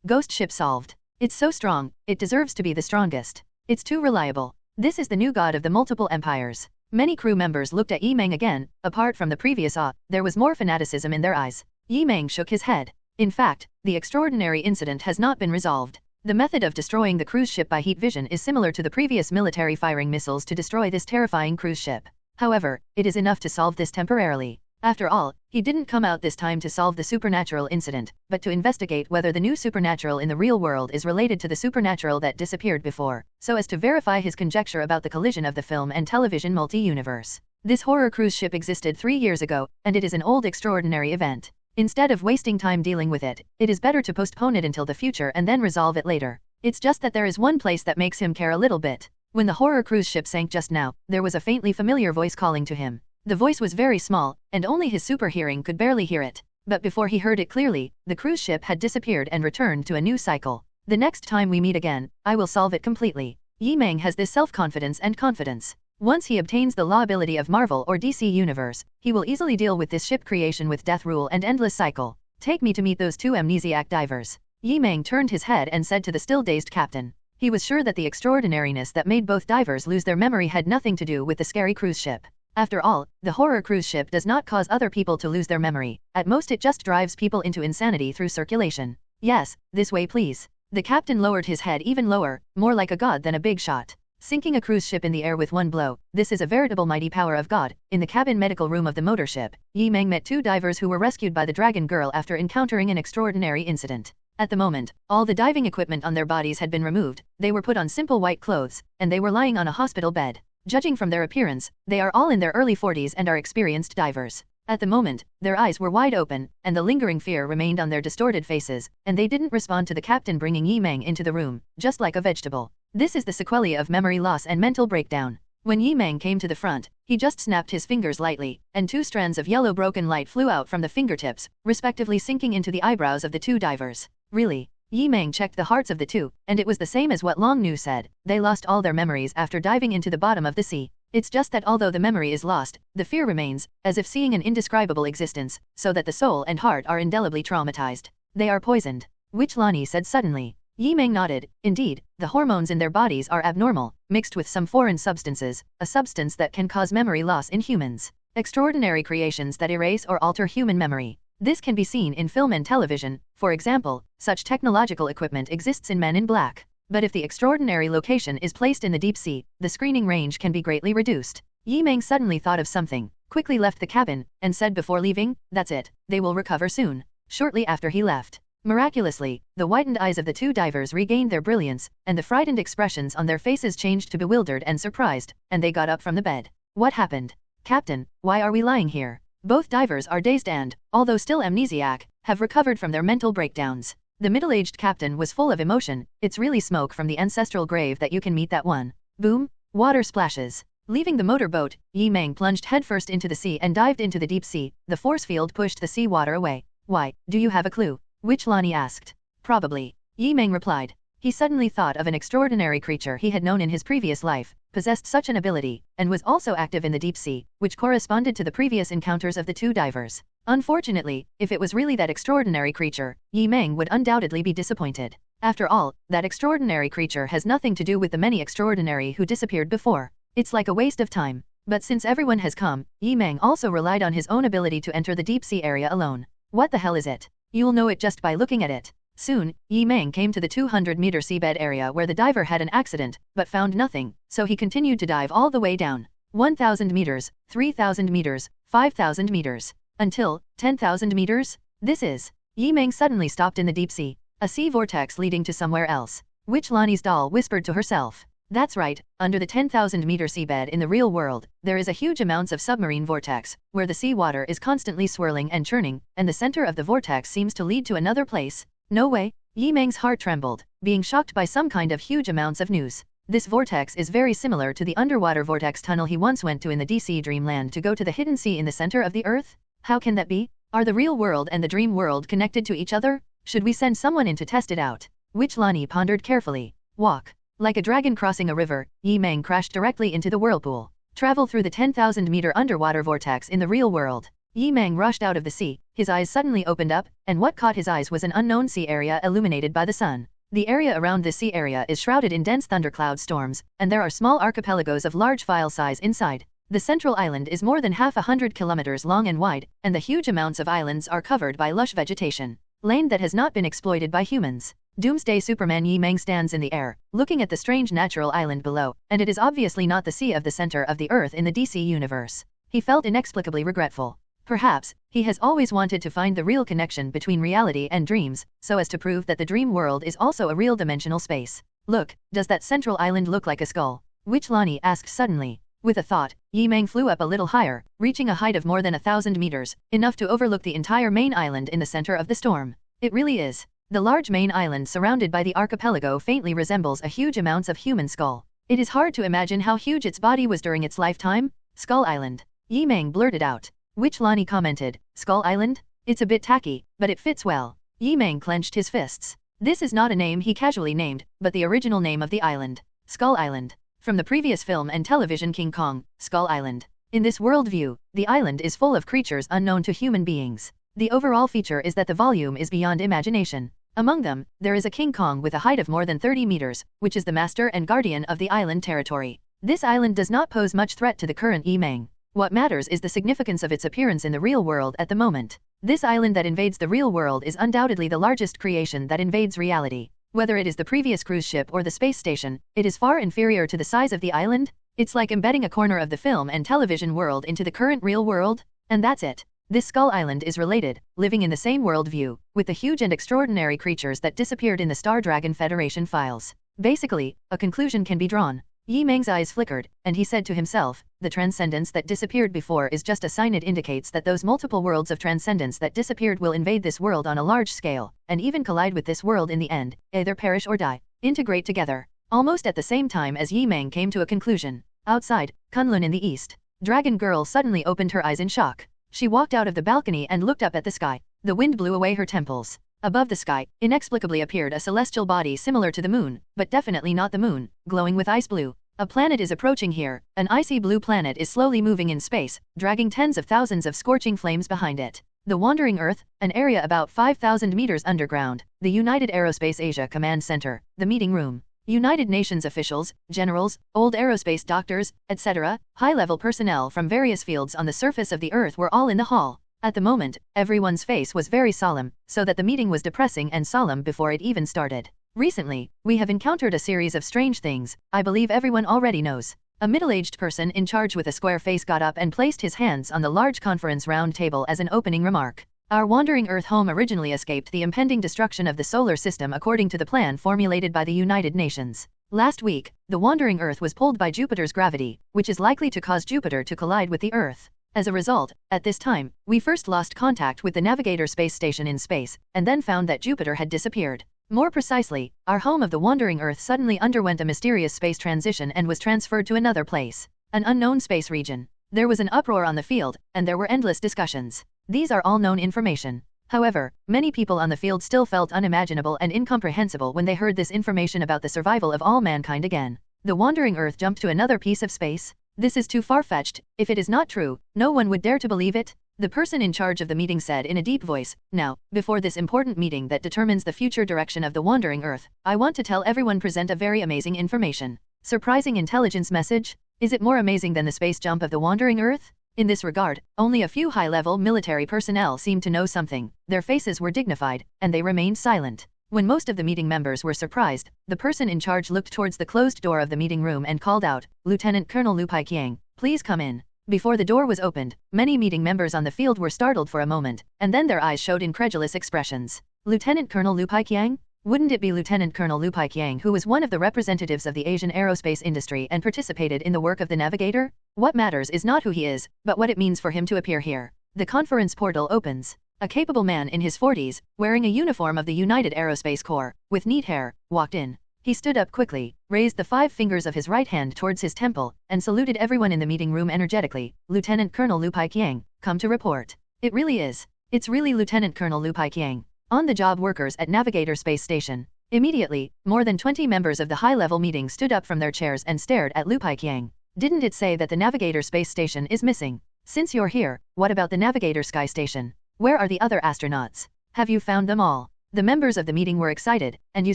Ghost ship solved. It's so strong, it deserves to be the strongest. It's too reliable. This is the new god of the multiple empires. Many crew members looked at Yi Meng again. Apart from the previous awe, there was more fanaticism in their eyes. Yi Meng shook his head. In fact, the extraordinary incident has not been resolved. The method of destroying the cruise ship by heat vision is similar to the previous military firing missiles to destroy this terrifying cruise ship. However, it is enough to solve this temporarily. After all, he didn't come out this time to solve the supernatural incident, but to investigate whether the new supernatural in the real world is related to the supernatural that disappeared before, so as to verify his conjecture about the collision of the film and television multi-universe. This horror cruise ship existed 3 years ago, and it is an old extraordinary event. Instead of wasting time dealing with it, it is better to postpone it until the future and then resolve it later. It's just that there is one place that makes him care a little bit. When the horror cruise ship sank just now, there was a faintly familiar voice calling to him. The voice was very small, and only his super hearing could barely hear it. But before he heard it clearly, the cruise ship had disappeared and returned to a new cycle. The next time we meet again, I will solve it completely. Yi Meng has this self-confidence and confidence. Once he obtains the law ability of Marvel or DC Universe, he will easily deal with this ship creation with death rule and endless cycle. Take me to meet those 2 amnesiac divers. Yi Meng turned his head and said to the still dazed captain. He was sure that the extraordinariness that made both divers lose their memory had nothing to do with the scary cruise ship. After all, the horror cruise ship does not cause other people to lose their memory. At most it just drives people into insanity through circulation. Yes, this way please. The captain lowered his head even lower, more like a god than a big shot. Sinking a cruise ship in the air with one blow, this is a veritable mighty power of God. In the cabin medical room of the motor ship, Yi Meng met 2 divers who were rescued by the dragon girl after encountering an extraordinary incident. At the moment, all the diving equipment on their bodies had been removed, they were put on simple white clothes, and they were lying on a hospital bed. Judging from their appearance, they are all in their early 40s and are experienced divers. At the moment, their eyes were wide open, and the lingering fear remained on their distorted faces, and they didn't respond to the captain bringing Yi Meng into the room, just like a vegetable. This is the sequelae of memory loss and mental breakdown. When Yi Meng came to the front, he just snapped his fingers lightly, and 2 strands of yellow broken light flew out from the fingertips, respectively sinking into the eyebrows of the 2 divers. Really? Yi Meng checked the hearts of the 2, and it was the same as what Long Nu said. They lost all their memories after diving into the bottom of the sea. It's just that although the memory is lost, the fear remains, as if seeing an indescribable existence, so that the soul and heart are indelibly traumatized. They are poisoned. Which Lani said suddenly. Yi Meng nodded. Indeed, the hormones in their bodies are abnormal, mixed with some foreign substances, a substance that can cause memory loss in humans. Extraordinary creations that erase or alter human memory. This can be seen in film and television. For example, such technological equipment exists in Men in Black. But if the extraordinary location is placed in the deep sea, the screening range can be greatly reduced. Yi Meng suddenly thought of something, quickly left the cabin, and said before leaving, "That's it, they will recover soon." Shortly after he left. Miraculously, the whitened eyes of the 2 divers regained their brilliance, and the frightened expressions on their faces changed to bewildered and surprised, and they got up from the bed. What happened? Captain, why are we lying here? Both divers are dazed and, although still amnesiac, have recovered from their mental breakdowns. The middle-aged captain was full of emotion. It's really smoke from the ancestral grave that you can meet that one. Boom! Water splashes. Leaving the motorboat, Yi Meng plunged headfirst into the sea and dived into the deep sea. The force field pushed the sea water away. Why, do you have a clue? Which Lani asked. Probably. Yi Meng replied. He suddenly thought of an extraordinary creature he had known in his previous life, possessed such an ability, and was also active in the deep sea, which corresponded to the previous encounters of the 2 divers. Unfortunately, if it was really that extraordinary creature, Yi Meng would undoubtedly be disappointed. After all, that extraordinary creature has nothing to do with the many extraordinary who disappeared before. It's like a waste of time. But since everyone has come, Yi Meng also relied on his own ability to enter the deep sea area alone. What the hell is it? You'll know it just by looking at it. Soon, Yi Meng came to the 200-meter seabed area where the diver had an accident, but found nothing, so he continued to dive all the way down. 1,000 meters, 3,000 meters, 5,000 meters. Until, 10,000 meters? This is. Yi Meng suddenly stopped in the deep sea. A sea vortex leading to somewhere else. Which Lani's doll whispered to herself. That's right, under the 10,000-meter seabed in the real world, there is a huge amounts of submarine vortex, where the seawater is constantly swirling and churning, and the center of the vortex seems to lead to another place. No way. Yi Meng's heart trembled, being shocked by some kind of huge amounts of news. This vortex is very similar to the underwater vortex tunnel he once went to in the DC Dreamland to go to the hidden sea in the center of the earth. How can that be? Are the real world and the dream world connected to each other? Should we send someone in to test it out? Which Lani pondered carefully. Walk. Like a dragon crossing a river, Yi Meng crashed directly into the whirlpool. Travel through the 10,000-meter underwater vortex in the real world. Yi Meng rushed out of the sea, his eyes suddenly opened up, and what caught his eyes was an unknown sea area illuminated by the sun. The area around this sea area is shrouded in dense thundercloud storms, and there are small archipelagos of large file size inside. The central island is more than 100 kilometers long and wide, and the huge amounts of islands are covered by lush vegetation. Land that has not been exploited by humans. Doomsday Superman Yi Meng stands in the air, looking at the strange natural island below, and it is obviously not the sea of the center of the Earth in the DC universe. He felt inexplicably regretful. Perhaps, he has always wanted to find the real connection between reality and dreams, so as to prove that the dream world is also a real dimensional space. Look, does that central island look like a skull? Which Lani asked suddenly. With a thought, Yi Meng flew up a little higher, reaching a height of more than 1,000 meters, enough to overlook the entire main island in the center of the storm. It really is. The large main island surrounded by the archipelago faintly resembles a huge amounts of human skull. It is hard to imagine how huge its body was during its lifetime. Skull Island. Yi Meng blurted out. Which Lani commented, Skull Island? It's a bit tacky, but it fits well. Yi Meng clenched his fists. This is not a name he casually named, but the original name of the island. Skull Island. From the previous film and television King Kong, Skull Island. In this worldview, the island is full of creatures unknown to human beings. The overall feature is that the volume is beyond imagination. Among them, there is a King Kong with a height of more than 30 meters, which is the master and guardian of the island territory. This island does not pose much threat to the current Yi Meng. What matters is the significance of its appearance in the real world at the moment. This island that invades the real world is undoubtedly the largest creation that invades reality. Whether it is the previous cruise ship or the space station, it is far inferior to the size of the island. It's like embedding a corner of the film and television world into the current real world, and that's it. This Skull Island is related, living in the same worldview, with the huge and extraordinary creatures that disappeared in the Star Dragon Federation files. Basically, a conclusion can be drawn. Yi Meng's eyes flickered, and he said to himself, the transcendence that disappeared before is just a sign. It indicates that those multiple worlds of transcendence that disappeared will invade this world on a large scale, and even collide with this world in the end, either perish or die, integrate together. Almost at the same time as Yi Meng came to a conclusion. Outside, Kunlun in the east. Dragon Girl suddenly opened her eyes in shock. She walked out of the balcony and looked up at the sky. The wind blew away her temples. Above the sky, inexplicably appeared a celestial body similar to the moon, but definitely not the moon, glowing with ice blue. A planet is approaching here. An icy blue planet is slowly moving in space, dragging tens of thousands of scorching flames behind it. The Wandering Earth, an area about 5,000 meters underground. The United Aerospace Asia Command Center, the meeting room. United Nations officials, generals, old aerospace doctors, etc., high-level personnel from various fields on the surface of the Earth were all in the hall. At the moment, everyone's face was very solemn, so that the meeting was depressing and solemn before it even started. Recently, we have encountered a series of strange things, I believe everyone already knows. A middle-aged person in charge with a square face got up and placed his hands on the large conference round table as an opening remark. Our Wandering Earth home originally escaped the impending destruction of the solar system according to the plan formulated by the United Nations. Last week, the Wandering Earth was pulled by Jupiter's gravity, which is likely to cause Jupiter to collide with the Earth. As a result, at this time, we first lost contact with the Navigator space station in space, and then found that Jupiter had disappeared. More precisely, our home of the Wandering Earth suddenly underwent a mysterious space transition and was transferred to another place, an unknown space region. There was an uproar on the field, and there were endless discussions. These are all known information. However, many people on the field still felt unimaginable and incomprehensible when they heard this information about the survival of all mankind again. The Wandering Earth jumped to another piece of space? This is too far-fetched. If it is not true, no one would dare to believe it. The person in charge of the meeting said in a deep voice, now, before this important meeting that determines the future direction of the Wandering Earth, I want to tell everyone present a very amazing information. Surprising intelligence message? Is it more amazing than the space jump of the Wandering Earth? In this regard, only a few high-level military personnel seemed to know something. Their faces were dignified, and they remained silent. When most of the meeting members were surprised, the person in charge looked towards the closed door of the meeting room and called out, Lieutenant Colonel Lu Paiqiang, please come in. Before the door was opened, many meeting members on the field were startled for a moment, and then their eyes showed incredulous expressions. Lieutenant Colonel Lu Paiqiang? Wouldn't it be Lieutenant Colonel Lu Paiqiang who was one of the representatives of the Asian aerospace industry and participated in the work of the Navigator? What matters is not who he is, but what it means for him to appear here. The conference portal opens. A capable man in his 40s, wearing a uniform of the United Aerospace Corps, with neat hair, walked in. He stood up quickly, raised the 5 fingers of his right hand towards his temple, and saluted everyone in the meeting room energetically. Lieutenant Colonel Lu Paiqiang, come to report. It really is. It's really Lieutenant Colonel Lu Paiqiang, on-the-job workers at Navigator Space Station. Immediately, more than 20 members of the high-level meeting stood up from their chairs and stared at Lu Paiqiang. Didn't it say that the Navigator Space Station is missing? Since you're here, what about the Navigator Sky Station? Where are the other astronauts? Have you found them all? The members of the meeting were excited, and you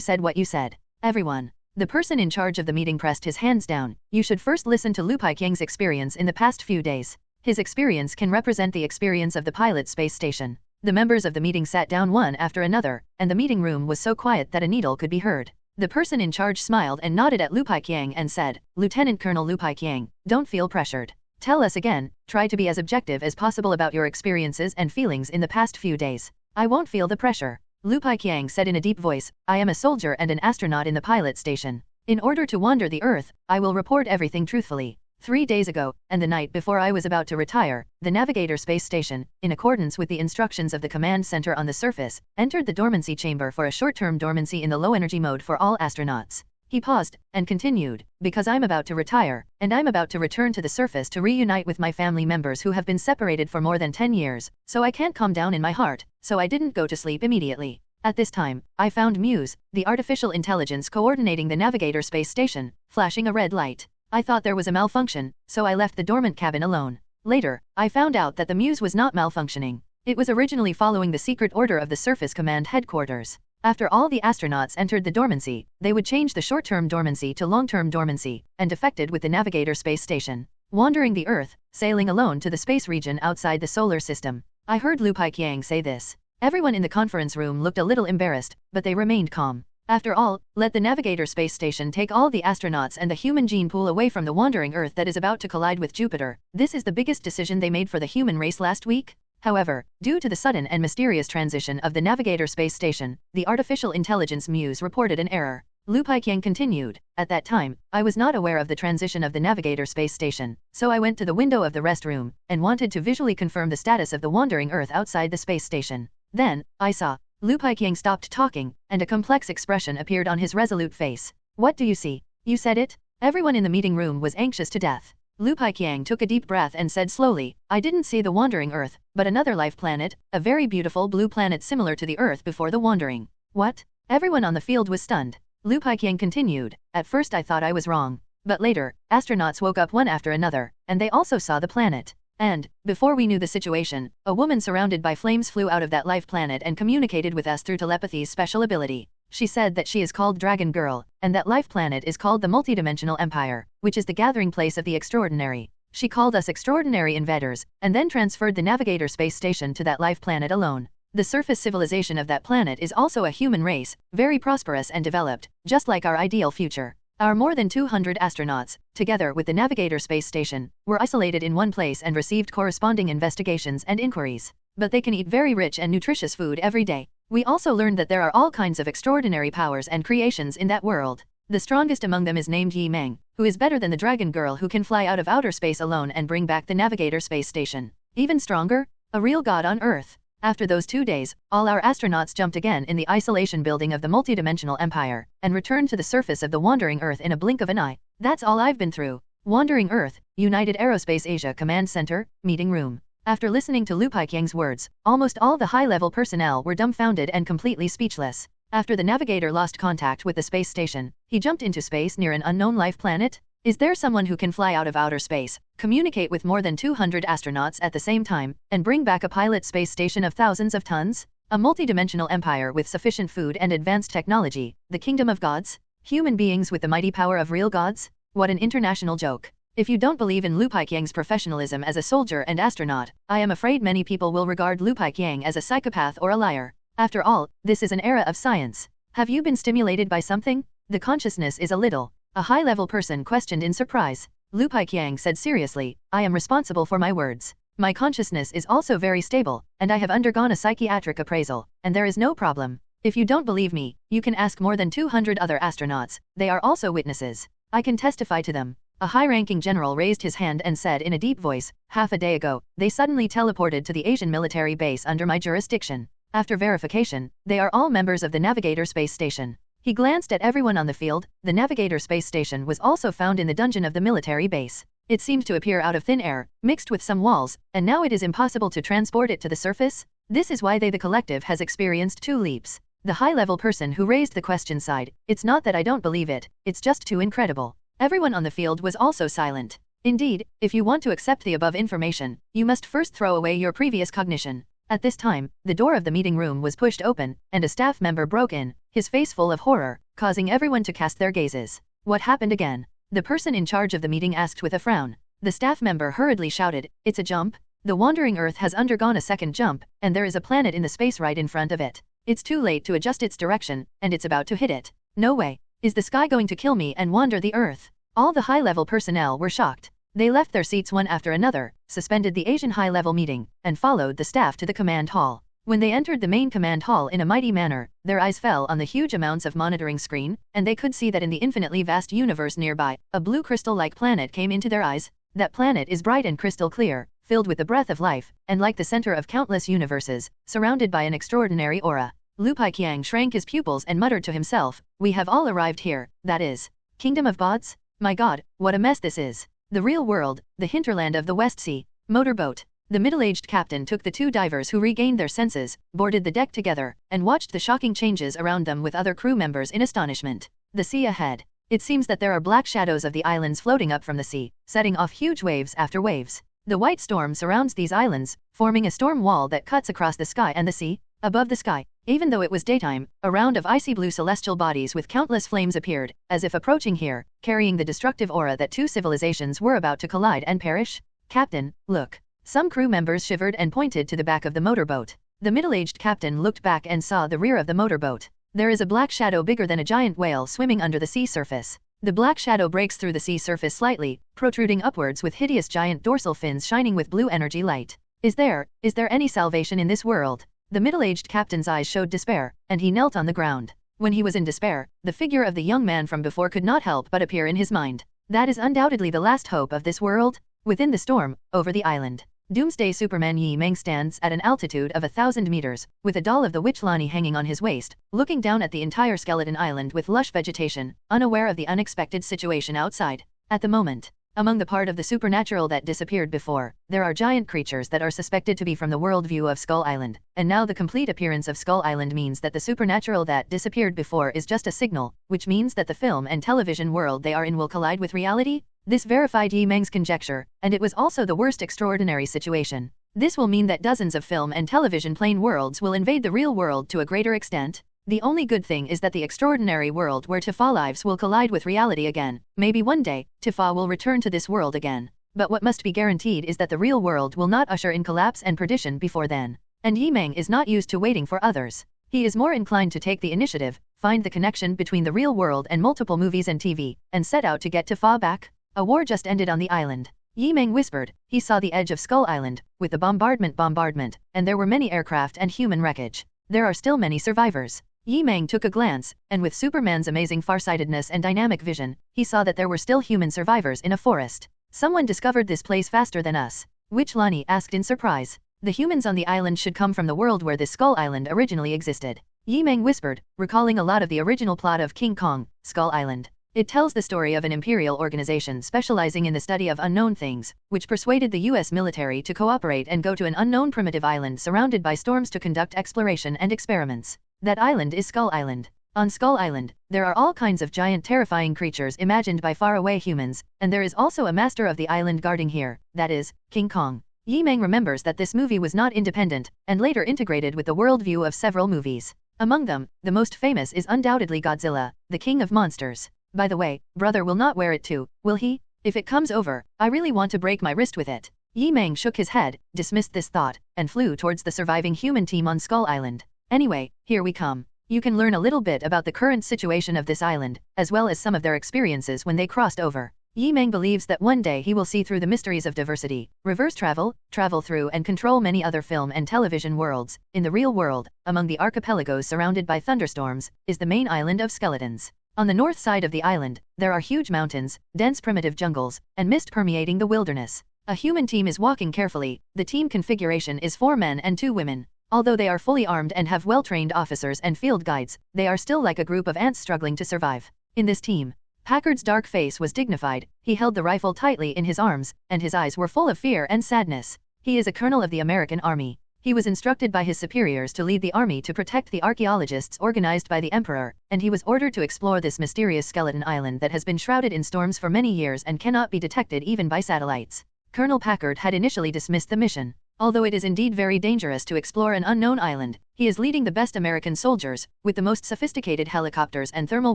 said what you said. Everyone. The person in charge of the meeting pressed his hands down. You should first listen to Lu Paiqiang's experience in the past few days. His experience can represent the experience of the pilot space station. The members of the meeting sat down one after another, and the meeting room was so quiet that a needle could be heard. The person in charge smiled and nodded at Lu Paiqiang and said, Lieutenant Colonel Lu Paiqiang, don't feel pressured. Tell us again, try to be as objective as possible about your experiences and feelings in the past few days. I won't feel the pressure. Lu Paiqiang said in a deep voice, I am a soldier and an astronaut in the pilot station. In order to wander the Earth, I will report everything truthfully. 3 days ago, and the night before I was about to retire, the Navigator Space Station, in accordance with the instructions of the command center on the surface, entered the dormancy chamber for a short-term dormancy in the low-energy mode for all astronauts. He paused, and continued, because I'm about to retire, and I'm about to return to the surface to reunite with my family members who have been separated for more than 10 years, so I can't calm down in my heart, so I didn't go to sleep immediately. At this time, I found Muse, the artificial intelligence coordinating the Navigator Space Station, flashing a red light. I thought there was a malfunction, so I left the dormant cabin alone. Later, I found out that the Muse was not malfunctioning. It was originally following the secret order of the Surface Command Headquarters. After all the astronauts entered the dormancy, they would change the short-term dormancy to long-term dormancy, and defected with the Navigator Space Station, wandering the Earth, sailing alone to the space region outside the solar system. I heard Lu Paiqiang say this. Everyone in the conference room looked a little embarrassed, but they remained calm. After all, let the Navigator Space Station take all the astronauts and the human gene pool away from the wandering Earth that is about to collide with Jupiter. This is the biggest decision they made for the human race last week. However, due to the sudden and mysterious transition of the Navigator Space Station, the artificial intelligence Muse reported an error. Lu Paiqiang continued, at that time, I was not aware of the transition of the Navigator Space Station, so I went to the window of the restroom, and wanted to visually confirm the status of the wandering Earth outside the space station. Then, I saw. Lu Paiqiang stopped talking, and a complex expression appeared on his resolute face. What do you see? You said it? Everyone in the meeting room was anxious to death. Lu Paiqiang took a deep breath and said slowly, I didn't see the wandering Earth, but another life planet, a very beautiful blue planet similar to the Earth before the wandering. What? Everyone on the field was stunned. Lu Paiqiang continued, at first I thought I was wrong. But later, astronauts woke up one after another, and they also saw the planet. And, before we knew the situation, a woman surrounded by flames flew out of that life planet and communicated with us through telepathy's special ability. She said that she is called Dragon Girl, and that life planet is called the Multidimensional Empire, which is the gathering place of the extraordinary. She called us extraordinary invaders, and then transferred the Navigator Space Station to that life planet alone. The surface civilization of that planet is also a human race, very prosperous and developed, just like our ideal future. Our more than 200 astronauts, together with the Navigator Space Station, were isolated in one place and received corresponding investigations and inquiries. But they can eat very rich and nutritious food every day. We also learned that there are all kinds of extraordinary powers and creations in that world. The strongest among them is named Yi Meng, who is better than the Dragon Girl who can fly out of outer space alone and bring back the Navigator Space Station. Even stronger? A real god on Earth. After those 2 days, all our astronauts jumped again in the isolation building of the multidimensional empire, and returned to the surface of the wandering Earth in a blink of an eye. That's all I've been through. Wandering Earth, United Aerospace Asia Command Center, Meeting Room. After listening to Lu Paiqiang's words, almost all the high-level personnel were dumbfounded and completely speechless. After the navigator lost contact with the space station, he jumped into space near an unknown life planet? Is there someone who can fly out of outer space, communicate with more than 200 astronauts at the same time, and bring back a pilot space station of thousands of tons? A multidimensional empire with sufficient food and advanced technology, the kingdom of gods? Human beings with the mighty power of real gods? What an international joke. If you don't believe in Lu Paiqiang's professionalism as a soldier and astronaut, I am afraid many people will regard Lu Paiqiang as a psychopath or a liar. After all, this is an era of science. Have you been stimulated by something? The consciousness is a little. A high-level person questioned in surprise. Lu Paiqiang said seriously, I am responsible for my words. My consciousness is also very stable, and I have undergone a psychiatric appraisal, and there is no problem. If you don't believe me, you can ask more than 200 other astronauts, they are also witnesses. I can testify to them. A high-ranking general raised his hand and said in a deep voice, half a day ago, they suddenly teleported to the Asian military base under my jurisdiction. After verification, they are all members of the Navigator Space Station. He glanced at everyone on the field. The Navigator Space Station was also found in the dungeon of the military base. It seemed to appear out of thin air, mixed with some walls, and now it is impossible to transport it to the surface? This is why the collective has experienced 2 leaps. The high-level person who raised the question sighed, "It's not that I don't believe it, it's just too incredible." Everyone on the field was also silent. Indeed, if you want to accept the above information, you must first throw away your previous cognition. At this time, the door of the meeting room was pushed open, and a staff member broke in, his face full of horror, causing everyone to cast their gazes. "What happened again?" the person in charge of the meeting asked with a frown. The staff member hurriedly shouted, "It's a jump. The wandering Earth has undergone a second jump, and there is a planet in the space right in front of it. It's too late to adjust its direction, and it's about to hit it. No way. Is the sky going to kill me and wander the Earth?" All the high-level personnel were shocked. They left their seats one after another, suspended the Asian high-level meeting, and followed the staff to the command hall. When they entered the main command hall in a mighty manner, their eyes fell on the huge amounts of monitoring screen, and they could see that in the infinitely vast universe nearby, a blue crystal-like planet came into their eyes. That planet is bright and crystal clear, filled with the breath of life, and like the center of countless universes, surrounded by an extraordinary aura. Lu Paiqiang shrank his pupils and muttered to himself, "We have all arrived here, that is. Kingdom of Gods? My god, what a mess this is. The real world, the hinterland of the West Sea." Motorboat. The middle-aged captain took the 2 divers who regained their senses, boarded the deck together, and watched the shocking changes around them with other crew members in astonishment. The sea ahead. It seems that there are black shadows of the islands floating up from the sea, setting off huge waves after waves. The white storm surrounds these islands, forming a storm wall that cuts across the sky and the sea. Above the sky, even though it was daytime, a round of icy blue celestial bodies with countless flames appeared, as if approaching here, carrying the destructive aura that 2 civilizations were about to collide and perish. "Captain, look." Some crew members shivered and pointed to the back of the motorboat. The middle-aged captain looked back and saw the rear of the motorboat. There is a black shadow bigger than a giant whale swimming under the sea surface. The black shadow breaks through the sea surface slightly, protruding upwards with hideous giant dorsal fins shining with blue energy light. Is there any salvation in this world?" The middle-aged captain's eyes showed despair, and he knelt on the ground. When he was in despair, the figure of the young man from before could not help but appear in his mind. That is undoubtedly the last hope of this world. Within the storm, over the island, Doomsday Superman Yi Meng stands at an altitude of 1,000 meters, with a doll of the witch Lani hanging on his waist, looking down at the entire skeleton island with lush vegetation, unaware of the unexpected situation outside. At the moment, among the part of the supernatural that disappeared before, there are giant creatures that are suspected to be from the worldview of Skull Island, and now the complete appearance of Skull Island means that the supernatural that disappeared before is just a signal, which means that the film and television world they are in will collide with reality. This verified Yi Meng's conjecture, and it was also the worst extraordinary situation. This will mean that dozens of film and television plane worlds will invade the real world to a greater extent. The only good thing is that the extraordinary world where Tifa lives will collide with reality again. Maybe one day, Tifa will return to this world again. But what must be guaranteed is that the real world will not usher in collapse and perdition before then. And Yi Meng is not used to waiting for others. He is more inclined to take the initiative, find the connection between the real world and multiple movies and TV, and set out to get Tifa back. A war just ended on the island. Yi Meng whispered. He saw the edge of Skull Island, with the bombardment, and there were many aircraft and human wreckage. There are still many survivors. Yi Meng took a glance, and with Superman's amazing farsightedness and dynamic vision, he saw that there were still human survivors in a forest. Someone discovered this place faster than us. Witch Lani asked in surprise. The humans on the island should come from the world where this Skull Island originally existed. Yi Meng whispered, recalling a lot of the original plot of King Kong, Skull Island. It tells the story of an imperial organization specializing in the study of unknown things, which persuaded the US military to cooperate and go to an unknown primitive island surrounded by storms to conduct exploration and experiments. That island is Skull Island. On Skull Island, there are all kinds of giant terrifying creatures imagined by faraway humans, and there is also a master of the island guarding here, that is, King Kong. Yi Meng remembers that this movie was not independent, and later integrated with the worldview of several movies. Among them, the most famous is undoubtedly Godzilla, the king of monsters. By the way, brother will not wear it too, will he? If it comes over, I really want to break my wrist with it. Yi Meng shook his head, dismissed this thought, and flew towards the surviving human team on Skull Island. Anyway, here we come. You can learn a little bit about the current situation of this island, as well as some of their experiences when they crossed over. Yi Meng believes that one day he will see through the mysteries of diversity, reverse travel, travel through and control many other film and television worlds. In the real world, among the archipelagos surrounded by thunderstorms, is the main island of skeletons. On the north side of the island, there are huge mountains, dense primitive jungles, and mist permeating the wilderness. A human team is walking carefully. The team configuration is 4 men and 2 women. Although they are fully armed and have well-trained officers and field guides, they are still like a group of ants struggling to survive. In this team, Packard's dark face was dignified. He held the rifle tightly in his arms, and his eyes were full of fear and sadness. He is a colonel of the American Army. He was instructed by his superiors to lead the army to protect the archaeologists organized by the Emperor, and he was ordered to explore this mysterious skeleton island that has been shrouded in storms for many years and cannot be detected even by satellites. Colonel Packard had initially dismissed the mission. Although it is indeed very dangerous to explore an unknown island, he is leading the best American soldiers, with the most sophisticated helicopters and thermal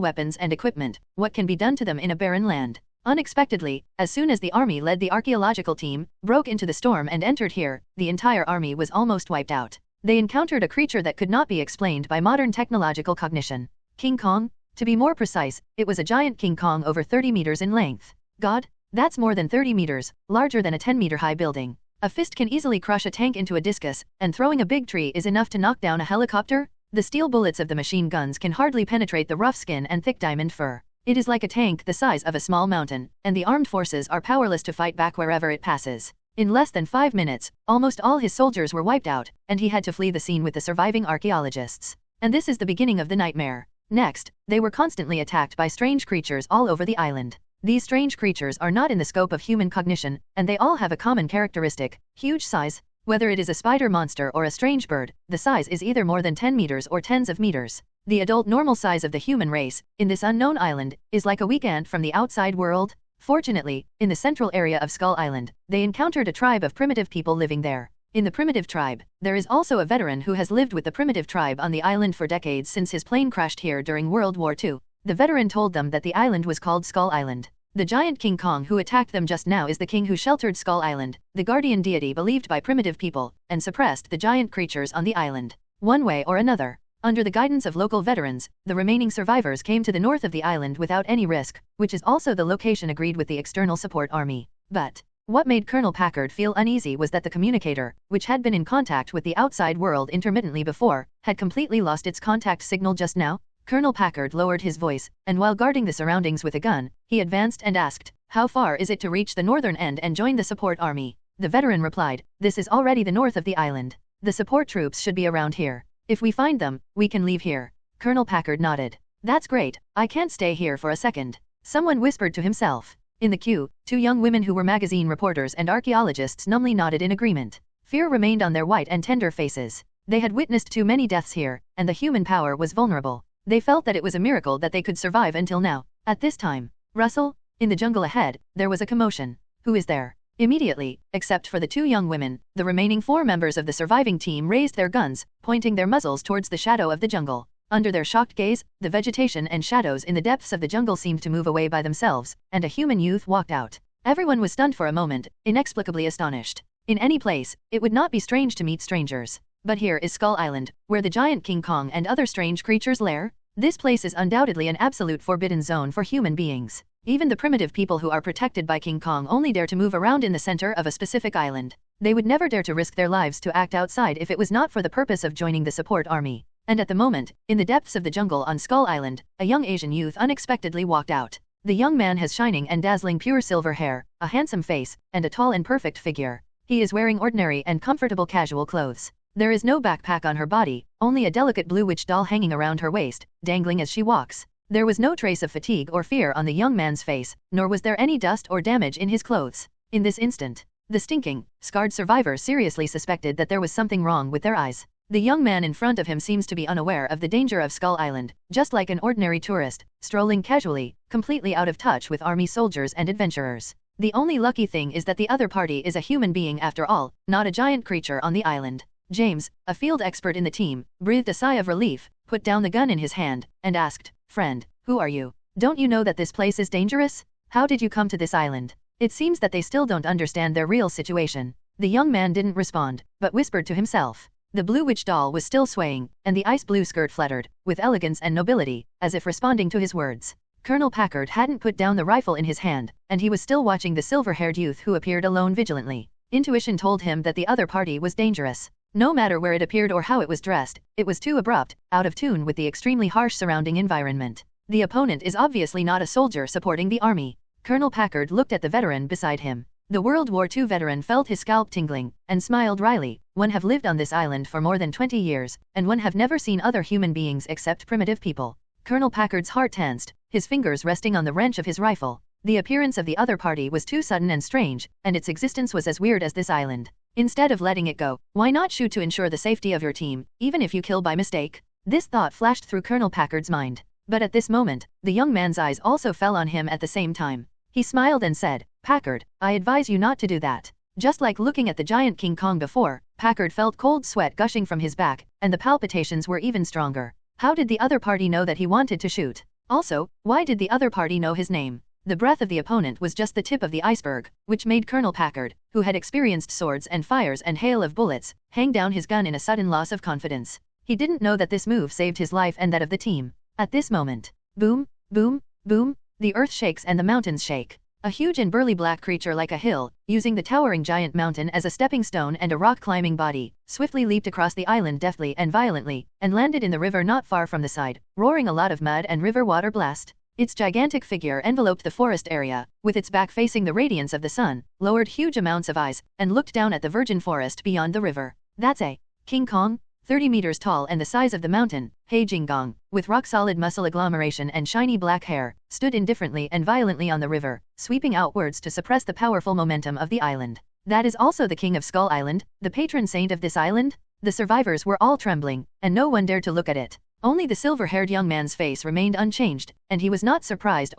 weapons and equipment. What can be done to them in a barren land? Unexpectedly, as soon as the army led the archaeological team, broke into the storm and entered here, the entire army was almost wiped out. They encountered a creature that could not be explained by modern technological cognition. King Kong? To be more precise, it was a giant King Kong over 30 meters in length. God? That's more than 30 meters, larger than a 10-meter-high building. A fist can easily crush a tank into a discus, and throwing a big tree is enough to knock down a helicopter? The steel bullets of the machine guns can hardly penetrate the rough skin and thick diamond fur. It is like a tank the size of a small mountain, and the armed forces are powerless to fight back wherever it passes. In less than 5 minutes, almost all his soldiers were wiped out, and he had to flee the scene with the surviving archaeologists. And this is the beginning of the nightmare. Next, they were constantly attacked by strange creatures all over the island. These strange creatures are not in the scope of human cognition, and they all have a common characteristic: huge size. Whether it is a spider monster or a strange bird, the size is either more than 10 meters or tens of meters. The adult normal size of the human race, in this unknown island, is like a weak ant from the outside world. Fortunately, in the central area of Skull Island, they encountered a tribe of primitive people living there. In the primitive tribe, there is also a veteran who has lived with the primitive tribe on the island for decades since his plane crashed here during World War II. The veteran told them that the island was called Skull Island. The giant King Kong who attacked them just now is the king who sheltered Skull Island, the guardian deity believed by primitive people, and suppressed the giant creatures on the island. One way or another, under the guidance of local veterans, the remaining survivors came to the north of the island without any risk, which is also the location agreed with the external support army. But what made Colonel Packard feel uneasy was that the communicator, which had been in contact with the outside world intermittently before, had completely lost its contact signal just now. Colonel Packard lowered his voice, and while guarding the surroundings with a gun, he advanced and asked, "How far is it to reach the northern end and join the support army?" The veteran replied, "This is already the north of the island. The support troops should be around here. If we find them, we can leave here." Colonel Packard nodded. "That's great, I can't stay here for a second." Someone whispered to himself. In the queue, 2 young women who were magazine reporters and archaeologists numbly nodded in agreement. Fear remained on their white and tender faces. They had witnessed too many deaths here, and the human power was vulnerable. They felt that it was a miracle that they could survive until now. At this time, Russell, in the jungle ahead, there was a commotion. "Who is there?" Immediately, except for the 2 young women, the remaining 4 members of the surviving team raised their guns, pointing their muzzles towards the shadow of the jungle. Under their shocked gaze, the vegetation and shadows in the depths of the jungle seemed to move away by themselves, and a human youth walked out. Everyone was stunned for a moment, inexplicably astonished. In any place, it would not be strange to meet strangers. But here is Skull Island, where the giant King Kong and other strange creatures lair. This place is undoubtedly an absolute forbidden zone for human beings. Even the primitive people who are protected by King Kong only dare to move around in the center of a specific island. They would never dare to risk their lives to act outside if it was not for the purpose of joining the support army. And at the moment, in the depths of the jungle on Skull Island, a young Asian youth unexpectedly walked out. The young man has shining and dazzling pure silver hair, a handsome face, and a tall and perfect figure. He is wearing ordinary and comfortable casual clothes. There is no backpack on her body, only a delicate blue witch doll hanging around her waist, dangling as she walks. There was no trace of fatigue or fear on the young man's face, nor was there any dust or damage in his clothes. In this instant, the stinking, scarred survivor seriously suspected that there was something wrong with their eyes. The young man in front of him seems to be unaware of the danger of Skull Island, just like an ordinary tourist, strolling casually, completely out of touch with army soldiers and adventurers. The only lucky thing is that the other party is a human being after all, not a giant creature on the island. James, a field expert in the team, breathed a sigh of relief, put down the gun in his hand, and asked, "Friend, who are you? Don't you know that this place is dangerous? How did you come to this island?" It seems that they still don't understand their real situation. The young man didn't respond, but whispered to himself. The blue witch doll was still swaying, and the ice blue skirt fluttered, with elegance and nobility, as if responding to his words. Colonel Packard hadn't put down the rifle in his hand, and he was still watching the silver-haired youth who appeared alone vigilantly. Intuition told him that the other party was dangerous. No matter where it appeared or how it was dressed, it was too abrupt, out of tune with the extremely harsh surrounding environment. The opponent is obviously not a soldier supporting the army. Colonel Packard looked at the veteran beside him. The World War II veteran felt his scalp tingling, and smiled wryly. "One have lived on this island for more than 20 years, and one have never seen other human beings except primitive people." Colonel Packard's heart tensed, his fingers resting on the wrench of his rifle. The appearance of the other party was too sudden and strange, and its existence was as weird as this island. Instead of letting it go, why not shoot to ensure the safety of your team, even if you kill by mistake? This thought flashed through Colonel Packard's mind. But at this moment, the young man's eyes also fell on him at the same time. He smiled and said, "Packard, I advise you not to do that." Just like looking at the giant King Kong before, Packard felt cold sweat gushing from his back, and the palpitations were even stronger. How did the other party know that he wanted to shoot? Also, why did the other party know his name? The breath of the opponent was just the tip of the iceberg, which made Colonel Packard, who had experienced swords and fires and hail of bullets, hang down his gun in a sudden loss of confidence. He didn't know that this move saved his life and that of the team. At this moment, boom, boom, boom, the earth shakes and the mountains shake. A huge and burly black creature like a hill, using the towering giant mountain as a stepping stone and a rock-climbing body, swiftly leaped across the island deftly and violently, and landed in the river not far from the side, roaring a lot of mud and river water blast. Its gigantic figure enveloped the forest area, with its back facing the radiance of the sun, lowered huge amounts of eyes, and looked down at the virgin forest beyond the river. That's a King Kong, 30 meters tall and the size of the mountain. He Jinggong, with rock-solid muscle agglomeration and shiny black hair, stood indifferently and violently on the river, sweeping outwards to suppress the powerful momentum of the island. That is also the king of Skull Island, the patron saint of this island? The survivors were all trembling, and no one dared to look at it. Only the silver-haired young man's face remained unchanged, and he was not surprised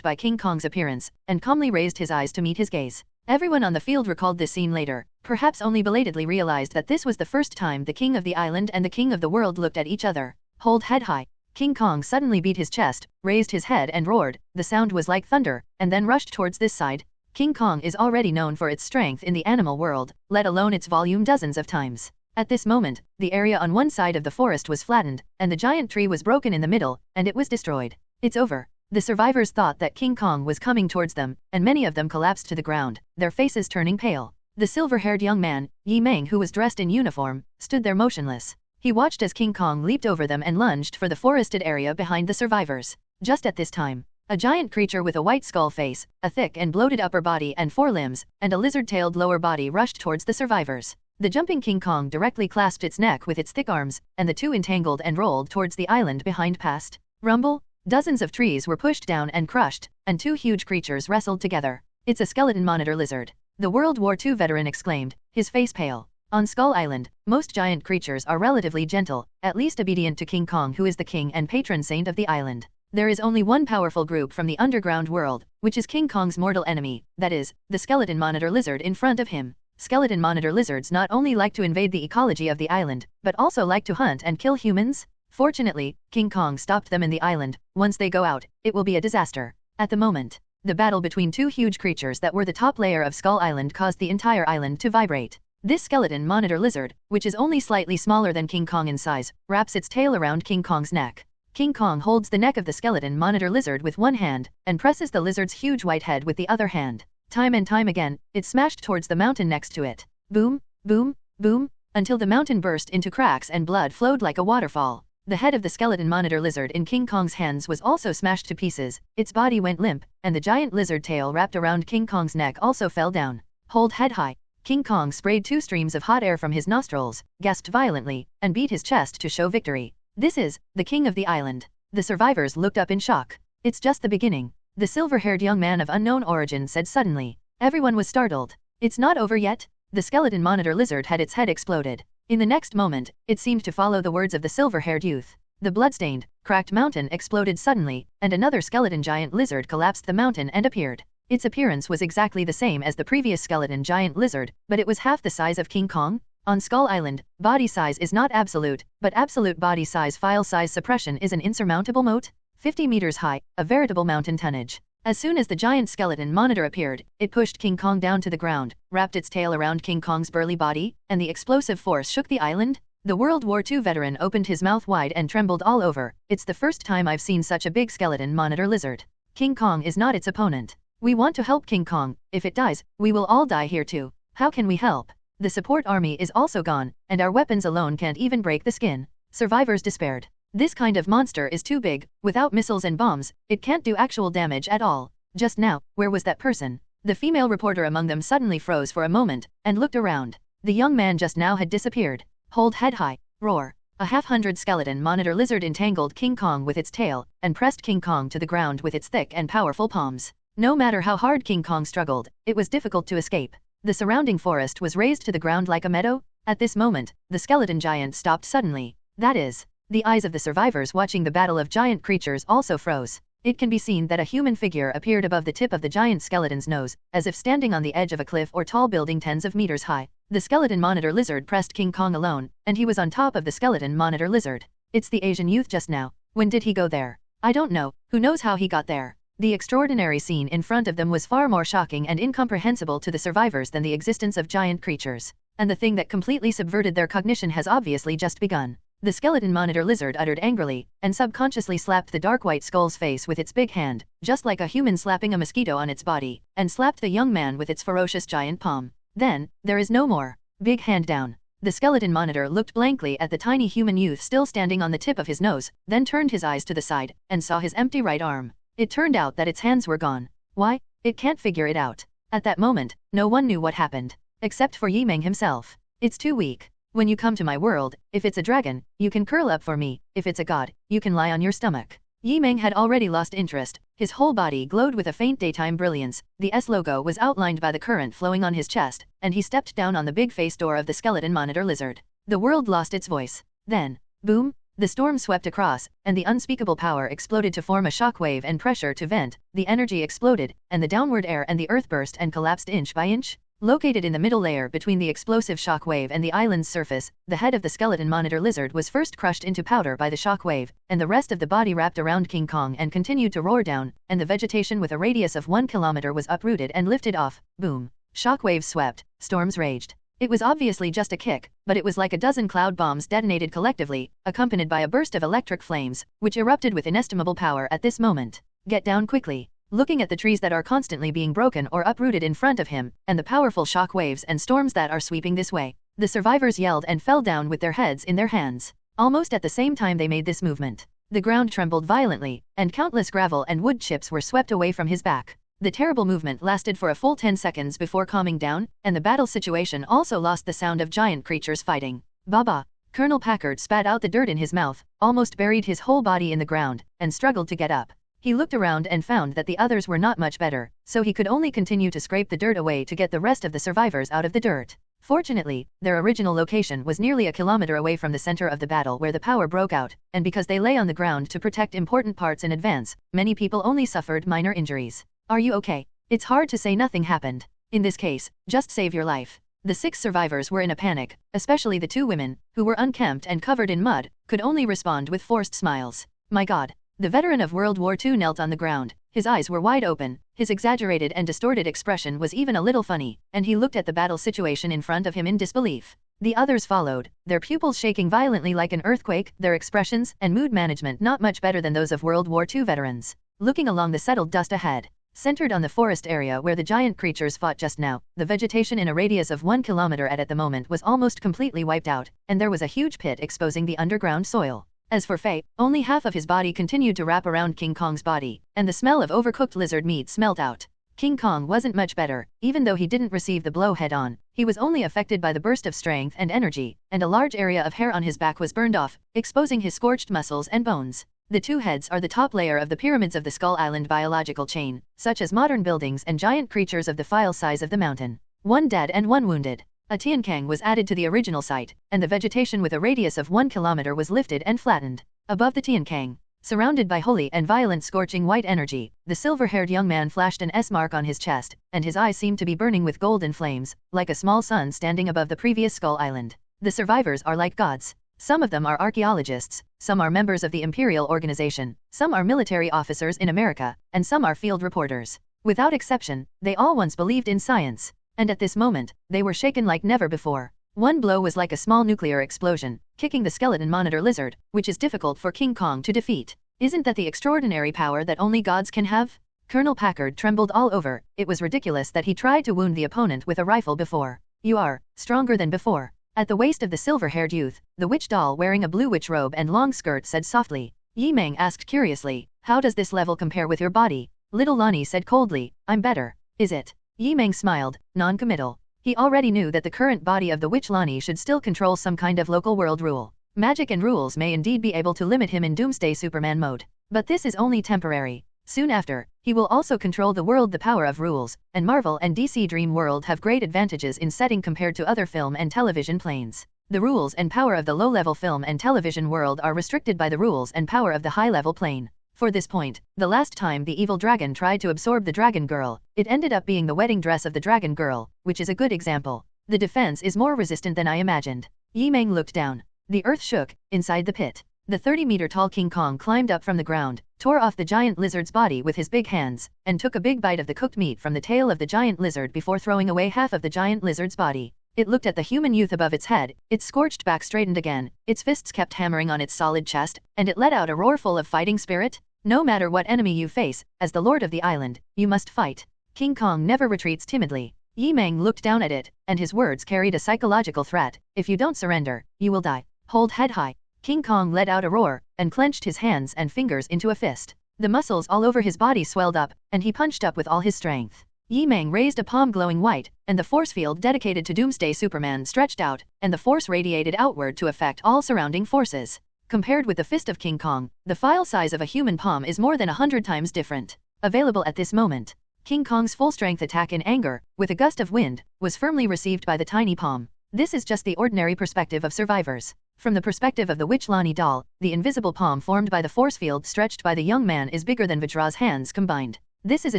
by King Kong's appearance, and calmly raised his eyes to meet his gaze. Everyone on the field recalled this scene later, perhaps only belatedly realized that this was the first time the king of the island and the king of the world looked at each other. Hold head high. King Kong suddenly beat his chest, raised his head and roared. The sound was like thunder, and then rushed towards this side. King Kong is already known for its strength in the animal world, let alone its volume dozens of times. At this moment, the area on one side of the forest was flattened, and the giant tree was broken in the middle, and it was destroyed. It's over. The survivors thought that King Kong was coming towards them, and many of them collapsed to the ground, their faces turning pale. The silver-haired young man, Yi Meng, who was dressed in uniform, stood there motionless. He watched as King Kong leaped over them and lunged for the forested area behind the survivors. Just at this time, a giant creature with a white skull face, a thick and bloated upper body and 4 limbs, and a lizard-tailed lower body rushed towards the survivors. The jumping King Kong directly clasped its neck with its thick arms, and the two entangled and rolled towards the island behind past. Rumble. Dozens of trees were pushed down and crushed, and 2 huge creatures wrestled together. It's a skeleton monitor lizard. The World War II veteran exclaimed, his face pale. On Skull Island, most giant creatures are relatively gentle, at least obedient to King Kong, who is the king and patron saint of the island. There is only one powerful group from the underground world, which is King Kong's mortal enemy, that is, the skeleton monitor lizard in front of him. Skeleton monitor lizards not only like to invade the ecology of the island, but also like to hunt and kill humans. Fortunately, King Kong stopped them in the island. Once they go out, it will be a disaster. At the moment, the battle between 2 huge creatures that were the top layer of Skull Island caused the entire island to vibrate. This skeleton monitor lizard, which is only slightly smaller than King Kong in size, wraps its tail around King Kong's neck. King Kong holds the neck of the skeleton monitor lizard with one hand, and presses the lizard's huge white head with the other hand. Time and time again, it smashed towards the mountain next to it. Boom, boom, boom, until the mountain burst into cracks and blood flowed like a waterfall. The head of the skeleton monitor lizard in King Kong's hands was also smashed to pieces, its body went limp, and the giant lizard tail wrapped around King Kong's neck also fell down. Hold head high. King Kong sprayed 2 streams of hot air from his nostrils, gasped violently, and beat his chest to show victory. This is the king of the island. The survivors looked up in shock. It's just the beginning. The silver-haired young man of unknown origin said suddenly. Everyone was startled. It's not over yet? The skeleton monitor lizard had its head exploded. In the next moment, it seemed to follow the words of the silver-haired youth. The bloodstained, cracked mountain exploded suddenly, and another skeleton giant lizard collapsed the mountain and appeared. Its appearance was exactly the same as the previous skeleton giant lizard, but it was half the size of King Kong. On Skull Island, body size is not absolute, but absolute body size file size suppression is an insurmountable moat. 50 meters high, a veritable mountain tonnage. As soon as the giant skeleton monitor appeared, it pushed King Kong down to the ground, wrapped its tail around King Kong's burly body, and the explosive force shook the island. The World War II veteran opened his mouth wide and trembled all over. It's the first time I've seen such a big skeleton monitor lizard. King Kong is not its opponent. We want to help King Kong. If it dies, we will all die here too. How can we help? The support army is also gone, and our weapons alone can't even break the skin. Survivors despaired. This kind of monster is too big. Without missiles and bombs, it can't do actual damage at all. Just now, where was that person? The female reporter among them suddenly froze for a moment, and looked around. The young man just now had disappeared. Hold head high. Roar. A half-hundred skeleton monitor lizard entangled King Kong with its tail, and pressed King Kong to the ground with its thick and powerful palms. No matter how hard King Kong struggled, it was difficult to escape. The surrounding forest was razed to the ground like a meadow. At this moment, the skeleton giant stopped suddenly. That is, the eyes of the survivors watching the battle of giant creatures also froze. It can be seen that a human figure appeared above the tip of the giant skeleton's nose, as if standing on the edge of a cliff or tall building tens of meters high. The skeleton monitor lizard pressed King Kong alone, and he was on top of the skeleton monitor lizard. It's the Asian youth just now. When did he go there? I don't know. Who knows how he got there? The extraordinary scene in front of them was far more shocking and incomprehensible to the survivors than the existence of giant creatures. And the thing that completely subverted their cognition has obviously just begun. The skeleton monitor lizard uttered angrily, and subconsciously slapped the dark white skull's face with its big hand, just like a human slapping a mosquito on its body, and slapped the young man with its ferocious giant palm. Then, there is no more. Big hand down. The skeleton monitor looked blankly at the tiny human youth still standing on the tip of his nose, then turned his eyes to the side, and saw his empty right arm. It turned out that its hands were gone. Why? It can't figure it out. At that moment, no one knew what happened. Except for Yi Meng himself. It's too weak. When you come to my world, if it's a dragon, you can curl up for me. If it's a god, you can lie on your stomach. Yi Meng had already lost interest. His whole body glowed with a faint daytime brilliance. The S logo was outlined by the current flowing on his chest, and he stepped down on the big face door of the skeleton monitor lizard. The world lost its voice. Then, boom, the storm swept across, and the unspeakable power exploded to form a shock wave and pressure to vent. The energy exploded, and the downward air and the earth burst and collapsed inch by inch. Located in the middle layer between the explosive shock wave and the island's surface, the head of the skeleton monitor lizard was first crushed into powder by the shock wave, and the rest of the body wrapped around King Kong and continued to roar down, and the vegetation with a radius of 1 kilometer was uprooted and lifted off. Boom. Shock waves swept, storms raged. It was obviously just a kick, but it was like a dozen cloud bombs detonated collectively, accompanied by a burst of electric flames, which erupted with inestimable power at this moment. Get down quickly. Looking at the trees that are constantly being broken or uprooted in front of him, and the powerful shock waves and storms that are sweeping this way, the survivors yelled and fell down with their heads in their hands. Almost at the same time they made this movement, the ground trembled violently, and countless gravel and wood chips were swept away from his back. The terrible movement lasted for a full 10 seconds before calming down, and the battle situation also lost the sound of giant creatures fighting. Baba! Colonel Packard spat out the dirt in his mouth, almost buried his whole body in the ground, and struggled to get up. He looked around and found that the others were not much better, so he could only continue to scrape the dirt away to get the rest of the survivors out of the dirt. Fortunately, their original location was nearly a kilometer away from the center of the battle where the power broke out, and because they lay on the ground to protect important parts in advance, many people only suffered minor injuries. Are you okay? It's hard to say nothing happened. In this case, just save your life. The 6 survivors were in a panic, especially the 2 women, who were unkempt and covered in mud, could only respond with forced smiles. My God. The veteran of World War II knelt on the ground. His eyes were wide open, his exaggerated and distorted expression was even a little funny, and he looked at the battle situation in front of him in disbelief. The others followed, their pupils shaking violently like an earthquake, their expressions and mood management not much better than those of World War II veterans. Looking along the settled dust ahead, centered on the forest area where the giant creatures fought just now, the vegetation in a radius of 1 kilometer at the moment was almost completely wiped out, and there was a huge pit exposing the underground soil. As for Faye, only half of his body continued to wrap around King Kong's body, and the smell of overcooked lizard meat smelt out. King Kong wasn't much better, even though he didn't receive the blow head-on. He was only affected by the burst of strength and energy, and a large area of hair on his back was burned off, exposing his scorched muscles and bones. The 2 heads are the top layer of the pyramids of the Skull Island biological chain, such as modern buildings and giant creatures of the file size of the mountain. 1 dead and 1 wounded. A Tiankang was added to the original site, and the vegetation with a radius of 1 kilometer was lifted and flattened. Above the Tiankang, surrounded by holy and violent scorching white energy, the silver-haired young man flashed an S mark on his chest, and his eyes seemed to be burning with golden flames, like a small sun standing above the previous Skull Island. The survivors are like gods. Some of them are archaeologists, some are members of the Imperial Organization, some are military officers in America, and some are field reporters. Without exception, they all once believed in science. And at this moment, they were shaken like never before. 1 blow was like a small nuclear explosion, kicking the skeleton monitor lizard, which is difficult for King Kong to defeat. Isn't that the extraordinary power that only gods can have? Colonel Packard trembled all over. It was ridiculous that he tried to wound the opponent with a rifle before. You are stronger than before. At the waist of the silver-haired youth, the witch doll wearing a blue witch robe and long skirt said softly. Yi Meng asked curiously, how does this level compare with your body? Little Lonnie said coldly, I'm better. Is it? Yi Meng smiled, non-committal. He already knew that the current body of the witch Lonnie should still control some kind of local world rule. Magic and rules may indeed be able to limit him in Doomsday Superman mode. But this is only temporary. Soon after, he will also control the world. The power of rules, and Marvel and DC Dream World have great advantages in setting compared to other film and television planes. The rules and power of the low-level film and television world are restricted by the rules and power of the high-level plane. For this point, the last time the evil dragon tried to absorb the dragon girl, it ended up being the wedding dress of the dragon girl, which is a good example. The defense is more resistant than I imagined. Yi Meng looked down. The earth shook, inside the pit. The 30-meter-tall King Kong climbed up from the ground, tore off the giant lizard's body with his big hands, and took a big bite of the cooked meat from the tail of the giant lizard before throwing away half of the giant lizard's body. It looked at the human youth above its head, its scorched back straightened again, its fists kept hammering on its solid chest, and it let out a roar full of fighting spirit. No matter what enemy you face, as the lord of the island, you must fight. King Kong never retreats timidly. Yi Meng looked down at it, and his words carried a psychological threat. If you don't surrender, you will die. Hold head high. King Kong let out a roar, and clenched his hands and fingers into a fist. The muscles all over his body swelled up, and he punched up with all his strength. Yi Meng raised a palm glowing white, and the force field dedicated to Doomsday Superman stretched out, and the force radiated outward to affect all surrounding forces. Compared with the fist of King Kong, the file size of a human palm is more than 100 times different. Available at this moment, King Kong's full-strength attack in anger, with a gust of wind, was firmly received by the tiny palm. This is just the ordinary perspective of survivors. From the perspective of the witch Lani doll, the invisible palm formed by the force field stretched by the young man is bigger than Vajra's hands combined. This is a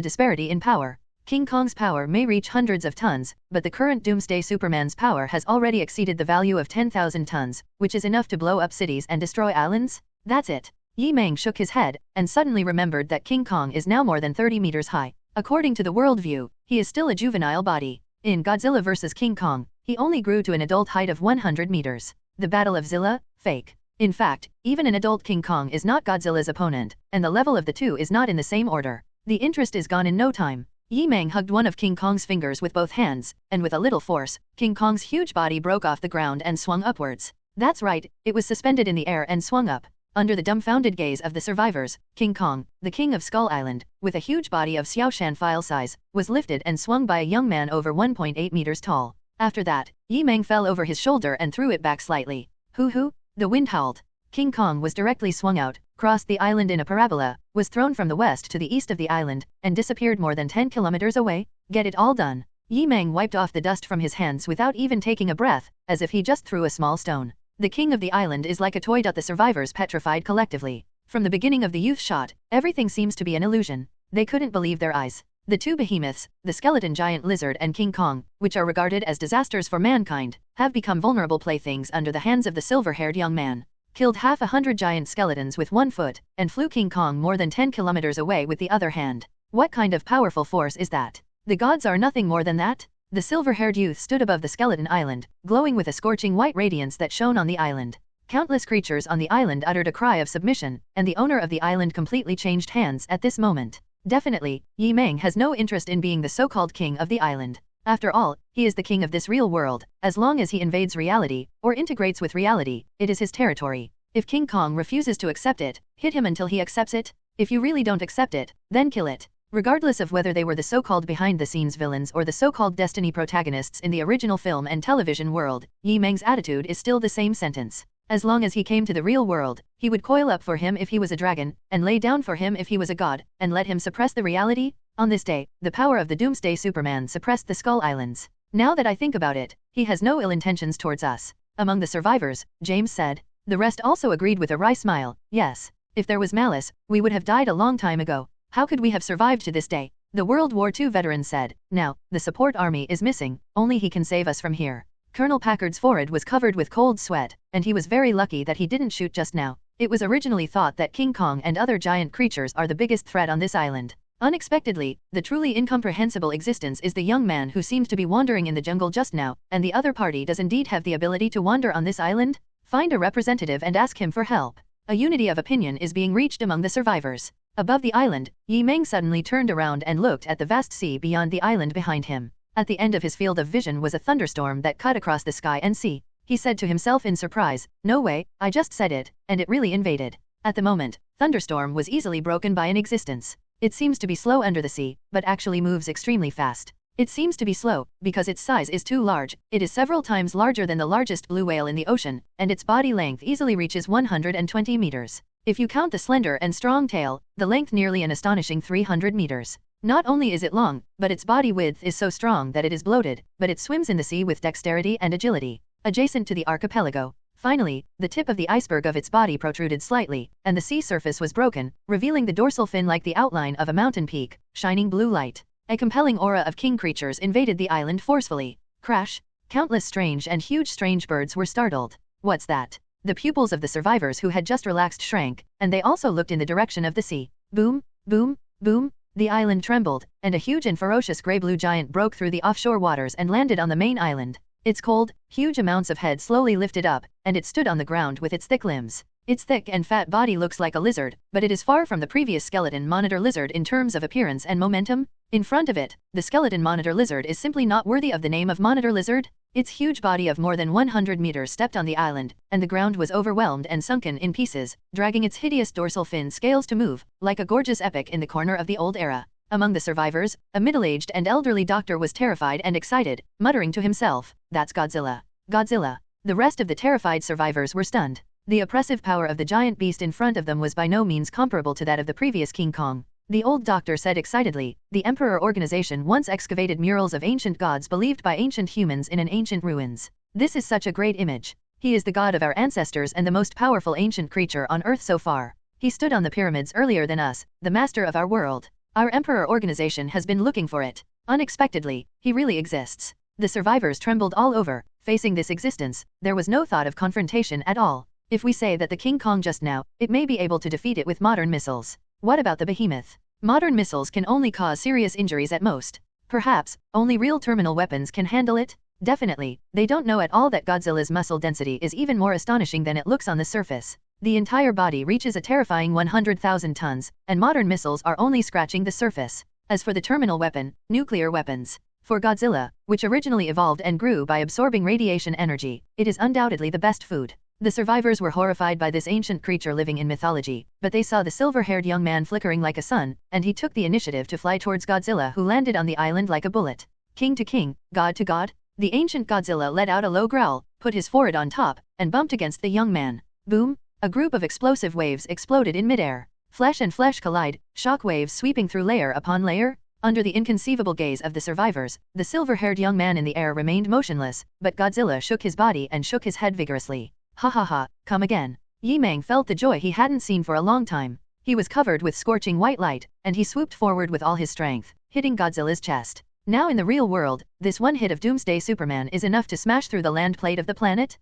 disparity in power. King Kong's power may reach hundreds of tons, but the current Doomsday Superman's power has already exceeded the value of 10,000 tons, which is enough to blow up cities and destroy islands. That's it. Yi Meng shook his head, and suddenly remembered that King Kong is now more than 30 meters high. According to the worldview, he is still a juvenile body. In Godzilla vs. King Kong, he only grew to an adult height of 100 meters. The Battle of Zilla? Fake. In fact, even an adult King Kong is not Godzilla's opponent, and the level of the two is not in the same order. The interest is gone in no time. Yi Meng hugged one of King Kong's fingers with both hands, and with a little force, King Kong's huge body broke off the ground and swung upwards. That's right, it was suspended in the air and swung up. Under the dumbfounded gaze of the survivors, King Kong, the king of Skull Island, with a huge body of Xiaoshan file size, was lifted and swung by a young man over 1.8 meters tall. After that, Yi Meng fell over his shoulder and threw it back slightly. Hoo-hoo, the wind howled. King Kong was directly swung out, crossed the island in a parabola, was thrown from the west to the east of the island, and disappeared more than 10 kilometers away. Get it all done. Yi Meng wiped off the dust from his hands without even taking a breath, as if he just threw a small stone. The king of the island is like a toy. The survivors petrified collectively. From the beginning of the youth shot, everything seems to be an illusion. They couldn't believe their eyes. The two behemoths, the skeleton giant lizard and King Kong, which are regarded as disasters for mankind, have become vulnerable playthings under the hands of the silver-haired young man. Killed 100 giant skeletons with 1 foot, and flew King Kong more than 10 kilometers away with the other hand. What kind of powerful force is that? The gods are nothing more than that? The silver-haired youth stood above the skeleton island, glowing with a scorching white radiance that shone on the island. Countless creatures on the island uttered a cry of submission, and the owner of the island completely changed hands at this moment. Definitely, Yi Meng has no interest in being the so-called king of the island. After all, he is the king of this real world. As long as he invades reality, or integrates with reality, it is his territory. If King Kong refuses to accept it, hit him until he accepts it. If you really don't accept it, then kill it. Regardless of whether they were the so-called behind-the-scenes villains or the so-called destiny protagonists in the original film and television world, Yi Meng's attitude is still the same sentence. As long as he came to the real world, he would coil up for him if he was a dragon, and lay down for him if he was a god, and let him suppress the reality. On this day, the power of the Doomsday Superman suppressed the Skull Islands. Now that I think about it, he has no ill intentions towards us. Among the survivors, James said. The rest also agreed with a wry smile. Yes. If there was malice, we would have died a long time ago. How could we have survived to this day? The World War II veteran said. Now, the support army is missing, only he can save us from here. Colonel Packard's forehead was covered with cold sweat, and he was very lucky that he didn't shoot just now. It was originally thought that King Kong and other giant creatures are the biggest threat on this island. Unexpectedly, the truly incomprehensible existence is the young man who seemed to be wandering in the jungle just now, and the other party does indeed have the ability to wander on this island? Find a representative and ask him for help. A unity of opinion is being reached among the survivors. Above the island, Yi Meng suddenly turned around and looked at the vast sea beyond the island behind him. At the end of his field of vision was a thunderstorm that cut across the sky and sea. He said to himself in surprise, "No way, I just said it, and it really invaded." At the moment, thunderstorm was easily broken by an existence. It seems to be slow under the sea, but actually moves extremely fast. It seems to be slow, because its size is too large. It is several times larger than the largest blue whale in the ocean, and its body length easily reaches 120 meters. If you count the slender and strong tail, the length nearly an astonishing 300 meters. Not only is it long, but its body width is so strong that it is bloated, but it swims in the sea with dexterity and agility. Adjacent to the archipelago. Finally, the tip of the iceberg of its body protruded slightly, and the sea surface was broken, revealing the dorsal fin like the outline of a mountain peak, shining blue light. A compelling aura of king creatures invaded the island forcefully. Crash! Countless strange and huge birds were startled. What's that? The pupils of the survivors who had just relaxed shrank, and they also looked in the direction of the sea. Boom, boom, boom. The island trembled, and a huge and ferocious grey-blue giant broke through the offshore waters and landed on the main island. Its cold, huge amounts of head slowly lifted up, and it stood on the ground with its thick limbs. Its thick and fat body looks like a lizard, but it is far from the previous skeleton monitor lizard in terms of appearance and momentum. In front of it, the skeleton monitor lizard is simply not worthy of the name of monitor lizard. Its huge body of more than 100 meters stepped on the island, and the ground was overwhelmed and sunken in pieces, dragging its hideous dorsal fin scales to move, like a gorgeous epic in the corner of the old era. Among the survivors, a middle-aged and elderly doctor was terrified and excited, muttering to himself, "That's Godzilla. Godzilla." The rest of the terrified survivors were stunned. The oppressive power of the giant beast in front of them was by no means comparable to that of the previous King Kong. The old doctor said excitedly, "The Emperor organization once excavated murals of ancient gods believed by ancient humans in an ancient ruins. This is such a great image. He is the god of our ancestors and the most powerful ancient creature on Earth so far. He stood on the pyramids earlier than us, the master of our world. Our Emperor organization has been looking for it. Unexpectedly, he really exists." The survivors trembled all over. Facing this existence, there was no thought of confrontation at all. If we say that the King Kong just now, it may be able to defeat it with modern missiles. What about the behemoth? Modern missiles can only cause serious injuries at most. Perhaps, only real terminal weapons can handle it? Definitely, they don't know at all that Godzilla's muscle density is even more astonishing than it looks on the surface. The entire body reaches a terrifying 100,000 tons, and modern missiles are only scratching the surface. As for the terminal weapon, nuclear weapons. For Godzilla, which originally evolved and grew by absorbing radiation energy, it is undoubtedly the best food. The survivors were horrified by this ancient creature living in mythology, but they saw the silver-haired young man flickering like a sun, and he took the initiative to fly towards Godzilla, who landed on the island like a bullet. King to king, god to god, the ancient Godzilla let out a low growl, put his forehead on top, and bumped against the young man. Boom! A group of explosive waves exploded in midair. Flesh and flesh collide, shock waves sweeping through layer upon layer. Under the inconceivable gaze of the survivors, the silver-haired young man in the air remained motionless, but Godzilla shook his body and shook his head vigorously. Ha ha ha, come again. Yi Meng felt the joy he hadn't seen for a long time. He was covered with scorching white light, and he swooped forward with all his strength, hitting Godzilla's chest. Now in the real world, this one hit of Doomsday Superman is enough to smash through the land plate of the planet?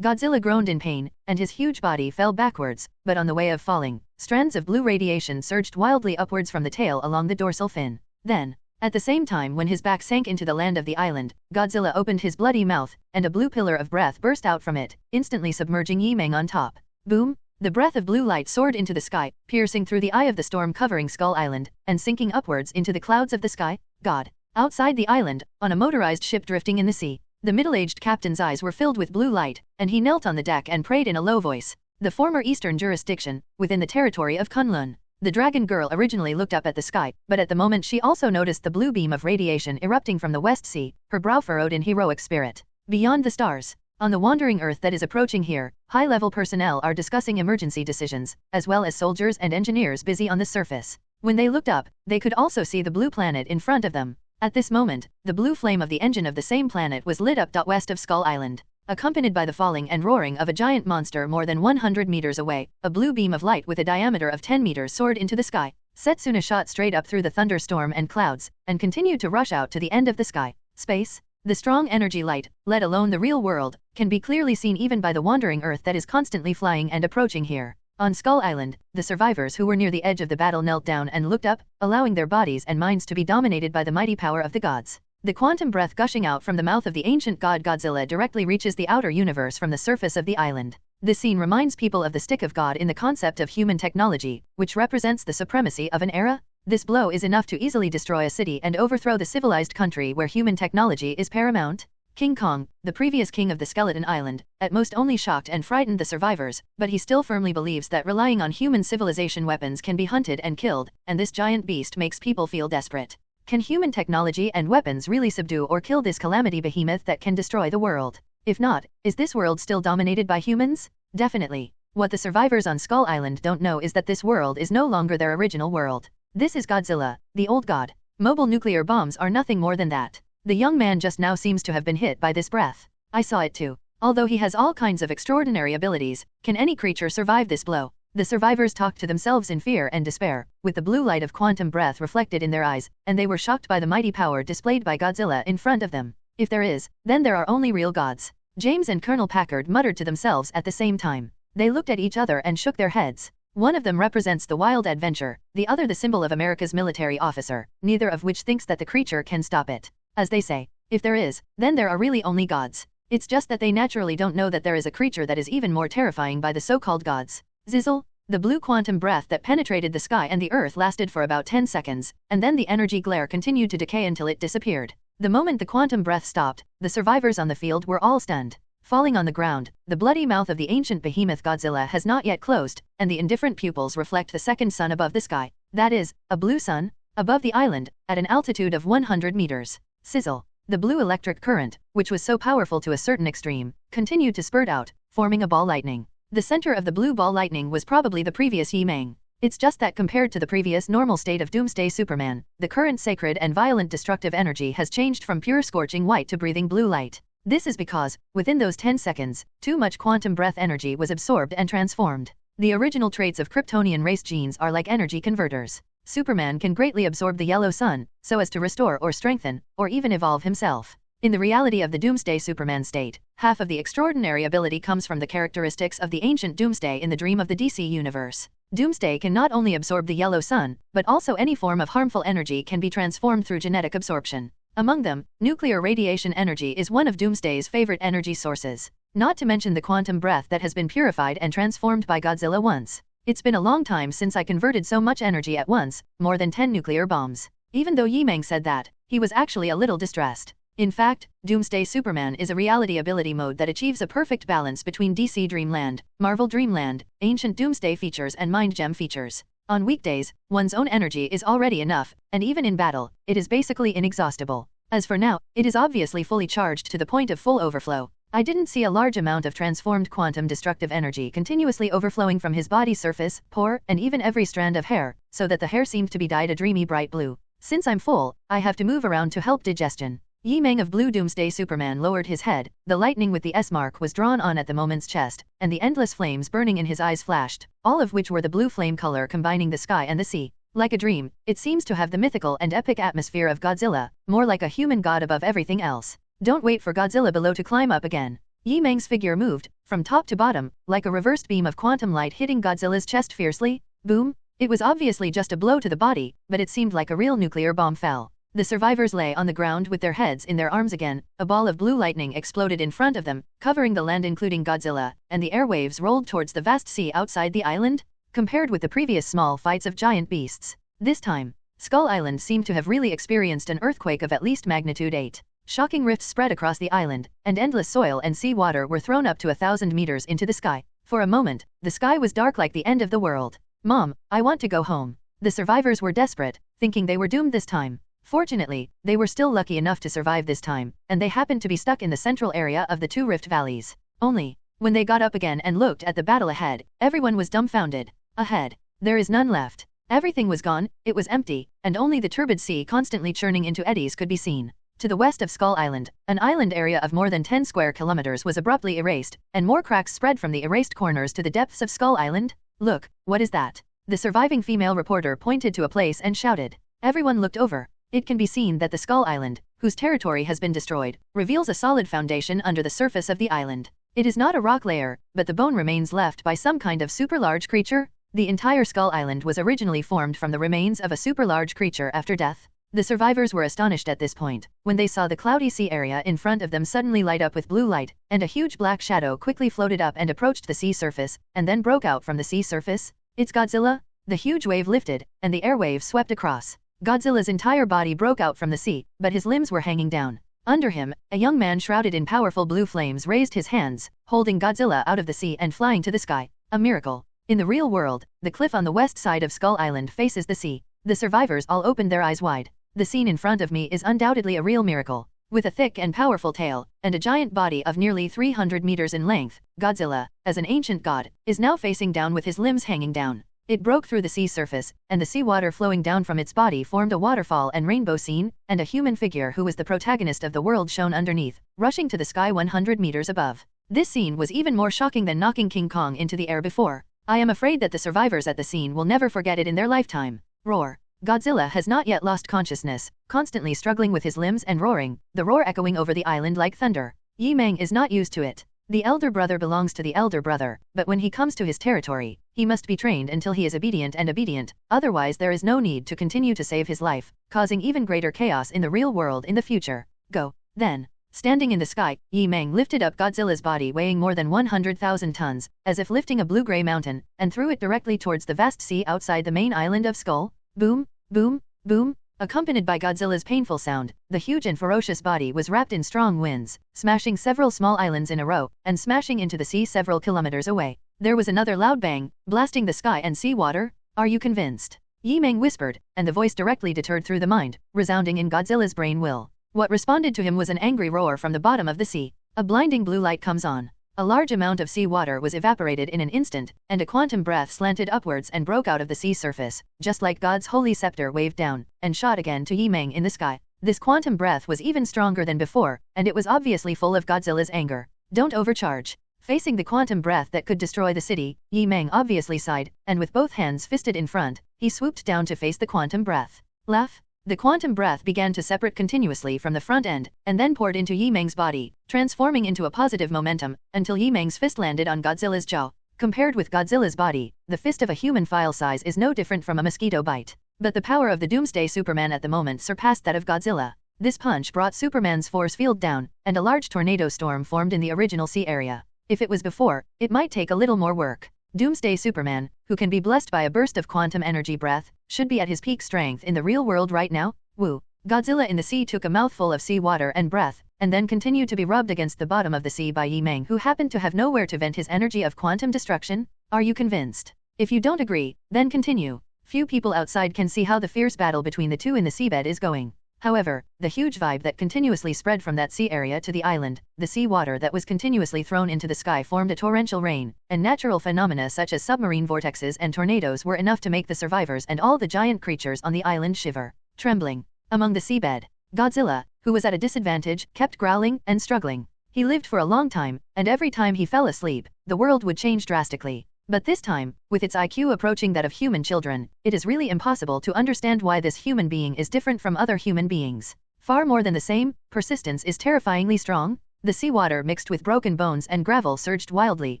Godzilla groaned in pain, and his huge body fell backwards, but on the way of falling, strands of blue radiation surged wildly upwards from the tail along the dorsal fin. Then, at the same time when his back sank into the land of the island, Godzilla opened his bloody mouth, and a blue pillar of breath burst out from it, instantly submerging Yi Meng on top. Boom! The breath of blue light soared into the sky, piercing through the eye of the storm covering Skull Island, and sinking upwards into the clouds of the sky. God! Outside the island, on a motorized ship drifting in the sea, the middle-aged captain's eyes were filled with blue light, and he knelt on the deck and prayed in a low voice. The former eastern jurisdiction, within the territory of Kunlun. The dragon girl originally looked up at the sky, but at the moment she also noticed the blue beam of radiation erupting from the West Sea, her brow furrowed in heroic spirit. Beyond the stars, on the wandering Earth that is approaching here, high-level personnel are discussing emergency decisions, as well as soldiers and engineers busy on the surface. When they looked up, they could also see the blue planet in front of them. At this moment, the blue flame of the engine of the same planet was lit up west of Skull Island. Accompanied by the falling and roaring of a giant monster more than 100 meters away, a blue beam of light with a diameter of 10 meters soared into the sky. Setsuna shot straight up through the thunderstorm and clouds, and continued to rush out to the end of the sky. Space. The strong energy light, let alone the real world, can be clearly seen even by the wandering Earth that is constantly flying and approaching here. On Skull Island, the survivors who were near the edge of the battle knelt down and looked up, allowing their bodies and minds to be dominated by the mighty power of the gods. The quantum breath gushing out from the mouth of the ancient god Godzilla directly reaches the outer universe from the surface of the island. This scene reminds people of the stick of God in the concept of human technology, which represents the supremacy of an era. This blow is enough to easily destroy a city and overthrow the civilized country where human technology is paramount. King Kong, the previous king of the Skeleton Island, at most only shocked and frightened the survivors, but he still firmly believes that relying on human civilization weapons can be hunted and killed, and this giant beast makes people feel desperate. Can human technology and weapons really subdue or kill this calamity behemoth that can destroy the world? If not, is this world still dominated by humans? Definitely. What the survivors on Skull Island don't know is that this world is no longer their original world. This is Godzilla, the old god. Mobile nuclear bombs are nothing more than that. The young man just now seems to have been hit by this breath. I saw it too. Although he has all kinds of extraordinary abilities, can any creature survive this blow? The survivors talked to themselves in fear and despair, with the blue light of quantum breath reflected in their eyes, and they were shocked by the mighty power displayed by Godzilla in front of them. If there is, then there are only real gods. James and Colonel Packard muttered to themselves at the same time. They looked at each other and shook their heads. One of them represents the wild adventure, the other the symbol of America's military officer, neither of which thinks that the creature can stop it. As they say, if there is, then there are really only gods. It's just that they naturally don't know that there is a creature that is even more terrifying by the so-called gods. Zizzle. The blue quantum breath that penetrated the sky and the earth lasted for about 10 seconds, and then the energy glare continued to decay until it disappeared. The moment the quantum breath stopped, the survivors on the field were all stunned. Falling on the ground, the bloody mouth of the ancient behemoth Godzilla has not yet closed, and the indifferent pupils reflect the second sun above the sky. That is, a blue sun, above the island, at an altitude of 100 meters. Sizzle. The blue electric current, which was so powerful to a certain extreme, continued to spurt out, forming a ball lightning. The center of the blue ball lightning was probably the previous Yi Meng. It's just that compared to the previous normal state of Doomsday Superman, the current sacred and violent destructive energy has changed from pure scorching white to breathing blue light. This is because, within those 10 seconds, too much quantum breath energy was absorbed and transformed. The original traits of Kryptonian race genes are like energy converters. Superman can greatly absorb the yellow sun, so as to restore or strengthen, or even evolve himself. In the reality of the Doomsday Superman state, half of the extraordinary ability comes from the characteristics of the ancient Doomsday in the dream of the DC universe. Doomsday can not only absorb the yellow sun, but also any form of harmful energy can be transformed through genetic absorption. Among them, nuclear radiation energy is one of Doomsday's favorite energy sources. Not to mention the quantum breath that has been purified and transformed by Godzilla once. It's been a long time since I converted so much energy at once, more than 10 nuclear bombs. Even though Yi Meng said that, he was actually a little distressed. In fact, Doomsday Superman is a reality ability mode that achieves a perfect balance between DC Dreamland, Marvel Dreamland, ancient Doomsday features and Mind Gem features. On weekdays, one's own energy is already enough, and even in battle, it is basically inexhaustible. As for now, it is obviously fully charged to the point of full overflow. I didn't see a large amount of transformed quantum destructive energy continuously overflowing from his body surface, pore, and even every strand of hair, so that the hair seemed to be dyed a dreamy bright blue. Since I'm full, I have to move around to help digestion. Yi Meng of Blue Doomsday Superman lowered his head, the lightning with the S mark was drawn on at the moment's chest, and the endless flames burning in his eyes flashed, all of which were the blue flame color combining the sky and the sea. Like a dream, it seems to have the mythical and epic atmosphere of Godzilla, more like a human god above everything else. Don't wait for Godzilla below to climb up again. Yi Meng's figure moved, from top to bottom, like a reversed beam of quantum light hitting Godzilla's chest fiercely. Boom! It was obviously just a blow to the body, but it seemed like a real nuclear bomb fell. The survivors lay on the ground with their heads in their arms again. A ball of blue lightning exploded in front of them, covering the land including Godzilla, and the airwaves rolled towards the vast sea outside the island. Compared with the previous small fights of giant beasts, this time, Skull Island seemed to have really experienced an earthquake of at least magnitude 8. Shocking rifts spread across the island, and endless soil and sea water were thrown up to 1,000 meters into the sky. For a moment, the sky was dark like the end of the world. Mom, I want to go home. The survivors were desperate, thinking they were doomed this time. Fortunately, they were still lucky enough to survive this time, and they happened to be stuck in the central area of the two rift valleys. Only, when they got up again and looked at the battle ahead, everyone was dumbfounded. Ahead, there is none left. Everything was gone, it was empty, and only the turbid sea constantly churning into eddies could be seen. To the west of Skull Island, an island area of more than 10 square kilometers was abruptly erased, and more cracks spread from the erased corners to the depths of Skull Island. Look, what is that? The surviving female reporter pointed to a place and shouted. Everyone looked over. It can be seen that the Skull Island, whose territory has been destroyed, reveals a solid foundation under the surface of the island. It is not a rock layer, but the bone remains left by some kind of super large creature. The entire Skull Island was originally formed from the remains of a super large creature after death. The survivors were astonished at this point, when they saw the cloudy sea area in front of them suddenly light up with blue light, and a huge black shadow quickly floated up and approached the sea surface, and then broke out from the sea surface. It's Godzilla? The huge wave lifted, and the airwave swept across. Godzilla's entire body broke out from the sea, but his limbs were hanging down. Under him, a young man shrouded in powerful blue flames raised his hands, holding Godzilla out of the sea and flying to the sky. A miracle. In the real world, the cliff on the west side of Skull Island faces the sea. The survivors all opened their eyes wide. The scene in front of me is undoubtedly a real miracle. With a thick and powerful tail, and a giant body of nearly 300 meters in length, Godzilla, as an ancient god, is now facing down with his limbs hanging down. It broke through the sea surface, and the seawater flowing down from its body formed a waterfall and rainbow scene, and a human figure who was the protagonist of the world shone underneath, rushing to the sky 100 meters above. This scene was even more shocking than knocking King Kong into the air before. I am afraid that the survivors at the scene will never forget it in their lifetime. Roar. Godzilla has not yet lost consciousness, constantly struggling with his limbs and roaring, the roar echoing over the island like thunder. Yi Meng is not used to it. The elder brother belongs to the elder brother, but when he comes to his territory, he must be trained until he is obedient, otherwise there is no need to continue to save his life, causing even greater chaos in the real world in the future. Go. Then, standing in the sky, Yi Meng lifted up Godzilla's body weighing more than 100,000 tons, as if lifting a blue-gray mountain, and threw it directly towards the vast sea outside the main island of Skull. Boom, boom, boom. Accompanied by Godzilla's painful sound, the huge and ferocious body was wrapped in strong winds, smashing several small islands in a row, and smashing into the sea several kilometers away. There was another loud bang, blasting the sky and sea water. Are you convinced? Yi Meng whispered, and the voice directly deterred through the mind, resounding in Godzilla's brain will. What responded to him was an angry roar from the bottom of the sea. A blinding blue light comes on. A large amount of sea water was evaporated in an instant, and a quantum breath slanted upwards and broke out of the sea surface, just like God's holy scepter waved down, and shot again to Yi Meng in the sky. This quantum breath was even stronger than before, and it was obviously full of Godzilla's anger. Don't overcharge. Facing the quantum breath that could destroy the city, Yi Meng obviously sighed, and with both hands fisted in front, he swooped down to face the quantum breath. Laugh. The quantum breath began to separate continuously from the front end, and then poured into Yi Meng's body, transforming into a positive momentum, until Yi Meng's fist landed on Godzilla's jaw. Compared with Godzilla's body, the fist of a human file size is no different from a mosquito bite. But the power of the Doomsday Superman at the moment surpassed that of Godzilla. This punch brought Superman's force field down, and a large tornado storm formed in the original sea area. If it was before, it might take a little more work. Doomsday Superman, who can be blessed by a burst of quantum energy breath, should be at his peak strength in the real world right now. Woo. Godzilla in the sea took a mouthful of sea water and breath, and then continued to be rubbed against the bottom of the sea by Yi Meng, who happened to have nowhere to vent his energy of quantum destruction. Are you convinced? If you don't agree, then continue. Few people outside can see how the fierce battle between the two in the seabed is going. However, the huge vibe that continuously spread from that sea area to the island, the sea water that was continuously thrown into the sky formed a torrential rain, and natural phenomena such as submarine vortexes and tornadoes were enough to make the survivors and all the giant creatures on the island shiver. Trembling. Among the seabed, Godzilla, who was at a disadvantage, kept growling and struggling. He lived for a long time, and every time he fell asleep, the world would change drastically. But this time, with its IQ approaching that of human children, it is really impossible to understand why this human being is different from other human beings. Far more than the same, persistence is terrifyingly strong. The seawater mixed with broken bones and gravel surged wildly.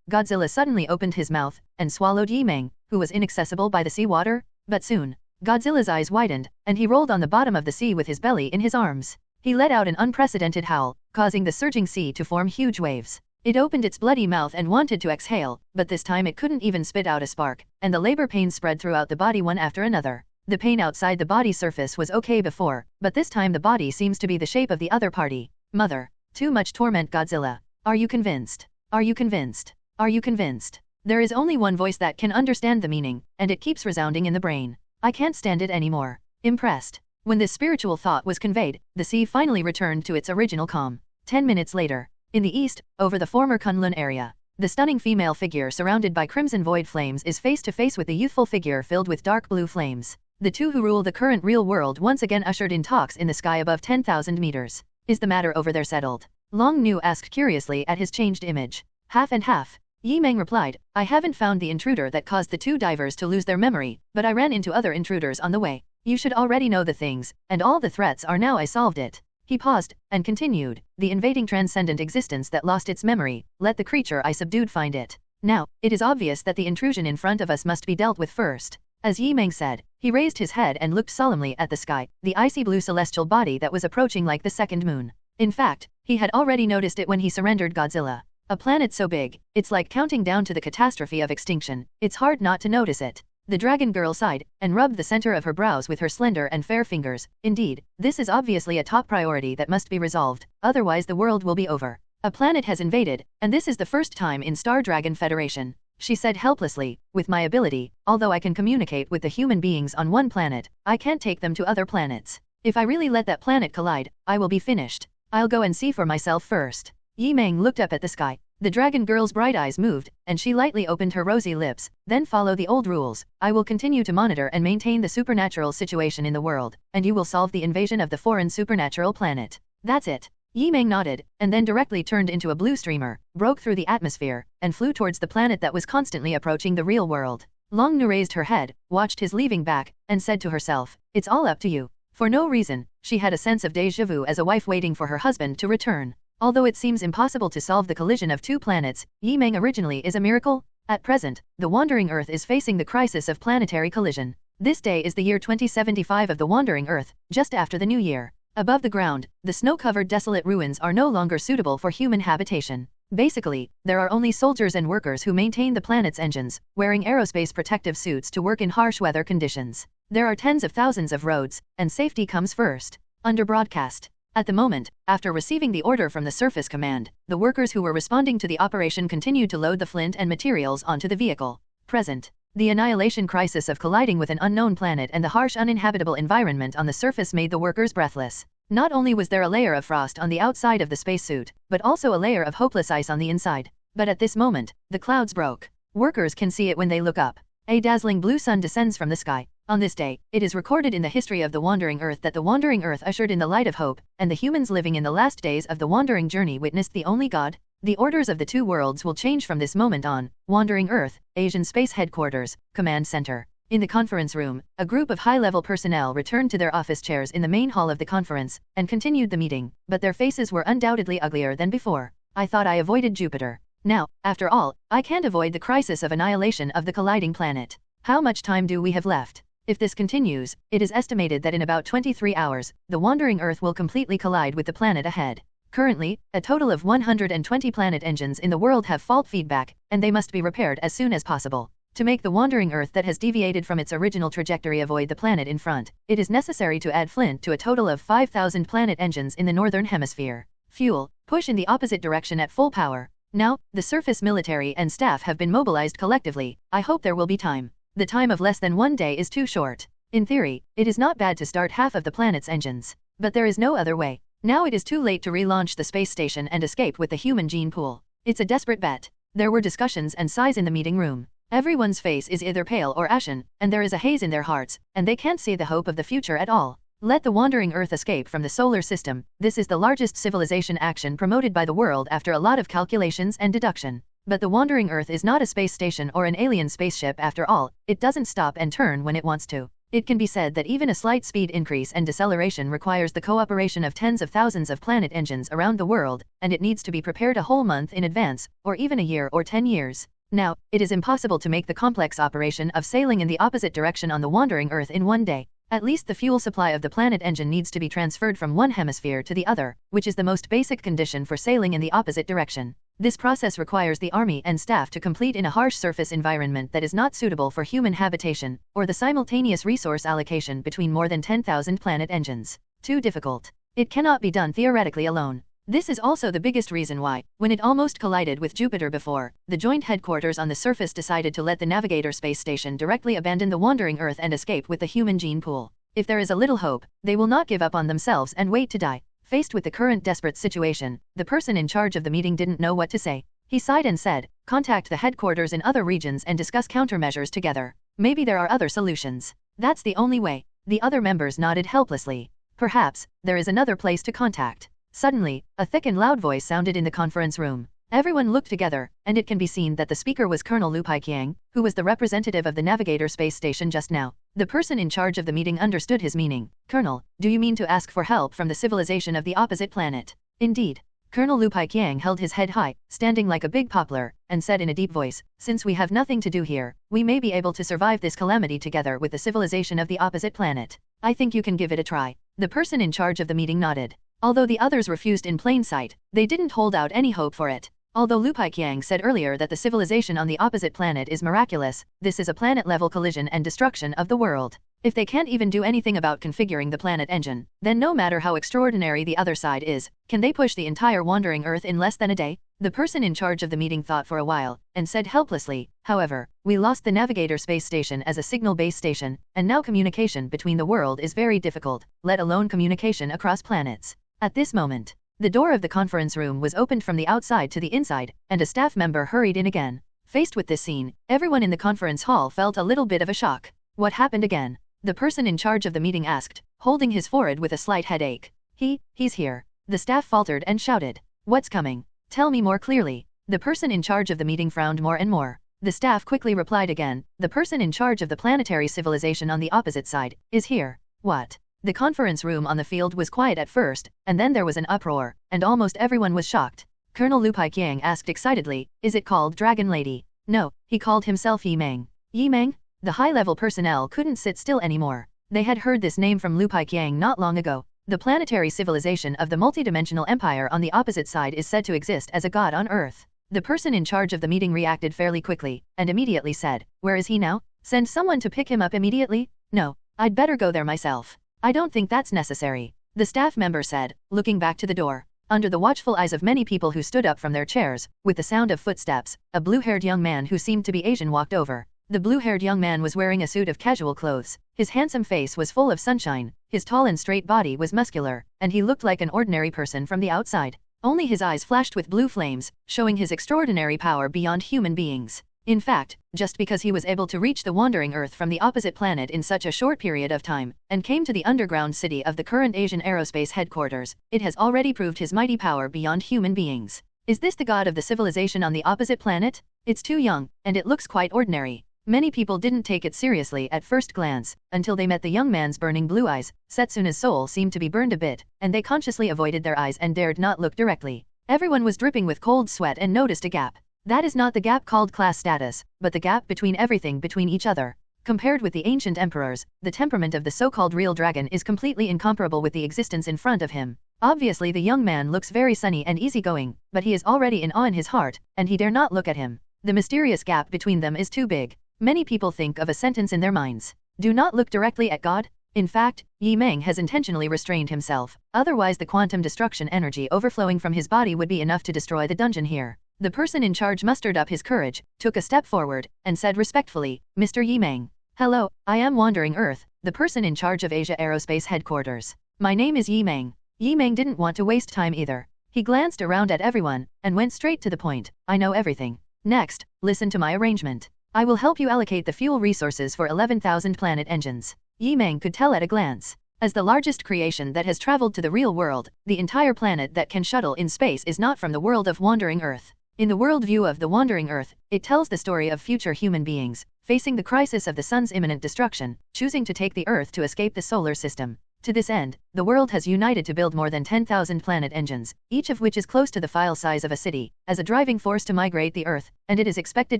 Godzilla suddenly opened his mouth, and swallowed Yi Meng, who was inaccessible by the seawater. But soon, Godzilla's eyes widened, and he rolled on the bottom of the sea with his belly in his arms. He let out an unprecedented howl, causing the surging sea to form huge waves. It opened its bloody mouth and wanted to exhale, but this time it couldn't even spit out a spark, and the labor pains spread throughout the body one after another. The pain outside the body surface was okay before, but this time the body seems to be the shape of the other party. Mother. Too much torment Godzilla. Are you convinced? Are you convinced? Are you convinced? There is only one voice that can understand the meaning, and it keeps resounding in the brain. I can't stand it anymore. Impressed. When this spiritual thought was conveyed, the sea finally returned to its original calm. 10 minutes later. In the east, over the former Kunlun area, the stunning female figure surrounded by crimson void flames is face to face with the youthful figure filled with dark blue flames. The two who rule the current real world once again ushered in talks in the sky above 10,000 meters. Is the matter over there settled? Long Nu asked curiously at his changed image. Half and half. Yi Meng replied, I haven't found the intruder that caused the two divers to lose their memory, but I ran into other intruders on the way. You should already know the things, and all the threats are now I solved it. He paused, and continued, the invading transcendent existence that lost its memory, let the creature I subdued find it. Now, it is obvious that the intrusion in front of us must be dealt with first. As Yi Meng said, he raised his head and looked solemnly at the sky, the icy blue celestial body that was approaching like the second moon. In fact, he had already noticed it when he surrendered Godzilla. A planet so big, it's like counting down to the catastrophe of extinction, it's hard not to notice it. The dragon girl sighed, and rubbed the center of her brows with her slender and fair fingers. Indeed, this is obviously a top priority that must be resolved, otherwise the world will be over. A planet has invaded, and this is the first time in Star Dragon Federation. She said helplessly, with my ability, although I can communicate with the human beings on one planet, I can't take them to other planets. If I really let that planet collide, I will be finished. I'll go and see for myself first. Yi Meng looked up at the sky. The dragon girl's bright eyes moved, and she lightly opened her rosy lips. Then follow the old rules. I will continue to monitor and maintain the supernatural situation in the world, and you will solve the invasion of the foreign supernatural planet. That's it. Yi Meng nodded, and then directly turned into a blue streamer, broke through the atmosphere, and flew towards the planet that was constantly approaching the real world. Long Nu raised her head, watched his leaving back, and said to herself, "It's all up to you." For no reason, she had a sense of déjà vu as a wife waiting for her husband to return. Although it seems impossible to solve the collision of two planets, Yi Meng originally is a miracle. At present, the wandering Earth is facing the crisis of planetary collision. This day is the year 2075 of the wandering Earth, just after the new year. Above the ground, the snow-covered desolate ruins are no longer suitable for human habitation. Basically, there are only soldiers and workers who maintain the planet's engines, wearing aerospace protective suits to work in harsh weather conditions. There are tens of thousands of roads, and safety comes first. Under broadcast. At the moment, after receiving the order from the Surface Command, the workers who were responding to the operation continued to load the flint and materials onto the vehicle. Present. The annihilation crisis of colliding with an unknown planet and the harsh uninhabitable environment on the surface made the workers breathless. Not only was there a layer of frost on the outside of the spacesuit, but also a layer of hopeless ice on the inside. But at this moment, the clouds broke. Workers can see it when they look up. A dazzling blue sun descends from the sky. On this day, it is recorded in the history of the wandering Earth that the wandering Earth ushered in the light of hope, and the humans living in the last days of the wandering journey witnessed the only God. The orders of the two worlds will change from this moment on. Wandering Earth, Asian Space Headquarters, Command Center. In the conference room, a group of high-level personnel returned to their office chairs in the main hall of the conference, and continued the meeting, but their faces were undoubtedly uglier than before. I thought I avoided Jupiter. Now, after all, I can't avoid the crisis of annihilation of the colliding planet. How much time do we have left? If this continues, it is estimated that in about 23 hours, the wandering Earth will completely collide with the planet ahead. Currently, a total of 120 planet engines in the world have fault feedback, and they must be repaired as soon as possible. To make the wandering Earth that has deviated from its original trajectory avoid the planet in front, it is necessary to add flint to a total of 5,000 planet engines in the northern hemisphere. Fuel, push in the opposite direction at full power. Now, the surface military and staff have been mobilized collectively. I hope there will be time. The time of less than 1 day is too short. In theory, it is not bad to start half of the planet's engines. But there is no other way. Now it is too late to relaunch the space station and escape with the human gene pool. It's a desperate bet. There were discussions and sighs in the meeting room. Everyone's face is either pale or ashen, and there is a haze in their hearts, and they can't see the hope of the future at all. Let the wandering Earth escape from the solar system. This is the largest civilization action promoted by the world after a lot of calculations and deduction. But the wandering Earth is not a space station or an alien spaceship after all. It doesn't stop and turn when it wants to. It can be said that even a slight speed increase and deceleration requires the cooperation of tens of thousands of planet engines around the world, and it needs to be prepared a whole month in advance, or even a year or 10 years. Now, it is impossible to make the complex operation of sailing in the opposite direction on the wandering Earth in 1 day. At least the fuel supply of the planet engine needs to be transferred from one hemisphere to the other, which is the most basic condition for sailing in the opposite direction. This process requires the army and staff to complete in a harsh surface environment that is not suitable for human habitation, or the simultaneous resource allocation between more than 10,000 planet engines. Too difficult. It cannot be done theoretically alone. This is also the biggest reason why, when it almost collided with Jupiter before, the joint headquarters on the surface decided to let the Navigator space station directly abandon the wandering Earth and escape with the human gene pool. If there is a little hope, they will not give up on themselves and wait to die. Faced with the current desperate situation, the person in charge of the meeting didn't know what to say. He sighed and said, "Contact the headquarters in other regions and discuss countermeasures together. Maybe there are other solutions." That's the only way. The other members nodded helplessly. Perhaps, there is another place to contact. Suddenly, a thick and loud voice sounded in the conference room. Everyone looked together, and it can be seen that the speaker was Colonel Lu Paiqiang, who was the representative of the Navigator space station just now. The person in charge of the meeting understood his meaning. "Colonel, do you mean to ask for help from the civilization of the opposite planet?" "Indeed." Colonel Lu Paiqiang held his head high, standing like a big poplar, and said in a deep voice, "Since we have nothing to do here, we may be able to survive this calamity together with the civilization of the opposite planet. I think you can give it a try." The person in charge of the meeting nodded. Although the others refused in plain sight, they didn't hold out any hope for it. Although Lu Paiqiang said earlier that the civilization on the opposite planet is miraculous, this is a planet-level collision and destruction of the world. If they can't even do anything about configuring the planet engine, then no matter how extraordinary the other side is, can they push the entire wandering Earth in less than a day? The person in charge of the meeting thought for a while, and said helplessly, "However, we lost the Navigator space station as a signal base station, and now communication between the world is very difficult, let alone communication across planets." At this moment, The door of the conference room was opened from the outside to the inside, and a staff member hurried in again. Faced with this scene, everyone in the conference hall felt a little bit of a shock. What happened again? The person in charge of the meeting asked, holding his forehead with a slight headache. He's here. The staff faltered and shouted. What's coming? Tell me more clearly. The person in charge of the meeting frowned more and more. The staff quickly replied again, the person in charge of the planetary civilization on the opposite side is here. What? The conference room on the field was quiet at first, and then there was an uproar, and almost everyone was shocked. Colonel Lu Paiqiang asked excitedly, is it called Dragon Lady? No, he called himself Yi Meng. Yi Meng? The high-level personnel couldn't sit still anymore. They had heard this name from Lu Paiqiang not long ago. The planetary civilization of the multidimensional empire on the opposite side is said to exist as a god on Earth. The person in charge of the meeting reacted fairly quickly, and immediately said, where is he now? Send someone to pick him up immediately? No, I'd better go there myself. I don't think that's necessary. The staff member said, looking back to the door. Under the watchful eyes of many people who stood up from their chairs, with the sound of footsteps, a blue-haired young man who seemed to be Asian walked over. The blue-haired young man was wearing a suit of casual clothes. His handsome face was full of sunshine, his tall and straight body was muscular, and he looked like an ordinary person from the outside. Only his eyes flashed with blue flames, showing his extraordinary power beyond human beings. In fact, just because he was able to reach the wandering Earth from the opposite planet in such a short period of time, and came to the underground city of the current Asian aerospace headquarters, it has already proved his mighty power beyond human beings. Is this the god of the civilization on the opposite planet? It's too young, and it looks quite ordinary. Many people didn't take it seriously at first glance, until they met the young man's burning blue eyes. Setsuna's soul seemed to be burned a bit, and they consciously avoided their eyes and dared not look directly. Everyone was dripping with cold sweat and noticed a gap. That is not the gap called class status, but the gap between everything between each other. Compared with the ancient emperors, the temperament of the so-called real dragon is completely incomparable with the existence in front of him. Obviously the young man looks very sunny and easygoing, but he is already in awe in his heart, and he dare not look at him. The mysterious gap between them is too big. Many people think of a sentence in their minds. Do not look directly at God. In fact, Yi Meng has intentionally restrained himself, otherwise the quantum destruction energy overflowing from his body would be enough to destroy the dungeon here. The person in charge mustered up his courage, took a step forward, and said respectfully, Mr. Yi Meng. Hello, I am Wandering Earth, the person in charge of Asia Aerospace Headquarters. My name is Yi Meng. Yi Meng didn't want to waste time either. He glanced around at everyone, and went straight to the point. I know everything. Next, listen to my arrangement. I will help you allocate the fuel resources for 11,000 planet engines. Yi Meng could tell at a glance. As the largest creation that has traveled to the real world, the entire planet that can shuttle in space is not from the world of Wandering Earth. In the worldview of the Wandering Earth, it tells the story of future human beings, facing the crisis of the sun's imminent destruction, choosing to take the Earth to escape the solar system. To this end, the world has united to build more than 10,000 planet engines, each of which is close to the file size of a city, as a driving force to migrate the Earth, and it is expected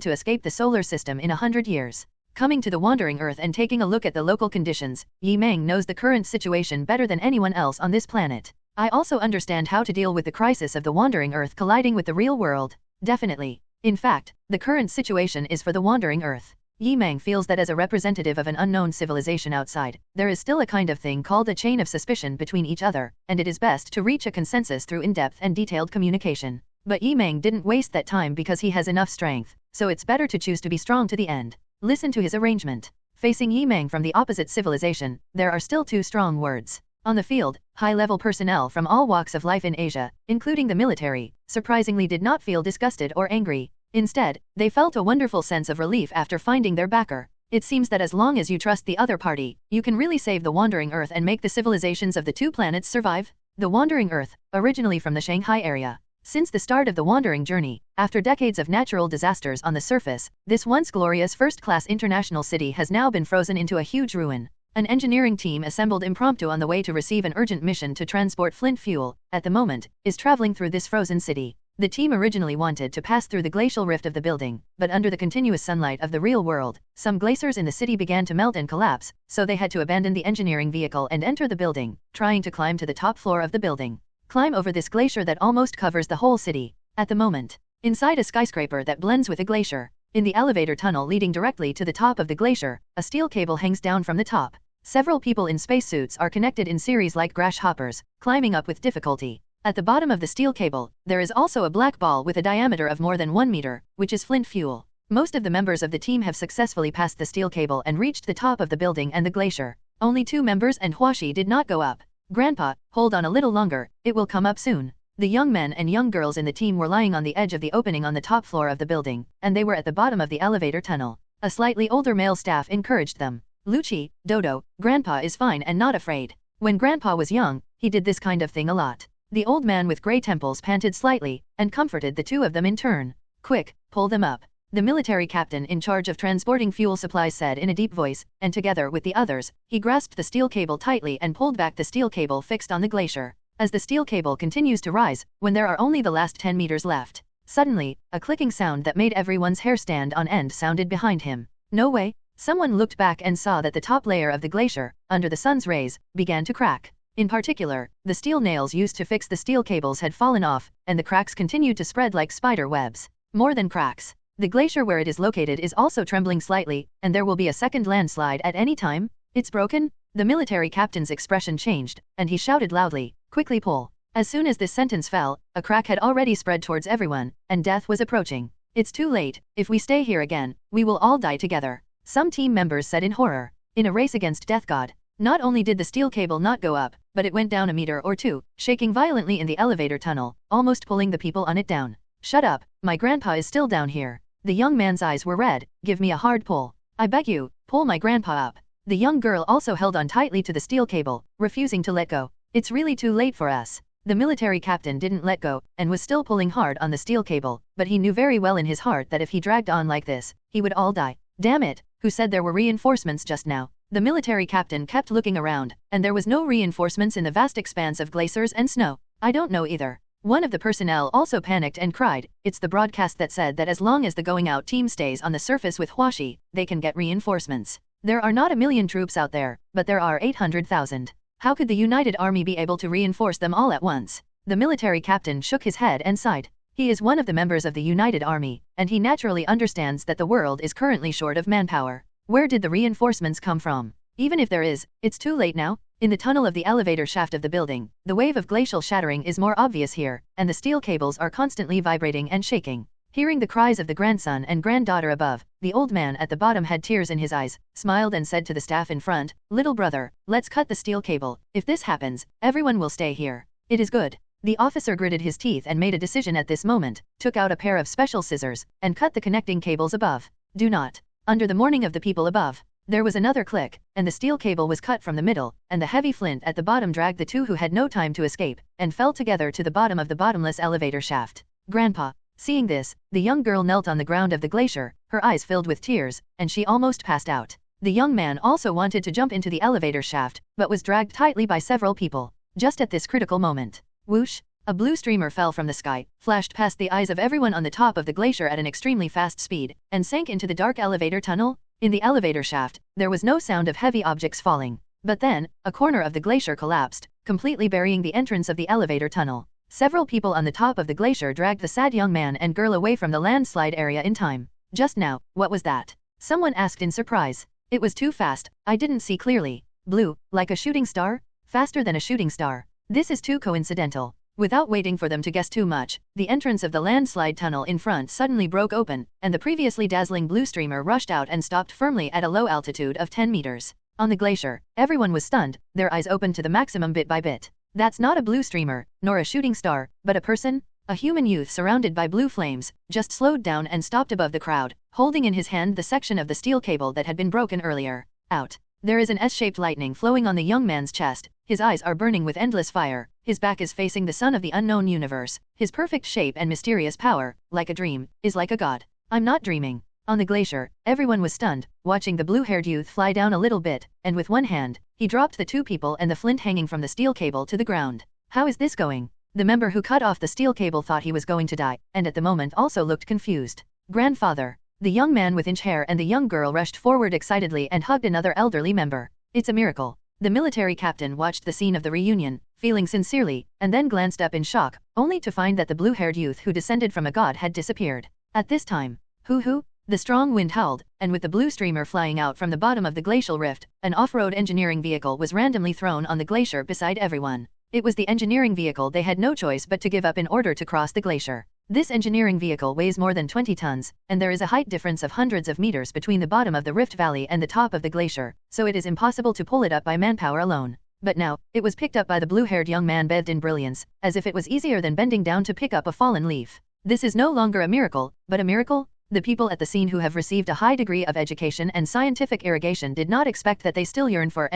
to escape the solar system in 100 years. Coming to the Wandering Earth and taking a look at the local conditions, Yi Meng knows the current situation better than anyone else on this planet. I also understand how to deal with the crisis of the Wandering Earth colliding with the real world. Definitely. In fact, the current situation is for the Wandering Earth. Yi Meng feels that as a representative of an unknown civilization outside, there is still a kind of thing called a chain of suspicion between each other, and it is best to reach a consensus through in-depth and detailed communication. But Yi Meng didn't waste that time because he has enough strength, so it's better to choose to be strong to the end. Listen to his arrangement. Facing Yi Meng from the opposite civilization, there are still two strong words. On the field, high-level personnel from all walks of life in Asia, including the military, surprisingly did not feel disgusted or angry. Instead, they felt a wonderful sense of relief after finding their backer. It seems that as long as you trust the other party, you can really save the Wandering Earth and make the civilizations of the two planets survive. The Wandering Earth, originally from the Shanghai area. Since the start of the wandering journey, after decades of natural disasters on the surface, this once glorious first-class international city has now been frozen into a huge ruin. An engineering team assembled impromptu on the way to receive an urgent mission to transport flint fuel, at the moment, is traveling through this frozen city. The team originally wanted to pass through the glacial rift of the building, but under the continuous sunlight of the real world, some glaciers in the city began to melt and collapse, so they had to abandon the engineering vehicle and enter the building, trying to climb to the top floor of the building. Climb over this glacier that almost covers the whole city. At the moment, inside a skyscraper that blends with a glacier, in the elevator tunnel leading directly to the top of the glacier, a steel cable hangs down from the top. Several people in spacesuits are connected in series like grasshoppers, climbing up with difficulty. At the bottom of the steel cable, there is also a black ball with a diameter of more than 1 meter, which is flint fuel. Most of the members of the team have successfully passed the steel cable and reached the top of the building and the glacier. Only 2 members and Huashi did not go up. Grandpa, hold on a little longer, it will come up soon. The young men and young girls in the team were lying on the edge of the opening on the top floor of the building, and they were at the bottom of the elevator tunnel. A slightly older male staff encouraged them. Lucci, Dodo, Grandpa is fine and not afraid. When Grandpa was young, he did this kind of thing a lot. The old man with grey temples panted slightly, and comforted the two of them in turn. Quick, pull them up. The military captain in charge of transporting fuel supplies said in a deep voice, and together with the others, he grasped the steel cable tightly and pulled back the steel cable fixed on the glacier. As the steel cable continues to rise, when there are only the last 10 meters left, suddenly, a clicking sound that made everyone's hair stand on end sounded behind him. No way! Someone looked back and saw that the top layer of the glacier, under the sun's rays, began to crack. In particular, the steel nails used to fix the steel cables had fallen off, and the cracks continued to spread like spider webs. More than cracks. The glacier where it is located is also trembling slightly, and there will be a second landslide at any time. It's broken? The military captain's expression changed, and he shouted loudly, quickly pull. As soon as this sentence fell, a crack had already spread towards everyone, and death was approaching. It's too late. If we stay here again, we will all die together. Some team members said in horror. In a race against Death God, not only did the steel cable not go up, but it went down a meter or two, shaking violently in the elevator tunnel, almost pulling the people on it down. Shut up, my grandpa is still down here. The young man's eyes were red. Give me a hard pull. I beg you, pull my grandpa up. The young girl also held on tightly to the steel cable, refusing to let go. It's really too late for us. The military captain didn't let go, and was still pulling hard on the steel cable, but he knew very well in his heart that if he dragged on like this, he would all die. Damn it, who said there were reinforcements just now? The military captain kept looking around, and there was no reinforcements in the vast expanse of glaciers and snow. I don't know either. One of the personnel also panicked and cried. It's the broadcast that said that as long as the going out team stays on the surface with Huashi, they can get reinforcements. There are not 1 million troops out there, but there are 800,000. How could the United Army be able to reinforce them all at once? The military captain shook his head and sighed. He is one of the members of the United Army, and he naturally understands that the world is currently short of manpower. Where did the reinforcements come from? Even if there is, it's too late now. In the tunnel of the elevator shaft of the building, the wave of glacial shattering is more obvious here, and the steel cables are constantly vibrating and shaking. Hearing the cries of the grandson and granddaughter above, the old man at the bottom had tears in his eyes, smiled and said to the staff in front, "Little brother, let's cut the steel cable. If this happens, everyone will stay here." It is good. The officer gritted his teeth and made a decision at this moment, took out a pair of special scissors, and cut the connecting cables above. Do not. Under the mourning of the people above, there was another click, and the steel cable was cut from the middle, and the heavy flint at the bottom dragged the two who had no time to escape, and fell together to the bottom of the bottomless elevator shaft. Grandpa. Seeing this, the young girl knelt on the ground of the glacier, her eyes filled with tears, and she almost passed out. The young man also wanted to jump into the elevator shaft, but was dragged tightly by several people. Just at this critical moment, whoosh, a blue streamer fell from the sky, flashed past the eyes of everyone on the top of the glacier at an extremely fast speed, and sank into the dark elevator tunnel. In the elevator shaft, there was no sound of heavy objects falling. But then, a corner of the glacier collapsed, completely burying the entrance of the elevator tunnel. Several people on the top of the glacier dragged the sad young man and girl away from the landslide area in time. Just now, what was that? Someone asked in surprise. It was too fast, I didn't see clearly. Blue, like a shooting star? Faster than a shooting star. This is too coincidental. Without waiting for them to guess too much, the entrance of the landslide tunnel in front suddenly broke open, and the previously dazzling blue streamer rushed out and stopped firmly at a low altitude of 10 meters. On the glacier, everyone was stunned, their eyes opened to the maximum bit by bit. That's not a blue streamer, nor a shooting star, but a person? A human youth surrounded by blue flames, just slowed down and stopped above the crowd, holding in his hand the section of the steel cable that had been broken earlier. Out. There is an S-shaped lightning flowing on the young man's chest, his eyes are burning with endless fire, his back is facing the sun of the unknown universe, his perfect shape and mysterious power, like a dream, is like a god. I'm not dreaming. On the glacier, everyone was stunned, watching the blue-haired youth fly down a little bit, and with one hand, he dropped the two people and the flint hanging from the steel cable to the ground. How is this going? The member who cut off the steel cable thought he was going to die, and at the moment also looked confused. Grandfather. The young man with inch hair and the young girl rushed forward excitedly and hugged another elderly member. It's a miracle. The military captain watched the scene of the reunion, feeling sincerely, and then glanced up in shock, only to find that the blue-haired youth who descended from a god had disappeared. At this time, hoo-hoo, the strong wind howled, and with the blue streamer flying out from the bottom of the glacial rift, an off-road engineering vehicle was randomly thrown on the glacier beside everyone. It was the engineering vehicle they had no choice but to give up in order to cross the glacier. This engineering vehicle weighs more than 20 tons, and there is a height difference of hundreds of meters between the bottom of the rift valley and the top of the glacier, so it is impossible to pull it up by manpower alone. But now, it was picked up by the blue-haired young man bathed in brilliance, as if it was easier than bending down to pick up a fallen leaf. This is no longer a miracle, but a miracle? The people at the scene who have received a high degree of education and scientific irrigation did not expect that they still yearn for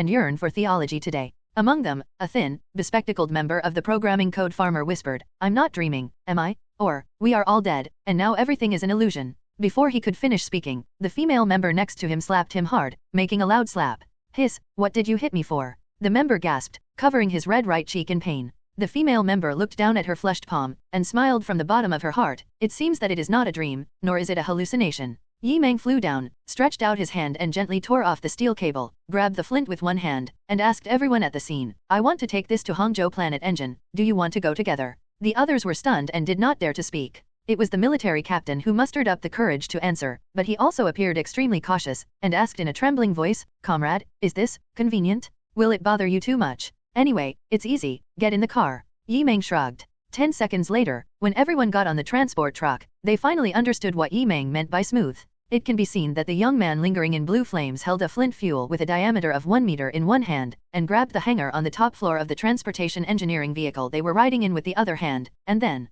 theology today. Among them, a thin, bespectacled member of the programming code farmer whispered, "I'm not dreaming, am I? Or, we are all dead, and now everything is an illusion." Before he could finish speaking, the female member next to him slapped him hard, making a loud slap. "Hiss, what did you hit me for?" The member gasped, covering his red right cheek in pain. The female member looked down at her flushed palm, and smiled from the bottom of her heart. "It seems that it is not a dream, nor is it a hallucination." Yi Meng flew down, stretched out his hand and gently tore off the steel cable, grabbed the flint with one hand, and asked everyone at the scene, "I want to take this to Hangzhou Planet Engine, do you want to go together?" The others were stunned and did not dare to speak. It was the military captain who mustered up the courage to answer, but he also appeared extremely cautious, and asked in a trembling voice, "Comrade, is this convenient? Will it bother you too much? Anyway, it's easy, get in the car." Yi Meng shrugged. 10 seconds later, when everyone got on the transport truck, they finally understood what Yi Meng meant by smooth. It can be seen that the young man lingering in blue flames held a flint fuel with a diameter of 1 meter in one hand, and grabbed the hanger on the top floor of the transportation engineering vehicle they were riding in with the other hand, and then,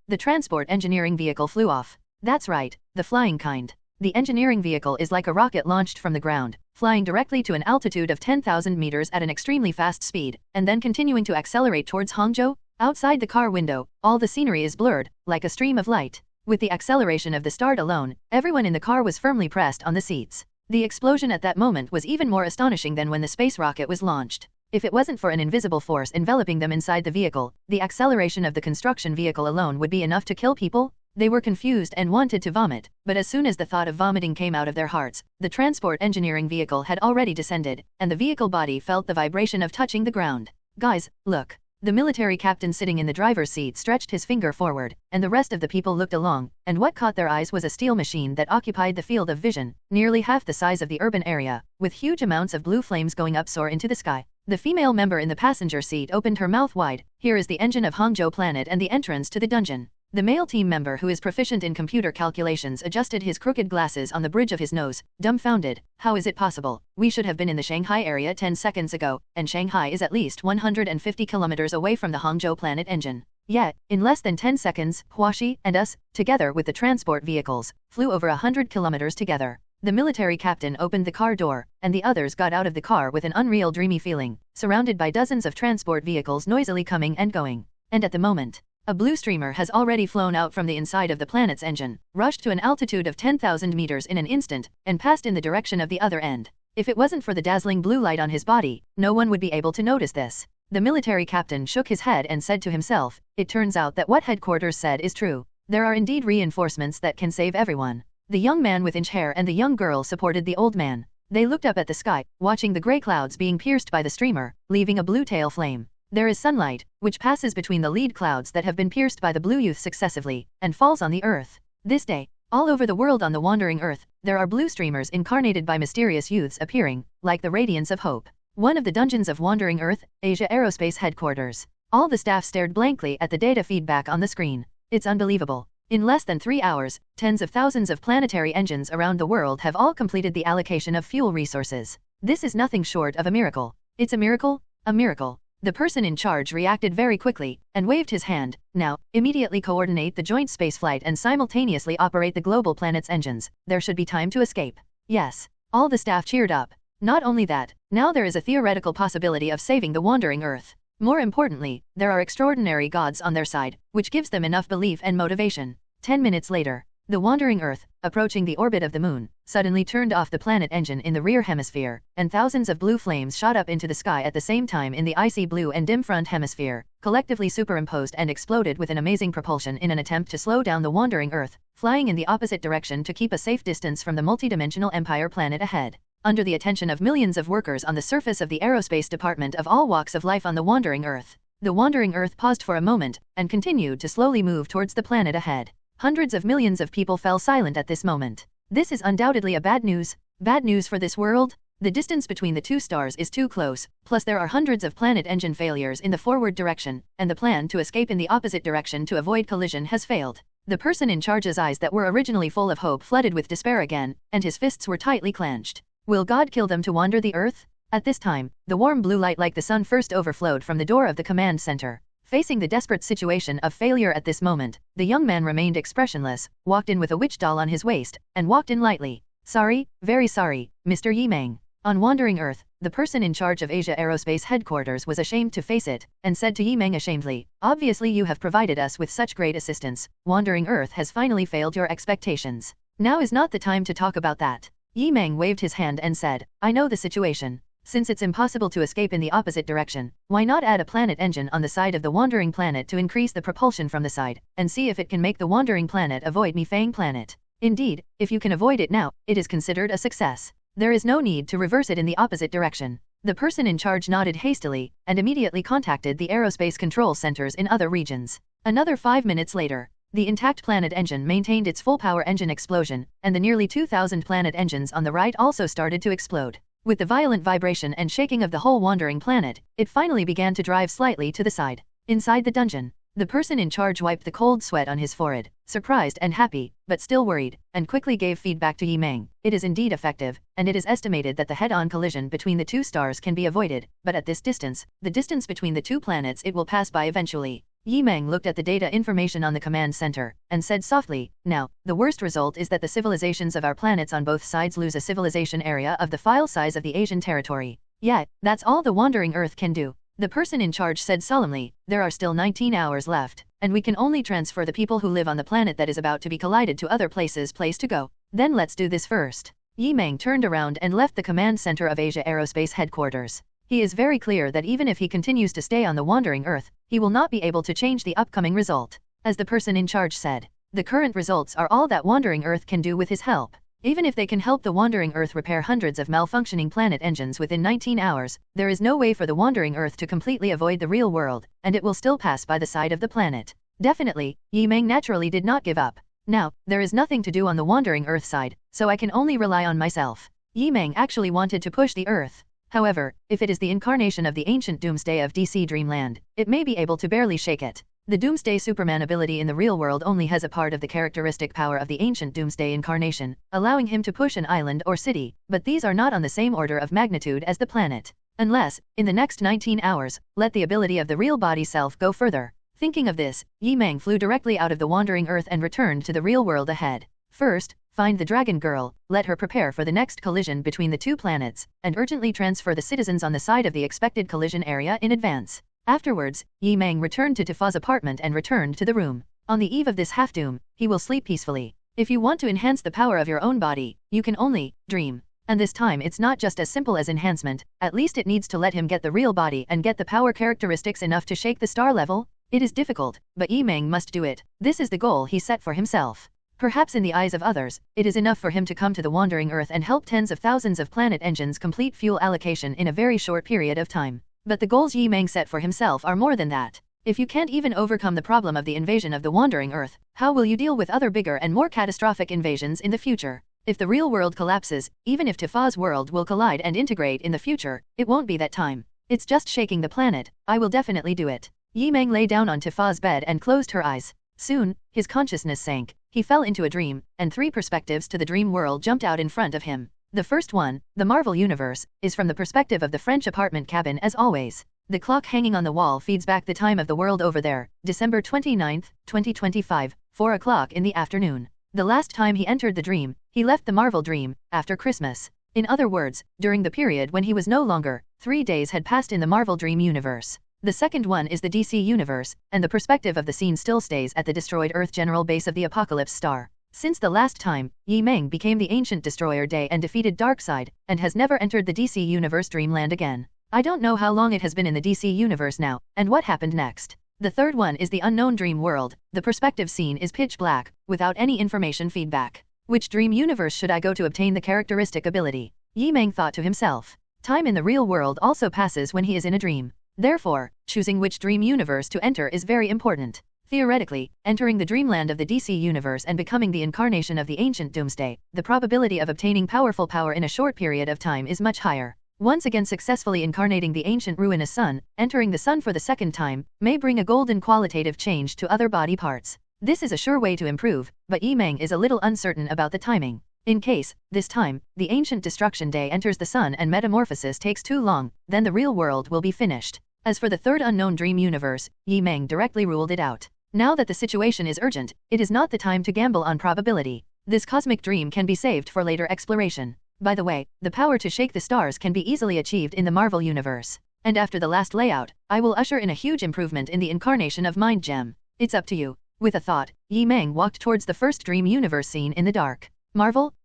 the transport engineering vehicle flew off. That's right, the flying kind. The engineering vehicle is like a rocket launched from the ground, flying directly to an altitude of 10,000 meters at an extremely fast speed, and then continuing to accelerate towards Hangzhou. Outside the car window, all the scenery is blurred, like a stream of light. With the acceleration of the start alone, everyone in the car was firmly pressed on the seats. The explosion at that moment was even more astonishing than when the space rocket was launched. If it wasn't for an invisible force enveloping them inside the vehicle, the acceleration of the construction vehicle alone would be enough to kill people. They were confused and wanted to vomit, but as soon as the thought of vomiting came out of their hearts, the transport engineering vehicle had already descended, and the vehicle body felt the vibration of touching the ground. "Guys, look." The military captain sitting in the driver's seat stretched his finger forward, and the rest of the people looked along, and what caught their eyes was a steel machine that occupied the field of vision, nearly half the size of the urban area, with huge amounts of blue flames going up soar into the sky. The female member in the passenger seat opened her mouth wide. "Here is the engine of Hangzhou Planet and the entrance to the dungeon." The male team member who is proficient in computer calculations adjusted his crooked glasses on the bridge of his nose, dumbfounded. "How is it possible? We should have been in the Shanghai area 10 seconds ago, and Shanghai is at least 150 kilometers away from the Hangzhou Planet Engine. Yet, in less than 10 seconds, Huaxi and us, together with the transport vehicles, flew over 100 kilometers together." The military captain opened the car door, and the others got out of the car with an unreal dreamy feeling, surrounded by dozens of transport vehicles noisily coming and going. And at the moment, a blue streamer has already flown out from the inside of the planet's engine, rushed to an altitude of 10,000 meters in an instant, and passed in the direction of the other end. If it wasn't for the dazzling blue light on his body, no one would be able to notice this. The military captain shook his head and said to himself, "It turns out that what headquarters said is true. There are indeed reinforcements that can save everyone." The young man with inch hair and the young girl supported the old man. They looked up at the sky, watching the gray clouds being pierced by the streamer, leaving a blue tail flame. There is sunlight, which passes between the lead clouds that have been pierced by the blue youth successively, and falls on the earth. This day, all over the world on the wandering earth, there are blue streamers incarnated by mysterious youths appearing, like the radiance of hope. One of the dungeons of wandering earth, Asia Aerospace Headquarters. All the staff stared blankly at the data feedback on the screen. It's unbelievable. In less than 3 hours, tens of thousands of planetary engines around the world have all completed the allocation of fuel resources. This is nothing short of a miracle. It's a miracle? A miracle. The person in charge reacted very quickly, and waved his hand. "Now, immediately coordinate the joint spaceflight and simultaneously operate the global planet's engines. There should be time to escape." Yes. All the staff cheered up. Not only that, now there is a theoretical possibility of saving the wandering Earth. More importantly, there are extraordinary gods on their side, which gives them enough belief and motivation. 10 minutes later, the wandering Earth, approaching the orbit of the moon, suddenly turned off the planet engine in the rear hemisphere, and thousands of blue flames shot up into the sky at the same time in the icy blue and dim front hemisphere, collectively superimposed and exploded with an amazing propulsion in an attempt to slow down the wandering Earth, flying in the opposite direction to keep a safe distance from the multidimensional empire planet ahead. Under the attention of millions of workers on the surface of the aerospace department of all walks of life on the wandering Earth, the wandering Earth paused for a moment, and continued to slowly move towards the planet ahead. Hundreds of millions of people fell silent at this moment. This is undoubtedly a bad news. Bad news for this world? The distance between the two stars is too close, plus there are hundreds of planet engine failures in the forward direction, and the plan to escape in the opposite direction to avoid collision has failed. The person in charge's eyes that were originally full of hope flooded with despair again, and his fists were tightly clenched. Will God kill them to wander the Earth? At this time, the warm blue light like the sun first overflowed from the door of the command center. Facing the desperate situation of failure at this moment, the young man remained expressionless, walked in with a witch doll on his waist, and walked in lightly. Sorry, very sorry, Mr. Yi Meng. On Wandering Earth, the person in charge of Asia Aerospace headquarters was ashamed to face it, and said to Yi Meng ashamedly, obviously you have provided us with such great assistance, Wandering Earth has finally failed your expectations. Now is not the time to talk about that. Yi Meng waved his hand and said, I know the situation. Since it's impossible to escape in the opposite direction, why not add a planet engine on the side of the wandering planet to increase the propulsion from the side, and see if it can make the wandering planet avoid Mi Fang planet. Indeed, if you can avoid it now, it is considered a success. There is no need to reverse it in the opposite direction. The person in charge nodded hastily, and immediately contacted the aerospace control centers in other regions. Another 5 minutes later, the intact planet engine maintained its full power engine explosion, and the nearly 2,000 planet engines on the right also started to explode. With the violent vibration and shaking of the whole wandering planet, it finally began to drive slightly to the side. Inside the dungeon, the person in charge wiped the cold sweat on his forehead, surprised and happy, but still worried, and quickly gave feedback to Yi Meng. It is indeed effective, and it is estimated that the head-on collision between the two stars can be avoided, but at this distance, the distance between the two planets it will pass by eventually. Yi Meng looked at the data information on the command center, and said softly, now, the worst result is that the civilizations of our planets on both sides lose a civilization area of the file size of the Asian territory. Yeah, that's all the Wandering Earth can do. The person in charge said solemnly, there are still 19 hours left, and we can only transfer the people who live on the planet that is about to be collided to other place to go. Then let's do this first. Yi Meng turned around and left the command center of Asia Aerospace headquarters. He is very clear that even if he continues to stay on the Wandering Earth, he will not be able to change the upcoming result. As the person in charge said, the current results are all that Wandering Earth can do with his help. Even if they can help the Wandering Earth repair hundreds of malfunctioning planet engines within 19 hours, there is no way for the Wandering Earth to completely avoid the real world, and it will still pass by the side of the planet. Definitely, Yi Meng naturally did not give up. Now, there is nothing to do on the Wandering Earth side, so I can only rely on myself. Yi Meng actually wanted to push the Earth. However, if it is the incarnation of the ancient Doomsday of DC Dreamland, it may be able to barely shake it. The Doomsday Superman ability in the real world only has a part of the characteristic power of the ancient Doomsday incarnation, allowing him to push an island or city, but these are not on the same order of magnitude as the planet. Unless, in the next 19 hours, let the ability of the real body self go further. Thinking of this, Yi Meng flew directly out of the Wandering Earth and returned to the real world ahead. First, find the Dragon Girl, let her prepare for the next collision between the two planets, and urgently transfer the citizens on the side of the expected collision area in advance. Afterwards, Yi Meng returned to Tifa's apartment and returned to the room. On the eve of this half-doom, he will sleep peacefully. If you want to enhance the power of your own body, you can only dream. And this time it's not just as simple as enhancement, at least it needs to let him get the real body and get the power characteristics enough to shake the star level. It is difficult, but Yi Meng must do it. This is the goal he set for himself. Perhaps in the eyes of others, it is enough for him to come to the Wandering Earth and help tens of thousands of planet engines complete fuel allocation in a very short period of time. But the goals Yi Meng set for himself are more than that. If you can't even overcome the problem of the invasion of the Wandering Earth, how will you deal with other bigger and more catastrophic invasions in the future? If the real world collapses, even if Tifa's world will collide and integrate in the future, it won't be that time. It's just shaking the planet. I will definitely do it. Yi Meng lay down on Tifa's bed and closed her eyes. Soon, his consciousness sank. He fell into a dream, and 3 perspectives to the dream world jumped out in front of him. The first one, the Marvel Universe, is from the perspective of the French apartment cabin as always. The clock hanging on the wall feeds back the time of the world over there, December 29, 2025, 4 o'clock in the afternoon. The last time he entered the dream, he left the Marvel dream, after Christmas. In other words, during the period when he was no longer, 3 days had passed in the Marvel Dream Universe. The second one is the DC Universe, and the perspective of the scene still stays at the destroyed Earth general base of the Apocalypse Star. Since the last time, Yi Meng became the Ancient Destroyer Day and defeated Darkseid, and has never entered the DC Universe Dreamland again. I don't know how long it has been in the DC Universe now, and what happened next. The third one is the Unknown Dream World. The perspective scene is pitch black, without any information feedback. Which dream universe should I go to obtain the characteristic ability? Yi Meng thought to himself. Time in the real world also passes when he is in a dream. Therefore, choosing which dream universe to enter is very important. Theoretically, entering the dreamland of the DC universe and becoming the incarnation of the ancient Doomsday, the probability of obtaining powerful power in a short period of time is much higher. Once again successfully incarnating the ancient ruinous sun, entering the sun for the second time, may bring a golden qualitative change to other body parts. This is a sure way to improve, but Yi Meng is a little uncertain about the timing. In case, this time, the ancient destruction day enters the sun and metamorphosis takes too long, then the real world will be finished. As for the third unknown dream universe, Yi Meng directly ruled it out. Now that the situation is urgent, it is not the time to gamble on probability. This cosmic dream can be saved for later exploration. By the way, the power to shake the stars can be easily achieved in the Marvel universe. And after the last layout, I will usher in a huge improvement in the incarnation of Mind Gem. It's up to you. With a thought, Yi Meng walked towards the first dream universe scene in the dark. Marvel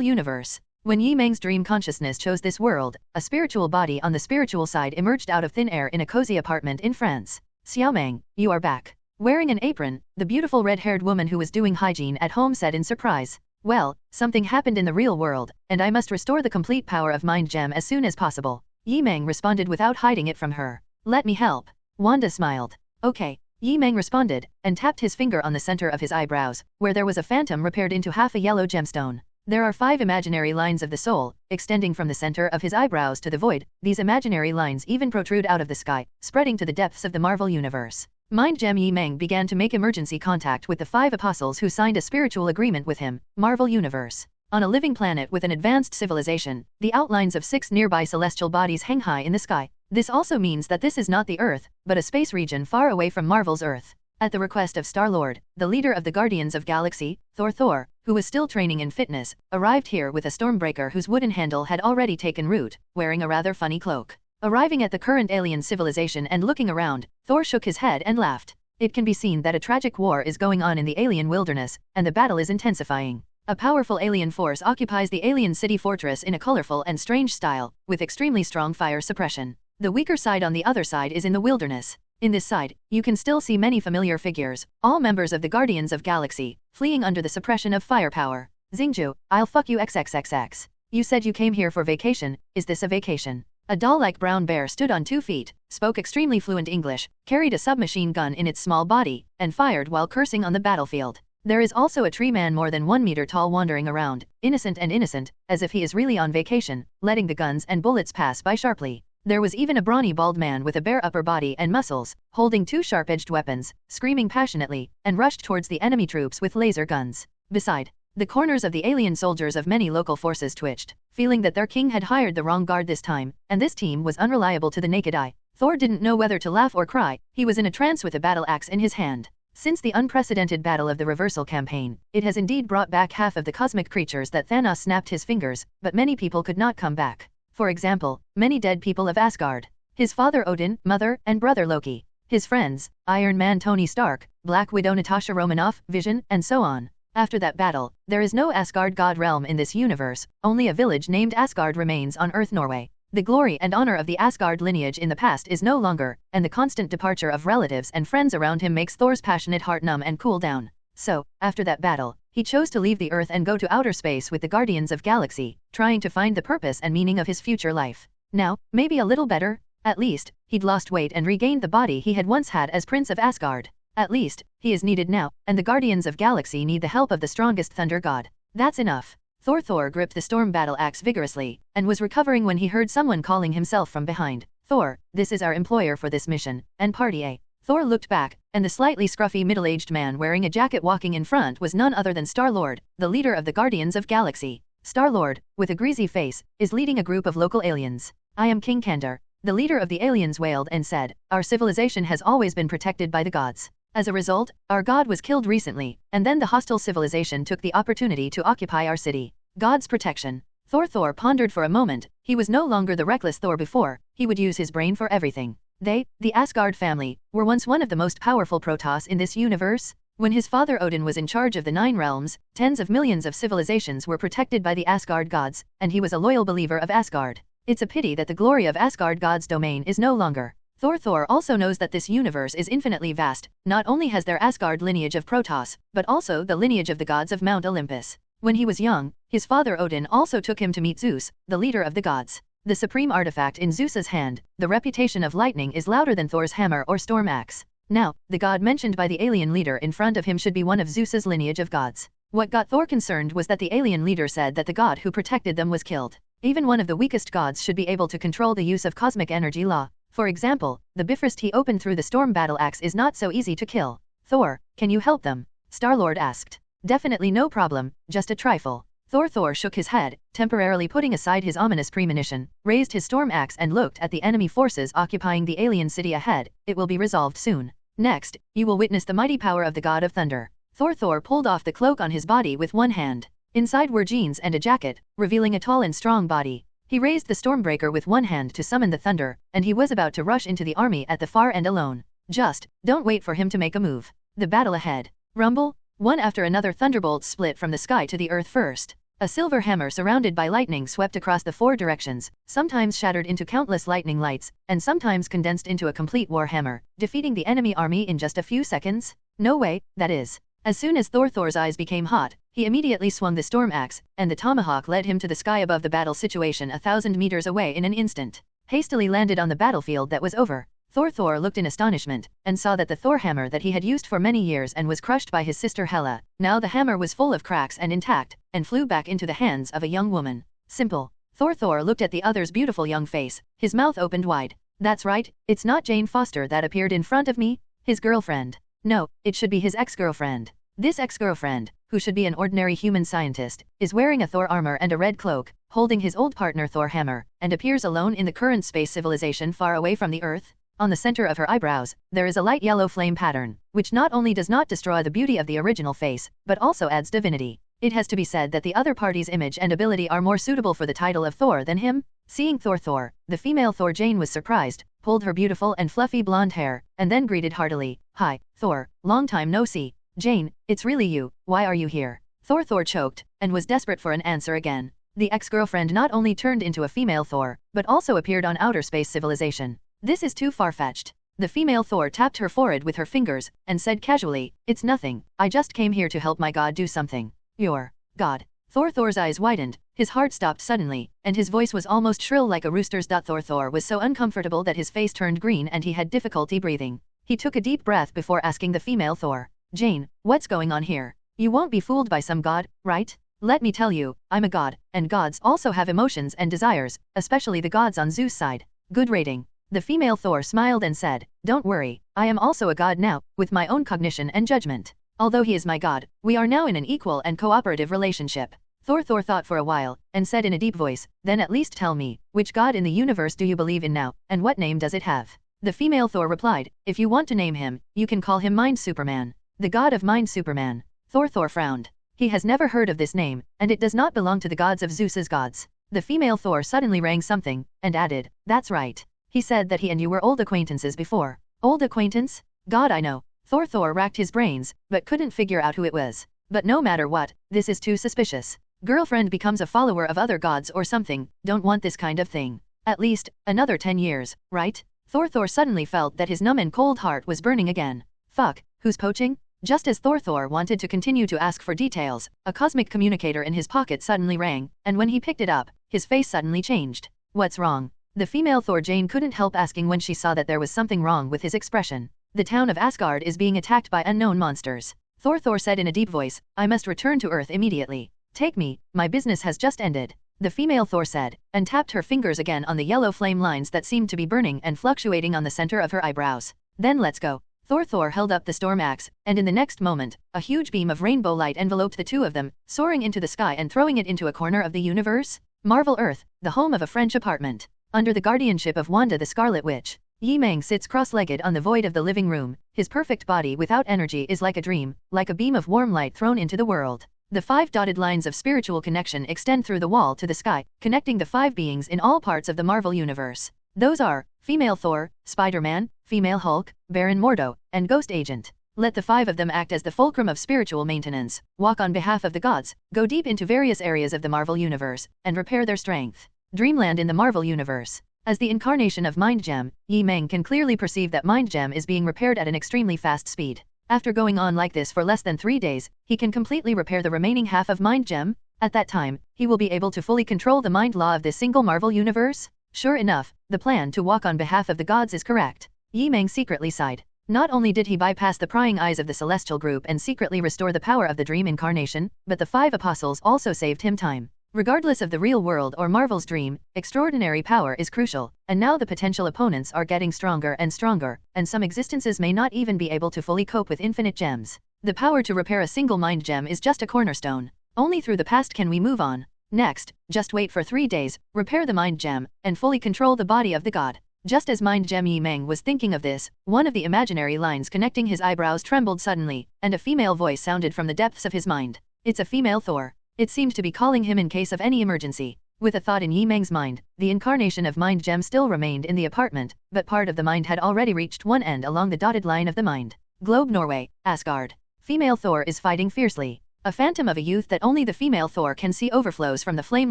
universe. When Yi Meng's dream consciousness chose this world, a spiritual body on the spiritual side emerged out of thin air in a cozy apartment in France. Xiaomeng, you are back. Wearing an apron, the beautiful red-haired woman who was doing hygiene at home said in surprise. Well, something happened in the real world, and I must restore the complete power of Mind Gem as soon as possible. Yi Meng responded without hiding it from her. Let me help. Wanda smiled. Okay. Yi Meng responded, and tapped his finger on the center of his eyebrows, where there was a phantom repaired into half a yellow gemstone. There are 5 imaginary lines of the soul, extending from the center of his eyebrows to the void. These imaginary lines even protrude out of the sky, spreading to the depths of the Marvel universe. Mind Gem Yi Meng began to make emergency contact with the 5 apostles who signed a spiritual agreement with him. Marvel universe. On a living planet with an advanced civilization, the outlines of 6 nearby celestial bodies hang high in the sky. This also means that this is not the Earth, but a space region far away from Marvel's Earth. At the request of Star-Lord, the leader of the Guardians of Galaxy, Thor, who was still training in fitness, arrived here with a Stormbreaker whose wooden handle had already taken root, wearing a rather funny cloak. Arriving at the current alien civilization and looking around, Thor shook his head and laughed. It can be seen that a tragic war is going on in the alien wilderness, and the battle is intensifying. A powerful alien force occupies the alien city fortress in a colorful and strange style, with extremely strong fire suppression. The weaker side on the other side is in the wilderness. In this side, you can still see many familiar figures, all members of the Guardians of Galaxy, fleeing under the suppression of firepower. Xingju, I'll fuck you XXXX. You said you came here for vacation, is this a vacation? A doll-like brown bear stood on 2 feet, spoke extremely fluent English, carried a submachine gun in its small body, and fired while cursing on the battlefield. There is also a tree man more than 1 meter tall wandering around, innocent, as if he is really on vacation, letting the guns and bullets pass by sharply. There was even a brawny bald man with a bare upper body and muscles, holding 2 sharp-edged weapons, screaming passionately, and rushed towards the enemy troops with laser guns. Beside, the corners of the alien soldiers of many local forces twitched, feeling that their king had hired the wrong guard this time, and this team was unreliable to the naked eye. Thor didn't know whether to laugh or cry. He was in a trance with a battle axe in his hand. Since the unprecedented battle of the Reversal campaign, it has indeed brought back half of the cosmic creatures that Thanos snapped his fingers, but many people could not come back. For example, many dead people of Asgard. His father Odin, mother, and brother Loki. His friends, Iron Man Tony Stark, Black Widow Natasha Romanoff, Vision, and so on. After that battle, there is no Asgard god realm in this universe, only a village named Asgard remains on Earth Norway. The glory and honor of the Asgard lineage in the past is no longer, and the constant departure of relatives and friends around him makes Thor's passionate heart numb and cool down. So, after that battle, he chose to leave the Earth and go to outer space with the Guardians of Galaxy, trying to find the purpose and meaning of his future life. Now, maybe a little better? At least, he'd lost weight and regained the body he had once had as Prince of Asgard. At least, he is needed now, and the Guardians of Galaxy need the help of the strongest thunder god. That's enough. Thor gripped the storm battle axe vigorously, and was recovering when he heard someone calling himself from behind. Thor, this is our employer for this mission, and Party A. Thor looked back, and the slightly scruffy middle-aged man wearing a jacket walking in front was none other than Star-Lord, the leader of the Guardians of Galaxy. Star-Lord, with a greasy face, is leading a group of local aliens. I am King Kandor. The leader of the aliens wailed and said, our civilization has always been protected by the gods. As a result, our god was killed recently, and then the hostile civilization took the opportunity to occupy our city. God's protection. Thor pondered for a moment. He was no longer the reckless Thor before. He would use his brain for everything. They, the Asgard family, were once one of the most powerful Protoss in this universe. When his father Odin was in charge of the 9 realms, tens of millions of civilizations were protected by the Asgard gods, and he was a loyal believer of Asgard. It's a pity that the glory of Asgard god's domain is no longer. Thor also knows that this universe is infinitely vast. Not only has there Asgard lineage of Protoss, but also the lineage of the gods of Mount Olympus. When he was young, his father Odin also took him to meet Zeus, the leader of the gods. The supreme artifact in Zeus's hand, the reputation of lightning is louder than Thor's hammer or storm axe. Now, the god mentioned by the alien leader in front of him should be one of Zeus's lineage of gods. What got Thor concerned was that the alien leader said that the god who protected them was killed. Even one of the weakest gods should be able to control the use of cosmic energy law. For example, the Bifrost he opened through the storm battle axe is not so easy to kill. Thor, can you help them? Star-Lord asked. Definitely no problem, just a trifle. Thor shook his head, temporarily putting aside his ominous premonition, raised his storm axe and looked at the enemy forces occupying the alien city ahead. It will be resolved soon. Next, you will witness the mighty power of the God of Thunder. Thor pulled off the cloak on his body with one hand. Inside were jeans and a jacket, revealing a tall and strong body. He raised the Stormbreaker with one hand to summon the thunder, and he was about to rush into the army at the far end alone. Just, don't wait for him to make a move. The battle ahead. Rumble. One after another thunderbolts split from the sky to the earth first. A silver hammer surrounded by lightning swept across the four directions, sometimes shattered into countless lightning lights, and sometimes condensed into a complete warhammer, defeating the enemy army in just a few seconds? No way, that is. As soon as Thor's eyes became hot, he immediately swung the storm axe, and the tomahawk led him to the sky above the battle situation 1,000 meters away in an instant. Hastily landed on the battlefield that was over. Thor looked in astonishment, and saw that the Thor hammer that he had used for many years and was crushed by his sister Hela, now the hammer was full of cracks and intact, and flew back into the hands of a young woman. Simple. Thor looked at the other's beautiful young face, his mouth opened wide. That's right, it's not Jane Foster that appeared in front of me, his girlfriend. No, it should be his ex-girlfriend. This ex-girlfriend, who should be an ordinary human scientist, is wearing a Thor armor and a red cloak, holding his old partner Thor hammer, and appears alone in the current space civilization far away from the Earth. On the center of her eyebrows, there is a light yellow flame pattern, which not only does not destroy the beauty of the original face, but also adds divinity. It has to be said that the other party's image and ability are more suitable for the title of Thor than him. Seeing Thor, the female Thor Jane was surprised, pulled her beautiful and fluffy blonde hair, and then greeted heartily, "Hi, Thor, long time no see. Jane, it's really you, why are you here?" Thor choked, and was desperate for an answer again. The ex-girlfriend not only turned into a female Thor, but also appeared on outer space civilization. This is too far-fetched. The female Thor tapped her forehead with her fingers, and said casually, "It's nothing, I just came here to help my god do something." "Your god?" Thor's eyes widened, his heart stopped suddenly, and his voice was almost shrill like a rooster's. Thor was so uncomfortable that his face turned green and he had difficulty breathing. He took a deep breath before asking the female Thor, "Jane, what's going on here? You won't be fooled by some god, right? Let me tell you, I'm a god, and gods also have emotions and desires, especially the gods on Zeus' side." Good rating. The female Thor smiled and said, "Don't worry, I am also a god now, with my own cognition and judgment. Although he is my god, we are now in an equal and cooperative relationship." Thor thought for a while, and said in a deep voice, "Then at least tell me, which god in the universe do you believe in now, and what name does it have?" The female Thor replied, "If you want to name him, you can call him Mind Superman." The god of Mind Superman. Thor frowned. He has never heard of this name, and it does not belong to the gods of Zeus's gods. The female Thor suddenly rang something, and added, "That's right. He said that he and you were old acquaintances before." "Old acquaintance? God, I know." Thor racked his brains, but couldn't figure out who it was. But no matter what, this is too suspicious. Girlfriend becomes a follower of other gods or something, don't want this kind of thing. At least, another 10 years, right? Thor suddenly felt that his numb and cold heart was burning again. Fuck, who's poaching? Just as Thor wanted to continue to ask for details, a cosmic communicator in his pocket suddenly rang, and when he picked it up, his face suddenly changed. What's wrong? The female Thor Jane couldn't help asking when she saw that there was something wrong with his expression. The town of Asgard is being attacked by unknown monsters. Thor said in a deep voice, "I must return to Earth immediately. Take me, my business has just ended." The female Thor said, and tapped her fingers again on the yellow flame lines that seemed to be burning and fluctuating on the center of her eyebrows. "Then let's go." Thor held up the storm axe, and in the next moment, a huge beam of rainbow light enveloped the two of them, soaring into the sky and throwing it into a corner of the universe. Marvel Earth, the home of a French apartment. Under the guardianship of Wanda the Scarlet Witch, Yi Meng sits cross-legged on the void of the living room. His perfect body without energy is like a dream, like a beam of warm light thrown into the world. The 5 dotted lines of spiritual connection extend through the wall to the sky, connecting the 5 beings in all parts of the Marvel Universe. Those are, female Thor, Spider-Man, female Hulk, Baron Mordo, and Ghost Agent. Let the 5 of them act as the fulcrum of spiritual maintenance, walk on behalf of the gods, go deep into various areas of the Marvel Universe, and repair their strength. Dreamland in the Marvel Universe. As the incarnation of Mind Gem, Yi Meng can clearly perceive that Mind Gem is being repaired at an extremely fast speed. After going on like this for less than 3 days, he can completely repair the remaining half of Mind Gem. At that time, he will be able to fully control the mind law of this single Marvel Universe. Sure enough, the plan to walk on behalf of the gods is correct. Yi Meng secretly sighed. Not only did he bypass the prying eyes of the Celestial Group and secretly restore the power of the Dream Incarnation, but the 5 apostles also saved him time. Regardless of the real world or Marvel's dream, extraordinary power is crucial, and now the potential opponents are getting stronger, and some existences may not even be able to fully cope with infinite gems. The power to repair a single mind gem is just a cornerstone. Only through the past can we move on. Next, just wait for 3 days, repair the mind gem, and fully control the body of the god. Just as mind gem Yi Meng was thinking of this, one of the imaginary lines connecting his eyebrows trembled suddenly, and a female voice sounded from the depths of his mind. It's a female Thor. It seemed to be calling him in case of any emergency. With a thought in Yi Meng's mind, the incarnation of mind gem still remained in the apartment, but part of the mind had already reached one end along the dotted line of the mind. Globe Norway, Asgard. Female Thor is fighting fiercely. A phantom of a youth that only the female Thor can see overflows from the flame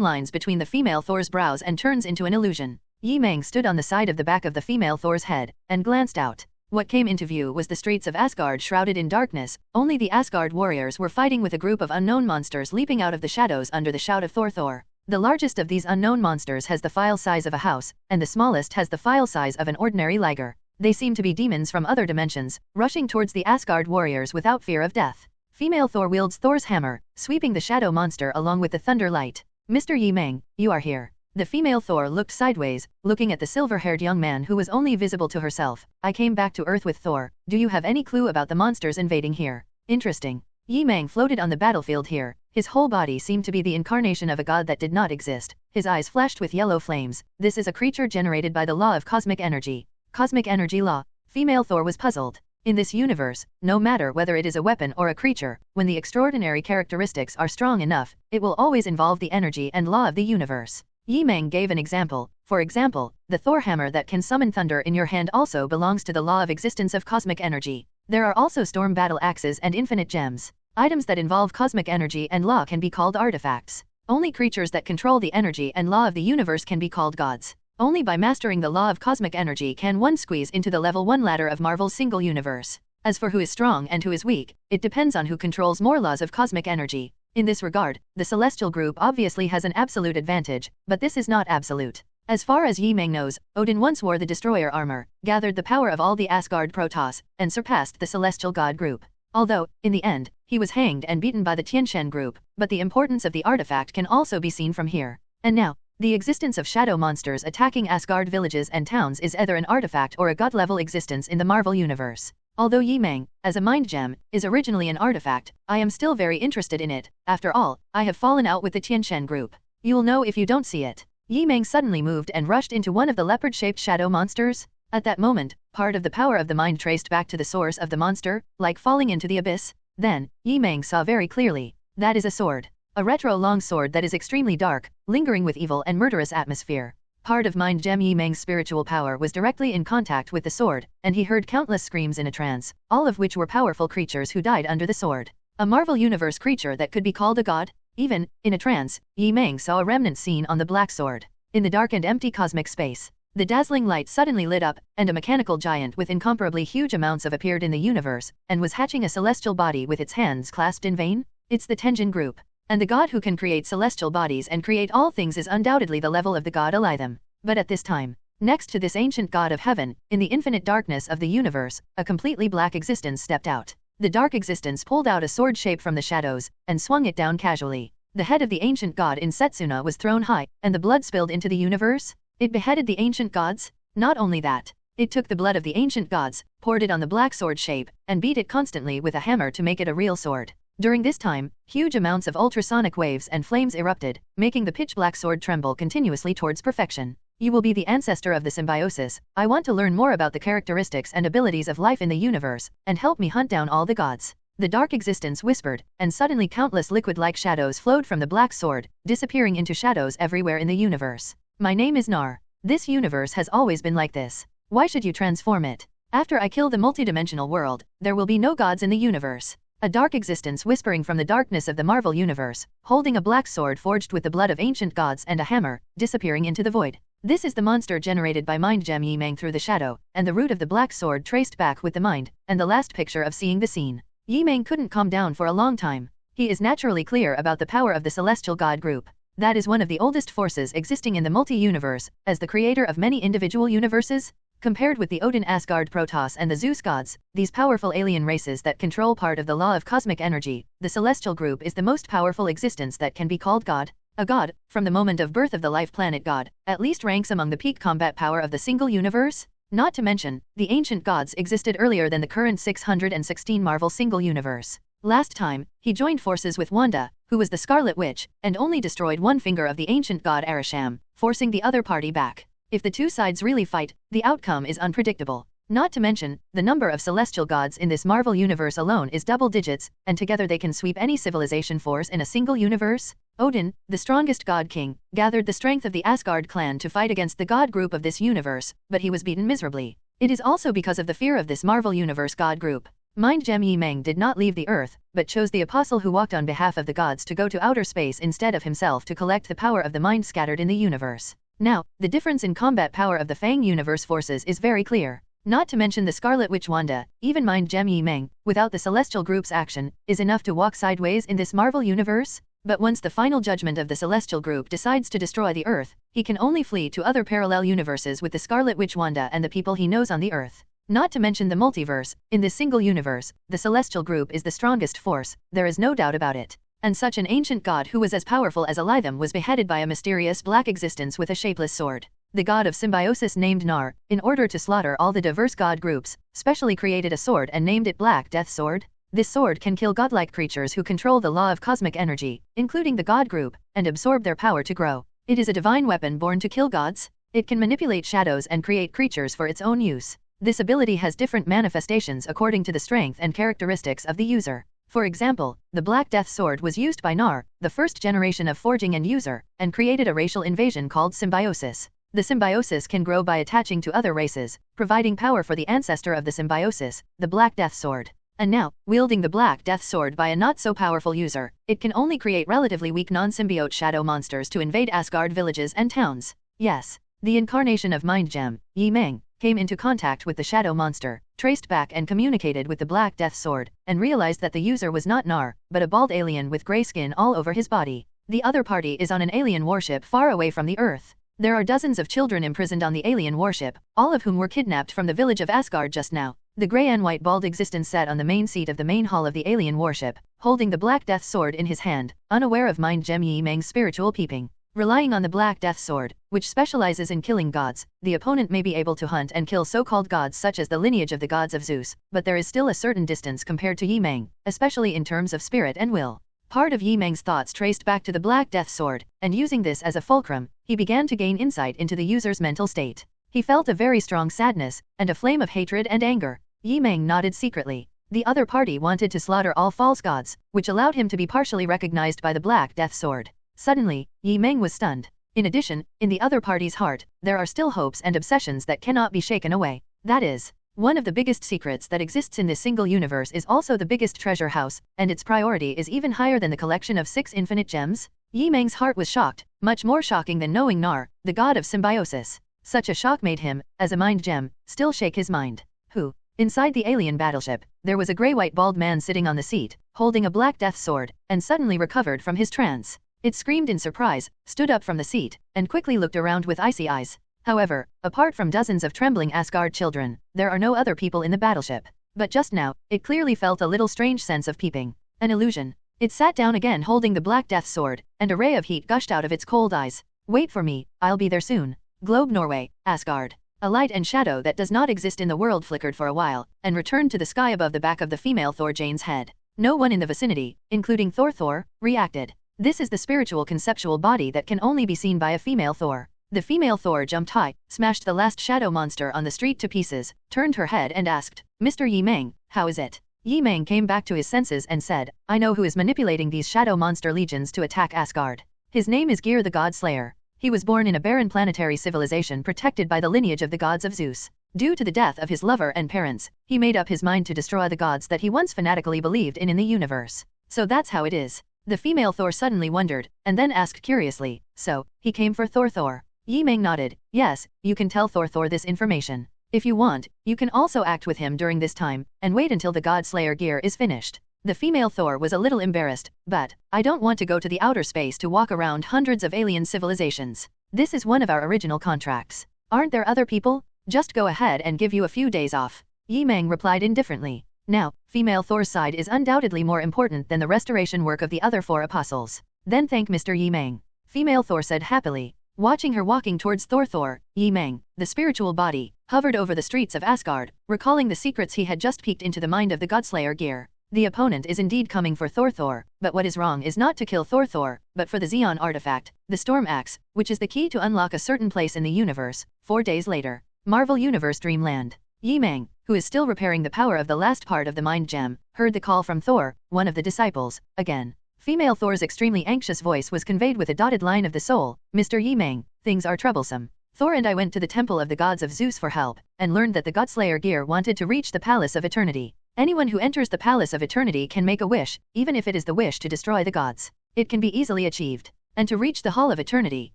lines between the female Thor's brows and turns into an illusion. Yi Meng stood on the side of the back of the female Thor's head, and glanced out. What came into view was the streets of Asgard shrouded in darkness. Only the Asgard warriors were fighting with a group of unknown monsters leaping out of the shadows under the shout of Thor. The largest of these unknown monsters has the file size of a house, and the smallest has the file size of an ordinary liger. They seem to be demons from other dimensions, rushing towards the Asgard warriors without fear of death. Female Thor wields Thor's hammer, sweeping the shadow monster along with the thunder light. Mr. Yi Meng, you are here. The female Thor looked sideways, looking at the silver-haired young man who was only visible to herself. I came back to Earth with Thor. Do you have any clue about the monsters invading here? Interesting. Yi Meng floated on the battlefield here. His whole body seemed to be the incarnation of a god that did not exist. His eyes flashed with yellow flames. This is a creature generated by the law of cosmic energy. Cosmic energy law. Female Thor was puzzled. In this universe, no matter whether it is a weapon or a creature, when the extraordinary characteristics are strong enough, it will always involve the energy and law of the universe. Yi Meng gave an example. For example, the Thor hammer that can summon thunder in your hand also belongs to the law of existence of cosmic energy. There are also storm battle axes and infinite gems. Items that involve cosmic energy and law can be called artifacts. Only creatures that control the energy and law of the universe can be called gods. Only by mastering the law of cosmic energy can one squeeze into the level 1 ladder of Marvel's single universe. As for who is strong and who is weak, it depends on who controls more laws of cosmic energy. In this regard, the Celestial Group obviously has an absolute advantage, but this is not absolute. As far as Yi Meng knows, Odin once wore the Destroyer armor, gathered the power of all the Asgard Protoss, and surpassed the Celestial God Group. Although, in the end, he was hanged and beaten by the Tiantian Group, but the importance of the artifact can also be seen from here. And now, the existence of shadow monsters attacking Asgard villages and towns is either an artifact or a god-level existence in the Marvel universe. Although Yi Meng, as a mind gem, is originally an artifact, I am still very interested in it. After all, I have fallen out with the Tiantian Group. You'll know if you don't see it. Yi Meng suddenly moved and rushed into one of the leopard-shaped shadow monsters. At that moment, part of the power of the mind traced back to the source of the monster, like falling into the abyss. Then, Yi Meng saw very clearly. That is a sword. A retro-long sword that is extremely dark, lingering with evil and murderous atmosphere. Part of mind gem Yi Meng's spiritual power was directly in contact with the sword, and he heard countless screams in a trance, all of which were powerful creatures who died under the sword. A Marvel Universe creature that could be called a god? Even, in a trance, Yi Meng saw a remnant scene on the black sword. In the dark and empty cosmic space, the dazzling light suddenly lit up, and a mechanical giant with incomparably huge amounts of appeared in the universe, and was hatching a celestial body with its hands clasped in vain? It's the Tenjin Group. And the god who can create celestial bodies and create all things is undoubtedly the level of the god Elitham. But at this time, next to this ancient god of heaven, in the infinite darkness of the universe, a completely black existence stepped out. The dark existence pulled out a sword shape from the shadows, and swung it down casually. The head of the ancient god in Setsuna was thrown high, and the blood spilled into the universe? It beheaded the ancient gods? Not only that, it took the blood of the ancient gods, poured it on the black sword shape, and beat it constantly with a hammer to make it a real sword. During this time, huge amounts of ultrasonic waves and flames erupted, making the pitch-black sword tremble continuously towards perfection. You will be the ancestor of the symbiosis. I want to learn more about the characteristics and abilities of life in the universe, and help me hunt down all the gods. The dark existence whispered, and suddenly countless liquid-like shadows flowed from the black sword, disappearing into shadows everywhere in the universe. My name is Nar. This universe has always been like this. Why should you transform it? After I kill the multidimensional world, there will be no gods in the universe. A dark existence whispering from the darkness of the Marvel universe, holding a black sword forged with the blood of ancient gods and a hammer, disappearing into the void. This is the monster generated by mind gem Yi Meng through the shadow, and the root of the black sword traced back with the mind, and the last picture of seeing the scene. Yi Meng couldn't calm down for a long time. He is naturally clear about the power of the Celestial God Group. That is one of the oldest forces existing in the multi-universe, as the creator of many individual universes. Compared with the Odin Asgard Protoss and the Zeus gods, these powerful alien races that control part of the law of cosmic energy, the Celestial Group is the most powerful existence that can be called God. A god, from the moment of birth of the life planet God, at least ranks among the peak combat power of the single universe. Not to mention, the ancient gods existed earlier than the current 616 Marvel single universe. Last time, he joined forces with Wanda, who was the Scarlet Witch, and only destroyed one finger of the ancient god Arasham, forcing the other party back. If the two sides really fight, the outcome is unpredictable. Not to mention, the number of celestial gods in this Marvel universe alone is double digits, and together they can sweep any civilization force in a single universe. Odin, the strongest god king, gathered the strength of the Asgard clan to fight against the god group of this universe, but he was beaten miserably. It is also because of the fear of this Marvel universe god group. Mind Gem Yi Meng did not leave the earth, but chose the apostle who walked on behalf of the gods to go to outer space instead of himself to collect the power of the mind scattered in the universe. Now, the difference in combat power of the Fang universe forces is very clear. Not to mention the Scarlet Witch Wanda, even Mind Gem Yi Meng, without the Celestial Group's action, is enough to walk sideways in this Marvel universe. But once the final judgment of the Celestial Group decides to destroy the Earth, he can only flee to other parallel universes with the Scarlet Witch Wanda and the people he knows on the Earth. Not to mention the multiverse, in this single universe, the Celestial Group is the strongest force, there is no doubt about it. And such an ancient god who was as powerful as Elitham was beheaded by a mysterious black existence with a shapeless sword. The god of symbiosis named Nar, in order to slaughter all the diverse god groups, specially created a sword and named it Black Death Sword. This sword can kill godlike creatures who control the law of cosmic energy, including the god group, and absorb their power to grow. It is a divine weapon born to kill gods. It can manipulate shadows and create creatures for its own use. This ability has different manifestations according to the strength and characteristics of the user. For example, the Black Death Sword was used by Nar, the first generation of forging and user, and created a racial invasion called symbiosis. The symbiosis can grow by attaching to other races, providing power for the ancestor of the symbiosis, the Black Death Sword. And now, wielding the Black Death Sword by a not-so-powerful user, it can only create relatively weak non-symbiote shadow monsters to invade Asgard villages and towns. Yes, the incarnation of Mind Gem, Yi Meng, came into contact with the shadow monster, traced back and communicated with the Black Death Sword, and realized that the user was not Nar, but a bald alien with grey skin all over his body. The other party is on an alien warship far away from the Earth. There are dozens of children imprisoned on the alien warship, all of whom were kidnapped from the village of Asgard just now. The grey and white bald existence sat on the main seat of the main hall of the alien warship, holding the Black Death Sword in his hand, unaware of Mind Gem Yi Meng's spiritual peeping. Relying on the Black Death Sword, which specializes in killing gods, the opponent may be able to hunt and kill so-called gods such as the lineage of the gods of Zeus, but there is still a certain distance compared to Yi Meng, especially in terms of spirit and will. Part of Yi Meng's thoughts traced back to the Black Death Sword, and using this as a fulcrum, he began to gain insight into the user's mental state. He felt a very strong sadness, and a flame of hatred and anger. Yi Meng nodded secretly. The other party wanted to slaughter all false gods, which allowed him to be partially recognized by the Black Death Sword. Suddenly, Yi Meng was stunned. In addition, in the other party's heart, there are still hopes and obsessions that cannot be shaken away. That is, one of the biggest secrets that exists in this single universe is also the biggest treasure house, and its priority is even higher than the collection of 6 infinite gems. Yi Meng's heart was shocked, much more shocking than knowing Nar, the god of symbiosis. Such a shock made him, as a mind gem, still shake his mind. Who? Inside the alien battleship, there was a grey-white bald man sitting on the seat, holding a Black Death Sword, and suddenly recovered from his trance. It screamed in surprise, stood up from the seat, and quickly looked around with icy eyes. However, apart from dozens of trembling Asgard children, there are no other people in the battleship. But just now, it clearly felt a little strange sense of peeping. An illusion. It sat down again holding the Black Death Sword, and a ray of heat gushed out of its cold eyes. Wait for me, I'll be there soon. Globe Norway, Asgard. A light and shadow that does not exist in the world flickered for a while, and returned to the sky above the back of the female Thor Jane's head. No one in the vicinity, including Thor, reacted. This is the spiritual conceptual body that can only be seen by a female Thor. The female Thor jumped high, smashed the last shadow monster on the street to pieces, turned her head and asked, "Mr. Yi Meng, how is it?" Yi Meng came back to his senses and said, "I know who is manipulating these shadow monster legions to attack Asgard. His name is Gear the God Slayer. He was born in a barren planetary civilization protected by the lineage of the gods of Zeus. Due to the death of his lover and parents, he made up his mind to destroy the gods that he once fanatically believed in the universe. So that's how it is." The female Thor suddenly wondered, and then asked curiously, "So, he came for Thor?" Yi Meng nodded. "Yes, you can tell Thor this information. If you want, you can also act with him during this time, and wait until the God Slayer gear is finished." The female Thor was a little embarrassed, but, "I don't want to go to the outer space to walk around hundreds of alien civilizations. This is one of our original contracts. Aren't there other people? Just go ahead and give you a few days off." Yi Meng replied indifferently. Now, female Thor's side is undoubtedly more important than the restoration work of the other 4 apostles. "Then thank Mr. Yi Meng," female Thor said happily. Watching her walking towards Thor, Yi Meng, the spiritual body, hovered over the streets of Asgard, recalling the secrets he had just peeked into the mind of the Godslayer gear. The opponent is indeed coming for Thor, but what is wrong is not to kill Thor, but for the Xeon artifact, the Storm Axe, which is the key to unlock a certain place in the universe. 4 days later. Marvel Universe Dreamland. Yi Meng, who is still repairing the power of the last part of the Mind Gem, heard the call from Thor, one of the disciples. Again. Female Thor's extremely anxious voice was conveyed with a dotted line of the soul. Mr. Yi Meng, things are troublesome. Thor and I went to the Temple of the Gods of Zeus for help, and learned that the Godslayer Gear wanted to reach the Palace of Eternity. Anyone who enters the Palace of Eternity can make a wish, even if it is the wish to destroy the gods. It can be easily achieved. And to reach the Hall of Eternity,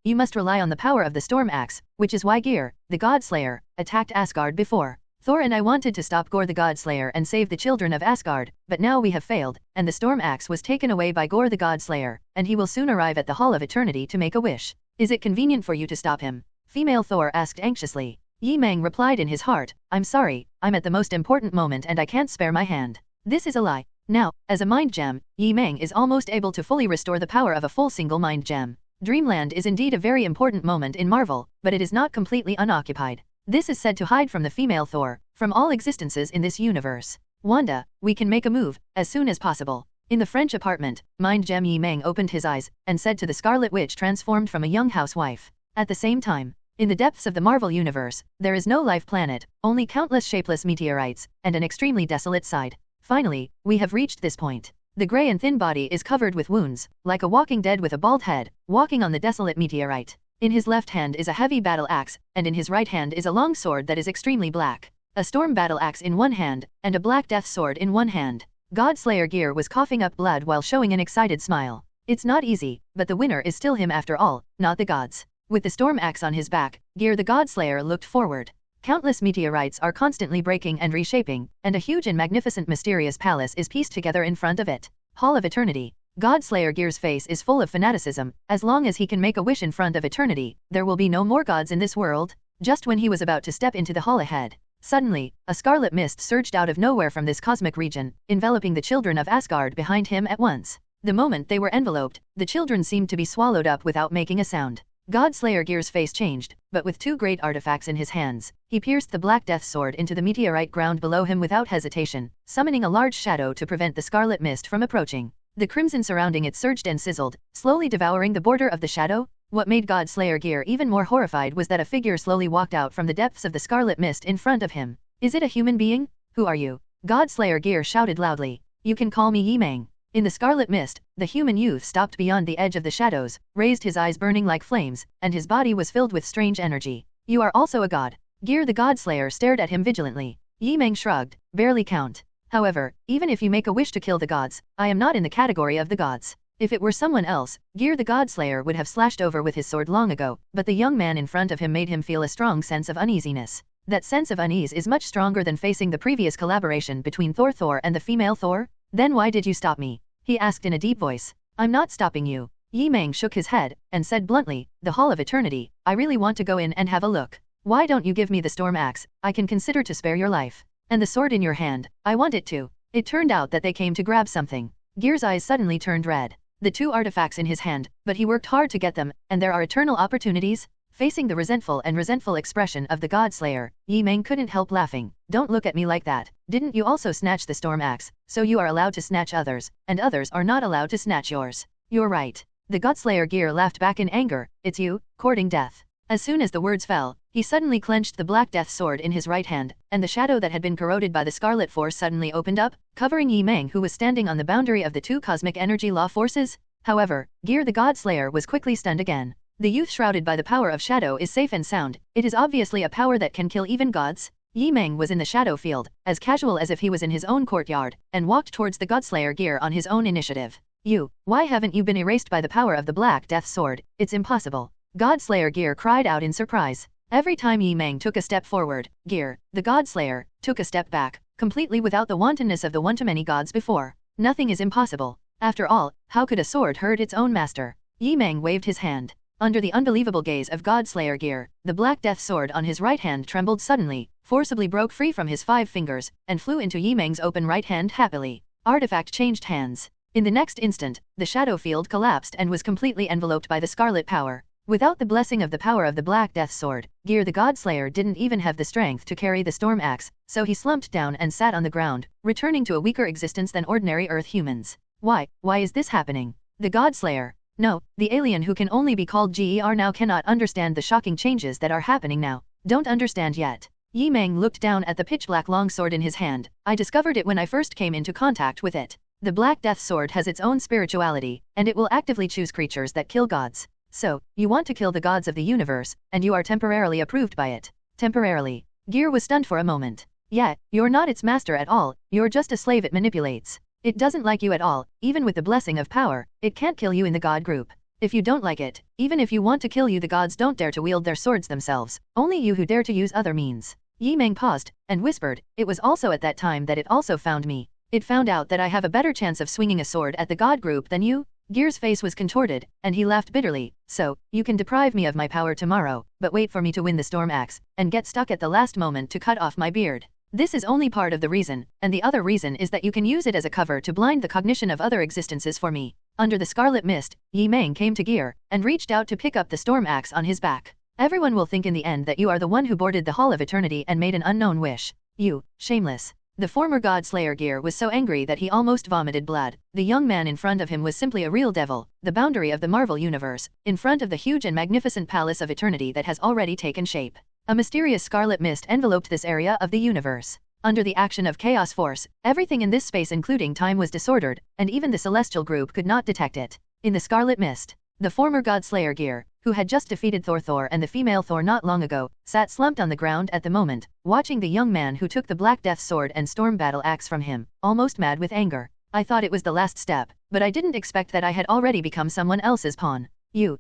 you must rely on the power of the Storm Axe, which is why Gear, the Godslayer, attacked Asgard before. Thor and I wanted to stop Gore the Godslayer and save the children of Asgard, but now we have failed, and the Storm Axe was taken away by Gore the Godslayer, and he will soon arrive at the Hall of Eternity to make a wish. Is it convenient for you to stop him? Female Thor asked anxiously. Yi Meng replied in his heart, I'm sorry, I'm at the most important moment and I can't spare my hand. This is a lie. Now, as a mind gem, Yi Meng is almost able to fully restore the power of a full single mind gem. Dreamland is indeed a very important moment in Marvel, but it is not completely unoccupied. This is said to hide from the female Thor, from all existences in this universe. Wanda, we can make a move, as soon as possible. In the French apartment, Mind Gem Yi Meng opened his eyes, and said to the Scarlet Witch transformed from a young housewife. At the same time, in the depths of the Marvel Universe, there is no life planet, only countless shapeless meteorites, and an extremely desolate side. Finally, we have reached this point. The grey and thin body is covered with wounds, like a walking dead with a bald head, walking on the desolate meteorite. In his left hand is a heavy battle axe, and in his right hand is a long sword that is extremely black. A storm battle axe in one hand, and a black death sword in one hand. Godslayer Gear was coughing up blood while showing an excited smile. It's not easy, but the winner is still him after all, not the gods. With the storm axe on his back, Gear the Godslayer looked forward. Countless meteorites are constantly breaking and reshaping, and a huge and magnificent mysterious palace is pieced together in front of it. Hall of Eternity. Godslayer Gear's face is full of fanaticism. As long as he can make a wish in front of eternity, there will be no more gods in this world. Just when he was about to step into the hall ahead, suddenly, a scarlet mist surged out of nowhere from this cosmic region, enveloping the children of Asgard behind him at once. The moment they were enveloped, the children seemed to be swallowed up without making a sound. Godslayer Gear's face changed, but with two great artifacts in his hands, he pierced the black death sword into the meteorite ground below him without hesitation, summoning a large shadow to prevent the scarlet mist from approaching. The crimson surrounding it surged and sizzled, slowly devouring the border of the shadow. What made Godslayer Gear even more horrified was that a figure slowly walked out from the depths of the scarlet mist in front of him. Is it a human being? Who are you? Godslayer Gear shouted loudly. You can call me Yi Meng. In the scarlet mist, the human youth stopped beyond the edge of the shadows, raised his eyes burning like flames, and his body was filled with strange energy. You are also a god. Gear the Godslayer stared at him vigilantly. Yi Meng shrugged. Barely count. However, even if you make a wish to kill the gods, I am not in the category of the gods. If it were someone else, Gear the Godslayer would have slashed over with his sword long ago, but the young man in front of him made him feel a strong sense of uneasiness. That sense of unease is much stronger than facing the previous collaboration between Thor and the female Thor. Then why did you stop me? He asked in a deep voice. I'm not stopping you. Yi Meng shook his head, and said bluntly, the Hall of Eternity, I really want to go in and have a look. Why don't you give me the storm axe? I can consider to spare your life. And the sword in your hand, I want it too. It turned out that they came to grab something. Gear's eyes suddenly turned red. The two artifacts in his hand, but he worked hard to get them, and there are eternal opportunities. Facing the resentful expression of the Godslayer, Yi Meng couldn't help laughing. Don't look at me like that. Didn't you also snatch the storm axe? So you are allowed to snatch others, and others are not allowed to snatch yours. You're right. The Godslayer Gear laughed back in anger. It's you, courting death. As soon as the words fell, he suddenly clenched the black death sword in his right hand, and the shadow that had been corroded by the Scarlet Force suddenly opened up, covering Yi Meng, who was standing on the boundary of the two cosmic energy law forces. However, Gear the Godslayer was quickly stunned again. The youth shrouded by the power of shadow is safe and sound. It is obviously a power that can kill even gods. Yi Meng was in the shadow field, as casual as if he was in his own courtyard, and walked towards the Godslayer Gear on his own initiative. Why haven't you been erased by the power of the black death sword? It's impossible. Godslayer Gear cried out in surprise. Every time Yi Meng took a step forward, Gear, the Godslayer, took a step back, completely without the wantonness of the one-to-many gods before. Nothing is impossible. After all, how could a sword hurt its own master? Yi Meng waved his hand. Under the unbelievable gaze of Godslayer Gear, the black death sword on his right hand trembled suddenly, forcibly broke free from his 5 fingers, and flew into Yi Meng's open right hand happily. Artifact changed hands. In the next instant, the shadow field collapsed and was completely enveloped by the scarlet power. Without the blessing of the power of the Black Death Sword, Gear the Godslayer didn't even have the strength to carry the storm axe, so he slumped down and sat on the ground, returning to a weaker existence than ordinary Earth humans. Why is this happening? The Godslayer. No, the alien who can only be called GER now cannot understand the shocking changes that are happening now. Don't understand yet. Yi Meng looked down at the pitch-black longsword in his hand. I discovered it when I first came into contact with it. The Black Death Sword has its own spirituality, and it will actively choose creatures that kill gods. So, you want to kill the gods of the universe, and you are temporarily approved by it. Temporarily. Gear was stunned for a moment. Yeah, you're not its master at all, you're just a slave it manipulates. It doesn't like you at all, even with the blessing of power, it can't kill you in the god group. If you don't like it, even if you want to kill you, the gods don't dare to wield their swords themselves, only you who dare to use other means. Yi Meng paused, and whispered, it was also at that time that it also found me. It found out that I have a better chance of swinging a sword at the god group than you. Gear's face was contorted, and he laughed bitterly. So, you can deprive me of my power tomorrow, but wait for me to win the storm axe, and get stuck at the last moment to cut off my beard. This is only part of the reason, and the other reason is that you can use it as a cover to blind the cognition of other existences for me. Under the scarlet mist, Yi Meng came to Gear, and reached out to pick up the storm axe on his back. Everyone will think in the end that you are the one who boarded the Hall of Eternity and made an unknown wish. You, shameless. The former God Slayer Gear was so angry that he almost vomited blood. The young man in front of him was simply a real devil, the boundary of the Marvel Universe, in front of the huge and magnificent Palace of Eternity that has already taken shape. A mysterious scarlet mist enveloped this area of the universe. Under the action of chaos force, everything in this space including time was disordered, and even the celestial group could not detect it. In the scarlet mist, the former God Slayer Gear, who had just defeated Thor and the female Thor not long ago, sat slumped on the ground at the moment, watching the young man who took the Black Death Sword and Storm Battle Axe from him, almost mad with anger. I thought it was the last step, but I didn't expect that I had already become someone else's pawn. You,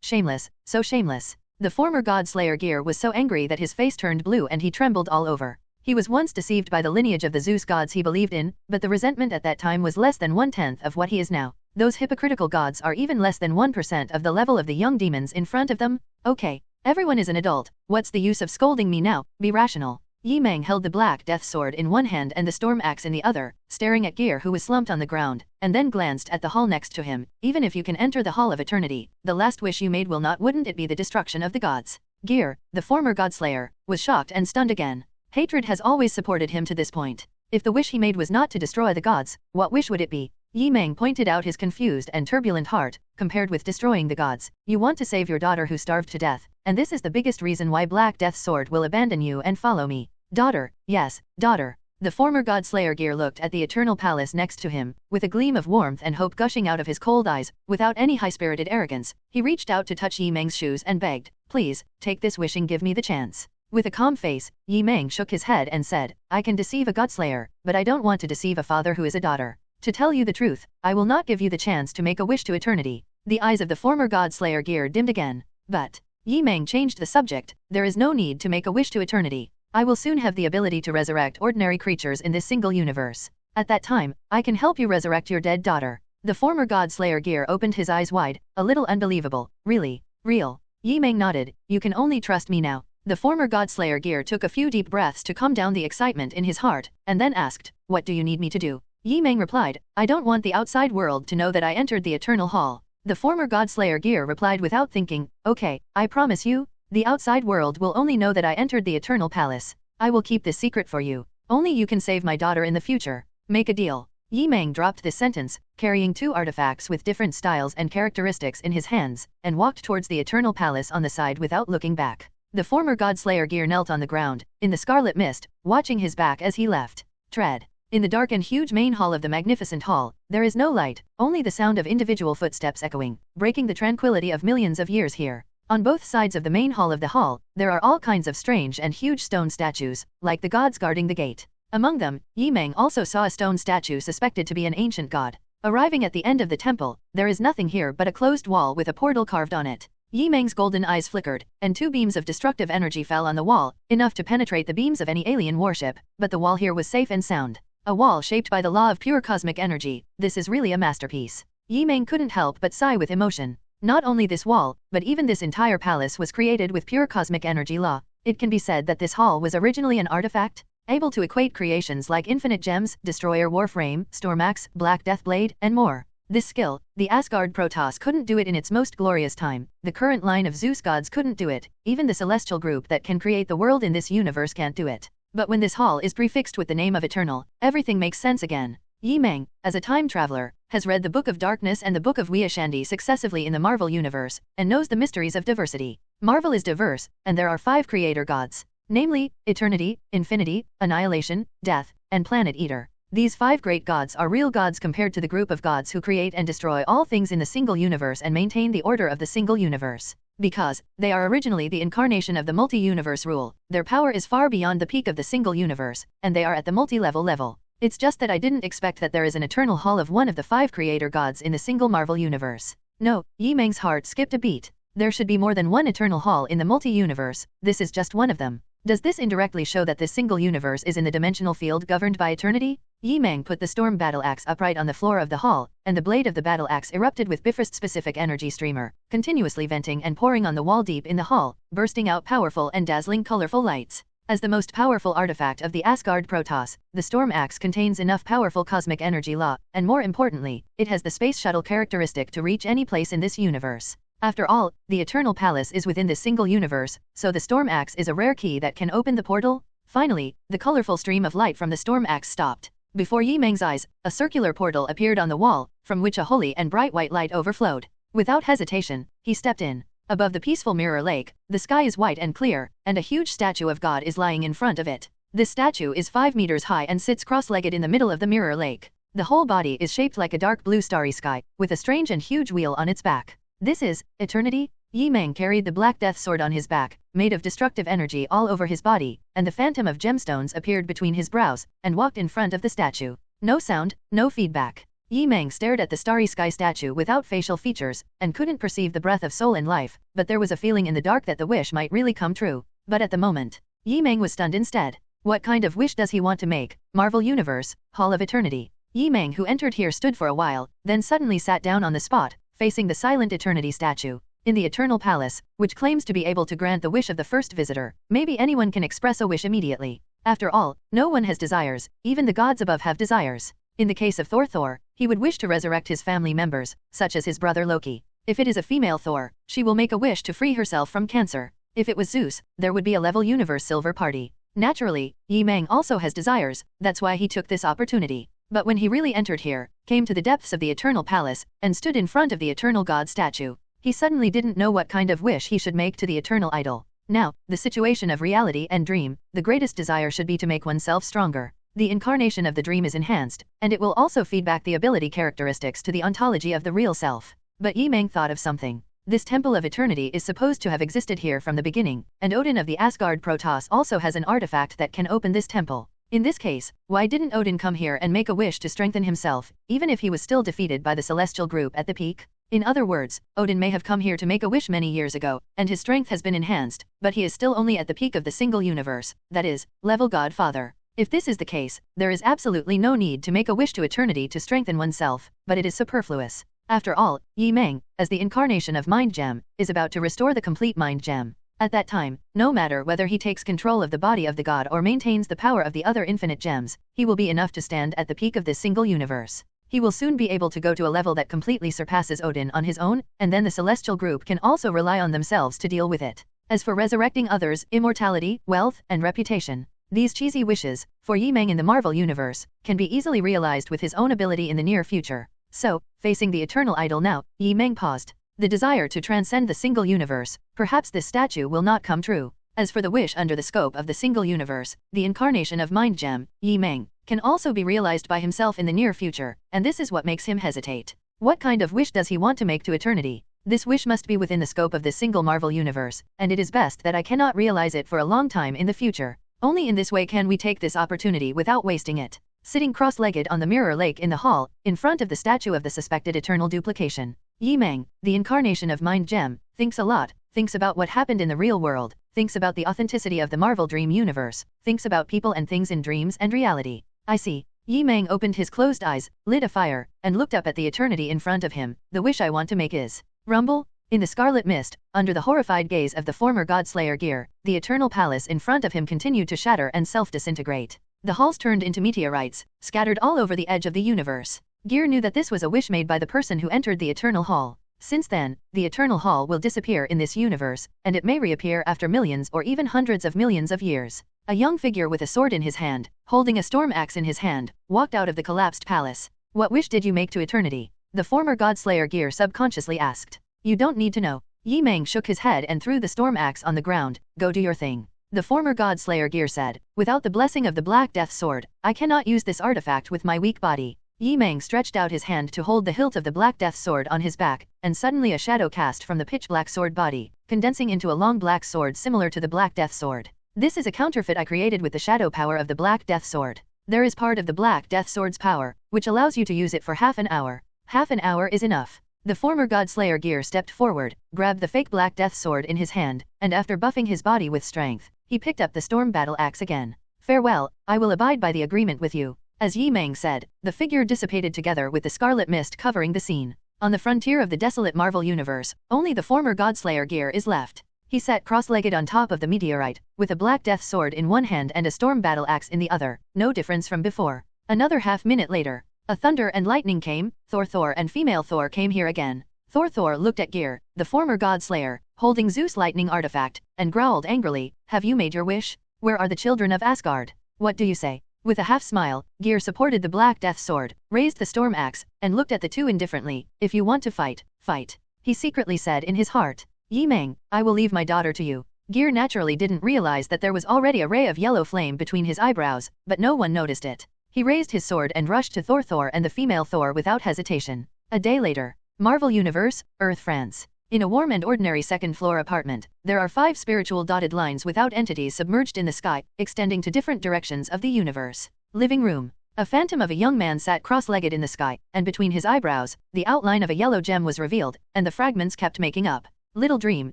shameless, so shameless. The former God Slayer Gear was so angry that his face turned blue and he trembled all over. He was once deceived by the lineage of the Zeus gods he believed in, but the resentment at that time was less than 1/10 of what he is now. Those hypocritical gods are even less than 1% of the level of the young demons in front of them. Okay, everyone is an adult, what's the use of scolding me now? Be rational. Yi Meng held the Black Death Sword in one hand and the Storm Axe in the other, staring at Gear who was slumped on the ground, and then glanced at the hall next to him. Even if you can enter the Hall of Eternity, the last wish you made will not, wouldn't it be the destruction of the gods? Gear, the former Godslayer, was shocked and stunned again. Hatred has always supported him to this point. If the wish he made was not to destroy the gods, what wish would it be? Yi Meng pointed out his confused and turbulent heart, compared with destroying the gods. You want to save your daughter who starved to death, and this is the biggest reason why Black Death Sword will abandon you and follow me. Daughter, yes, daughter. The former God Slayer Gear looked at the eternal palace next to him, with a gleam of warmth and hope gushing out of his cold eyes. Without any high-spirited arrogance, he reached out to touch Yi Meng's shoes and begged, please, take this wish and give me the chance. With a calm face, Yi Meng shook his head and said, I can deceive a Godslayer, but I don't want to deceive a father who is a daughter. To tell you the truth, I will not give you the chance to make a wish to eternity. The eyes of the former God Slayer Gear dimmed again. But, Yi Meng changed the subject, there is no need to make a wish to eternity. I will soon have the ability to resurrect ordinary creatures in this single universe. At that time, I can help you resurrect your dead daughter. The former God Slayer Gear opened his eyes wide, a little unbelievable. Really? Real? Yi Meng nodded, you can only trust me now. The former God Slayer Gear took a few deep breaths to calm down the excitement in his heart, and then asked, what do you need me to do? Yi Meng replied, I don't want the outside world to know that I entered the Eternal Hall. The former God Slayer Gear replied without thinking, okay, I promise you, the outside world will only know that I entered the Eternal Palace. I will keep this secret for you. Only you can save my daughter in the future. Make a deal. Yi Meng dropped this sentence, carrying two artifacts with different styles and characteristics in his hands, and walked towards the Eternal Palace on the side without looking back. The former God Slayer Gear knelt on the ground, in the scarlet mist, watching his back as he left. Tread. In the dark and huge main hall of the magnificent hall, there is no light, only the sound of individual footsteps echoing, breaking the tranquility of millions of years here. On both sides of the main hall of the hall, there are all kinds of strange and huge stone statues, like the gods guarding the gate. Among them, Yi Meng also saw a stone statue suspected to be an ancient god. Arriving at the end of the temple, there is nothing here but a closed wall with a portal carved on it. Yi Meng's golden eyes flickered, and two beams of destructive energy fell on the wall, enough to penetrate the beams of any alien warship, but the wall here was safe and sound. A wall shaped by the law of pure cosmic energy, this is really a masterpiece. Yi Meng couldn't help but sigh with emotion. Not only this wall, but even this entire palace was created with pure cosmic energy law. It can be said that this hall was originally an artifact, able to equate creations like infinite gems, destroyer warframe, stormax, black death blade, and more. This skill, the Asgard Protoss couldn't do it in its most glorious time, the current line of Zeus gods couldn't do it, even the celestial group that can create the world in this universe can't do it. But when this hall is prefixed with the name of Eternal, everything makes sense again. Yi Meng, as a time traveler, has read the Book of Darkness and the Book of Weashandi successively in the Marvel universe, and knows the mysteries of diversity. Marvel is diverse, and there are 5 creator gods, namely, Eternity, Infinity, Annihilation, Death, and Planet Eater. These 5 great gods are real gods compared to the group of gods who create and destroy all things in the single universe and maintain the order of the single universe. Because they are originally the incarnation of the multi-universe rule, their power is far beyond the peak of the single universe, and they are at the multi-level level. It's just that I didn't expect that there is an eternal hall of one of the 5 creator gods in the single Marvel universe. No, Yi Meng's heart skipped a beat. There should be more than one eternal hall in the multi-universe, this is just one of them. Does this indirectly show that this single universe is in the dimensional field governed by eternity? Yi Meng put the storm battle axe upright on the floor of the hall, and the blade of the battle axe erupted with Bifrost-specific energy streamer, continuously venting and pouring on the wall deep in the hall, bursting out powerful and dazzling colorful lights. As the most powerful artifact of the Asgard Protoss, the storm axe contains enough powerful cosmic energy law, and more importantly, it has the space shuttle characteristic to reach any place in this universe. After all, the Eternal Palace is within this single universe, so the storm axe is a rare key that can open the portal. Finally, the colorful stream of light from the storm axe stopped. Before Yi Meng's eyes, a circular portal appeared on the wall, from which a holy and bright white light overflowed. Without hesitation, he stepped in. Above the peaceful mirror lake, the sky is white and clear, and a huge statue of God is lying in front of it. This statue is 5 meters high and sits cross-legged in the middle of the mirror lake. The whole body is shaped like a dark blue starry sky, with a strange and huge wheel on its back. This is eternity? Yi Meng carried the Black Death sword on his back, made of destructive energy all over his body, and the phantom of gemstones appeared between his brows, and walked in front of the statue. No sound, no feedback. Yi Meng stared at the starry sky statue without facial features, and couldn't perceive the breath of soul and life, but there was a feeling in the dark that the wish might really come true. But at the moment, Yi Meng was stunned instead. What kind of wish does he want to make? Marvel Universe, Hall of Eternity. Yi Meng, who entered here, stood for a while, then suddenly sat down on the spot, facing the silent Eternity statue. In the Eternal Palace, which claims to be able to grant the wish of the first visitor, maybe anyone can express a wish immediately. After all, no one has desires, even the gods above have desires. In the case of Thor, he would wish to resurrect his family members, such as his brother Loki. If it is a female Thor, she will make a wish to free herself from cancer. If it was Zeus, there would be a level universe silver party. Naturally, Yi Meng also has desires, that's why he took this opportunity. But when he really entered here, came to the depths of the Eternal Palace, and stood in front of the Eternal God statue, he suddenly didn't know what kind of wish he should make to the Eternal Idol. Now, the situation of reality and dream, the greatest desire should be to make oneself stronger. The incarnation of the dream is enhanced, and it will also feed back the ability characteristics to the ontology of the real self. But Yi Meng thought of something. This Temple of Eternity is supposed to have existed here from the beginning, and Odin of the Asgard Protoss also has an artifact that can open this temple. In this case, why didn't Odin come here and make a wish to strengthen himself, even if he was still defeated by the celestial group at the peak? In other words, Odin may have come here to make a wish many years ago, and his strength has been enhanced, but he is still only at the peak of the single universe, that is, level Godfather. If this is the case, there is absolutely no need to make a wish to eternity to strengthen oneself, but it is superfluous. After all, Yi Meng, as the incarnation of Mind Gem, is about to restore the complete Mind Gem. At that time, no matter whether he takes control of the body of the god or maintains the power of the other infinite gems, he will be enough to stand at the peak of this single universe. He will soon be able to go to a level that completely surpasses Odin on his own, and then the celestial group can also rely on themselves to deal with it. As for resurrecting others, immortality, wealth, and reputation, these cheesy wishes, for Yi Meng in the Marvel Universe, can be easily realized with his own ability in the near future. So, facing the Eternal Idol now, Yi Meng paused. The desire to transcend the single universe, perhaps this statue will not come true. As for the wish under the scope of the single universe, the incarnation of Mind Gem, Yi Meng, can also be realized by himself in the near future, and this is what makes him hesitate. What kind of wish does he want to make to eternity? This wish must be within the scope of this single Marvel universe, and it is best that I cannot realize it for a long time in the future. Only in this way can we take this opportunity without wasting it. Sitting cross-legged on the mirror lake in the hall, in front of the statue of the suspected eternal duplication, Yi Meng, the incarnation of Mind Gem, thinks a lot, thinks about what happened in the real world, thinks about the authenticity of the Marvel Dream Universe, thinks about people and things in dreams and reality. I see. Yi Meng opened his closed eyes, lit a fire, and looked up at the eternity in front of him. The wish I want to make is rumble. In the scarlet mist, under the horrified gaze of the former Godslayer Gear, the Eternal Palace in front of him continued to shatter and self-disintegrate. The halls turned into meteorites, scattered all over the edge of the universe. Gear knew that this was a wish made by the person who entered the Eternal Hall. Since then, the Eternal Hall will disappear in this universe, and it may reappear after millions or even hundreds of millions of years. A young figure with a sword in his hand, holding a storm axe in his hand, walked out of the collapsed palace. What wish did you make to eternity? The former Godslayer Gear subconsciously asked. You don't need to know. Yi Meng shook his head and threw the storm axe on the ground. Go do your thing. The former Godslayer Gear said. Without the blessing of the Black Death Sword, I cannot use this artifact with my weak body. Yi Meng stretched out his hand to hold the hilt of the Black Death Sword on his back, and suddenly a shadow cast from the pitch-black sword body, condensing into a long black sword similar to the Black Death Sword. This is a counterfeit I created with the shadow power of the Black Death Sword. There is part of the Black Death Sword's power, which allows you to use it for half an hour. Half an hour is enough. The former Godslayer Gear stepped forward, grabbed the fake Black Death Sword in his hand, and after buffing his body with strength, he picked up the storm battle axe again. Farewell, I will abide by the agreement with you. As Yi Meng said, the figure dissipated together with the scarlet mist covering the scene. On the frontier of the desolate Marvel universe, only the former Godslayer Gear is left. He sat cross-legged on top of the meteorite, with a Black Death Sword in one hand and a storm battle axe in the other, no difference from before. Another half-minute later, a thunder and lightning came. Thor and female Thor came here again. Thor looked at Gear, the former Godslayer, holding Zeus' lightning artifact, and growled angrily, have you made your wish? Where are the children of Asgard? What do you say? With a half-smile, Gear supported the Black Death Sword, raised the storm axe, and looked at the two indifferently. If you want to fight, fight. He secretly said in his heart. Yi Meng, I will leave my daughter to you. Gear naturally didn't realize that there was already a ray of yellow flame between his eyebrows, but no one noticed it. He raised his sword and rushed to Thor and the female Thor without hesitation. A day later. Marvel Universe, Earth, France. In a warm and ordinary second-floor apartment, there are 5 spiritual dotted lines without entities submerged in the sky, extending to different directions of the universe. Living room. A phantom of a young man sat cross-legged in the sky, and between his eyebrows, the outline of a yellow gem was revealed, and the fragments kept making up. Little dream,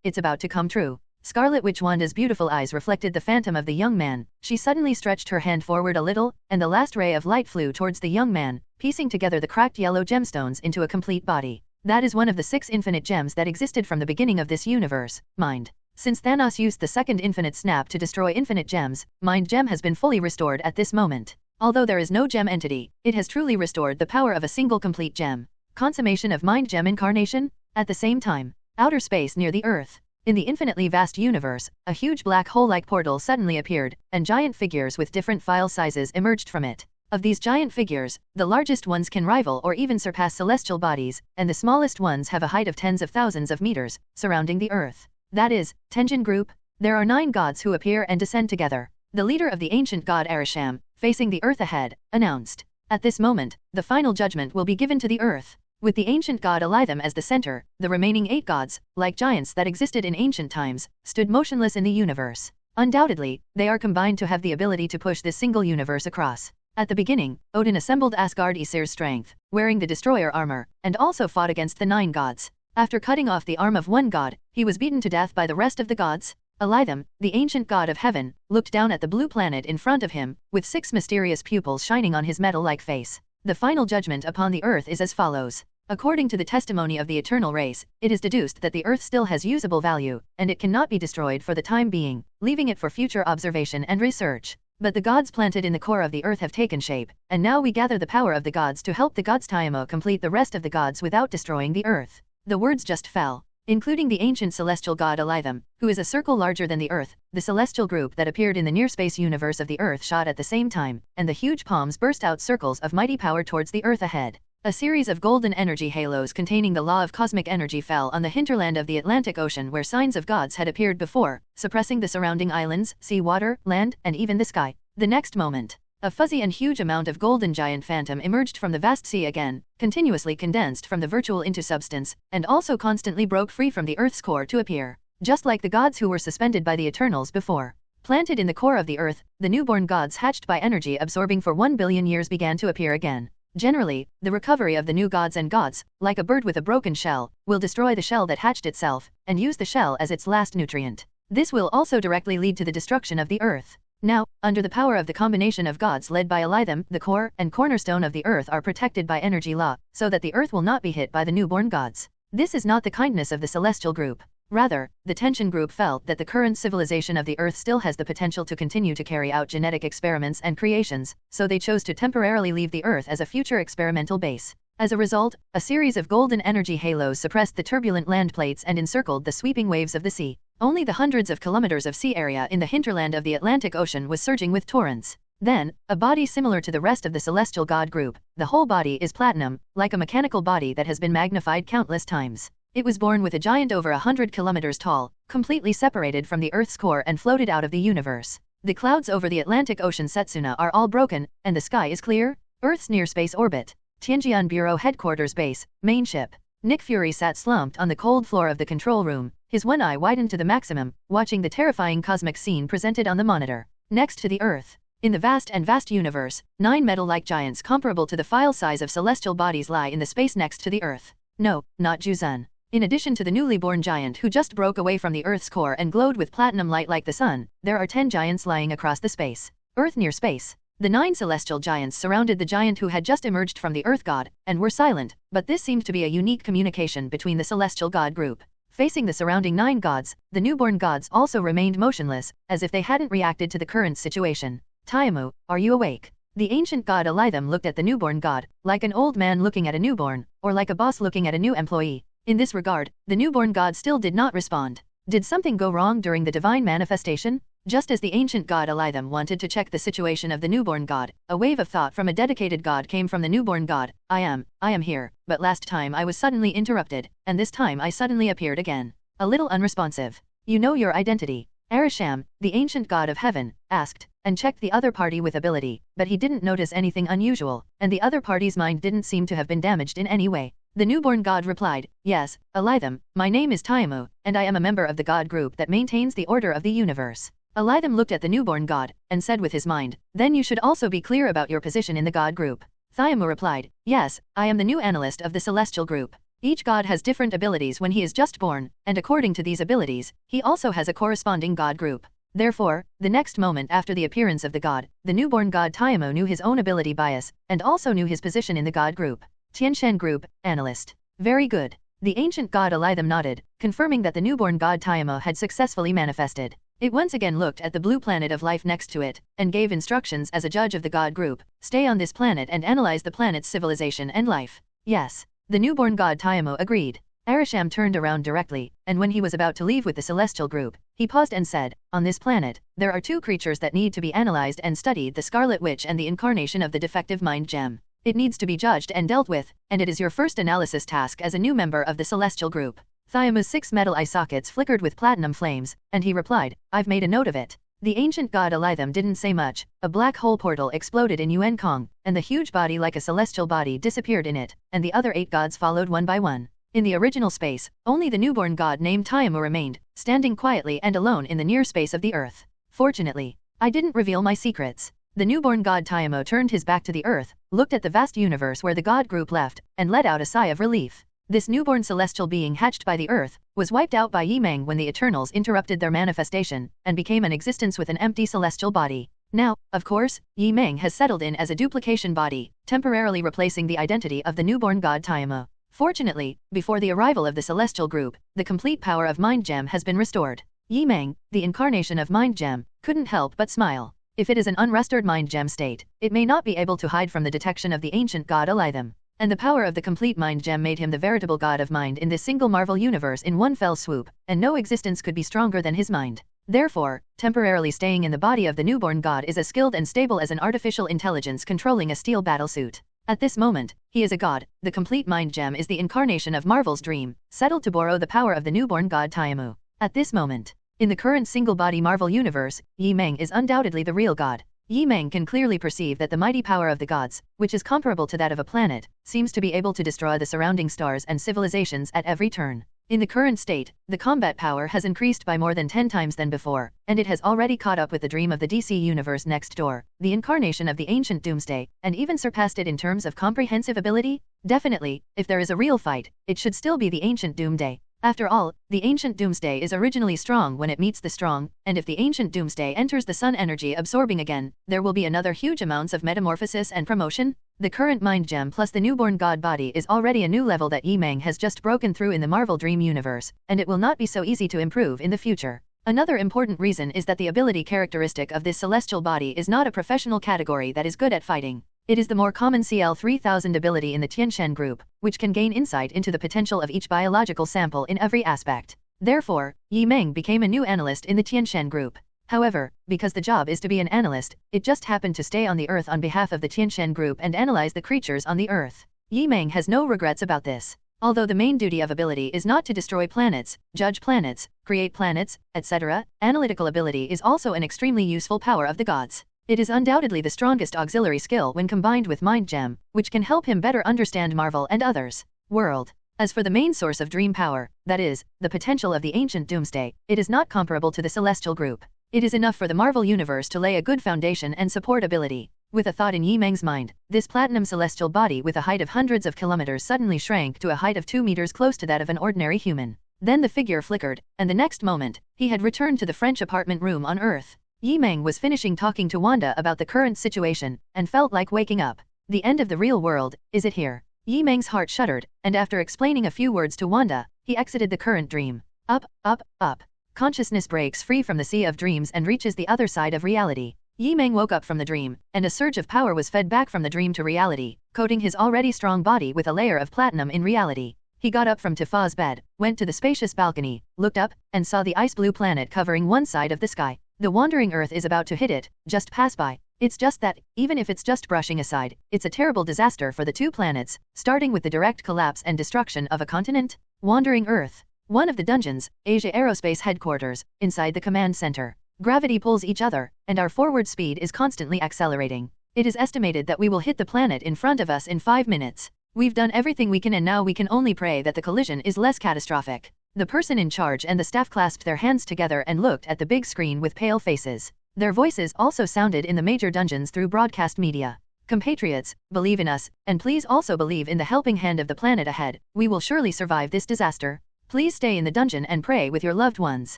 it's about to come true. Scarlet Witch Wanda's beautiful eyes reflected the phantom of the young man. She suddenly stretched her hand forward a little, and the last ray of light flew towards the young man, piecing together the cracked yellow gemstones into a complete body. That is one of the 6 infinite gems that existed from the beginning of this universe, Mind. Since Thanos used the second infinite snap to destroy infinite gems, Mind Gem has been fully restored at this moment. Although there is no gem entity, it has truly restored the power of a single complete gem. Consummation of Mind Gem incarnation? At the same time, outer space near the Earth. In the infinitely vast universe, a huge black hole-like portal suddenly appeared, and giant figures with different file sizes emerged from it. Of these giant figures, the largest ones can rival or even surpass celestial bodies, and the smallest ones have a height of tens of thousands of meters, surrounding the Earth. That is, Tenjin Group. There are 9 gods who appear and descend together. The leader of the ancient god Arisham, facing the Earth ahead, announced. At this moment, the final judgment will be given to the Earth. With the ancient god Elitham as the center, the remaining 8 gods, like giants that existed in ancient times, stood motionless in the universe. Undoubtedly, they are combined to have the ability to push this single universe across. At the beginning, Odin assembled Asgard Aesir's strength, wearing the destroyer armor, and also fought against the 9 gods. After cutting off the arm of one god, he was beaten to death by the rest of the gods. Elitham, the ancient god of heaven, looked down at the blue planet in front of him, with 6 mysterious pupils shining on his metal-like face. The final judgment upon the Earth is as follows. According to the testimony of the eternal race, it is deduced that the Earth still has usable value, and it cannot be destroyed for the time being, leaving it for future observation and research. But the gods planted in the core of the Earth have taken shape, and now we gather the power of the gods to help the gods Tiamo complete the rest of the gods without destroying the Earth. The words just fell. Including the ancient celestial god Elitham, who is a circle larger than the Earth, the celestial group that appeared in the near-space universe of the Earth shot at the same time, and the huge palms burst out circles of mighty power towards the Earth ahead. A series of golden energy halos containing the law of cosmic energy fell on the hinterland of the Atlantic Ocean where signs of gods had appeared before, suppressing the surrounding islands, sea water, land, and even the sky. The next moment, a fuzzy and huge amount of golden giant phantom emerged from the vast sea again, continuously condensed from the virtual into substance, and also constantly broke free from the Earth's core to appear. Just like the gods who were suspended by the Eternals before. Planted in the core of the Earth, the newborn gods hatched by energy absorbing for 1 billion years began to appear again. Generally, the recovery of the new gods and gods, like a bird with a broken shell, will destroy the shell that hatched itself, and use the shell as its last nutrient. This will also directly lead to the destruction of the Earth. Now, under the power of the combination of gods led by Elitham, the core and cornerstone of the Earth are protected by energy law, so that the Earth will not be hit by the newborn gods. This is not the kindness of the celestial group. Rather, the Tension Group felt that the current civilization of the Earth still has the potential to continue to carry out genetic experiments and creations, so they chose to temporarily leave the Earth as a future experimental base. As a result, a series of golden energy halos suppressed the turbulent land plates and encircled the sweeping waves of the sea. Only the hundreds of kilometers of sea area in the hinterland of the Atlantic Ocean was surging with torrents. Then, a body similar to the rest of the celestial god group, the whole body is platinum, like a mechanical body that has been magnified countless times. It was born with a giant over 100 kilometers tall, completely separated from the Earth's core and floated out of the universe. The clouds over the Atlantic Ocean Setsuna are all broken, and the sky is clear. Earth's near-space orbit. Tianjian Bureau Headquarters Base, main ship. Nick Fury sat slumped on the cold floor of the control room, his one eye widened to the maximum, watching the terrifying cosmic scene presented on the monitor. Next to the Earth. In the vast universe, 9 metal-like giants comparable to the file size of celestial bodies lie in the space next to the Earth. No, not Juzun. In addition to the newly born giant who just broke away from the Earth's core and glowed with platinum light like the sun, there are 10 giants lying across the space. Earth near space. The 9 celestial giants surrounded the giant who had just emerged from the Earth god, and were silent, but this seemed to be a unique communication between the celestial god group. Facing the surrounding 9 gods, the newborn gods also remained motionless, as if they hadn't reacted to the current situation. Taimu, are you awake? The ancient god Elitham looked at the newborn god, like an old man looking at a newborn, or like a boss looking at a new employee. In this regard, the newborn god still did not respond. Did something go wrong during the divine manifestation? Just as the ancient god Elitham wanted to check the situation of the newborn god, a wave of thought from a dedicated god came from the newborn god. I am here, but last time I was suddenly interrupted, and this time I suddenly appeared again. A little unresponsive. You know your identity. Arisham, the ancient god of heaven, asked, and checked the other party with ability, but he didn't notice anything unusual, and the other party's mind didn't seem to have been damaged in any way. The newborn god replied, yes, Elitham, my name is Taimu, and I am a member of the god group that maintains the order of the universe. Elitham looked at the newborn god, and said with his mind, then you should also be clear about your position in the god group. Taimu replied, yes, I am the new analyst of the celestial group. Each god has different abilities when he is just born, and according to these abilities, he also has a corresponding god group. Therefore, the next moment after the appearance of the god, the newborn god Taimu knew his own ability bias, and also knew his position in the god group. Tianshan Group, Analyst. Very good. The ancient god Elitham nodded, confirming that the newborn god Taimu had successfully manifested. It once again looked at the blue planet of life next to it, and gave instructions as a judge of the god group, stay on this planet and analyze the planet's civilization and life. Yes. The newborn god Taimu agreed. Arisham turned around directly, and when he was about to leave with the celestial group, he paused and said, on this planet, there are 2 creatures that need to be analyzed and studied, the Scarlet Witch and the incarnation of the defective mind gem. It needs to be judged and dealt with, and it is your first analysis task as a new member of the celestial group. Taimu's 6 metal eye sockets flickered with platinum flames, and he replied, I've made a note of it. The ancient god Elitham didn't say much. A black hole portal exploded in Yuan Kong, and the huge body like a celestial body disappeared in it, and the other 8 gods followed one by one. In the original space, only the newborn god named Taimu remained, standing quietly and alone in the near space of the Earth. Fortunately, I didn't reveal my secrets. The newborn god Taimu turned his back to the Earth, looked at the vast universe where the god group left, and let out a sigh of relief. This newborn celestial being hatched by the Earth, was wiped out by Yi Meng when the Eternals interrupted their manifestation, and became an existence with an empty celestial body. Now, of course, Yi Meng has settled in as a duplication body, temporarily replacing the identity of the newborn god Taimu. Fortunately, before the arrival of the celestial group, the complete power of Mind Gem has been restored. Yi Meng, the incarnation of Mind Gem, couldn't help but smile. If it is an unrestored Mind Gem state, it may not be able to hide from the detection of the ancient god Elitham. And the power of the complete Mind Gem made him the veritable god of mind in this single Marvel universe in one fell swoop, and no existence could be stronger than his mind. Therefore, temporarily staying in the body of the newborn god is as skilled and stable as an artificial intelligence controlling a steel battlesuit. At this moment, he is a god. The complete Mind Gem is the incarnation of Marvel's dream, settled to borrow the power of the newborn god Taimu. At this moment, in the current single-body Marvel universe, Yi Meng is undoubtedly the real god. Yi Meng can clearly perceive that the mighty power of the gods, which is comparable to that of a planet, seems to be able to destroy the surrounding stars and civilizations at every turn. In the current state, the combat power has increased by more than 10 times than before, and it has already caught up with the dream of the DC universe next door, the incarnation of the ancient Doomsday, and even surpassed it in terms of comprehensive ability. Definitely, if there is a real fight, it should still be the ancient Doomsday. After all, the ancient Doomsday is originally strong when it meets the strong, and if the ancient Doomsday enters the sun energy absorbing again, there will be another huge amounts of metamorphosis and promotion. The current mind gem plus the newborn god body is already a new level that Yi Meng has just broken through in the Marvel Dream Universe, and it will not be so easy to improve in the future. Another important reason is that the ability characteristic of this celestial body is not a professional category that is good at fighting. It is the more common CL-3000 ability in the Tianshan group, which can gain insight into the potential of each biological sample in every aspect. Therefore, Yi Meng became a new analyst in the Tianshan group. However, because the job is to be an analyst, it just happened to stay on the Earth on behalf of the Tianshan group and analyze the creatures on the Earth. Yi Meng has no regrets about this. Although the main duty of ability is not to destroy planets, judge planets, create planets, etc., analytical ability is also an extremely useful power of the gods. It is undoubtedly the strongest auxiliary skill when combined with Mind Gem, which can help him better understand Marvel and others' world. As for the main source of dream power, that is, the potential of the ancient Doomsday, it is not comparable to the Celestial group. It is enough for the Marvel Universe to lay a good foundation and support ability. With a thought in Yi Meng's mind, this platinum celestial body with a height of hundreds of kilometers suddenly shrank to a height of 2 meters close to that of an ordinary human. Then the figure flickered, and the next moment, he had returned to the French apartment room on Earth. Yi Meng was finishing talking to Wanda about the current situation, and felt like waking up. The end of the real world, is it here? Yi Meng's heart shuddered, and after explaining a few words to Wanda, he exited the current dream. Up, up, up. Consciousness breaks free from the sea of dreams and reaches the other side of reality. Yi Meng woke up from the dream, and a surge of power was fed back from the dream to reality, coating his already strong body with a layer of platinum in reality. He got up from Tifa's bed, went to the spacious balcony, looked up, and saw the ice-blue planet covering one side of the sky. The wandering Earth is about to hit it, just pass by. It's just that, even if it's just brushing aside, it's a terrible disaster for the two planets, starting with the direct collapse and destruction of a continent. Wandering Earth. One of the dungeons, Asia Aerospace Headquarters, inside the command center. Gravity pulls each other, and our forward speed is constantly accelerating. It is estimated that we will hit the planet in front of us in 5 minutes. We've done everything we can and now we can only pray that the collision is less catastrophic. The person in charge and the staff clasped their hands together and looked at the big screen with pale faces. Their voices also sounded in the major dungeons through broadcast media. Compatriots, believe in us, and please also believe in the helping hand of the planet ahead. We will surely survive this disaster. Please stay in the dungeon and pray with your loved ones.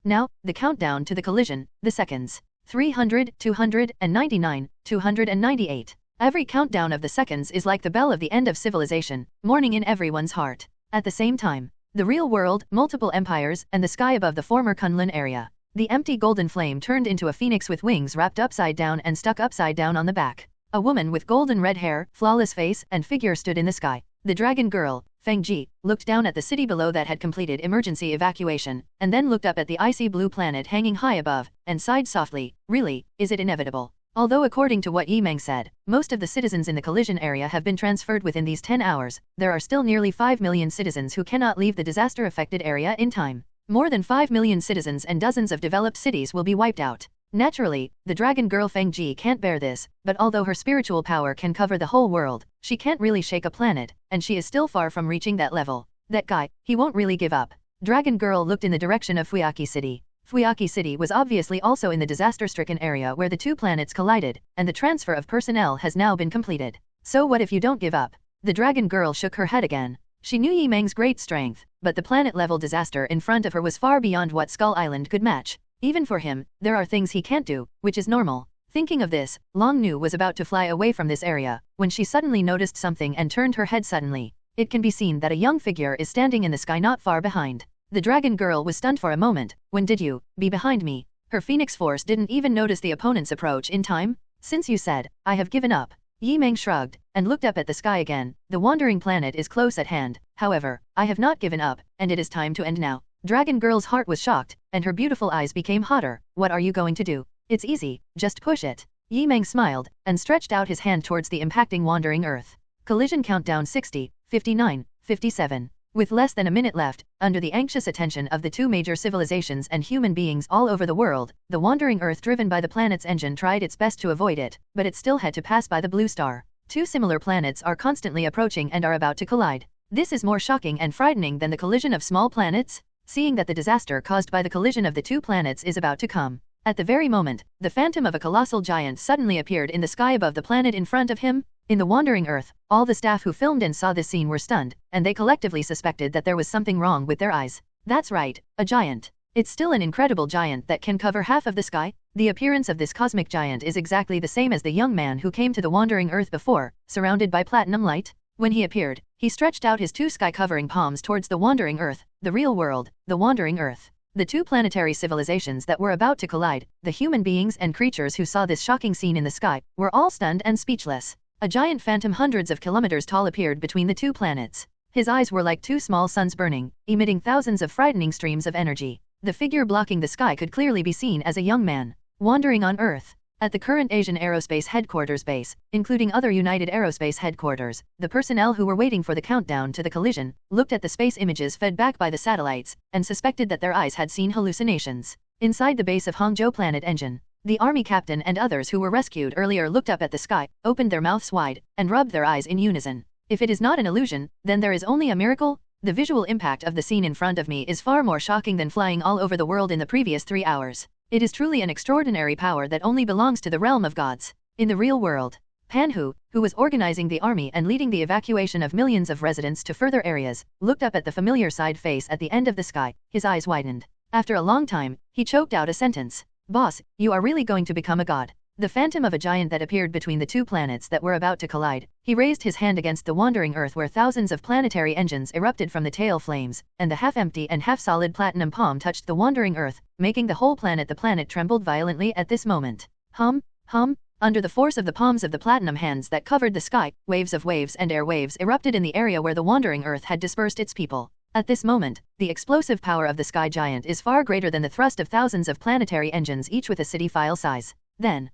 Now, the countdown to the collision, the seconds. 300, 299, 298. Every countdown of the seconds is like the bell of the end of civilization, mourning in everyone's heart. At the same time, the real world, multiple empires, and the sky above the former Kunlun area. The empty golden flame turned into a phoenix with wings wrapped upside down and stuck upside down on the back. A woman with golden red hair, flawless face, and figure stood in the sky. The dragon girl, Feng Ji, looked down at the city below that had completed emergency evacuation, and then looked up at the icy blue planet hanging high above, and sighed softly. Really, is it inevitable? Although according to what Yi Meng said, most of the citizens in the collision area have been transferred within these 10 hours, there are still nearly 5 million citizens who cannot leave the disaster-affected area in time. More than 5 million citizens and dozens of developed cities will be wiped out. Naturally, the dragon girl Feng Ji can't bear this, but although her spiritual power can cover the whole world, she can't really shake a planet, and she is still far from reaching that level. That guy, he won't really give up. Dragon girl looked in the direction of Fuyaki City. Fuyaki City was obviously also in the disaster-stricken area where the two planets collided, and the transfer of personnel has now been completed. So what if you don't give up? The dragon girl shook her head again. She knew Yi Meng's great strength, but the planet-level disaster in front of her was far beyond what Skull Island could match. Even for him, there are things he can't do, which is normal. Thinking of this, Long Nu was about to fly away from this area, when she suddenly noticed something and turned her head suddenly. It can be seen that a young figure is standing in the sky not far behind. The dragon girl was stunned for a moment. When did you be behind me? Her phoenix force didn't even notice the opponent's approach in time. Since you said, I have given up. Yi Meng shrugged, and looked up at the sky again. The wandering planet is close at hand. However, I have not given up, and it is time to end now. Dragon girl's heart was shocked, and her beautiful eyes became hotter. What are you going to do? It's easy, just push it. Yi Meng smiled, and stretched out his hand towards the impacting wandering Earth. Collision countdown 60, 59, 57. With less than a minute left, under the anxious attention of the two major civilizations and human beings all over the world, the wandering Earth driven by the planet's engine tried its best to avoid it, but it still had to pass by the blue star. Two similar planets are constantly approaching and are about to collide. This is more shocking and frightening than the collision of small planets, seeing that the disaster caused by the collision of the two planets is about to come. At the very moment, the phantom of a colossal giant suddenly appeared in the sky above the planet in front of him. In the wandering Earth, all the staff who filmed and saw this scene were stunned, and they collectively suspected that there was something wrong with their eyes. That's right, a giant. It's still an incredible giant that can cover half of the sky. The appearance of this cosmic giant is exactly the same as the young man who came to the wandering earth before, surrounded by platinum light. When he appeared, he stretched out his two sky-covering palms towards the wandering earth, the real world, the wandering earth. The two planetary civilizations that were about to collide, the human beings and creatures who saw this shocking scene in the sky, were all stunned and speechless. A giant phantom hundreds of kilometers tall appeared between the two planets. His eyes were like two small suns burning, emitting thousands of frightening streams of energy. The figure blocking the sky could clearly be seen as a young man, wandering on Earth. At the current Asian Aerospace Headquarters base, including other United Aerospace Headquarters, the personnel who were waiting for the countdown to the collision, looked at the space images fed back by the satellites, and suspected that their eyes had seen hallucinations. Inside the base of Hangzhou Planet Engine, the army captain and others who were rescued earlier looked up at the sky, opened their mouths wide, and rubbed their eyes in unison. If it is not an illusion, then there is only a miracle. The visual impact of the scene in front of me is far more shocking than flying all over the world in the previous 3 hours. It is truly an extraordinary power that only belongs to the realm of gods. In the real world, Pan Hu, who was organizing the army and leading the evacuation of millions of residents to further areas, looked up at the familiar side face at the end of the sky. His eyes widened. After a long time, he choked out a sentence. "Boss, you are really going to become a god." The phantom of a giant that appeared between the two planets that were about to collide, he raised his hand against the wandering earth where thousands of planetary engines erupted from the tail flames, and the half-empty and half-solid platinum palm touched the wandering earth, making the whole planet. The planet trembled violently at this moment. Under the force of the palms of the platinum hands that covered the sky, waves and air waves erupted in the area where the wandering earth had dispersed its people. At this moment, the explosive power of the sky giant is far greater than the thrust of thousands of planetary engines, each with a city file size. Then,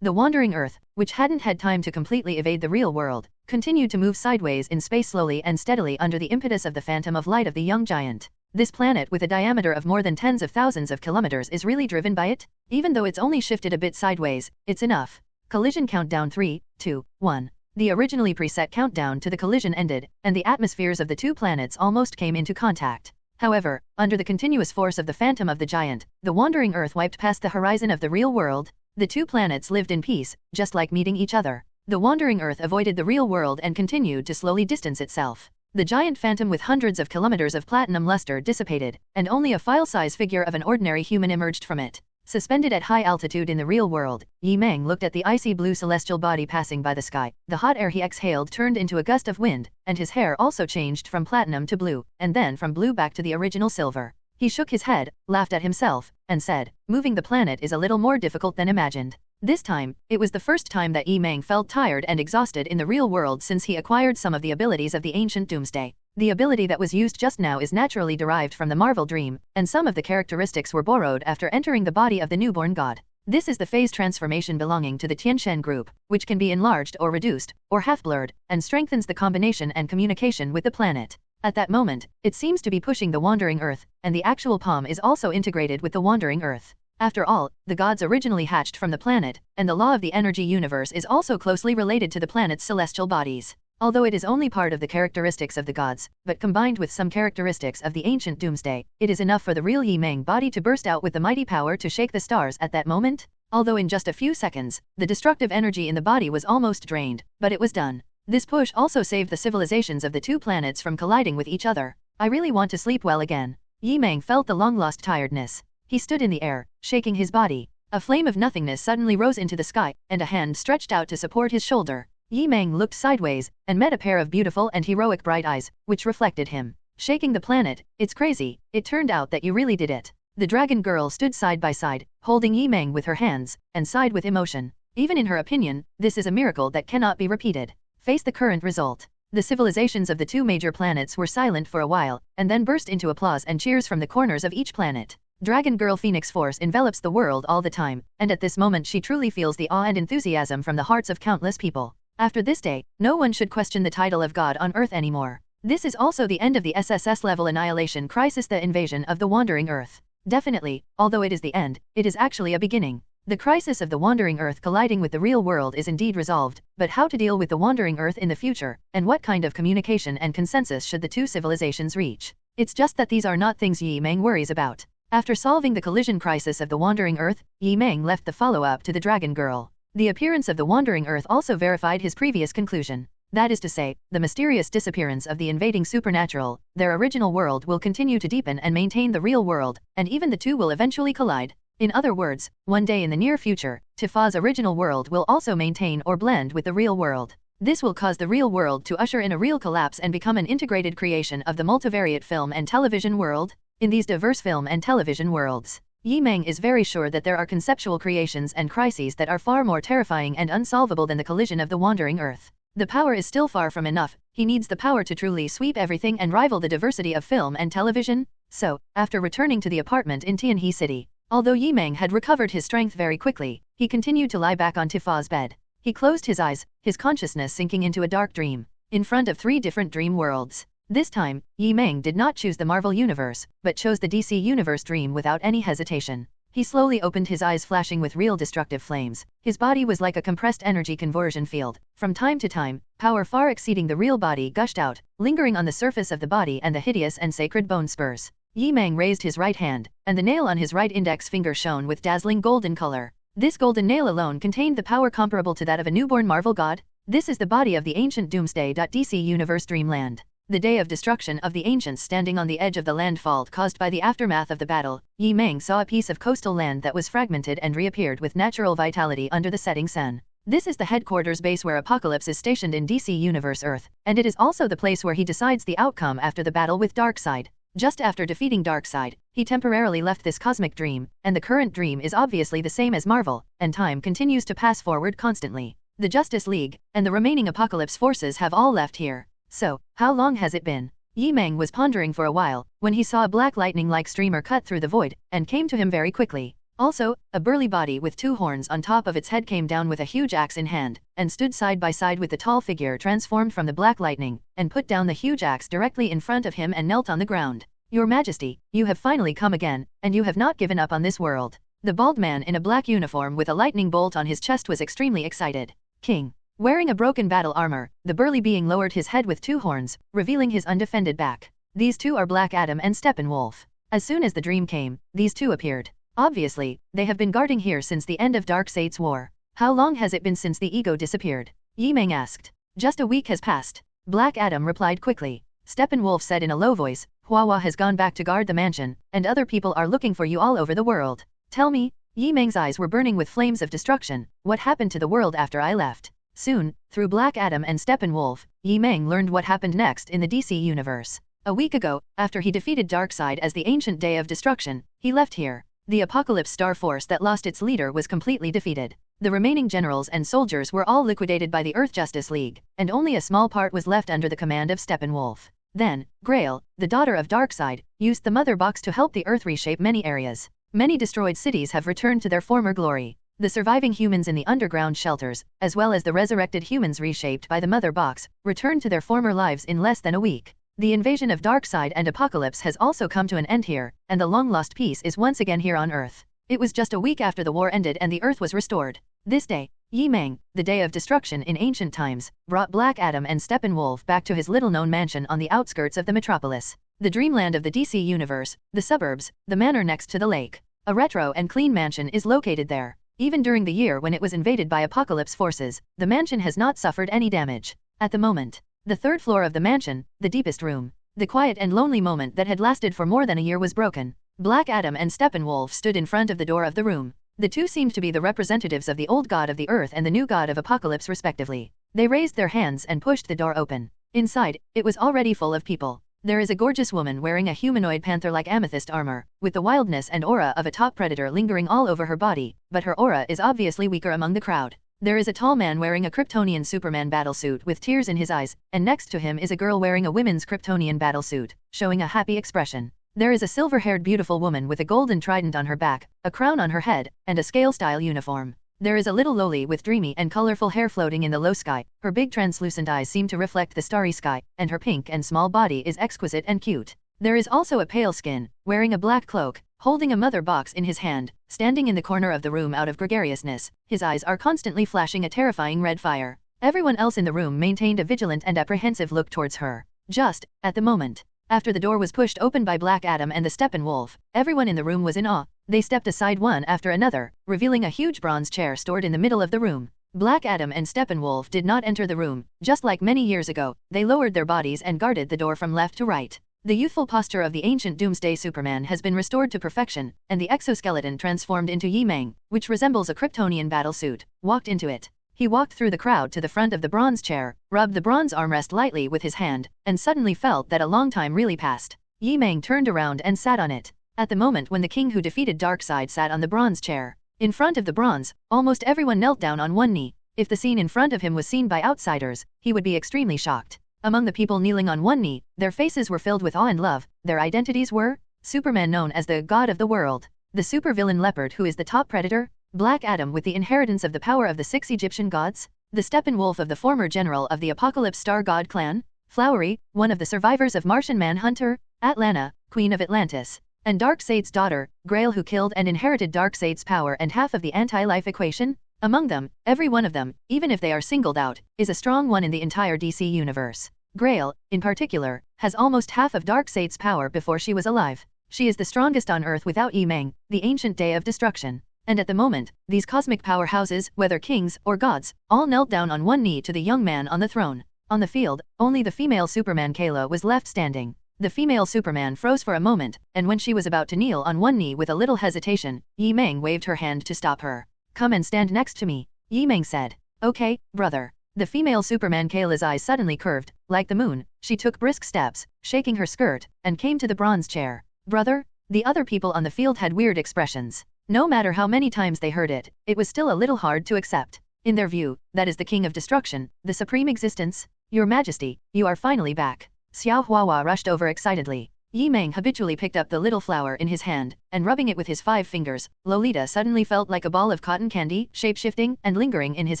the wandering earth, which hadn't had time to completely evade the real world, continued to move sideways in space slowly and steadily under the impetus of the phantom of light of the young giant. This planet with a diameter of more than tens of thousands of kilometers is really driven by it? Even though it's only shifted a bit sideways, it's enough. Collision countdown 3, 2, 1. The originally preset countdown to the collision ended, and the atmospheres of the two planets almost came into contact. However, under the continuous force of the phantom of the giant, the wandering earth wiped past the horizon of the real world. The two planets lived in peace, just like meeting each other. The wandering earth avoided the real world and continued to slowly distance itself. The giant phantom with hundreds of kilometers of platinum luster dissipated, and only a file-size figure of an ordinary human emerged from it. Suspended at high altitude in the real world, Yi Meng looked at the icy blue celestial body passing by the sky. The hot air he exhaled turned into a gust of wind, and his hair also changed from platinum to blue, and then from blue back to the original silver. He shook his head, laughed at himself, and said, "Moving the planet is a little more difficult than imagined." This time, it was the first time that Yi Meng felt tired and exhausted in the real world since he acquired some of the abilities of the ancient Doomsday. The ability that was used just now is naturally derived from the Marvel Dream, and some of the characteristics were borrowed after entering the body of the newborn god. This is the phase transformation belonging to the Tiantian group, which can be enlarged or reduced, or half-blurred, and strengthens the combination and communication with the planet. At that moment, it seems to be pushing the wandering earth, and the actual palm is also integrated with the wandering earth. After all, the gods originally hatched from the planet, and the law of the energy universe is also closely related to the planet's celestial bodies. Although it is only part of the characteristics of the gods, but combined with some characteristics of the ancient Doomsday, it is enough for the real Yi Meng body to burst out with the mighty power to shake the stars at that moment. Although in just a few seconds, the destructive energy in the body was almost drained, but it was done. This push also saved the civilizations of the two planets from colliding with each other. I really want to sleep well again. Yi Meng felt the long-lost tiredness. He stood in the air, shaking his body. A flame of nothingness suddenly rose into the sky, and a hand stretched out to support his shoulder. Yi Meng looked sideways, and met a pair of beautiful and heroic bright eyes, which reflected him. Shaking the planet, it's crazy, it turned out that you really did it. The dragon girl stood side by side, holding Yi Meng with her hands, and sighed with emotion. Even in her opinion, this is a miracle that cannot be repeated. Face the current result. The civilizations of the two major planets were silent for a while, and then burst into applause and cheers from the corners of each planet. Dragon Girl Phoenix Force envelops the world all the time, and at this moment she truly feels the awe and enthusiasm from the hearts of countless people. After this day, no one should question the title of God on Earth anymore. This is also the end of the SSS level annihilation crisis, the invasion of the wandering Earth. Definitely, although it is the end, it is actually a beginning. The crisis of the wandering Earth colliding with the real world is indeed resolved, but how to deal with the wandering Earth in the future, and what kind of communication and consensus should the two civilizations reach? It's just that these are not things Yi Meng worries about. After solving the collision crisis of the wandering Earth, Yi Meng left the follow-up to the Dragon Girl. The appearance of the wandering Earth also verified his previous conclusion. That is to say, the mysterious disappearance of the invading supernatural, their original world will continue to deepen and maintain the real world, and even the two will eventually collide. In other words, one day in the near future, Tifa's original world will also maintain or blend with the real world. This will cause the real world to usher in a real collapse and become an integrated creation of the multivariate film and television world. In these diverse film and television worlds, Yi Meng is very sure that there are conceptual creations and crises that are far more terrifying and unsolvable than the collision of the wandering Earth. The power is still far from enough. He needs the power to truly sweep everything and rival the diversity of film and television. So, after returning to the apartment in Tianhe City, although Yi Meng had recovered his strength very quickly, he continued to lie back on Tifa's bed. He closed his eyes, his consciousness sinking into a dark dream, in front of 3 different dream worlds. This time, Yi Meng did not choose the Marvel Universe, but chose the DC Universe dream without any hesitation. He slowly opened his eyes, flashing with real destructive flames. His body was like a compressed energy conversion field. From time to time, power far exceeding the real body gushed out, lingering on the surface of the body and the hideous and sacred bone spurs. Yi Meng raised his right hand, and the nail on his right index finger shone with dazzling golden color. This golden nail alone contained the power comparable to that of a newborn Marvel god. This is the body of the ancient Doomsday. DC Universe Dreamland. The day of destruction of the ancients. Standing on the edge of the landfall caused by the aftermath of the battle, Yi Meng saw a piece of coastal land that was fragmented and reappeared with natural vitality under the setting sun. This is the headquarters base where Apocalypse is stationed in DC Universe Earth, and it is also the place where he decides the outcome after the battle with Darkseid. Just after defeating Darkseid, he temporarily left this cosmic dream, and the current dream is obviously the same as Marvel, and time continues to pass forward constantly. The Justice League and the remaining Apocalypse forces have all left here. So, how long has it been? Yi Meng was pondering for a while, when he saw a black lightning-like streamer cut through the void, and came to him very quickly. Also, a burly body with 2 horns on top of its head came down with a huge axe in hand, and stood side by side with the tall figure transformed from the black lightning, and put down the huge axe directly in front of him and knelt on the ground. Your Majesty, you have finally come again, and you have not given up on this world. The bald man in a black uniform with a lightning bolt on his chest was extremely excited. King. Wearing a broken battle armor, the burly being lowered his head with 2 horns, revealing his undefended back. These 2 are Black Adam and Steppenwolf. As soon as the dream came, these 2 appeared. Obviously, they have been guarding here since the end of Darkseid's war. How long has it been since the ego disappeared? Yi Meng asked. Just a week has passed. Black Adam replied quickly. Steppenwolf said in a low voice, Huahua has gone back to guard the mansion, and other people are looking for you all over the world. Tell me. Yi Meng's eyes were burning with flames of destruction. What happened to the world after I left? Soon, through Black Adam and Steppenwolf, Yi Meng learned what happened next in the DC Universe. A week ago, after he defeated Darkseid as the ancient day of destruction, he left here. The Apocalypse Star Force that lost its leader was completely defeated. The remaining generals and soldiers were all liquidated by the Earth Justice League, and only a small part was left under the command of Steppenwolf. Then, Grail, the daughter of Darkseid, used the Mother Box to help the Earth reshape many areas. Many destroyed cities have returned to their former glory. The surviving humans in the underground shelters, as well as the resurrected humans reshaped by the Mother Box, returned to their former lives in less than a week. The invasion of Darkseid and Apocalypse has also come to an end here, and the long-lost peace is once again here on Earth. It was just a week after the war ended and the Earth was restored. This day, Yi Meng, the day of destruction in ancient times, brought Black Adam and Steppenwolf back to his little-known mansion on the outskirts of the metropolis. The dreamland of the DC Universe, the suburbs, the manor next to the lake. A retro and clean mansion is located there. Even during the year when it was invaded by Apocalypse forces, the mansion has not suffered any damage. At the moment, the 3rd floor of the mansion, the deepest room, the quiet and lonely moment that had lasted for more than a year was broken. Black Adam and Steppenwolf stood in front of the door of the room. The 2 seemed to be the representatives of the old god of the earth and the new god of Apocalypse respectively. They raised their hands and pushed the door open. Inside, it was already full of people. There is a gorgeous woman wearing a humanoid panther-like amethyst armor, with the wildness and aura of a top predator lingering all over her body, but her aura is obviously weaker among the crowd. There is a tall man wearing a Kryptonian Superman battlesuit with tears in his eyes, and next to him is a girl wearing a women's Kryptonian battlesuit, showing a happy expression. There is a silver-haired beautiful woman with a golden trident on her back, a crown on her head, and a scale-style uniform. There is a little loli with dreamy and colorful hair floating in the low sky. Her big translucent eyes seem to reflect the starry sky, and her pink and small body is exquisite and cute. There is also a pale skin, wearing a black cloak, holding a Mother Box in his hand, standing in the corner of the room out of gregariousness. His eyes are constantly flashing a terrifying red fire. Everyone else in the room maintained a vigilant and apprehensive look towards her. Just, at the moment, after the door was pushed open by Black Adam and the Steppenwolf, everyone in the room was in awe. They stepped aside one after another, revealing a huge bronze chair stored in the middle of the room. Black Adam and Steppenwolf did not enter the room. Just like many years ago, they lowered their bodies and guarded the door from left to right. The youthful posture of the ancient Doomsday Superman has been restored to perfection, and the exoskeleton transformed into Yi Meng, which resembles a Kryptonian battle suit, walked into it. He walked through the crowd to the front of the bronze chair, rubbed the bronze armrest lightly with his hand, and suddenly felt that a long time really passed. Yi Meng turned around and sat on it. At the moment when the king who defeated Darkseid sat on the bronze chair, in front of the bronze, almost everyone knelt down on one knee. If the scene in front of him was seen by outsiders, he would be extremely shocked. Among the people kneeling on one knee, their faces were filled with awe and love. Their identities were Superman, known as the God of the World, the supervillain Leopard, who is the top predator, Black Adam with the inheritance of the power of the 6 Egyptian gods, the Steppenwolf of the former general of the Apocalypse Star God clan, Flowery, one of the survivors of Martian Manhunter, Atlanta, Queen of Atlantis, and Darkseid's daughter, Grail, who killed and inherited Darkseid's power and half of the anti-life equation. Among them, every one of them, even if they are singled out, is a strong one in the entire DC universe. Grail, in particular, has almost half of Darkseid's power before she was alive. She is the strongest on Earth without Yi Meng, the ancient day of destruction. And at the moment, these cosmic powerhouses, whether kings or gods, all knelt down on one knee to the young man on the throne. On the field, only the female Superman Kayla was left standing. The female Superman froze for a moment, and when she was about to kneel on one knee with a little hesitation, Yi Meng waved her hand to stop her. "Come and stand next to me," Yi Meng said. "Okay, brother." The female Superman Kayla's eyes suddenly curved, like the moon. She took brisk steps, shaking her skirt, and came to the bronze chair. "Brother?" The other people on the field had weird expressions. No matter how many times they heard it, it was still a little hard to accept. In their view, that is the king of destruction, the supreme existence. "Your Majesty, you are finally back." Xiao Huahua rushed over excitedly. Yi Meng habitually picked up the little flower in his hand, and rubbing it with his 5 fingers, Lolita suddenly felt like a ball of cotton candy, shape-shifting and lingering in his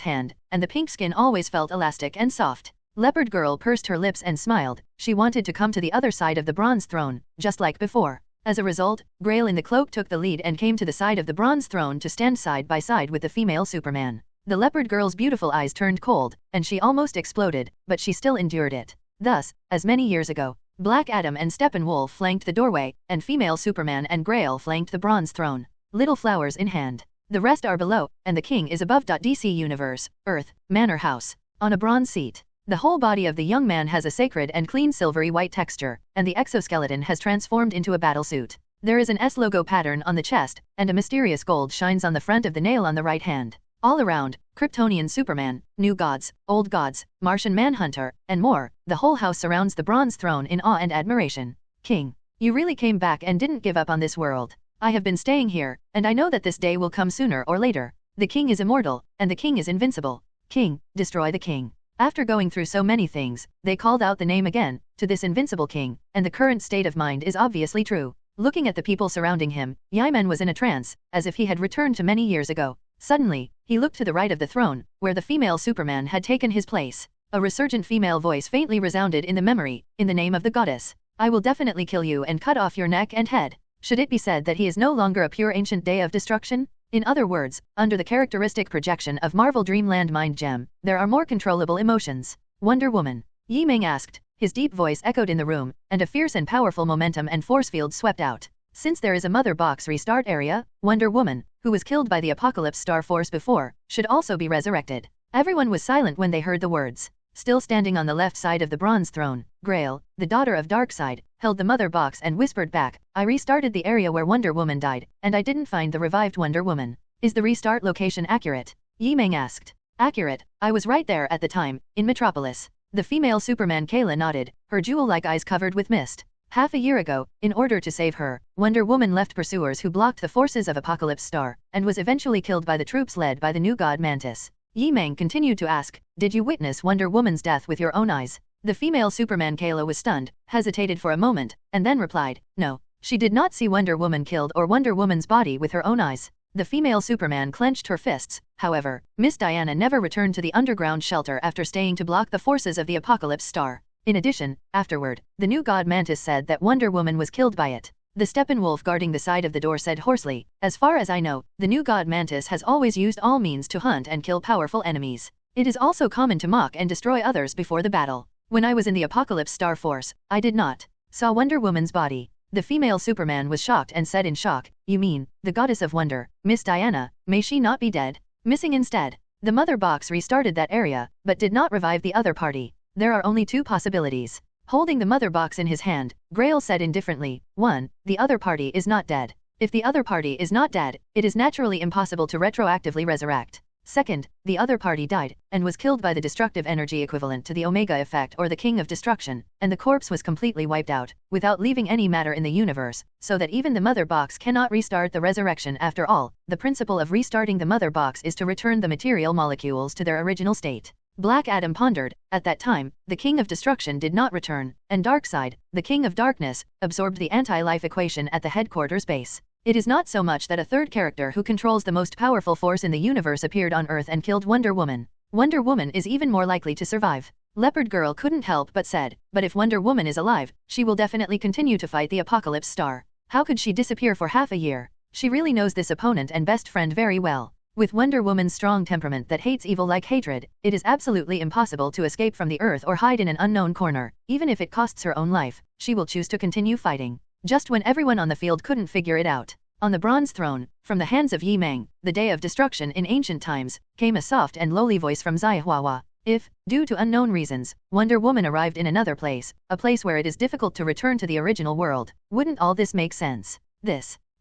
hand, and the pink skin always felt elastic and soft. Leopard Girl pursed her lips and smiled. She wanted to come to the other side of the bronze throne, just like before. As a result, Grail in the cloak took the lead and came to the side of the bronze throne to stand side by side with the female Superman. The Leopard Girl's beautiful eyes turned cold, and she almost exploded, but she still endured it. Thus, as many years ago, Black Adam and Steppenwolf flanked the doorway, and female Superman and Grail flanked the bronze throne, little flowers in hand. The rest are below, and the king is above. DC Universe, Earth, Manor House, on a bronze seat. The whole body of the young man has a sacred and clean silvery white texture, and the exoskeleton has transformed into a battle suit. There is an S logo pattern on the chest, and a mysterious gold shines on the front of the nail on the right hand. All around, Kryptonian Superman, new gods, old gods, Martian Manhunter, and more, the whole house surrounds the bronze throne in awe and admiration. "King, you really came back and didn't give up on this world. I have been staying here, and I know that this day will come sooner or later. The king is immortal, and the king is invincible. King, destroy the king." After going through so many things, they called out the name again, to this invincible king, and the current state of mind is obviously true. Looking at the people surrounding him, Yi Meng was in a trance, as if he had returned to many years ago. Suddenly, he looked to the right of the throne, where the female Superman had taken his place. A resurgent female voice faintly resounded in the memory, "In the name of the goddess, I will definitely kill you and cut off your neck and head." Should it be said that he is no longer a pure ancient day of destruction? In other words, under the characteristic projection of Marvel Dreamland Mind Gem, there are more controllable emotions. Wonder Woman? Yi Meng asked. His deep voice echoed in the room, and a fierce and powerful momentum and force field swept out. Since there is a Mother Box restart area, Wonder Woman, who was killed by the Apocalypse Star Force before, should also be resurrected. Everyone was silent when they heard the words. Still standing on the left side of the bronze throne, Grail, the daughter of Darkseid, held the Mother Box and whispered back, "I restarted the area where Wonder Woman died, and I didn't find the revived Wonder Woman. Is the restart location accurate?" Yi Meng asked. "Accurate. I was right there at the time, in Metropolis." The female Superman Kayla nodded, her jewel-like eyes covered with mist. Half a year ago, in order to save her, Wonder Woman left pursuers who blocked the forces of Apocalypse Star, and was eventually killed by the troops led by the new god Mantis. Yi Meng continued to ask, "Did you witness Wonder Woman's death with your own eyes?" The female Superman Kayla was stunned, hesitated for a moment, and then replied, "No, she did not see Wonder Woman killed or Wonder Woman's body with her own eyes." The female Superman clenched her fists. However, Miss Diana never returned to the underground shelter after staying to block the forces of the Apocalypse Star. In addition, afterward, the new god Mantis said that Wonder Woman was killed by it. The Steppenwolf guarding the side of the door said hoarsely, "As far as I know, the new god Mantis has always used all means to hunt and kill powerful enemies. It is also common to mock and destroy others before the battle. When I was in the Apocalypse Star Force, I did not saw Wonder Woman's body." The female Superman was shocked and said in shock, "You mean, the goddess of wonder, Miss Diana, may she not be dead? Missing instead?" The Mother Box restarted that area, but did not revive the other party. There are only two possibilities. Holding the mother box in his hand, Grail said indifferently, 1. The other party is not dead. If the other party is not dead, it is naturally impossible to retroactively resurrect. Second, the other party died, and was killed by the destructive energy equivalent to the Omega effect or the King of Destruction, and the corpse was completely wiped out, without leaving any matter in the universe, so that even the mother box cannot restart the resurrection. After all, the principle of restarting the mother box is to return the material molecules to their original state. Black Adam pondered. At that time, the King of Destruction did not return, and Darkseid, the King of Darkness, absorbed the anti-life equation at the headquarters base. It is not so much that a third character who controls the most powerful force in the universe appeared on Earth and killed Wonder Woman. Wonder Woman is even more likely to survive. Leopard Girl couldn't help but said, but if Wonder Woman is alive, she will definitely continue to fight the Apocalypse Star. How could she disappear for half a year? She really knows this opponent and best friend very well. With Wonder Woman's strong temperament that hates evil like hatred, it is absolutely impossible to escape from the Earth or hide in an unknown corner. Even if it costs her own life, she will choose to continue fighting. Just when everyone on the field couldn't figure it out. On the bronze throne, from the hands of Yi Meng, the day of destruction in ancient times, came a soft and lowly voice from Zaihuahua. If, due to unknown reasons, Wonder Woman arrived in another place, a place where it is difficult to return to the original world, wouldn't all this make sense?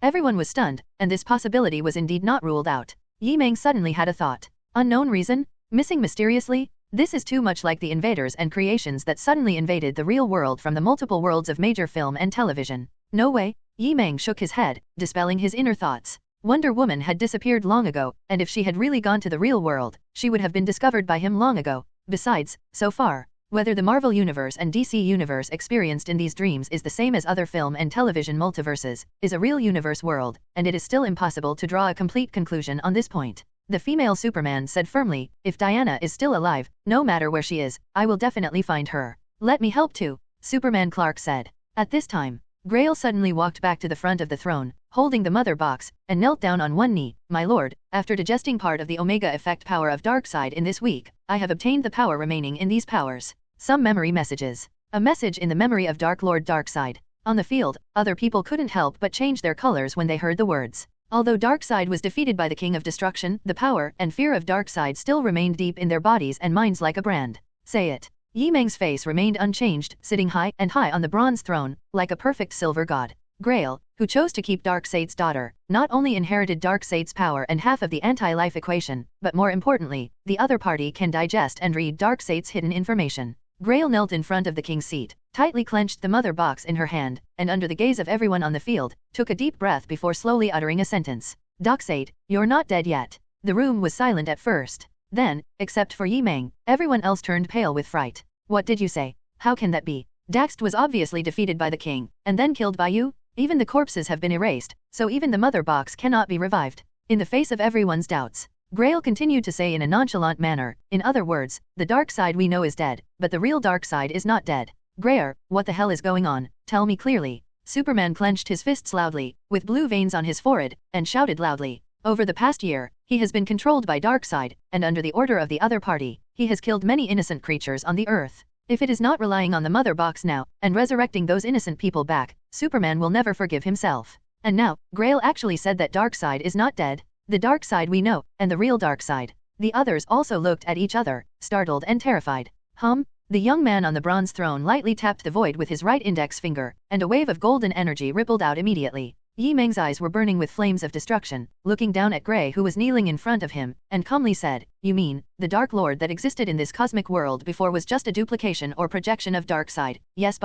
Everyone was stunned, and this possibility was indeed not ruled out. Yi Meng suddenly had a thought. Unknown reason? Missing mysteriously? This is too much like the invaders and creations that suddenly invaded the real world from the multiple worlds of major film and television. No way. Yi Meng shook his head, dispelling his inner thoughts. Wonder Woman had disappeared long ago, and if she had really gone to the real world, she would have been discovered by him long ago. Besides, so far, whether the Marvel Universe and DC Universe experienced in these dreams is the same as other film and television multiverses, is a real universe world, and it is still impossible to draw a complete conclusion on this point. The female Superman said firmly, if Diana is still alive, no matter where she is, I will definitely find her. Let me help too, Superman Clark said. At this time, Grail suddenly walked back to the front of the throne, holding the mother box, and knelt down on one knee. My lord, after digesting part of the Omega effect power of Darkseid in this week, I have obtained the power remaining in these powers. Some memory messages. A message in the memory of Dark Lord Darkseid. On the field, other people couldn't help but change their colors when they heard the words. Although Darkseid was defeated by the King of Destruction, the power and fear of Darkseid still remained deep in their bodies and minds like a brand. Say it. Yi Meng's face remained unchanged, sitting high on the bronze throne, like a perfect silver god. Grail, who chose to keep Darkseid's daughter, not only inherited Darkseid's power and half of the anti-life equation, but more importantly, the other party can digest and read Darkseid's hidden information. Grail knelt in front of the king's seat, tightly clenched the mother box in her hand, and under the gaze of everyone on the field, took a deep breath before slowly uttering a sentence. Darkseid, you're not dead yet. The room was silent at first. Then, except for Yi Meng, everyone else turned pale with fright. What did you say? How can that be? Daxt was obviously defeated by the king, and then killed by you? Even the corpses have been erased, so even the mother box cannot be revived. In the face of everyone's doubts, Grail continued to say in a nonchalant manner, in other words, the Darkseid we know is dead, but the real Darkseid is not dead. Grail, what the hell is going on? Tell me clearly. Superman clenched his fists loudly, with blue veins on his forehead, and shouted loudly. Over the past year, he has been controlled by Darkseid, and under the order of the other party, he has killed many innocent creatures on the earth. If it is not relying on the mother box now, and resurrecting those innocent people back, Superman will never forgive himself. And now, Grail actually said that Darkseid is not dead. The Darkseid we know, and the real Darkseid. The others also looked at each other, startled and terrified. The young man on the bronze throne lightly tapped the void with his right index finger, and a wave of golden energy rippled out immediately. Yi Meng's eyes were burning with flames of destruction, looking down at Grey who was kneeling in front of him, and calmly said, you mean, the Dark Lord that existed in this cosmic world before was just a duplication or projection of Darkseid? Yes,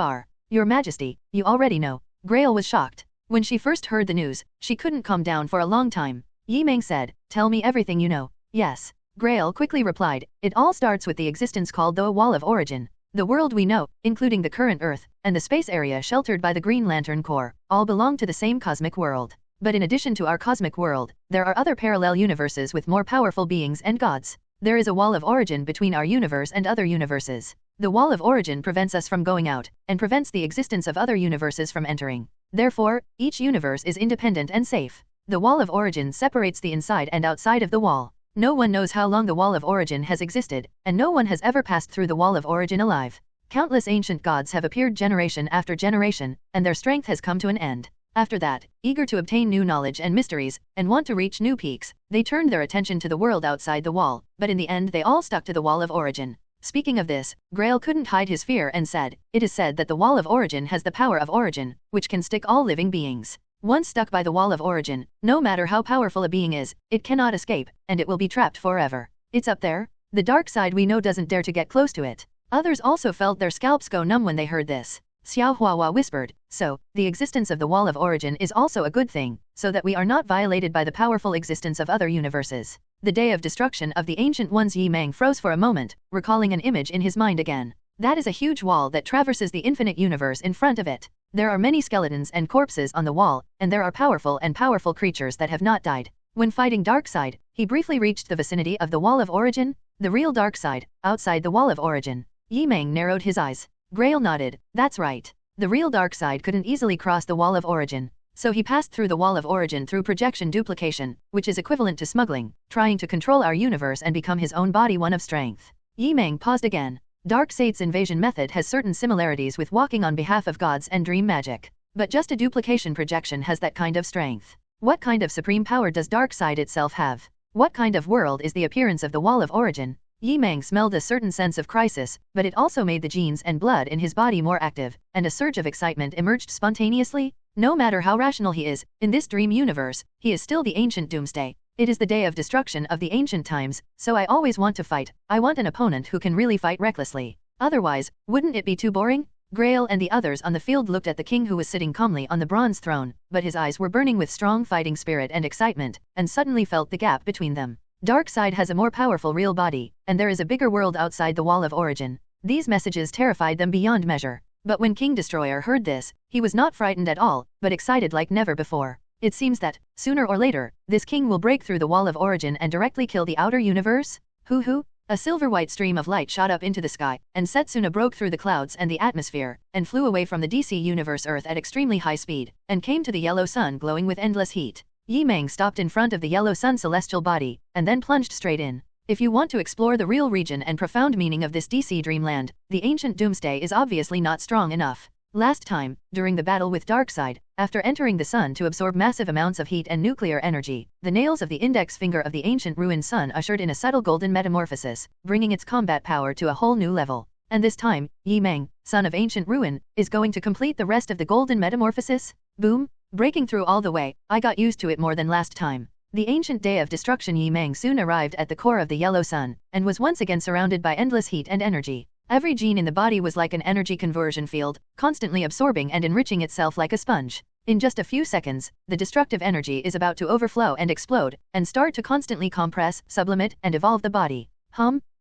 Your Majesty, you already know. Grail was shocked. When she first heard the news, she couldn't calm down for a long time. Yi Meng said, tell me everything you know. Yes. Grail quickly replied, it all starts with the existence called the Wall of Origin. The world we know, including the current Earth, and the space area sheltered by the Green Lantern Corps, all belong to the same cosmic world. But in addition to our cosmic world, there are other parallel universes with more powerful beings and gods. There is a wall of origin between our universe and other universes. The wall of origin prevents us from going out, and prevents the existence of other universes from entering. Therefore, each universe is independent and safe. The wall of origin separates the inside and outside of the wall. No one knows how long the wall of origin has existed, and no one has ever passed through the wall of origin alive. Countless ancient gods have appeared generation after generation, and their strength has come to an end. After that, eager to obtain new knowledge and mysteries, and want to reach new peaks, they turned their attention to the world outside the wall, but in the end they all stuck to the wall of origin. Speaking of this, Grail couldn't hide his fear and said, "It is said that the Wall of Origin has the power of origin, which can stick all living beings. Once stuck by the Wall of Origin, no matter how powerful a being is, it cannot escape, and it will be trapped forever. It's up there. The dark side we know doesn't dare to get close to it." Others also felt their scalps go numb when they heard this. Xiao Huahua whispered, "So, the existence of the Wall of Origin is also a good thing, so that we are not violated by the powerful existence of other universes." The day of destruction of the Ancient Ones. Yi Meng froze for a moment, recalling an image in his mind again. That is a huge wall that traverses the infinite universe in front of it. There are many skeletons and corpses on the wall, and there are powerful creatures that have not died. When fighting Darkseid, he briefly reached the vicinity of the Wall of Origin, the real Darkseid, outside the Wall of Origin. Yi Meng narrowed his eyes. Grail nodded, "That's right. The real Darkseid couldn't easily cross the Wall of Origin. So he passed through the Wall of Origin through projection duplication, which is equivalent to smuggling, trying to control our universe and become his own body one of strength." Yi Meng paused again. Darkseid's invasion method has certain similarities with walking on behalf of gods and dream magic. But just a duplication projection has that kind of strength. What kind of supreme power does Darkseid itself have? What kind of world is the appearance of the Wall of Origin? Yi Meng smelled a certain sense of crisis, but it also made the genes and blood in his body more active, and a surge of excitement emerged spontaneously. No matter how rational he is, in this dream universe, he is still the ancient Doomsday. It is the day of destruction of the ancient times, so I always want to fight. I want an opponent who can really fight recklessly. Otherwise, wouldn't it be too boring? Grail and the others on the field looked at the king who was sitting calmly on the bronze throne, but his eyes were burning with strong fighting spirit and excitement, and suddenly felt the gap between them. Darkseid has a more powerful real body, and there is a bigger world outside the Wall of Origin. These messages terrified them beyond measure. But when King Destroyer heard this, he was not frightened at all, but excited like never before. It seems that, sooner or later, this king will break through the Wall of Origin and directly kill the outer universe? Hoo! A silver-white stream of light shot up into the sky, and Setsuna broke through the clouds and the atmosphere, and flew away from the DC universe Earth at extremely high speed, and came to the yellow sun glowing with endless heat. Yi Meng stopped in front of the yellow sun celestial body, and then plunged straight in. If you want to explore the real region and profound meaning of this DC dreamland, the ancient Doomsday is obviously not strong enough. Last time, during the battle with Darkseid, after entering the sun to absorb massive amounts of heat and nuclear energy, the nails of the index finger of the ancient ruined sun ushered in a subtle golden metamorphosis, bringing its combat power to a whole new level. And this time, Yi Meng, son of ancient ruin, is going to complete the rest of the golden metamorphosis? Boom! Breaking through all the way, I got used to it more than last time. The ancient day of destruction. Yi Meng soon arrived at the core of the yellow sun, and was once again surrounded by endless heat and energy. Every gene in the body was like an energy conversion field, constantly absorbing and enriching itself like a sponge. In just a few seconds, the destructive energy is about to overflow and explode, and start to constantly compress, sublimate, and evolve the body.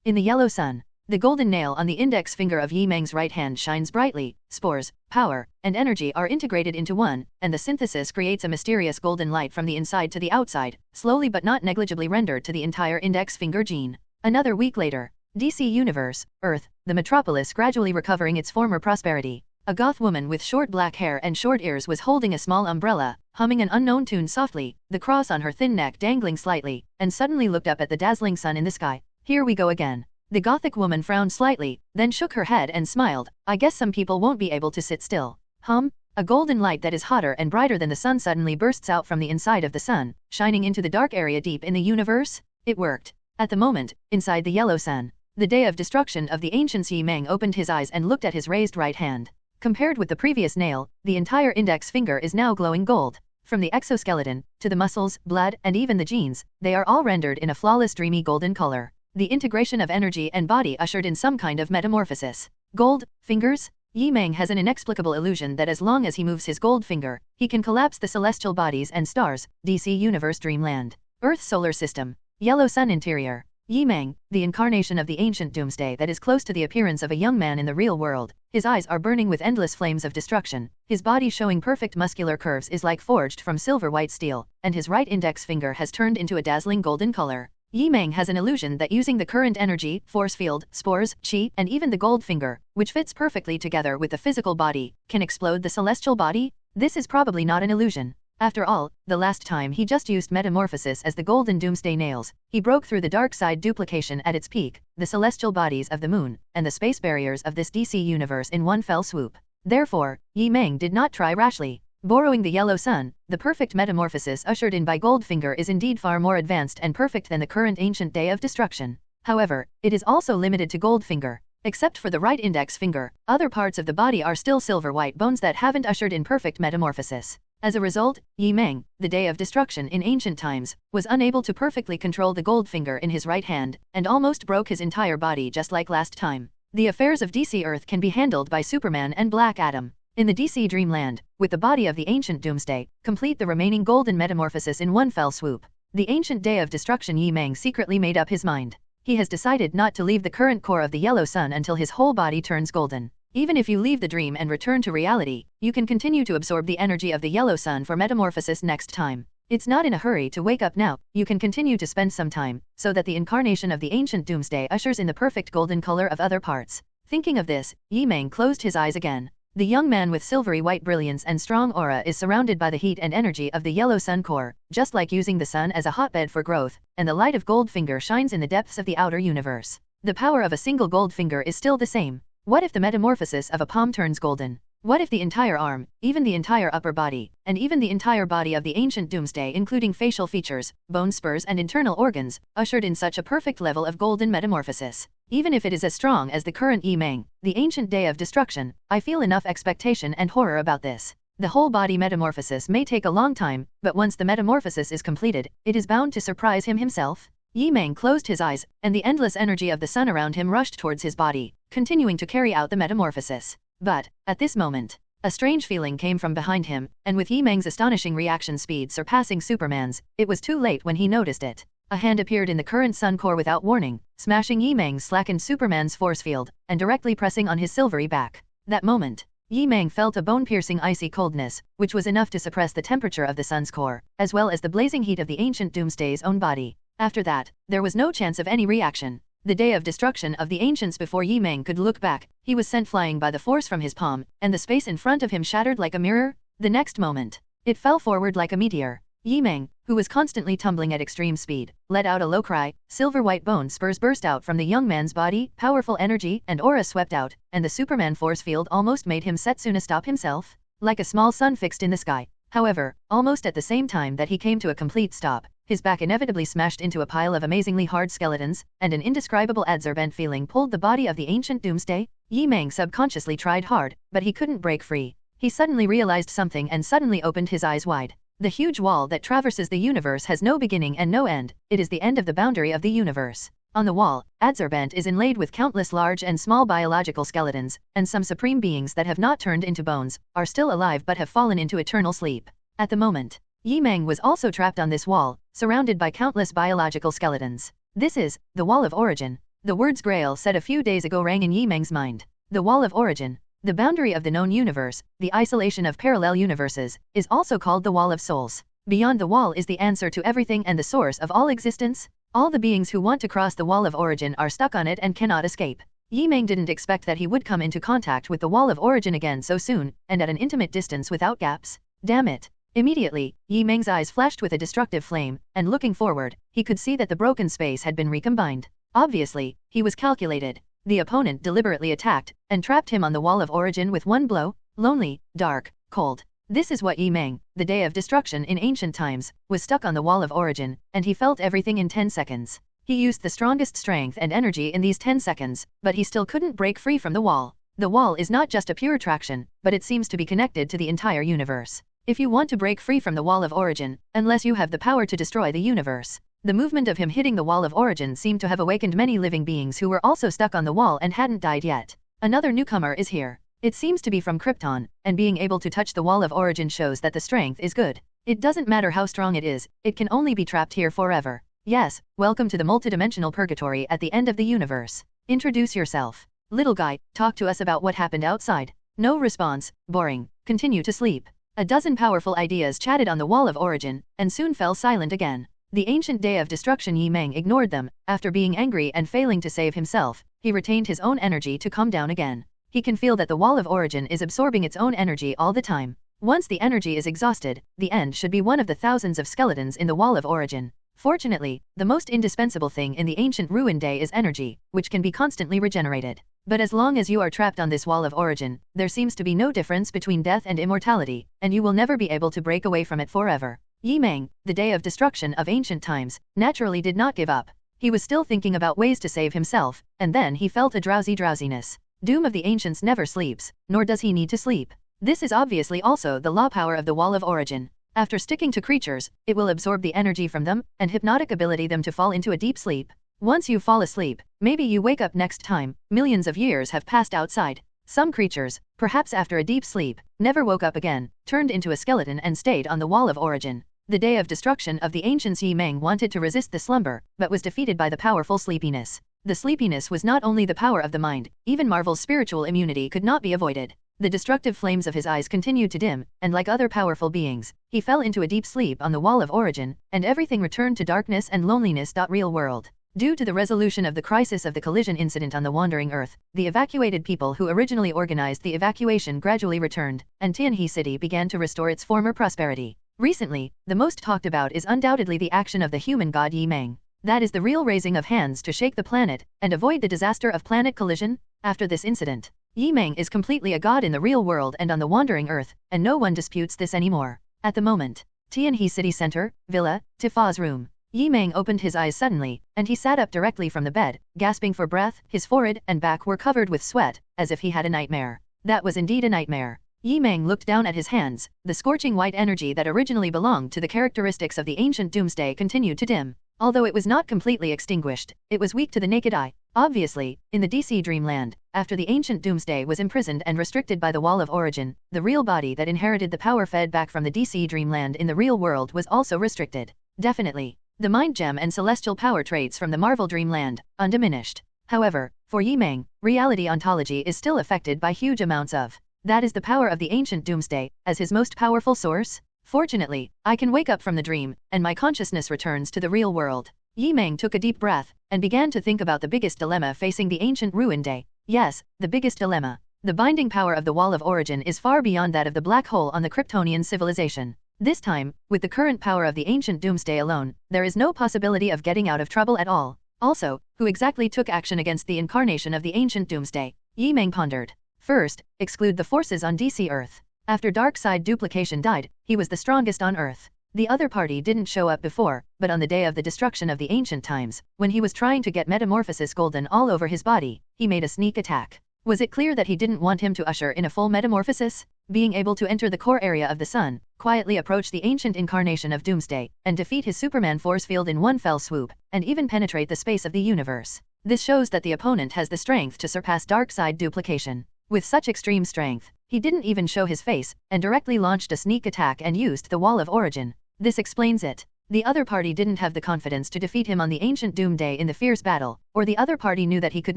In the yellow sun, the golden nail on the index finger of Yi Meng's right hand shines brightly. Spores, power, and energy are integrated into one, and the synthesis creates a mysterious golden light from the inside to the outside, slowly but not negligibly rendered to the entire index finger gene. Another week later, DC Universe, Earth, the metropolis gradually recovering its former prosperity. A goth woman with short black hair and short ears was holding a small umbrella, humming an unknown tune softly, the cross on her thin neck dangling slightly, and suddenly looked up at the dazzling sun in the sky. Here we go again. The gothic woman frowned slightly, then shook her head and smiled. I guess some people won't be able to sit still. A golden light that is hotter and brighter than the sun suddenly bursts out from the inside of the sun, shining into the dark area deep in the universe. It worked. At the moment, inside the yellow sun, the day of destruction of the ancients. Yi Meng opened his eyes and looked at his raised right hand. Compared with the previous nail, the entire index finger is now glowing gold. From the exoskeleton, to the muscles, blood, and even the genes, they are all rendered in a flawless dreamy golden color. The integration of energy and body ushered in some kind of metamorphosis. Gold fingers? Yi Meng has an inexplicable illusion that as long as he moves his gold finger, he can collapse the celestial bodies and stars. DC Universe Dreamland. Earth Solar System. Yellow Sun Interior. Yi Meng, the incarnation of the ancient Doomsday that is close to the appearance of a young man in the real world. His eyes are burning with endless flames of destruction. His body showing perfect muscular curves is like forged from silver white steel, and his right index finger has turned into a dazzling golden color. Yi Meng has an illusion that using the current energy, force field, spores, chi, and even the gold finger, which fits perfectly together with the physical body, can explode the celestial body. This is probably not an illusion. After all, the last time he just used metamorphosis as the golden Doomsday nails, he broke through the dark side duplication at its peak, the celestial bodies of the moon, and the space barriers of this DC universe in one fell swoop. Therefore, Yi Meng did not try rashly. Borrowing the yellow sun, the perfect metamorphosis ushered in by Goldfinger is indeed far more advanced and perfect than the current ancient day of destruction. However, it is also limited to Goldfinger. Except for the right index finger, other parts of the body are still silver-white bones that haven't ushered in perfect metamorphosis. As a result, Yi Meng, the day of destruction in ancient times, was unable to perfectly control the Goldfinger in his right hand, and almost broke his entire body just like last time. The affairs of DC Earth can be handled by Superman and Black Adam. In the DC Dreamland, with the body of the ancient Doomsday, complete the remaining golden metamorphosis in one fell swoop. The ancient day of destruction Yi Meng secretly made up his mind. He has decided not to leave the current core of the yellow sun until his whole body turns golden. Even if you leave the dream and return to reality, you can continue to absorb the energy of the yellow sun for metamorphosis next time. It's not in a hurry to wake up now, you can continue to spend some time, so that the incarnation of the ancient Doomsday ushers in the perfect golden color of other parts. Thinking of this, Yi Meng closed his eyes again. The young man with silvery white brilliance and strong aura is surrounded by the heat and energy of the yellow sun core, just like using the sun as a hotbed for growth, and the light of Goldfinger shines in the depths of the outer universe. The power of a single Goldfinger is still the same. What if the metamorphosis of a palm turns golden? What if the entire arm, even the entire upper body, and even the entire body of the ancient Doomsday including facial features, bone spurs and internal organs, ushered in such a perfect level of golden metamorphosis? Even if it is as strong as the current Yi Meng, the ancient day of destruction, I feel enough expectation and horror about this. The whole body metamorphosis may take a long time, but once the metamorphosis is completed, it is bound to surprise him himself. Yi Meng closed his eyes, and the endless energy of the sun around him rushed towards his body, continuing to carry out the metamorphosis. But, at this moment, a strange feeling came from behind him, and with Yi Meng's astonishing reaction speed surpassing Superman's, it was too late when he noticed it. A hand appeared in the current sun core without warning, smashing Yi Meng's slackened Superman's force field, and directly pressing on his silvery back. That moment, Yi Meng felt a bone-piercing icy coldness, which was enough to suppress the temperature of the sun's core, as well as the blazing heat of the ancient Doomsday's own body. After that, there was no chance of any reaction. The day of destruction of the ancients before Yi Meng could look back, he was sent flying by the force from his palm, and the space in front of him shattered like a mirror. The next moment, it fell forward like a meteor. Yi Meng, who was constantly tumbling at extreme speed, let out a low cry. Silver-white bone spurs burst out from the young man's body, powerful energy and aura swept out, and the Superman force field almost made him Setsuna stop himself, like a small sun fixed in the sky. However, almost at the same time that he came to a complete stop, his back inevitably smashed into a pile of amazingly hard skeletons, and an indescribable adsorbent feeling pulled the body of the ancient Doomsday. Yi Meng subconsciously tried hard, but he couldn't break free. He suddenly realized something and suddenly opened his eyes wide. The huge wall that traverses the universe has no beginning and no end, it is the end of the boundary of the universe. On the wall, adsorbent is inlaid with countless large and small biological skeletons, and some supreme beings that have not turned into bones, are still alive but have fallen into eternal sleep. At the moment, Yi Meng was also trapped on this wall, surrounded by countless biological skeletons. This is the Wall of Origin. The words Grail said a few days ago rang in Yi Meng's mind. The Wall of Origin, the boundary of the known universe, the isolation of parallel universes, is also called the Wall of Souls. Beyond the wall is the answer to everything and the source of all existence. All the beings who want to cross the Wall of Origin are stuck on it and cannot escape. Yi Meng didn't expect that he would come into contact with the Wall of Origin again so soon, and at an intimate distance without gaps. Damn it. Immediately, Yi Meng's eyes flashed with a destructive flame, and looking forward, he could see that the broken space had been recombined. Obviously, he was calculated. The opponent deliberately attacked, and trapped him on the Wall of Origin with one blow. Lonely, dark, cold. This is what Yi Meng, the day of destruction in ancient times, was stuck on the Wall of Origin, and he felt everything in 10 seconds. He used the strongest strength and energy in these 10 seconds, but he still couldn't break free from the wall. The wall is not just a pure attraction, but it seems to be connected to the entire universe. If you want to break free from the Wall of Origin, unless you have the power to destroy the universe. The movement of him hitting the Wall of Origin seemed to have awakened many living beings who were also stuck on the wall and hadn't died yet. Another newcomer is here. It seems to be from Krypton, and being able to touch the Wall of Origin shows that the strength is good. It doesn't matter how strong it is, it can only be trapped here forever. Yes, welcome to the multidimensional purgatory at the end of the universe. Introduce yourself. Little guy, talk to us about what happened outside. No response, boring, continue to sleep. A dozen powerful ideas chatted on the Wall of Origin, and soon fell silent again. The ancient day of destruction Yi Meng ignored them. After being angry and failing to save himself, he retained his own energy to calm down again. He can feel that the Wall of Origin is absorbing its own energy all the time. Once the energy is exhausted, the end should be one of the thousands of skeletons in the Wall of Origin. Fortunately, the most indispensable thing in the ancient ruin day is energy, which can be constantly regenerated. But as long as you are trapped on this Wall of Origin, there seems to be no difference between death and immortality, and you will never be able to break away from it forever. Yi Meng, the day of destruction of ancient times, naturally did not give up. He was still thinking about ways to save himself, and then he felt a drowsiness. Doom of the Ancients never sleeps, nor does he need to sleep. This is obviously also the law power of the Wall of Origin. After sticking to creatures, it will absorb the energy from them, and hypnotic ability them to fall into a deep sleep. Once you fall asleep, maybe you wake up next time, millions of years have passed outside. Some creatures, perhaps after a deep sleep, never woke up again, turned into a skeleton and stayed on the Wall of Origin. The day of destruction of the ancients, Yi Meng wanted to resist the slumber, but was defeated by the powerful sleepiness. The sleepiness was not only the power of the mind, even Marvel's spiritual immunity could not be avoided. The destructive flames of his eyes continued to dim, and like other powerful beings, he fell into a deep sleep on the Wall of Origin, and everything returned to darkness and loneliness. Real world. Due to the resolution of the crisis of the collision incident on the Wandering Earth, the evacuated people who originally organized the evacuation gradually returned, and Tianhe City began to restore its former prosperity. Recently, the most talked about is undoubtedly the action of the human god Yi Meng. That is the real raising of hands to shake the planet and avoid the disaster of planet collision. After this incident, Yi Meng is completely a god in the real world and on the Wandering Earth, and no one disputes this anymore. At the moment, Tianhe City Center, Villa, Tifa's room. Yi Meng opened his eyes suddenly, and he sat up directly from the bed, gasping for breath. His forehead and back were covered with sweat, as if he had a nightmare. That was indeed a nightmare. Yi Meng looked down at his hands. The scorching white energy that originally belonged to the characteristics of the ancient Doomsday continued to dim. Although it was not completely extinguished, it was weak to the naked eye. Obviously, in the DC Dreamland, after the ancient Doomsday was imprisoned and restricted by the Wall of Origin, the real body that inherited the power fed back from the DC Dreamland in the real world was also restricted. Definitely. The mind gem and celestial power traits from the Marvel Dreamland, undiminished. However, for Yi Meng, reality ontology is still affected by huge amounts of. That is the power of the ancient Doomsday, as his most powerful source. Fortunately, I can wake up from the dream, and my consciousness returns to the real world. Yi Meng took a deep breath, and began to think about the biggest dilemma facing the ancient Ruin Day. Yes, the biggest dilemma. The binding power of the Wall of Origin is far beyond that of the black hole on the Kryptonian civilization. This time, with the current power of the ancient Doomsday alone, there is no possibility of getting out of trouble at all. Also, who exactly took action against the incarnation of the ancient Doomsday? Yi Meng pondered. First, exclude the forces on DC Earth. After Darkseid Duplication died, he was the strongest on Earth. The other party didn't show up before, but on the day of the destruction of the ancient times, when he was trying to get Metamorphosis golden all over his body, he made a sneak attack. Was it clear that he didn't want him to usher in a full metamorphosis? Being able to enter the core area of the sun, quietly approach the ancient incarnation of Doomsday, and defeat his Superman force field in one fell swoop, and even penetrate the space of the universe. This shows that the opponent has the strength to surpass Darkseid Duplication. With such extreme strength, he didn't even show his face, and directly launched a sneak attack and used the Wall of Origin. This explains it. The other party didn't have the confidence to defeat him on the ancient Doomsday in the fierce battle, or the other party knew that he could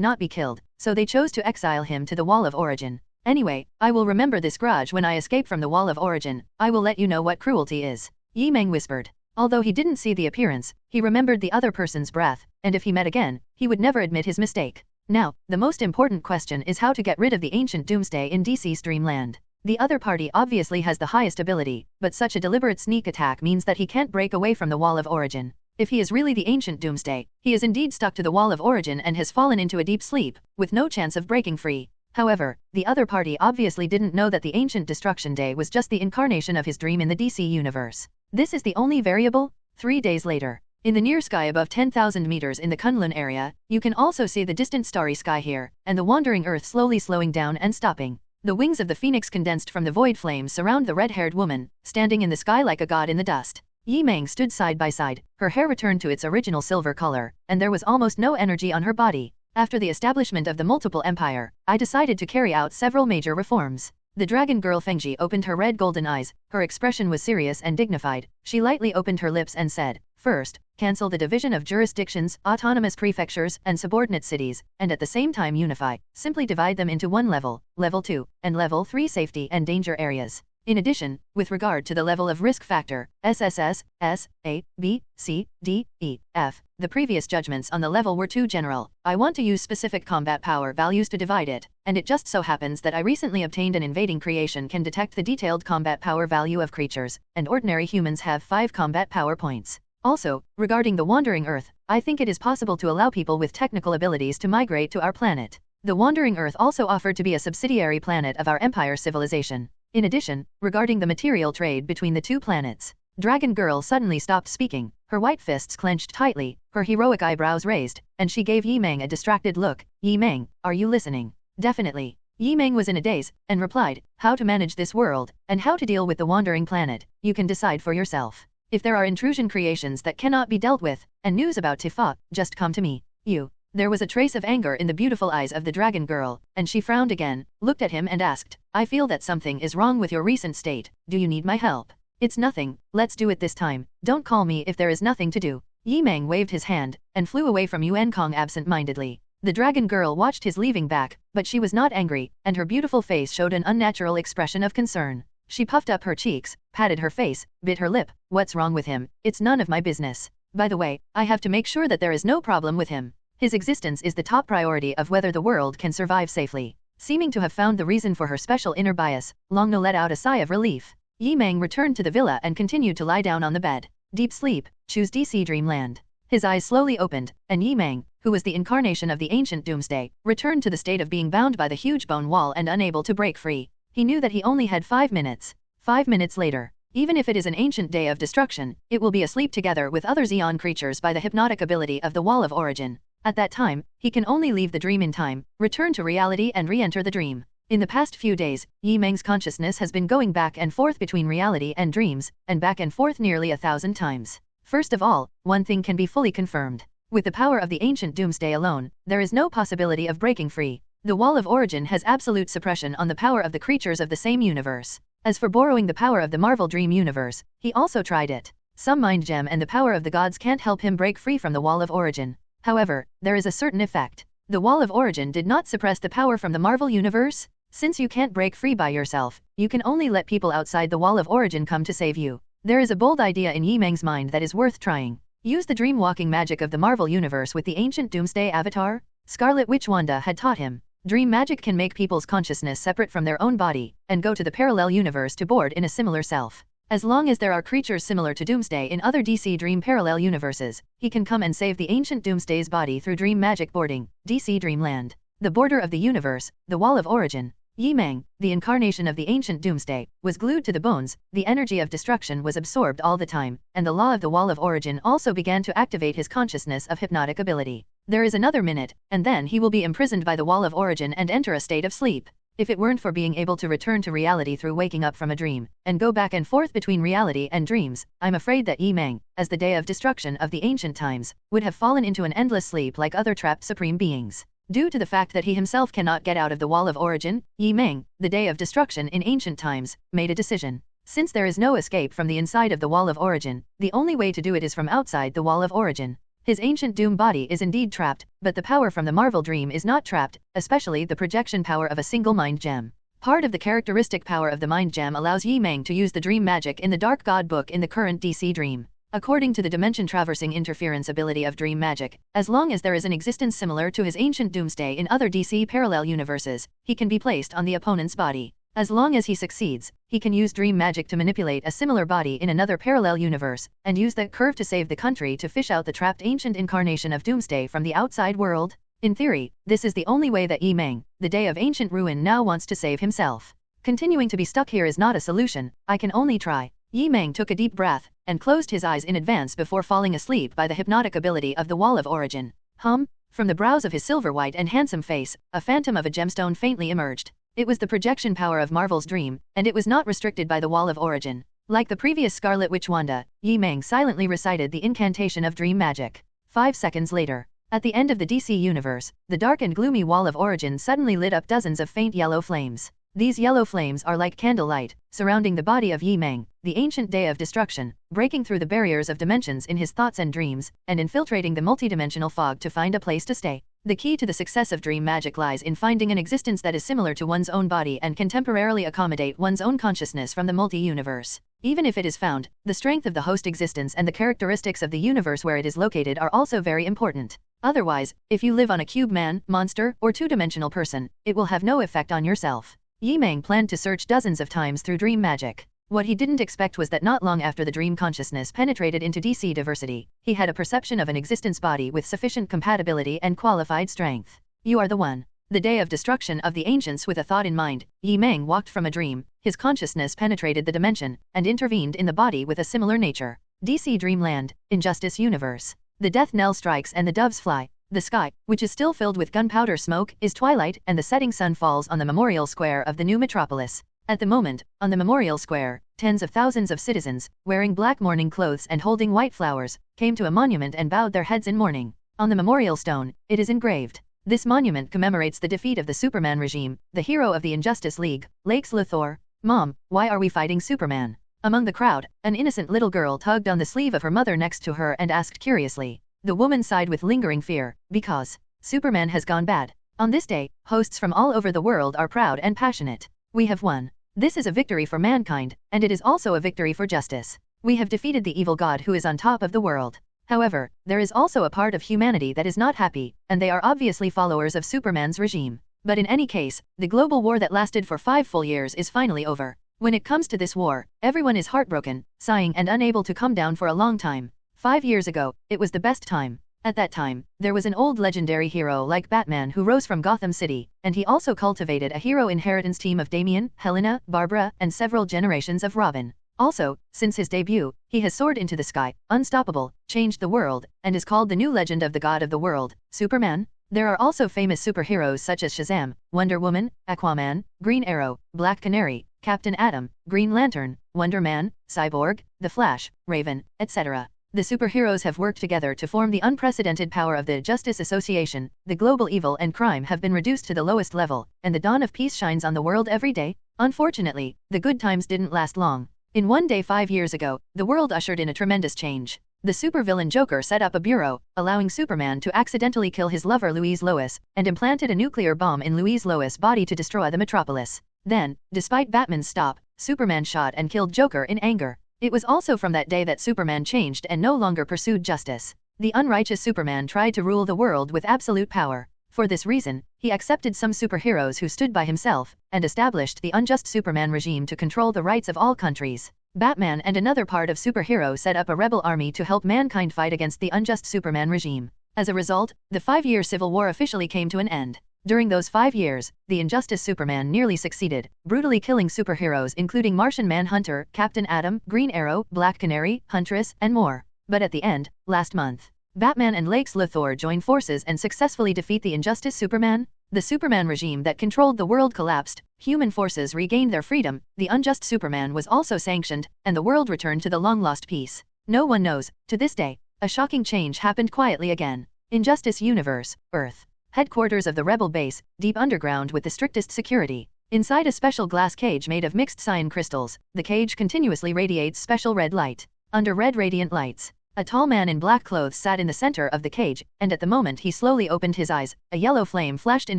not be killed, so they chose to exile him to the Wall of Origin. Anyway, I will remember this grudge when I escape from the Wall of Origin. I will let you know what cruelty is. Yi Meng whispered. Although he didn't see the appearance, he remembered the other person's breath, and if he met again, he would never admit his mistake. Now, the most important question is how to get rid of the ancient Doomsday in DC's Dreamland. The other party obviously has the highest ability, but such a deliberate sneak attack means that he can't break away from the Wall of Origin. If he is really the ancient Doomsday, he is indeed stuck to the Wall of Origin and has fallen into a deep sleep, with no chance of breaking free. However, the other party obviously didn't know that the ancient Destruction Day was just the incarnation of his dream in the DC universe. This is the only variable. 3 days later. In the near sky above 10,000 meters in the Kunlun area, you can also see the distant starry sky here, and the wandering Earth slowly slowing down and stopping. The wings of the phoenix condensed from the void flames surround the red-haired woman, standing in the sky like a god in the dust. Yi Meng stood side by side, her hair returned to its original silver color, and there was almost no energy on her body. After the establishment of the multiple empire, I decided to carry out several major reforms. The dragon girl Fengji opened her red golden eyes, her expression was serious and dignified. She lightly opened her lips and said, "First, cancel the division of jurisdictions, autonomous prefectures, and subordinate cities, and at the same time unify. Simply divide them into one level, level 2, and level 3 safety and danger areas. In addition, with regard to the level of risk factor, SSS, S, A, B, C, D, E, F, the previous judgments on the level were too general. I want to use specific combat power values to divide it, and it just so happens that I recently obtained an invading creation can detect the detailed combat power value of creatures, and ordinary humans have 5 combat power points. Also, regarding the Wandering Earth, I think it is possible to allow people with technical abilities to migrate to our planet. The Wandering Earth also offered to be a subsidiary planet of our Empire civilization. In addition, regarding the material trade between the two planets, Dragon Girl suddenly stopped speaking, her white fists clenched tightly, her heroic eyebrows raised, and she gave Yi Meng a distracted look. Yi Meng, are you listening? Definitely. Yi Meng was in a daze, and replied, how to manage this world, and how to deal with the wandering planet, you can decide for yourself. If there are intrusion creations that cannot be dealt with, and news about Tifa, just come to me. You. There was a trace of anger in the beautiful eyes of the Dragon Girl, and she frowned again, looked at him and asked, I feel that something is wrong with your recent state, do you need my help? It's nothing, let's do it this time, don't call me if there is nothing to do. Yi Meng waved his hand, and flew away from Yuan Kong absent-mindedly. The Dragon Girl watched his leaving back, but she was not angry, and her beautiful face showed an unnatural expression of concern. She puffed up her cheeks, patted her face, bit her lip. What's wrong with him? It's none of my business. By the way, I have to make sure that there is no problem with him. His existence is the top priority of whether the world can survive safely. Seeming to have found the reason for her special inner bias, Long No let out a sigh of relief. Yi Meng returned to the villa and continued to lie down on the bed. Deep sleep, choose DC Dreamland. His eyes slowly opened, and Yi Meng, who was the incarnation of the ancient Doomsday, returned to the state of being bound by the huge bone wall and unable to break free. He knew that he only had 5 minutes. 5 minutes later. Even if it is an ancient day of destruction, it will be asleep together with other Xeon creatures by the hypnotic ability of the Wall of Origin. At that time, he can only leave the dream in time, return to reality and re-enter the dream. In the past few days, Yi Meng's consciousness has been going back and forth between reality and dreams, and back and forth nearly 1,000 times. First of all, one thing can be fully confirmed. With the power of the ancient Doomsday alone, there is no possibility of breaking free. The Wall of Origin has absolute suppression on the power of the creatures of the same universe. As for borrowing the power of the Marvel Dream Universe, he also tried it. Some mind gem and the power of the gods can't help him break free from the Wall of Origin. However, there is a certain effect. The Wall of Origin did not suppress the power from the Marvel Universe. Since you can't break free by yourself, you can only let people outside the Wall of Origin come to save you. There is a bold idea in Yi Meng's mind that is worth trying. Use the dream-walking magic of the Marvel Universe with the ancient Doomsday avatar. Scarlet Witch Wanda had taught him. Dream magic can make people's consciousness separate from their own body, and go to the parallel universe to board in a similar self. As long as there are creatures similar to Doomsday in other DC Dream parallel universes, he can come and save the ancient Doomsday's body through dream magic boarding. DC Dreamland. The border of the universe, the Wall of Origin. Yi Meng, the incarnation of the ancient Doomsday, was glued to the bones, the energy of destruction was absorbed all the time, and the law of the Wall of Origin also began to activate his consciousness of hypnotic ability. There is another minute, and then he will be imprisoned by the Wall of Origin and enter a state of sleep. If it weren't for being able to return to reality through waking up from a dream, and go back and forth between reality and dreams, I'm afraid that Yi Meng, as the day of destruction of the ancient times, would have fallen into an endless sleep like other trapped supreme beings. Due to the fact that he himself cannot get out of the Wall of Origin, Yi Meng, the day of destruction in ancient times, made a decision. Since there is no escape from the inside of the Wall of Origin, the only way to do it is from outside the Wall of Origin. His ancient Doom body is indeed trapped, but the power from the Marvel Dream is not trapped, especially the projection power of a single mind gem. Part of the characteristic power of the mind gem allows Yi Meng to use the dream magic in the Dark God book in the current DC Dream. According to the dimension-traversing interference ability of dream magic, as long as there is an existence similar to his ancient Doomsday in other DC parallel universes, he can be placed on the opponent's body. As long as he succeeds, he can use dream magic to manipulate a similar body in another parallel universe, and use that curve to save the country to fish out the trapped ancient incarnation of Doomsday from the outside world. In theory, this is the only way that Yi Meng, the day of ancient ruin, now wants to save himself. Continuing to be stuck here is not a solution, I can only try. Yi Meng took a deep breath, and closed his eyes in advance before falling asleep by the hypnotic ability of the Wall of Origin. From the brows of his silver-white and handsome face, a phantom of a gemstone faintly emerged. It was the projection power of Marvel's Dream, and it was not restricted by the Wall of Origin. Like the previous Scarlet Witch Wanda, Yi Meng silently recited the incantation of dream magic. 5 seconds later, at the end of the DC universe, the dark and gloomy Wall of Origin suddenly lit up dozens of faint yellow flames. These yellow flames are like candlelight, surrounding the body of Yi Meng, the ancient day of destruction, breaking through the barriers of dimensions in his thoughts and dreams, and infiltrating the multidimensional fog to find a place to stay. The key to the success of dream magic lies in finding an existence that is similar to one's own body and can temporarily accommodate one's own consciousness from the multi-universe. Even if it is found, the strength of the host existence and the characteristics of the universe where it is located are also very important. Otherwise, if you live on a cube man, monster, or two-dimensional person, it will have no effect on yourself. Yi Meng planned to search dozens of times through dream magic. What he didn't expect was that not long after the dream consciousness penetrated into DC diversity, he had a perception of an existence body with sufficient compatibility and qualified strength. You are the one. The day of destruction of the ancients. With a thought in mind, Yi Meng walked from a dream, his consciousness penetrated the dimension and intervened in the body with a similar nature. DC Dreamland, Injustice Universe. The death knell strikes and the doves fly. The sky, which is still filled with gunpowder smoke, is twilight and the setting sun falls on the memorial square of the new metropolis. At the moment, on the memorial square, tens of thousands of citizens, wearing black mourning clothes and holding white flowers, came to a monument and bowed their heads in mourning. On the memorial stone, it is engraved. This monument commemorates the defeat of the Superman regime, the hero of the Injustice League, Lex Luthor. Mom, why are we fighting Superman? Among the crowd, an innocent little girl tugged on the sleeve of her mother next to her and asked curiously. The woman sighed with lingering fear, because Superman has gone bad. On this day, hosts from all over the world are proud and passionate. We have won. This is a victory for mankind, and it is also a victory for justice. We have defeated the evil god who is on top of the world. However, there is also a part of humanity that is not happy, and they are obviously followers of Superman's regime. But in any case, the global war that lasted for 5 full years is finally over. When it comes to this war, everyone is heartbroken, sighing and unable to come down for a long time. 5 years ago, it was the best time. At that time, there was an old legendary hero like Batman who rose from Gotham City, and he also cultivated a hero inheritance team of Damian, Helena, Barbara, and several generations of Robin. Also, since his debut, he has soared into the sky, unstoppable, changed the world, and is called the new legend of the god of the world, Superman. There are also famous superheroes such as Shazam, Wonder Woman, Aquaman, Green Arrow, Black Canary, Captain Atom, Green Lantern, Wonder Man, Cyborg, The Flash, Raven, etc. The superheroes have worked together to form the unprecedented power of the Justice Association. The global evil and crime have been reduced to the lowest level, and the dawn of peace shines on the world every day. Unfortunately, the good times didn't last long. In one day 5 years ago, the world ushered in a tremendous change. The supervillain Joker set up a bureau, allowing Superman to accidentally kill his lover Louise Lois, and implanted a nuclear bomb in Louise Lois' body to destroy the metropolis. Then, despite Batman's stop, Superman shot and killed Joker in anger. It was also from that day that Superman changed and no longer pursued justice. The unrighteous Superman tried to rule the world with absolute power. For this reason, he accepted some superheroes who stood by himself, and established the unjust Superman regime to control the rights of all countries. Batman and another part of superhero set up a rebel army to help mankind fight against the unjust Superman regime. As a result, the 5-year civil war officially came to an end. During those 5 years, the Injustice Superman nearly succeeded, brutally killing superheroes including Martian Manhunter, Captain Atom, Green Arrow, Black Canary, Huntress, and more. But at the end, last month, Batman and Lex Luthor join forces and successfully defeat the Injustice Superman. The Superman regime that controlled the world collapsed, human forces regained their freedom, the unjust Superman was also sanctioned, and the world returned to the long-lost peace. No one knows, to this day, a shocking change happened quietly again. Injustice Universe, Earth. Headquarters of the rebel base, deep underground with the strictest security. Inside a special glass cage made of mixed cyan crystals, the cage continuously radiates special red light. Under red radiant lights, a tall man in black clothes sat in the center of the cage, and at the moment he slowly opened his eyes, a yellow flame flashed in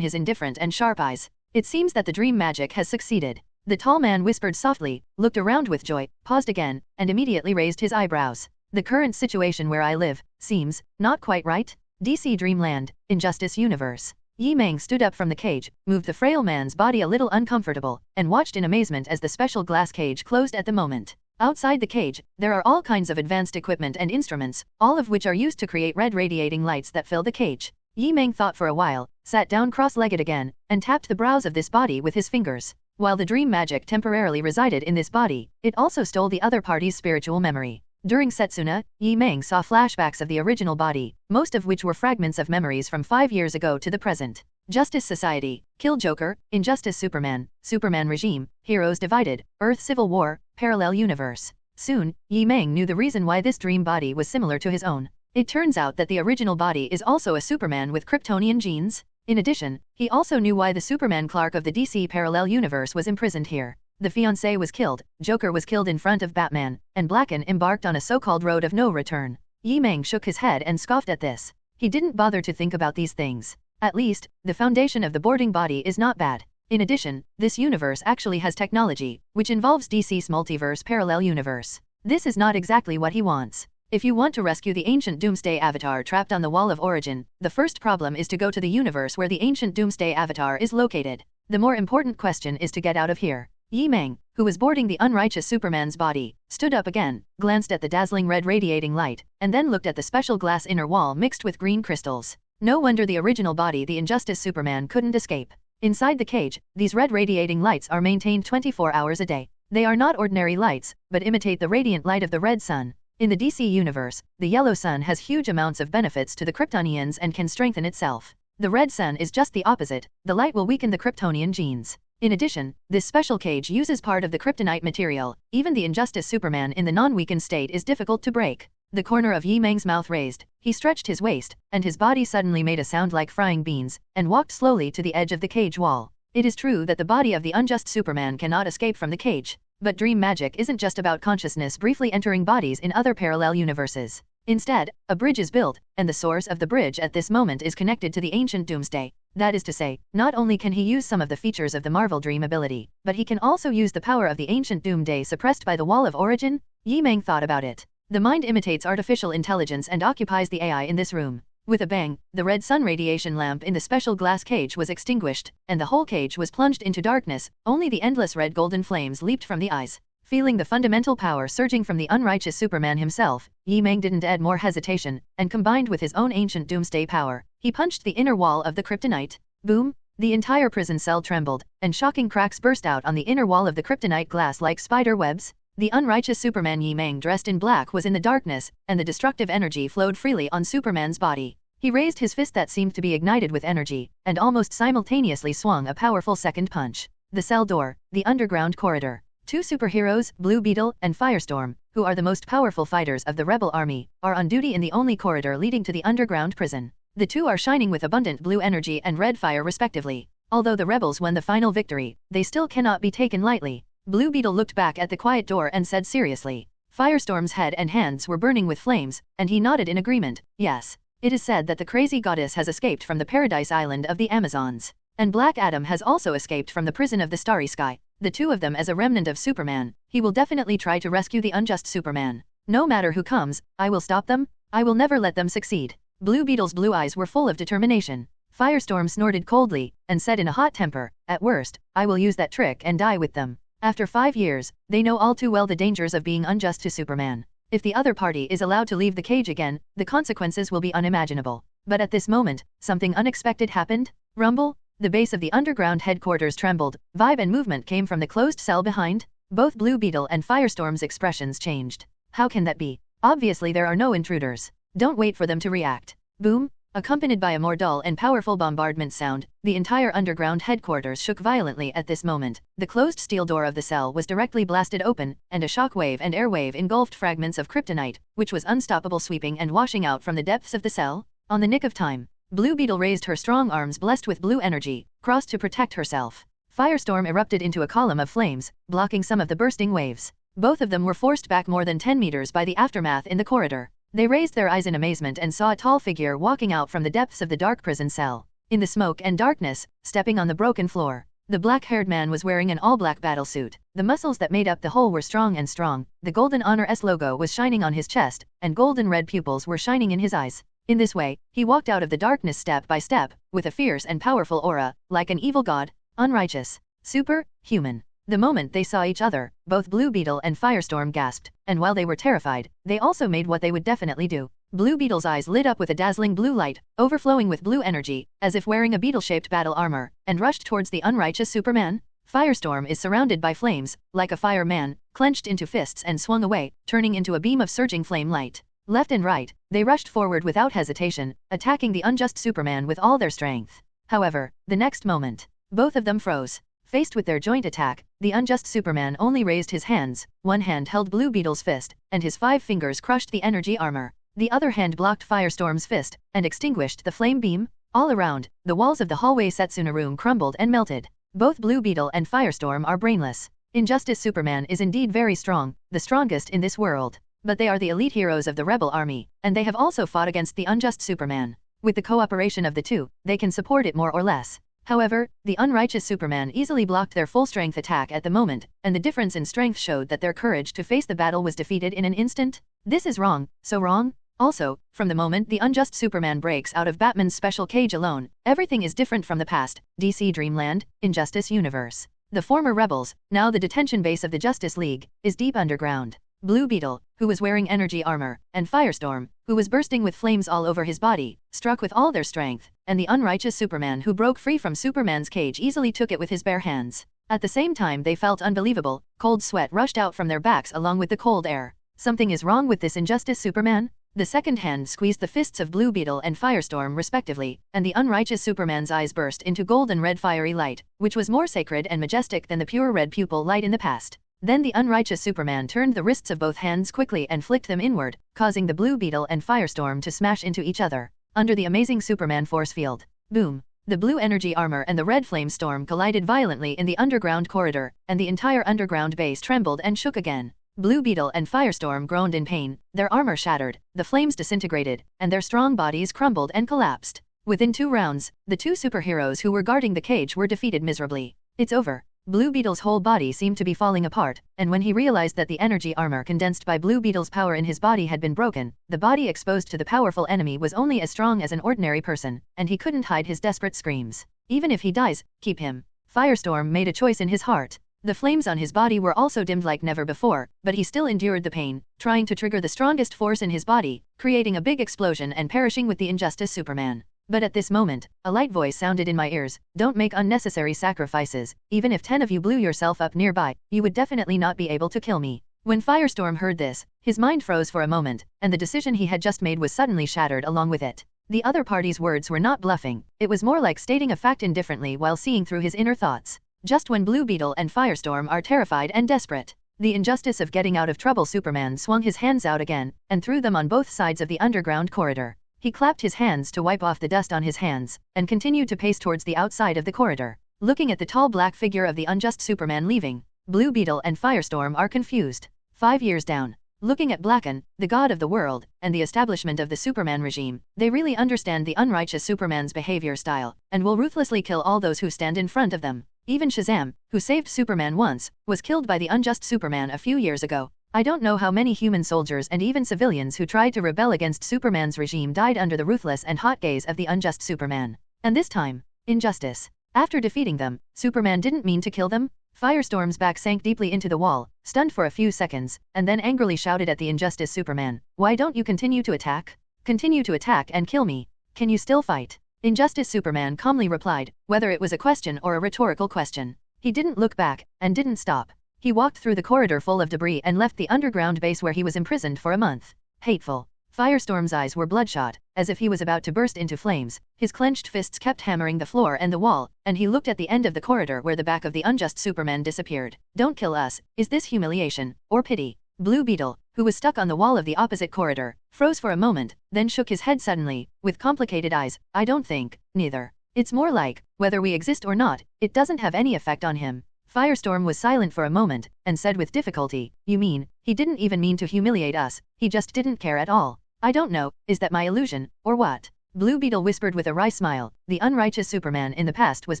his indifferent and sharp eyes. It seems that the dream magic has succeeded. The tall man whispered softly, looked around with joy, paused again, and immediately raised his eyebrows. The current situation where I live, seems, not quite right. DC Dreamland, Injustice Universe. Yi Meng stood up from the cage, moved the frail man's body a little uncomfortable, and watched in amazement as the special glass cage closed at the moment. Outside the cage, there are all kinds of advanced equipment and instruments, all of which are used to create red radiating lights that fill the cage. Yi Meng thought for a while, sat down cross-legged again, and tapped the brows of this body with his fingers. While the dream magic temporarily resided in this body, it also stole the other party's spiritual memory. During Setsuna, Yi Meng saw flashbacks of the original body, most of which were fragments of memories from 5 years ago to the present. Justice Society, Kill Joker, Injustice Superman, Superman Regime, Heroes Divided, Earth Civil War, Parallel Universe. Soon, Yi Meng knew the reason why this dream body was similar to his own. It turns out that the original body is also a Superman with Kryptonian genes. In addition, he also knew why the Superman Clark of the DC Parallel Universe was imprisoned here. The fiancé was killed, Joker was killed in front of Batman, and Blacken embarked on a so-called road of no return. Yi Meng shook his head and scoffed at this. He didn't bother to think about these things. At least, the foundation of the boarding body is not bad. In addition, this universe actually has technology, which involves DC's multiverse parallel universe. This is not exactly what he wants. If you want to rescue the ancient Doomsday avatar trapped on the Wall of Origin, the first problem is to go to the universe where the ancient Doomsday avatar is located. The more important question is to get out of here. Yi Meng, who was boarding the unrighteous Superman's body, stood up again, glanced at the dazzling red radiating light, and then looked at the special glass inner wall mixed with green crystals. No wonder the original body the Injustice Superman couldn't escape. Inside the cage, these red radiating lights are maintained 24 hours a day. They are not ordinary lights, but imitate the radiant light of the red sun. In the DC universe, the yellow sun has huge amounts of benefits to the Kryptonians and can strengthen itself. The red sun is just the opposite, the light will weaken the Kryptonian genes. In addition, this special cage uses part of the kryptonite material. Even the Injustice Superman in the non-weakened state is difficult to break. The corner of Yi Meng's mouth raised, he stretched his waist, and his body suddenly made a sound like frying beans, and walked slowly to the edge of the cage wall. It is true that the body of the unjust Superman cannot escape from the cage. But dream magic isn't just about consciousness briefly entering bodies in other parallel universes. Instead, a bridge is built, and the source of the bridge at this moment is connected to the ancient Doomsday. That is to say, not only can he use some of the features of the Marvel Dream ability, but he can also use the power of the ancient Doomsday suppressed by the Wall of Origin. Yi Meng thought about it. The mind imitates artificial intelligence and occupies the AI in this room. With a bang, the red sun radiation lamp in the special glass cage was extinguished, and the whole cage was plunged into darkness. Only the endless red golden flames leaped from the eyes. Feeling the fundamental power surging from the unrighteous Superman himself, Yi Meng didn't add more hesitation, and combined with his own ancient Doomsday power, he punched the inner wall of the kryptonite. Boom! The entire prison cell trembled, and shocking cracks burst out on the inner wall of the kryptonite glass like spider webs. The unrighteous Superman Yi Meng dressed in black was in the darkness, and the destructive energy flowed freely on Superman's body. He raised his fist that seemed to be ignited with energy, and almost simultaneously swung a powerful second punch. The cell door, the underground corridor. Two superheroes, Blue Beetle and Firestorm, who are the most powerful fighters of the rebel army, are on duty in the only corridor leading to the underground prison. The two are shining with abundant blue energy and red fire respectively. Although the rebels won the final victory, they still cannot be taken lightly. Blue Beetle looked back at the quiet door and said seriously. Firestorm's head and hands were burning with flames, and he nodded in agreement. Yes. It is said that the crazy goddess has escaped from the paradise island of the Amazons. And Black Adam has also escaped from the prison of the Starry Sky. The two of them as a remnant of Superman. He will definitely try to rescue the unjust Superman. No matter who comes, I will stop them. I will never let them succeed. Blue Beetle's blue eyes were full of determination. Firestorm snorted coldly, and said in a hot temper, at worst, I will use that trick and die with them. After 5 years, they know all too well the dangers of being unjust to Superman. If the other party is allowed to leave the cage again, the consequences will be unimaginable. But at this moment, something unexpected happened. Rumble! The base of the underground headquarters trembled. Vibe and movement came from the closed cell behind. Both Blue Beetle and Firestorm's expressions changed. How can that be? Obviously there are no intruders. Don't wait for them to react. Boom! Accompanied by a more dull and powerful bombardment sound, the entire underground headquarters shook violently at this moment. The closed steel door of the cell was directly blasted open, and a shockwave and airwave engulfed fragments of kryptonite, which was unstoppable sweeping and washing out from the depths of the cell. On the nick of time, Blue Beetle raised her strong arms blessed with blue energy, crossed to protect herself. Firestorm erupted into a column of flames, blocking some of the bursting waves. Both of them were forced back more than 10 meters by the aftermath in the corridor. They raised their eyes in amazement and saw a tall figure walking out from the depths of the dark prison cell. In the smoke and darkness, stepping on the broken floor, the black-haired man was wearing an all-black battlesuit. The muscles that made up the whole were strong and strong. The Golden Honor S logo was shining on his chest, and golden red pupils were shining in his eyes. In this way, he walked out of the darkness step by step, with a fierce and powerful aura, like an evil god, unrighteous, superhuman. The moment they saw each other, both Blue Beetle and Firestorm gasped, and while they were terrified, they also made what they would definitely do. Blue Beetle's eyes lit up with a dazzling blue light, overflowing with blue energy, as if wearing a beetle-shaped battle armor, and rushed towards the unrighteous Superman. Firestorm is surrounded by flames, like a fireman, clenched into fists and swung away, turning into a beam of surging flame light. Left and right, they rushed forward without hesitation, attacking the unjust Superman with all their strength. However, the next moment, both of them froze. Faced with their joint attack, the unjust Superman only raised his hands. One hand held Blue Beetle's fist, and his 5 fingers crushed the energy armor. The other hand blocked Firestorm's fist, and extinguished the flame beam. All around, the walls of the hallway Setsuna room crumbled and melted. Both Blue Beetle and Firestorm are brainless. Injustice Superman is indeed very strong, the strongest in this world. But they are the elite heroes of the rebel army, and they have also fought against the unjust Superman. With the cooperation of the two, they can support it more or less. However, the unrighteous Superman easily blocked their full-strength attack at the moment, and the difference in strength showed that their courage to face the battle was defeated in an instant. This is wrong, so wrong. Also, from the moment the unjust Superman breaks out of Batman's special cage alone, everything is different from the past. DC Dreamland, Injustice Universe. The former rebels, now the detention base of the Justice League, is deep underground. Blue Beetle, who was wearing energy armor, and Firestorm, who was bursting with flames all over his body, struck with all their strength, and the unrighteous Superman who broke free from Superman's cage easily took it with his bare hands. At the same time they felt unbelievable, cold sweat rushed out from their backs along with the cold air. Something is wrong with this injustice, Superman? The second hand squeezed the fists of Blue Beetle and Firestorm respectively, and the unrighteous Superman's eyes burst into golden red fiery light, which was more sacred and majestic than the pure red pupil light in the past. Then the unrighteous Superman turned the wrists of both hands quickly and flicked them inward, causing the Blue Beetle and Firestorm to smash into each other. Under the amazing Superman force field. Boom! The blue energy armor and the red flame storm collided violently in the underground corridor, and the entire underground base trembled and shook again. Blue Beetle and Firestorm groaned in pain, their armor shattered, the flames disintegrated, and their strong bodies crumbled and collapsed. Within 2 rounds, the 2 superheroes who were guarding the cage were defeated miserably. It's over. Blue Beetle's whole body seemed to be falling apart, and when he realized that the energy armor condensed by Blue Beetle's power in his body had been broken, the body exposed to the powerful enemy was only as strong as an ordinary person, and he couldn't hide his desperate screams. Even if he dies, keep him. Firestorm made a choice in his heart. The flames on his body were also dimmed like never before, but he still endured the pain, trying to trigger the strongest force in his body, creating a big explosion and perishing with the injustice Superman. But at this moment, a light voice sounded in my ears, "Don't make unnecessary sacrifices. Even if 10 of you blew yourself up nearby, you would definitely not be able to kill me." When Firestorm heard this, his mind froze for a moment, and the decision he had just made was suddenly shattered along with it. The other party's words were not bluffing, it was more like stating a fact indifferently while seeing through his inner thoughts. Just when Blue Beetle and Firestorm are terrified and desperate, the injustice of getting out of trouble Superman swung his hands out again, and threw them on both sides of the underground corridor. He clapped his hands to wipe off the dust on his hands, and continued to pace towards the outside of the corridor. Looking at the tall black figure of the unjust Superman leaving, Blue Beetle and Firestorm are confused. 5 years down. Looking at Blacken, the god of the world, and the establishment of the Superman regime, they really understand the unrighteous Superman's behavior style, and will ruthlessly kill all those who stand in front of them. Even Shazam, who saved Superman once, was killed by the unjust Superman a few years ago. I don't know how many human soldiers and even civilians who tried to rebel against Superman's regime died under the ruthless and hot gaze of the unjust Superman. And this time, injustice. After defeating them, Superman didn't mean to kill them. Firestorm's back sank deeply into the wall, stunned for a few seconds, and then angrily shouted at the injustice Superman, "Why don't you continue to attack? Continue to attack and kill me. Can you still fight?" Injustice Superman calmly replied, whether it was a question or a rhetorical question. He didn't look back, and didn't stop. He walked through the corridor full of debris and left the underground base where he was imprisoned for a month. Hateful. Firestorm's eyes were bloodshot, as if he was about to burst into flames. His clenched fists kept hammering the floor and the wall, and he looked at the end of the corridor where the back of the unjust Superman disappeared. "Don't kill us. Is this humiliation, or pity?" Blue Beetle, who was stuck on the wall of the opposite corridor, froze for a moment, then shook his head suddenly, with complicated eyes. "I don't think, neither. It's more like, whether we exist or not, it doesn't have any effect on him." Firestorm was silent for a moment, and said with difficulty, "You mean, he didn't even mean to humiliate us, he just didn't care at all?" "I don't know, is that my illusion, or what?" Blue Beetle whispered with a wry smile, "The unrighteous Superman in the past was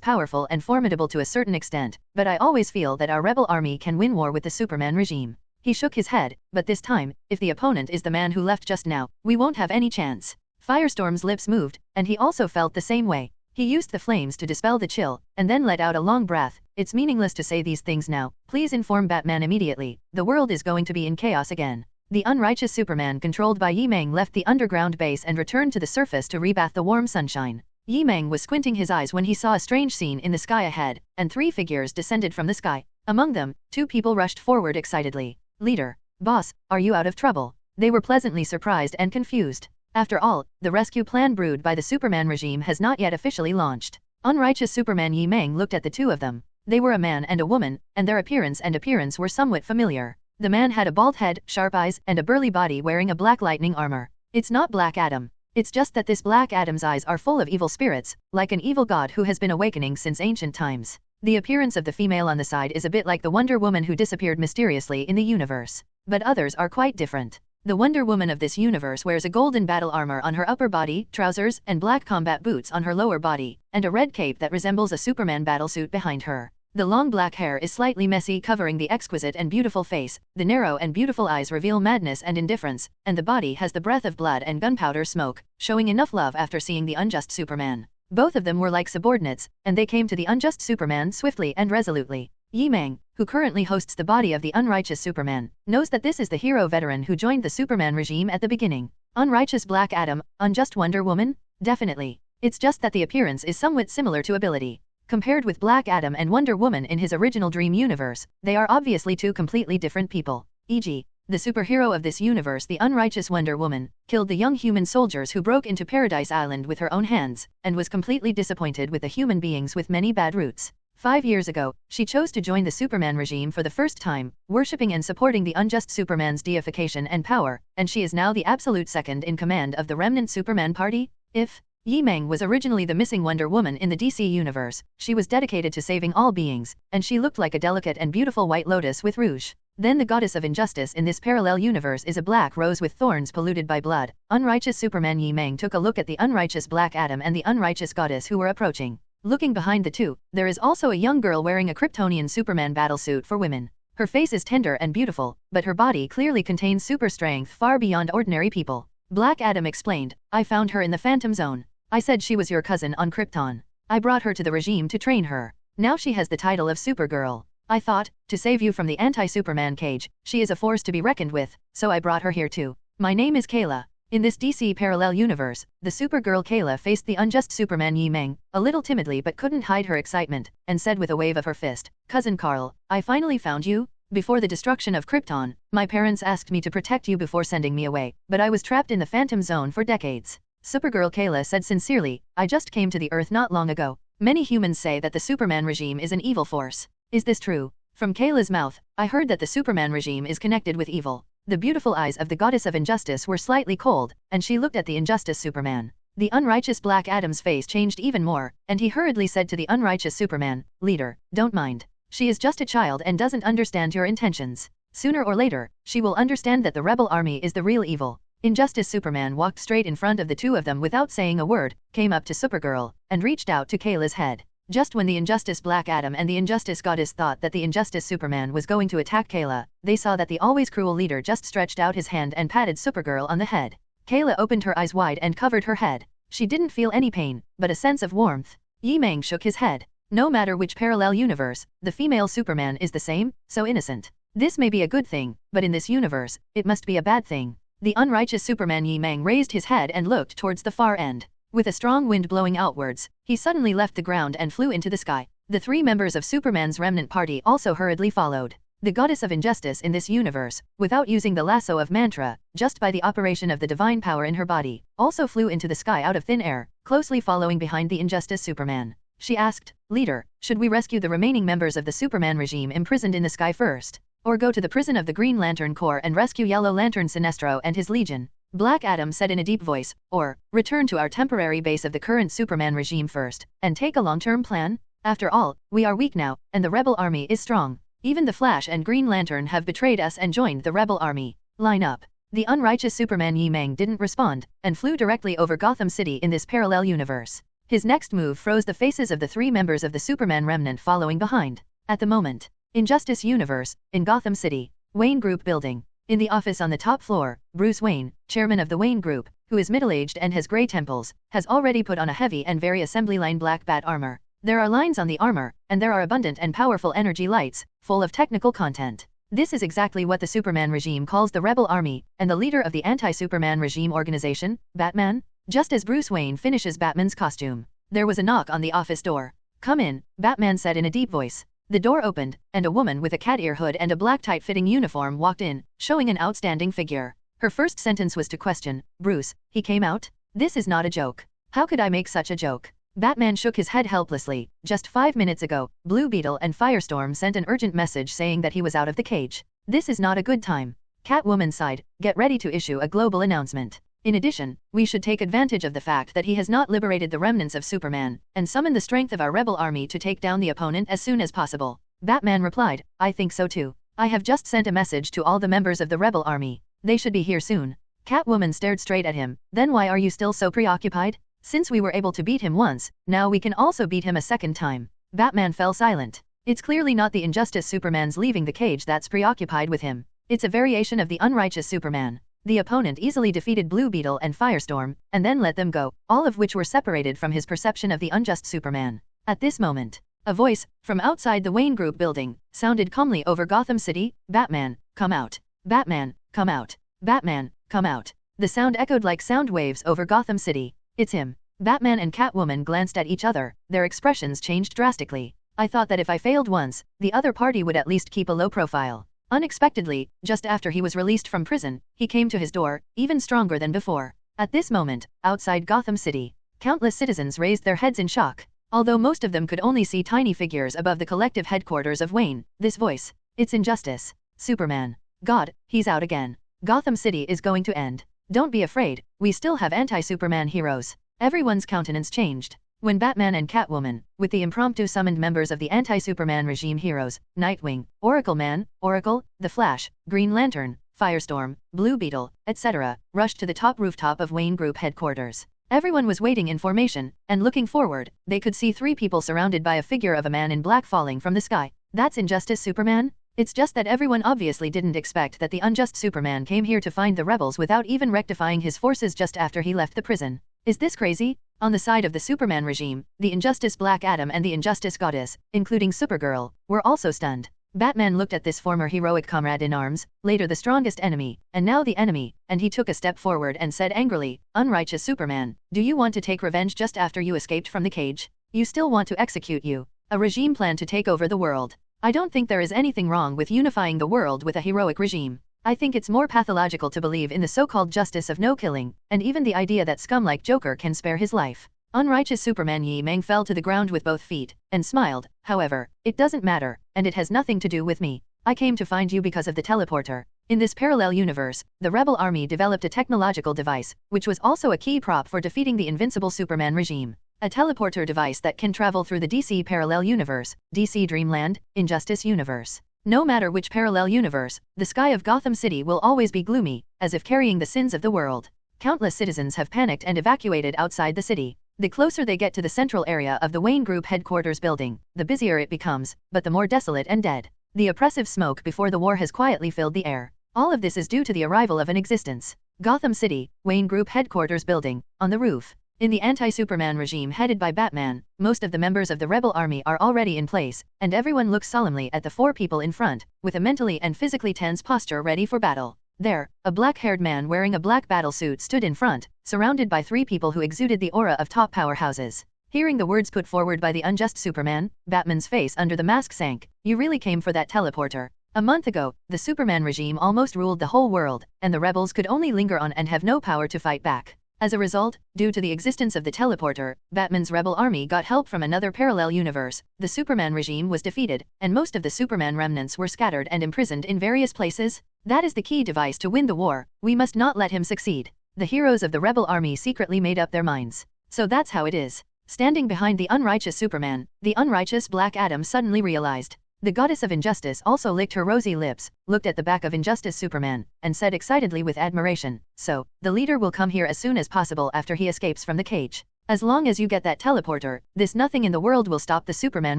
powerful and formidable to a certain extent, but I always feel that our rebel army can win war with the Superman regime." He shook his head, "But this time, if the opponent is the man who left just now, we won't have any chance." Firestorm's lips moved, and he also felt the same way. He used the flames to dispel the chill, and then let out a long breath. "It's meaningless to say these things now. Please inform Batman immediately. The world is going to be in chaos again." The unrighteous Superman controlled by Yi Meng left the underground base and returned to the surface to rebath the warm sunshine. Yi Meng was squinting his eyes when he saw a strange scene in the sky ahead, and 3 figures descended from the sky. Among them, 2 people rushed forward excitedly. "Leader. Boss, are you out of trouble?" They were pleasantly surprised and confused. After all, the rescue plan brewed by the Superman regime has not yet officially launched. Unrighteous Superman Yi Meng looked at the 2 of them. They were a man and a woman, and their appearance were somewhat familiar. The man had a bald head, sharp eyes, and a burly body wearing a black lightning armor. It's not Black Adam. It's just that this Black Adam's eyes are full of evil spirits, like an evil god who has been awakening since ancient times. The appearance of the female on the side is a bit like the Wonder Woman who disappeared mysteriously in the universe. But others are quite different. The Wonder Woman of this universe wears a golden battle armor on her upper body, trousers, and black combat boots on her lower body, and a red cape that resembles a Superman battlesuit behind her. The long black hair is slightly messy, covering the exquisite and beautiful face. The narrow and beautiful eyes reveal madness and indifference, and the body has the breath of blood and gunpowder smoke, showing enough love after seeing the unjust Superman. Both of them were like subordinates, and they came to the unjust Superman swiftly and resolutely. "Yi Meng, who currently hosts the body of the unrighteous Superman, knows that this is the hero veteran who joined the Superman regime at the beginning. Unrighteous Black Adam, unjust Wonder Woman? Definitely. It's just that the appearance is somewhat similar to ability. Compared with Black Adam and Wonder Woman in his original dream universe, they are obviously two completely different people. E.g., the superhero of this universe, the unrighteous Wonder Woman, killed the young human soldiers who broke into Paradise Island with her own hands, and was completely disappointed with the human beings with many bad roots. 5 years ago, she chose to join the Superman regime for the first time, worshipping and supporting the unjust Superman's deification and power, and she is now the absolute second in command of the remnant Superman party. If Yi Meng was originally the missing Wonder Woman in the DC universe, she was dedicated to saving all beings, and she looked like a delicate and beautiful white lotus with rouge. Then the goddess of injustice in this parallel universe is a black rose with thorns polluted by blood. Unrighteous Superman Yi Meng took a look at the unrighteous Black Adam and the unrighteous goddess who were approaching. Looking behind the two, there is also a young girl wearing a Kryptonian Superman battlesuit for women. Her face is tender and beautiful, but her body clearly contains super strength far beyond ordinary people. Black Adam explained, "I found her in the Phantom Zone. I said she was your cousin on Krypton. I brought her to the regime to train her. Now she has the title of Supergirl. I thought, to save you from the anti-Superman cage, she is a force to be reckoned with, so I brought her here too. My name is Kayla." In this DC parallel universe, the Supergirl Kayla faced the unjust Superman Yi Meng, a little timidly but couldn't hide her excitement, and said with a wave of her fist, "Cousin Carl, I finally found you. Before the destruction of Krypton, my parents asked me to protect you before sending me away, but I was trapped in the Phantom Zone for decades." Supergirl Kayla said sincerely, "I just came to the Earth not long ago. Many humans say that the Superman regime is an evil force. Is this true?" From Kayla's mouth, "I heard that the Superman regime is connected with evil." The beautiful eyes of the goddess of injustice were slightly cold, and she looked at the injustice Superman. The unrighteous Black Adam's face changed even more, and he hurriedly said to the unrighteous Superman, "Leader, don't mind. She is just a child and doesn't understand your intentions. Sooner or later, she will understand that the rebel army is the real evil." Injustice Superman walked straight in front of the two of them without saying a word, came up to Supergirl, and reached out to Kayla's head. Just when the Injustice Black Adam and the Injustice Goddess thought that the Injustice Superman was going to attack Kayla, they saw that the always cruel leader just stretched out his hand and patted Supergirl on the head. Kayla opened her eyes wide and covered her head. She didn't feel any pain, but a sense of warmth. Yi Meng shook his head. No matter which parallel universe, the female Superman is the same, so innocent. This may be a good thing, but in this universe, it must be a bad thing. The unrighteous Superman Yi Meng raised his head and looked towards the far end. With a strong wind blowing outwards, he suddenly left the ground and flew into the sky. The 3 members of Superman's remnant party also hurriedly followed. The goddess of injustice in this universe, without using the lasso of mantra, just by the operation of the divine power in her body, also flew into the sky out of thin air, closely following behind the Injustice Superman. She asked, "Leader, should we rescue the remaining members of the Superman regime imprisoned in the sky first? Or go to the prison of the Green Lantern Corps and rescue Yellow Lantern Sinestro and his legion?" Black Adam said in a deep voice, "Or, return to our temporary base of the current Superman regime first, and take a long-term plan? After all, we are weak now, and the rebel army is strong. Even the Flash and Green Lantern have betrayed us and joined the rebel army. Line up." The unrighteous Superman Yi Meng didn't respond, and flew directly over Gotham City in this parallel universe. His next move froze the faces of the 3 members of the Superman remnant following behind. At the moment, Injustice Universe, in Gotham City, Wayne Group Building. In the office on the top floor, Bruce Wayne, chairman of the Wayne Group, who is middle-aged and has gray temples, has already put on a heavy and very assembly line black bat armor. There are lines on the armor, and there are abundant and powerful energy lights, full of technical content. This is exactly what the Superman regime calls the Rebel Army, and the leader of the anti-Superman regime organization, Batman. Just as Bruce Wayne finishes Batman's costume, there was a knock on the office door. "Come in," Batman said in a deep voice. The door opened, and a woman with a cat ear hood and a black tight-fitting uniform walked in, showing an outstanding figure. Her first sentence was to question, "Bruce, he came out? This is not a joke. How could I make such a joke?" Batman shook his head helplessly. Just 5 minutes ago, Blue Beetle and Firestorm sent an urgent message saying that he was out of the cage. This is not a good time. Catwoman sighed, "Get ready to issue a global announcement. In addition, we should take advantage of the fact that he has not liberated the remnants of Superman, and summon the strength of our rebel army to take down the opponent as soon as possible." Batman replied, "I think so too. I have just sent a message to all the members of the rebel army. They should be here soon." Catwoman stared straight at him. "Then why are you still so preoccupied? Since we were able to beat him once, now we can also beat him a second time." Batman fell silent. It's clearly not the Injustice Superman's leaving the cage that's preoccupied with him. It's a variation of the unrighteous Superman. The opponent easily defeated Blue Beetle and Firestorm, and then let them go, all of which were separated from his perception of the unjust Superman. At this moment, A voice, from outside the Wayne Group building, sounded calmly over Gotham City, "Batman, come out. Batman, come out. Batman, come out." The sound echoed like sound waves over Gotham City. "It's him." Batman and Catwoman glanced at each other, their expressions changed drastically. "I thought that if I failed once, the other party would at least keep a low profile." Unexpectedly, just after he was released from prison, he came to his door, even stronger than before. At this moment, outside Gotham City, countless citizens raised their heads in shock. Although most of them could only see tiny figures above the collective headquarters of Wayne, this voice, "It's injustice. Superman. God, he's out again. Gotham City is going to end. Don't be afraid, we still have anti-Superman heroes." Everyone's countenance changed. When Batman and Catwoman, with the impromptu summoned members of the anti-Superman regime heroes, Nightwing, Oracle Man, Oracle, The Flash, Green Lantern, Firestorm, Blue Beetle, etc., rushed to the top rooftop of Wayne Group headquarters. Everyone was waiting in formation, and looking forward, they could see 3 people surrounded by a figure of a man in black falling from the sky. That's Injustice Superman? It's just that everyone obviously didn't expect that the unjust Superman came here to find the rebels without even rectifying his forces just after he left the prison. Is this crazy? On the side of the Superman regime, the Injustice Black Adam and the Injustice Goddess, including Supergirl, were also stunned. Batman looked at this former heroic comrade in arms, later the strongest enemy, and now the enemy, and he took a step forward and said angrily, "Unrighteous Superman, do you want to take revenge just after you escaped from the cage? You still want to execute a regime plan to take over the world. I don't think there is anything wrong with unifying the world with a heroic regime. I think it's more pathological to believe in the so-called justice of no killing, and even the idea that scum like Joker can spare his life." Unrighteous Superman Yi Meng fell to the ground with both feet, and smiled. "However, it doesn't matter, and it has nothing to do with me. I came to find you because of the teleporter." In this parallel universe, the Rebel Army developed a technological device, which was also a key prop for defeating the invincible Superman regime. A teleporter device that can travel through the DC parallel universe, DC Dreamland, Injustice universe. No matter which parallel universe, the sky of Gotham City will always be gloomy, as if carrying the sins of the world. Countless citizens have panicked and evacuated outside the city. The closer they get to the central area of the Wayne Group headquarters building, the busier it becomes, but the more desolate and dead. The oppressive smoke before the war has quietly filled the air. All of this is due to the arrival of an existence. Gotham City, Wayne Group headquarters building, on the roof. In the anti-Superman regime headed by Batman, most of the members of the Rebel Army are already in place, and everyone looks solemnly at the 4 people in front, with a mentally and physically tense posture ready for battle. There, a black-haired man wearing a black battle suit stood in front, surrounded by 3 people who exuded the aura of top powerhouses. Hearing the words put forward by the unjust Superman, Batman's face under the mask sank. "You really came for that teleporter." A month ago, the Superman regime almost ruled the whole world, and the rebels could only linger on and have no power to fight back. As a result, due to the existence of the teleporter, Batman's rebel army got help from another parallel universe. The Superman regime was defeated, and most of the Superman remnants were scattered and imprisoned in various places. That is the key device to win the war. We must not let him succeed. The heroes of the rebel army secretly made up their minds. So that's how it is. Standing behind the unrighteous Superman, the unrighteous Black Adam suddenly realized. The goddess of injustice also licked her rosy lips, looked at the back of Injustice Superman, and said excitedly with admiration, "So, the leader will come here as soon as possible after he escapes from the cage. As long as you get that teleporter, this nothing in the world will stop the Superman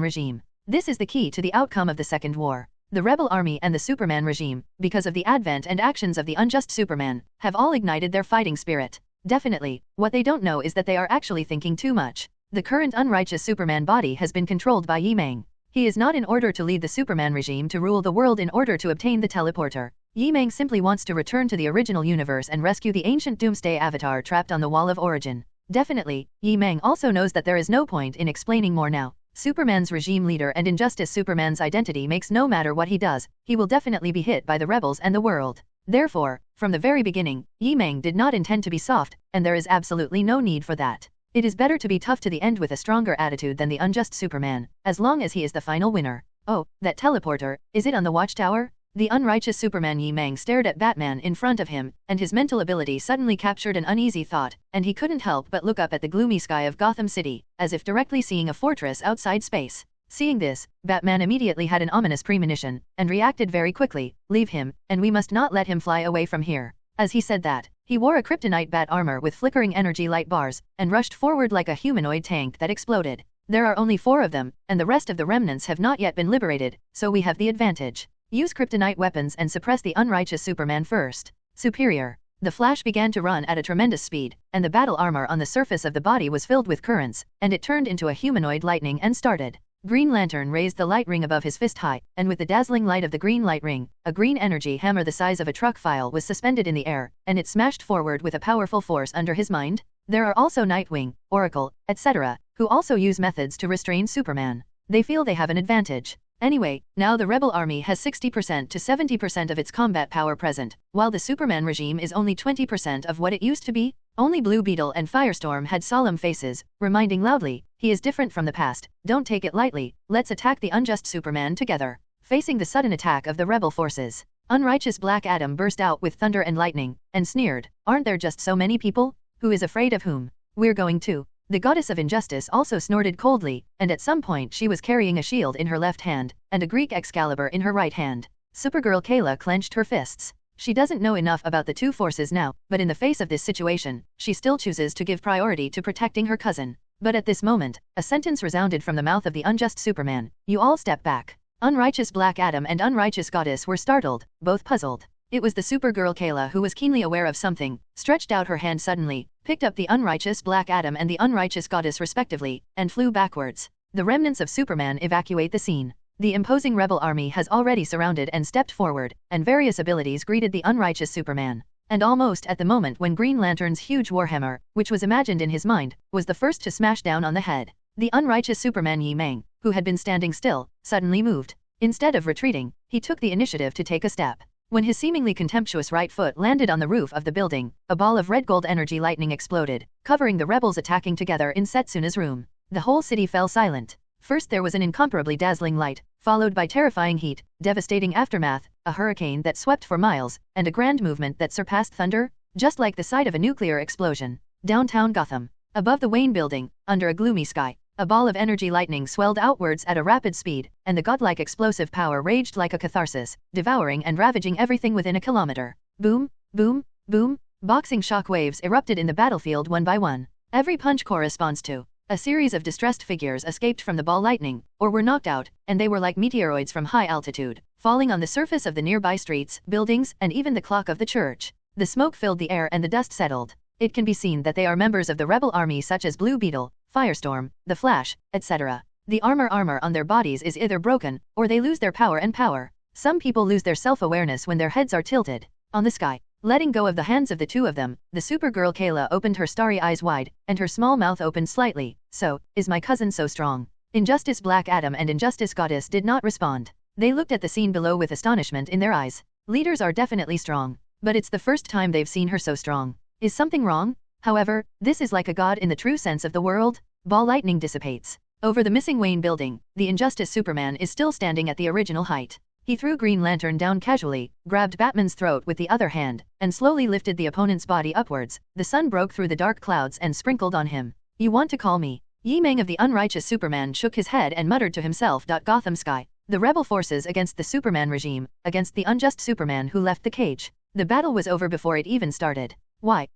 regime." This is the key to the outcome of the Second War. The Rebel Army and the Superman regime, because of the advent and actions of the unjust Superman, have all ignited their fighting spirit. Definitely, what they don't know is that they are actually thinking too much. The current unrighteous Superman body has been controlled by Yi Meng. He is not in order to lead the Superman regime to rule the world in order to obtain the teleporter. Yi Meng simply wants to return to the original universe and rescue the ancient Doomsday avatar trapped on the Wall of Origin. Definitely, Yi Meng also knows that there is no point in explaining more now. Superman's regime leader and Injustice Superman's identity makes no matter what he does, he will definitely be hit by the rebels and the world. Therefore, from the very beginning, Yi Meng did not intend to be soft, and there is absolutely no need for that. It is better to be tough to the end with a stronger attitude than the unjust Superman, as long as he is the final winner. "Oh, that teleporter, is it on the watchtower?" The unrighteous Superman Yi Meng stared at Batman in front of him, and his mental ability suddenly captured an uneasy thought, and he couldn't help but look up at the gloomy sky of Gotham City, as if directly seeing a fortress outside space. Seeing this, Batman immediately had an ominous premonition, and reacted very quickly. "Leave him, and we must not let him fly away from here." As he said that, he wore a kryptonite bat armor with flickering energy light bars, and rushed forward like a humanoid tank that exploded. There are only 4 of them, and the rest of the remnants have not yet been liberated, so we have the advantage. Use kryptonite weapons and suppress the unrighteous Superman first. Superior. The Flash began to run at a tremendous speed, and the battle armor on the surface of the body was filled with currents, and it turned into a humanoid lightning and started. Green Lantern raised the light ring above his fist high, and with the dazzling light of the green light ring, a green energy hammer the size of a truck file was suspended in the air, and it smashed forward with a powerful force under his mind. There are also Nightwing, Oracle, etc., who also use methods to restrain Superman. They feel they have an advantage. Anyway, now the rebel army has 60% to 70% of its combat power present, while the Superman regime is only 20% of what it used to be. Only Blue Beetle and Firestorm had solemn faces, reminding loudly, he is different from the past, don't take it lightly, let's attack the unjust Superman together. Facing the sudden attack of the rebel forces, unrighteous Black Adam burst out with thunder and lightning, and sneered, aren't there just so many people? Who is afraid of whom? We're going to. The goddess of injustice also snorted coldly, and at some point she was carrying a shield in her left hand, and a Greek Excalibur in her right hand. Supergirl Kayla clenched her fists. She doesn't know enough about the two forces now, but in the face of this situation, she still chooses to give priority to protecting her cousin. But at this moment, a sentence resounded from the mouth of the unjust Superman, you all step back. Unrighteous Black Adam and unrighteous Goddess were startled, both puzzled. It was the Supergirl Kayla who was keenly aware of something, stretched out her hand suddenly, picked up the unrighteous Black Adam and the unrighteous Goddess respectively, and flew backwards. The remnants of Superman evacuate the scene. The imposing rebel army has already surrounded and stepped forward, and various abilities greeted the unrighteous Superman. And almost at the moment when Green Lantern's huge warhammer, which was imagined in his mind, was the first to smash down on the head, the unrighteous Superman Yi Meng, who had been standing still, suddenly moved. Instead of retreating, he took the initiative to take a step. When his seemingly contemptuous right foot landed on the roof of the building, a ball of red gold energy lightning exploded, covering the rebels attacking together in Setsuna's room. The whole city fell silent. First there was an incomparably dazzling light, followed by terrifying heat, devastating aftermath, a hurricane that swept for miles, and a grand movement that surpassed thunder, just like the sight of a nuclear explosion. Downtown Gotham. Above the Wayne building, under a gloomy sky, a ball of energy lightning swelled outwards at a rapid speed, and the godlike explosive power raged like a catharsis, devouring and ravaging everything within a kilometer. Boom, boom, boom, boxing shock waves erupted in the battlefield one by one. Every punch corresponds to a series of distressed figures escaped from the ball lightning, or were knocked out, and they were like meteoroids from high altitude, falling on the surface of the nearby streets, buildings, and even the clock of the church. The smoke filled the air and the dust settled. It can be seen that they are members of the rebel army such as Blue Beetle, Firestorm, the Flash, etc. The armor on their bodies is either broken, or they lose their power. Some people lose their self-awareness when their heads are tilted. On the sky, letting go of the hands of the two of them, the Supergirl Kayla opened her starry eyes wide, and her small mouth opened slightly. So, is my cousin so strong? Injustice Black Adam and Injustice Goddess did not respond. They looked at the scene below with astonishment in their eyes. Leaders are definitely strong, but it's the first time they've seen her so strong. Is something wrong? However, this is like a god in the true sense of the world. Ball lightning dissipates. Over the missing Wayne building, the Injustice Superman is still standing at the original height. He threw Green Lantern down casually, grabbed Batman's throat with the other hand, and slowly lifted the opponent's body upwards. The sun broke through the dark clouds and sprinkled on him. You want to call me? Yi Meng of the unrighteous Superman shook his head and muttered to himself. Gotham sky. The rebel forces against the Superman regime, against the unjust Superman who left the cage. The battle was over before it even started. Why?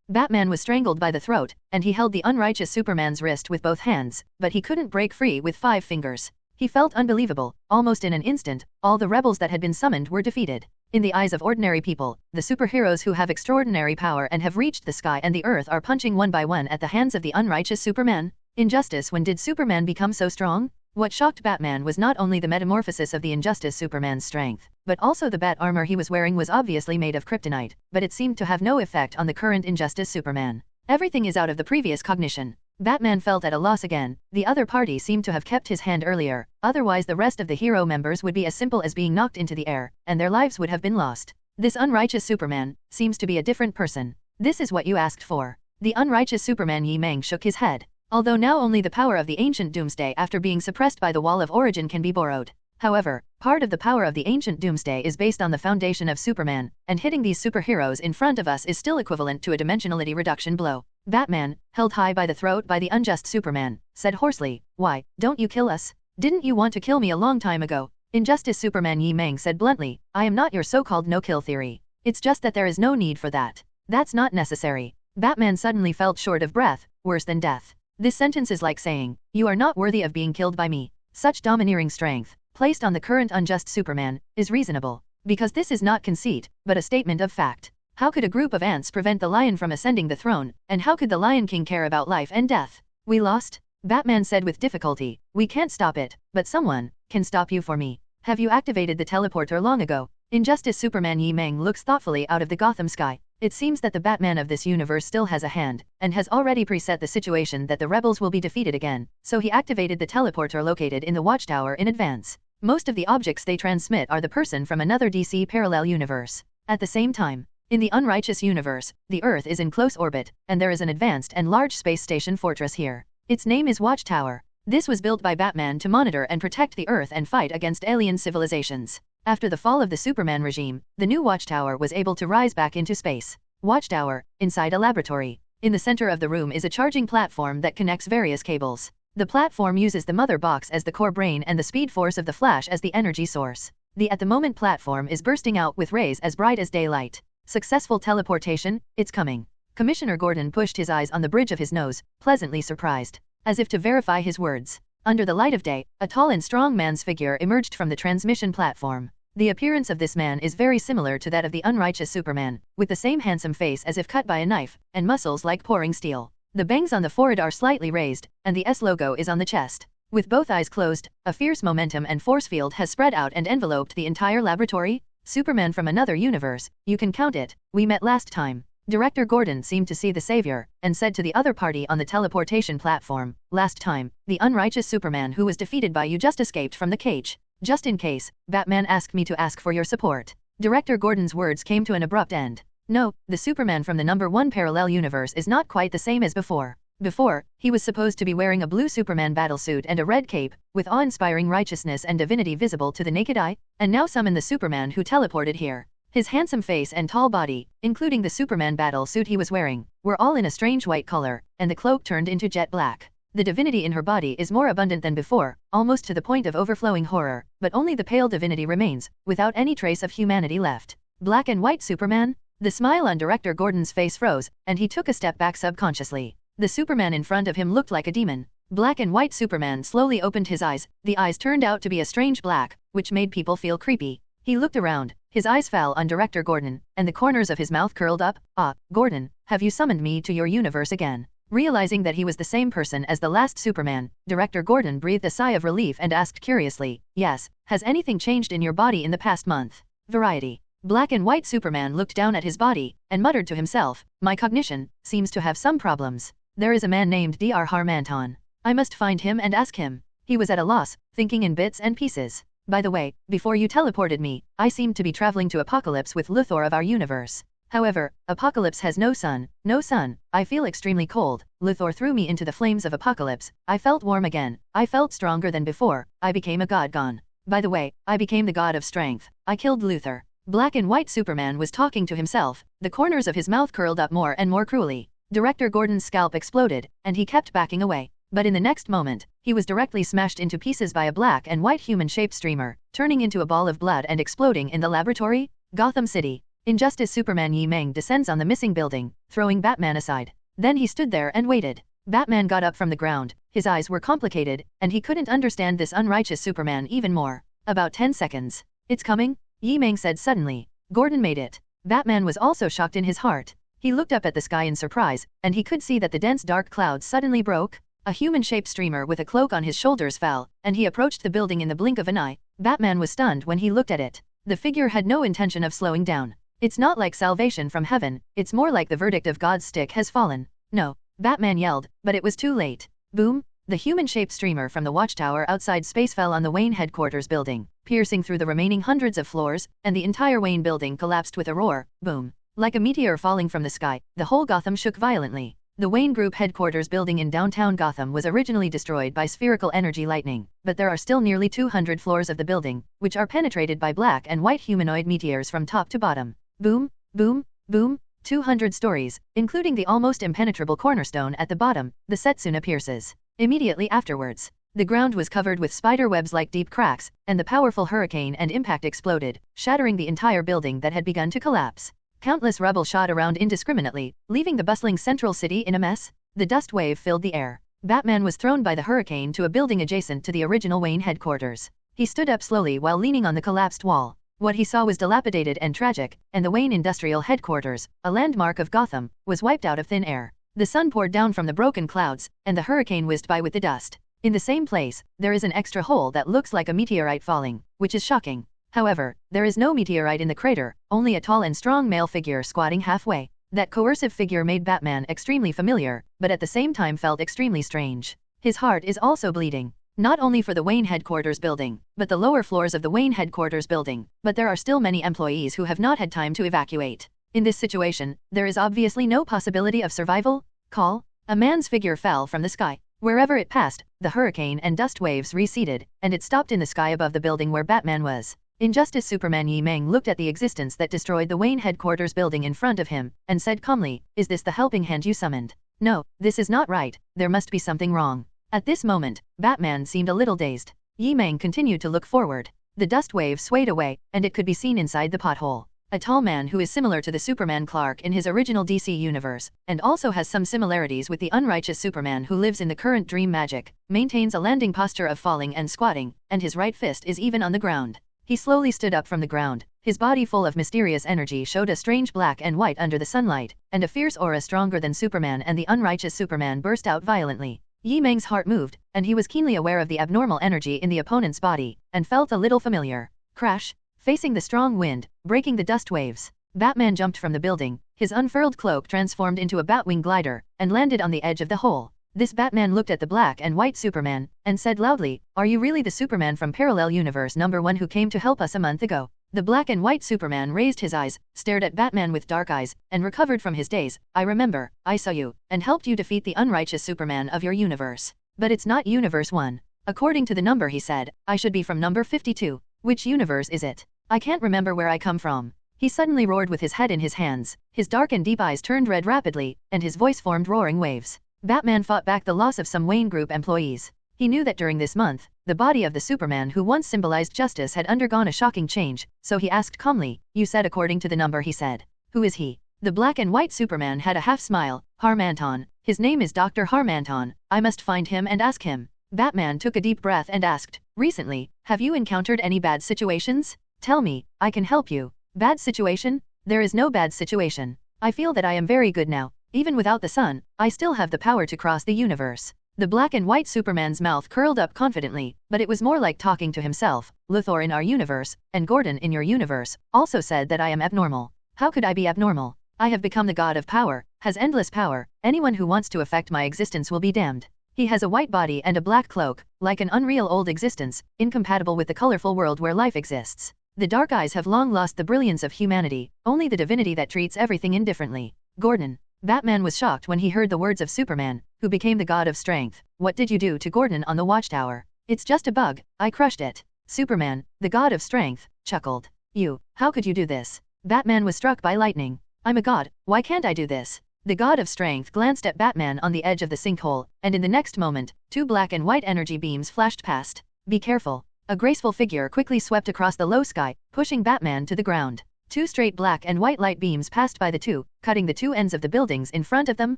Batman was strangled by the throat, and he held the unrighteous Superman's wrist with both hands, but he couldn't break free with 5 fingers. He felt unbelievable. Almost in an instant, all the rebels that had been summoned were defeated. In the eyes of ordinary people, the superheroes who have extraordinary power and have reached the sky and the earth are punching one by one at the hands of the unrighteous Superman. Injustice. When did Superman become so strong? What shocked Batman was not only the metamorphosis of the Injustice Superman's strength, but also the bat armor he was wearing was obviously made of kryptonite, but it seemed to have no effect on the current Injustice Superman. Everything is out of the previous cognition. Batman felt at a loss again. The other party seemed to have kept his hand earlier, otherwise the rest of the hero members would be as simple as being knocked into the air, and their lives would have been lost. This unrighteous Superman seems to be a different person. This is what you asked for. The unrighteous Superman Yi Meng shook his head. Although now only the power of the ancient Doomsday after being suppressed by the Wall of Origin can be borrowed. However, part of the power of the ancient Doomsday is based on the foundation of Superman, and hitting these superheroes in front of us is still equivalent to a dimensionality reduction blow. Batman, held high by the throat by the unjust Superman, said hoarsely, "Why, don't you kill us? Didn't you want to kill me a long time ago?" Injustice Superman Yi Meng said bluntly, "I am not your so-called no-kill theory. It's just that there is no need for that. That's not necessary." Batman suddenly felt short of breath, worse than death. This sentence is like saying, "You are not worthy of being killed by me." Such domineering strength, placed on the current unjust Superman, is reasonable, because this is not conceit, but a statement of fact. How could a group of ants prevent the lion from ascending the throne, and how could the Lion King care about life and death? We lost? Batman said with difficulty. We can't stop it, but someone can stop you for me. Have you activated the teleporter long ago? Injustice Superman Yi Meng looks thoughtfully out of the Gotham sky. It seems that the Batman of this universe still has a hand, and has already preset the situation that the rebels will be defeated again, so he activated the teleporter located in the Watchtower in advance. Most of the objects they transmit are the person from another DC parallel universe. At the same time, in the unrighteous universe, the Earth is in close orbit, and there is an advanced and large space station fortress here. Its name is Watchtower. This was built by Batman to monitor and protect the Earth and fight against alien civilizations. After the fall of the Superman regime, the new Watchtower was able to rise back into space. Watchtower, inside a laboratory. In the center of the room is a charging platform that connects various cables. The platform uses the mother box as the core brain and the speed force of the Flash as the energy source. The at-the-moment platform is bursting out with rays as bright as daylight. Successful teleportation, it's coming. Commissioner Gordon pushed his eyes on the bridge of his nose, pleasantly surprised. As if to verify his words. Under the light of day, a tall and strong man's figure emerged from the transmission platform. The appearance of this man is very similar to that of the unrighteous Superman, with the same handsome face as if cut by a knife, and muscles like pouring steel. The bangs on the forehead are slightly raised, and the S logo is on the chest. With both eyes closed, a fierce momentum and force field has spread out and enveloped the entire laboratory. Superman from another universe, you can count it, we met last time. Director Gordon seemed to see the savior, and said to the other party on the teleportation platform, last time, the unrighteous Superman who was defeated by you just escaped from the cage. Just in case, Batman asked me to ask for your support. Director Gordon's words came to an abrupt end. No, the Superman from the #1 parallel universe is not quite the same as before. Before, he was supposed to be wearing a blue Superman battlesuit and a red cape, with awe-inspiring righteousness and divinity visible to the naked eye, and now summon the Superman who teleported here. His handsome face and tall body, including the Superman battle suit he was wearing, were all in a strange white color, and the cloak turned into jet black. The divinity in her body is more abundant than before, almost to the point of overflowing horror, but only the pale divinity remains, without any trace of humanity left. Black and white Superman? The smile on Director Gordon's face froze, and he took a step back subconsciously. The Superman in front of him looked like a demon. Black and white Superman slowly opened his eyes. The eyes turned out to be a strange black, which made people feel creepy. He looked around, his eyes fell on Director Gordon, and the corners of his mouth curled up. Ah, Gordon, have you summoned me to your universe again? Realizing that he was the same person as the last Superman, Director Gordon breathed a sigh of relief and asked curiously, yes, has anything changed in your body in the past month? Variety. Black and white Superman looked down at his body, and muttered to himself, my cognition seems to have some problems. There is a man named Dr. Harmanton. I must find him and ask him. He was at a loss, thinking in bits and pieces. By the way, before you teleported me, I seemed to be traveling to Apocalypse with Luthor of our universe. However, Apocalypse has no sun. No sun. I feel extremely cold. Luthor threw me into the flames of Apocalypse. I felt warm again. I felt stronger than before. I became a god gone. By the way, I became the god of strength. I killed Luthor. Black and white Superman was talking to himself. The corners of his mouth curled up more and more cruelly. Director Gordon's scalp exploded, and he kept backing away. But in the next moment, he was directly smashed into pieces by a black and white human-shaped streamer, turning into a ball of blood and exploding in the laboratory. Gotham City. Injustice Superman Yi Meng descends on the missing building, throwing Batman aside. Then he stood there and waited. Batman got up from the ground, his eyes were complicated, and he couldn't understand this unrighteous Superman even more. About 10 seconds. It's coming? Yi Meng said suddenly. Gordon made it. Batman was also shocked in his heart. He looked up at the sky in surprise, and he could see that the dense dark clouds suddenly broke. A human-shaped streamer with a cloak on his shoulders fell, and he approached the building in the blink of an eye. Batman was stunned when he looked at it. The figure had no intention of slowing down. It's not like salvation from heaven, it's more like the verdict of God's stick has fallen. No, Batman yelled, but it was too late. Boom! The human-shaped streamer from the watchtower outside space fell on the Wayne headquarters building, piercing through the remaining hundreds of floors, and the entire Wayne building collapsed with a roar. Boom! Like a meteor falling from the sky, the whole Gotham shook violently. The Wayne Group headquarters building in downtown Gotham was originally destroyed by spherical energy lightning, but there are still nearly 200 floors of the building, which are penetrated by black and white humanoid meteors from top to bottom. Boom, boom, boom, 200 stories, including the almost impenetrable cornerstone at the bottom, the Setsuna pierces. Immediately afterwards, the ground was covered with spider webs like deep cracks, and the powerful hurricane and impact exploded, shattering the entire building that had begun to collapse. Countless rubble shot around indiscriminately, leaving the bustling central city in a mess. The dust wave filled the air. Batman was thrown by the hurricane to a building adjacent to the original Wayne headquarters. He stood up slowly while leaning on the collapsed wall. What he saw was dilapidated and tragic, and the Wayne Industrial Headquarters, a landmark of Gotham, was wiped out of thin air. The sun poured down from the broken clouds, and the hurricane whizzed by with the dust. In the same place, there is an extra hole that looks like a meteorite falling, which is shocking. However, there is no meteorite in the crater, only a tall and strong male figure squatting halfway. That coercive figure made Batman extremely familiar, but at the same time felt extremely strange. His heart is also bleeding. Not only for the Wayne headquarters building, but the lower floors of the Wayne headquarters building, but there are still many employees who have not had time to evacuate. In this situation, there is obviously no possibility of survival. Call. A man's figure fell from the sky. Wherever it passed, the hurricane and dust waves receded, and it stopped in the sky above the building where Batman was. Injustice Superman Yi Meng looked at the existence that destroyed the Wayne headquarters building in front of him, and said calmly, "Is this the helping hand you summoned?" "No, this is not right, there must be something wrong." At this moment, Batman seemed a little dazed. Yi Meng continued to look forward. The dust wave swayed away, and it could be seen inside the pothole. A tall man who is similar to the Superman Clark in his original DC universe, and also has some similarities with the unrighteous Superman who lives in the current Dream Magic, maintains a landing posture of falling and squatting, and his right fist is even on the ground. He slowly stood up from the ground. His body full of mysterious energy showed a strange black and white under the sunlight, and a fierce aura stronger than Superman and the unrighteous Superman burst out violently. Yi Meng's heart moved, and he was keenly aware of the abnormal energy in the opponent's body, and felt a little familiar. Crash! Facing the strong wind, breaking the dust waves, Batman jumped from the building. His unfurled cloak transformed into a batwing glider, and landed on the edge of the hole. This Batman looked at the black and white Superman, and said loudly, "Are you really the Superman from Parallel Universe number 1 who came to help us a month ago?" The black and white Superman raised his eyes, stared at Batman with dark eyes, and recovered from his daze. "I remember, I saw you, and helped you defeat the unrighteous Superman of your universe. But it's not Universe 1. According to the number he said, I should be from number 52. Which universe is it? I can't remember where I come from." He suddenly roared with his head in his hands. His dark and deep eyes turned red rapidly, and his voice formed roaring waves. Batman fought back the loss of some Wayne Group employees. He knew that during this month, the body of the Superman who once symbolized justice had undergone a shocking change, so he asked calmly, "You said according to the number he said. Who is he?" The black and white Superman had a half smile. "Harmanton. His name is Dr. Harmanton. I must find him and ask him." Batman took a deep breath and asked, "Recently, have you encountered any bad situations? Tell me, I can help you." "Bad situation? There is no bad situation. I feel that I am very good now. Even without the sun, I still have the power to cross the universe." The black and white Superman's mouth curled up confidently, but it was more like talking to himself. "Luthor in our universe, and Gordon in your universe, also said that I am abnormal. How could I be abnormal? I have become the god of power, has endless power. Anyone who wants to affect my existence will be damned." He has a white body and a black cloak, like an unreal old existence, incompatible with the colorful world where life exists. The dark eyes have long lost the brilliance of humanity, only the divinity that treats everything indifferently. "Gordon." Batman was shocked when he heard the words of Superman, who became the god of strength. "What did you do to Gordon on the watchtower?" "It's just a bug, I crushed it." Superman, the god of strength, chuckled. "You, how could you do this?" Batman was struck by lightning. "I'm a god, why can't I do this?" The god of strength glanced at Batman on the edge of the sinkhole, and in the next moment, 2 black and white energy beams flashed past. "Be careful." A graceful figure quickly swept across the low sky, pushing Batman to the ground. 2 straight black and white light beams passed by the two, cutting the 2 ends of the buildings in front of them.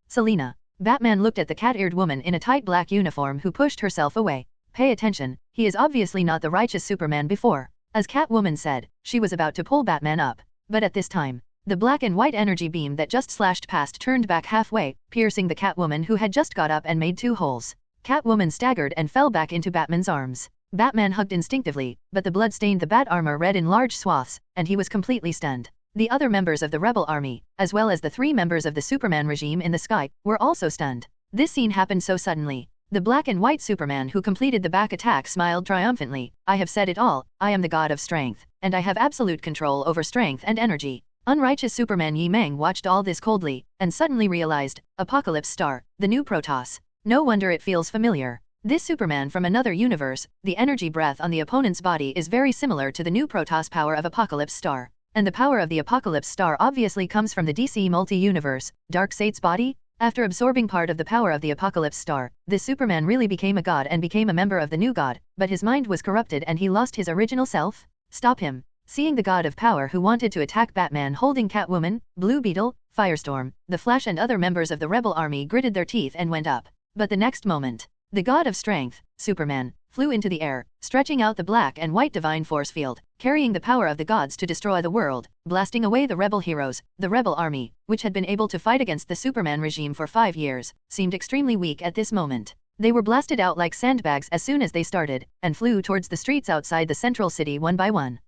"Selina." Batman looked at the cat-eared woman in a tight black uniform who pushed herself away. "Pay attention, he is obviously not the righteous Superman before." As Catwoman said, she was about to pull Batman up. But at this time, the black and white energy beam that just slashed past turned back halfway, piercing the Catwoman who had just got up and made 2 holes. Catwoman staggered and fell back into Batman's arms. Batman hugged instinctively, but the blood stained the bat armor red in large swaths, and he was completely stunned. The other members of the rebel army, as well as the 3 members of the Superman regime in the sky, were also stunned. This scene happened so suddenly. The black and white Superman who completed the back attack smiled triumphantly. "I have said it all, I am the god of strength, and I have absolute control over strength and energy." Unrighteous Superman Yi Meng watched all this coldly, and suddenly realized, Apocalypse Star, the new Protoss. No wonder it feels familiar. This Superman from another universe, the energy breath on the opponent's body is very similar to the new Protoss power of Apocalypse Star. And the power of the Apocalypse Star obviously comes from the DC multi-universe, Darkseid's body? After absorbing part of the power of the Apocalypse Star, this Superman really became a god and became a member of the new god, but his mind was corrupted and he lost his original self? Stop him. Seeing the god of power who wanted to attack Batman holding Catwoman, Blue Beetle, Firestorm, the Flash and other members of the rebel army gritted their teeth and went up. But the next moment, The god of strength, Superman, flew into the air, stretching out the black and white divine force field, carrying the power of the gods to destroy the world, blasting away the rebel heroes. The rebel army, which had been able to fight against the Superman regime for 5 years, seemed extremely weak at this moment. They were blasted out like sandbags as soon as they started, and flew towards the streets outside the central city one by one.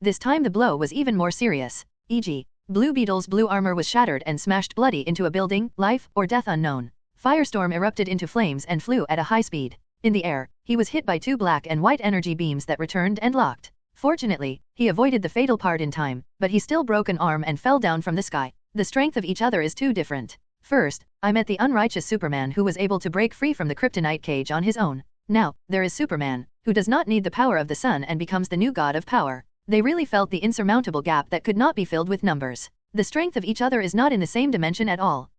This time the blow was even more serious. E.g., Blue Beetle's blue armor was shattered and smashed bloody into a building, life or death unknown. Firestorm erupted into flames and flew at a high speed. In the air, he was hit by 2 black and white energy beams that returned and locked. Fortunately, he avoided the fatal part in time, but he still broke an arm and fell down from the sky. The strength of each other is too different. First, I met the unrighteous Superman who was able to break free from the kryptonite cage on his own. Now, there is Superman, who does not need the power of the sun and becomes the new god of power. They really felt the insurmountable gap that could not be filled with numbers. The strength of each other is not in the same dimension at all.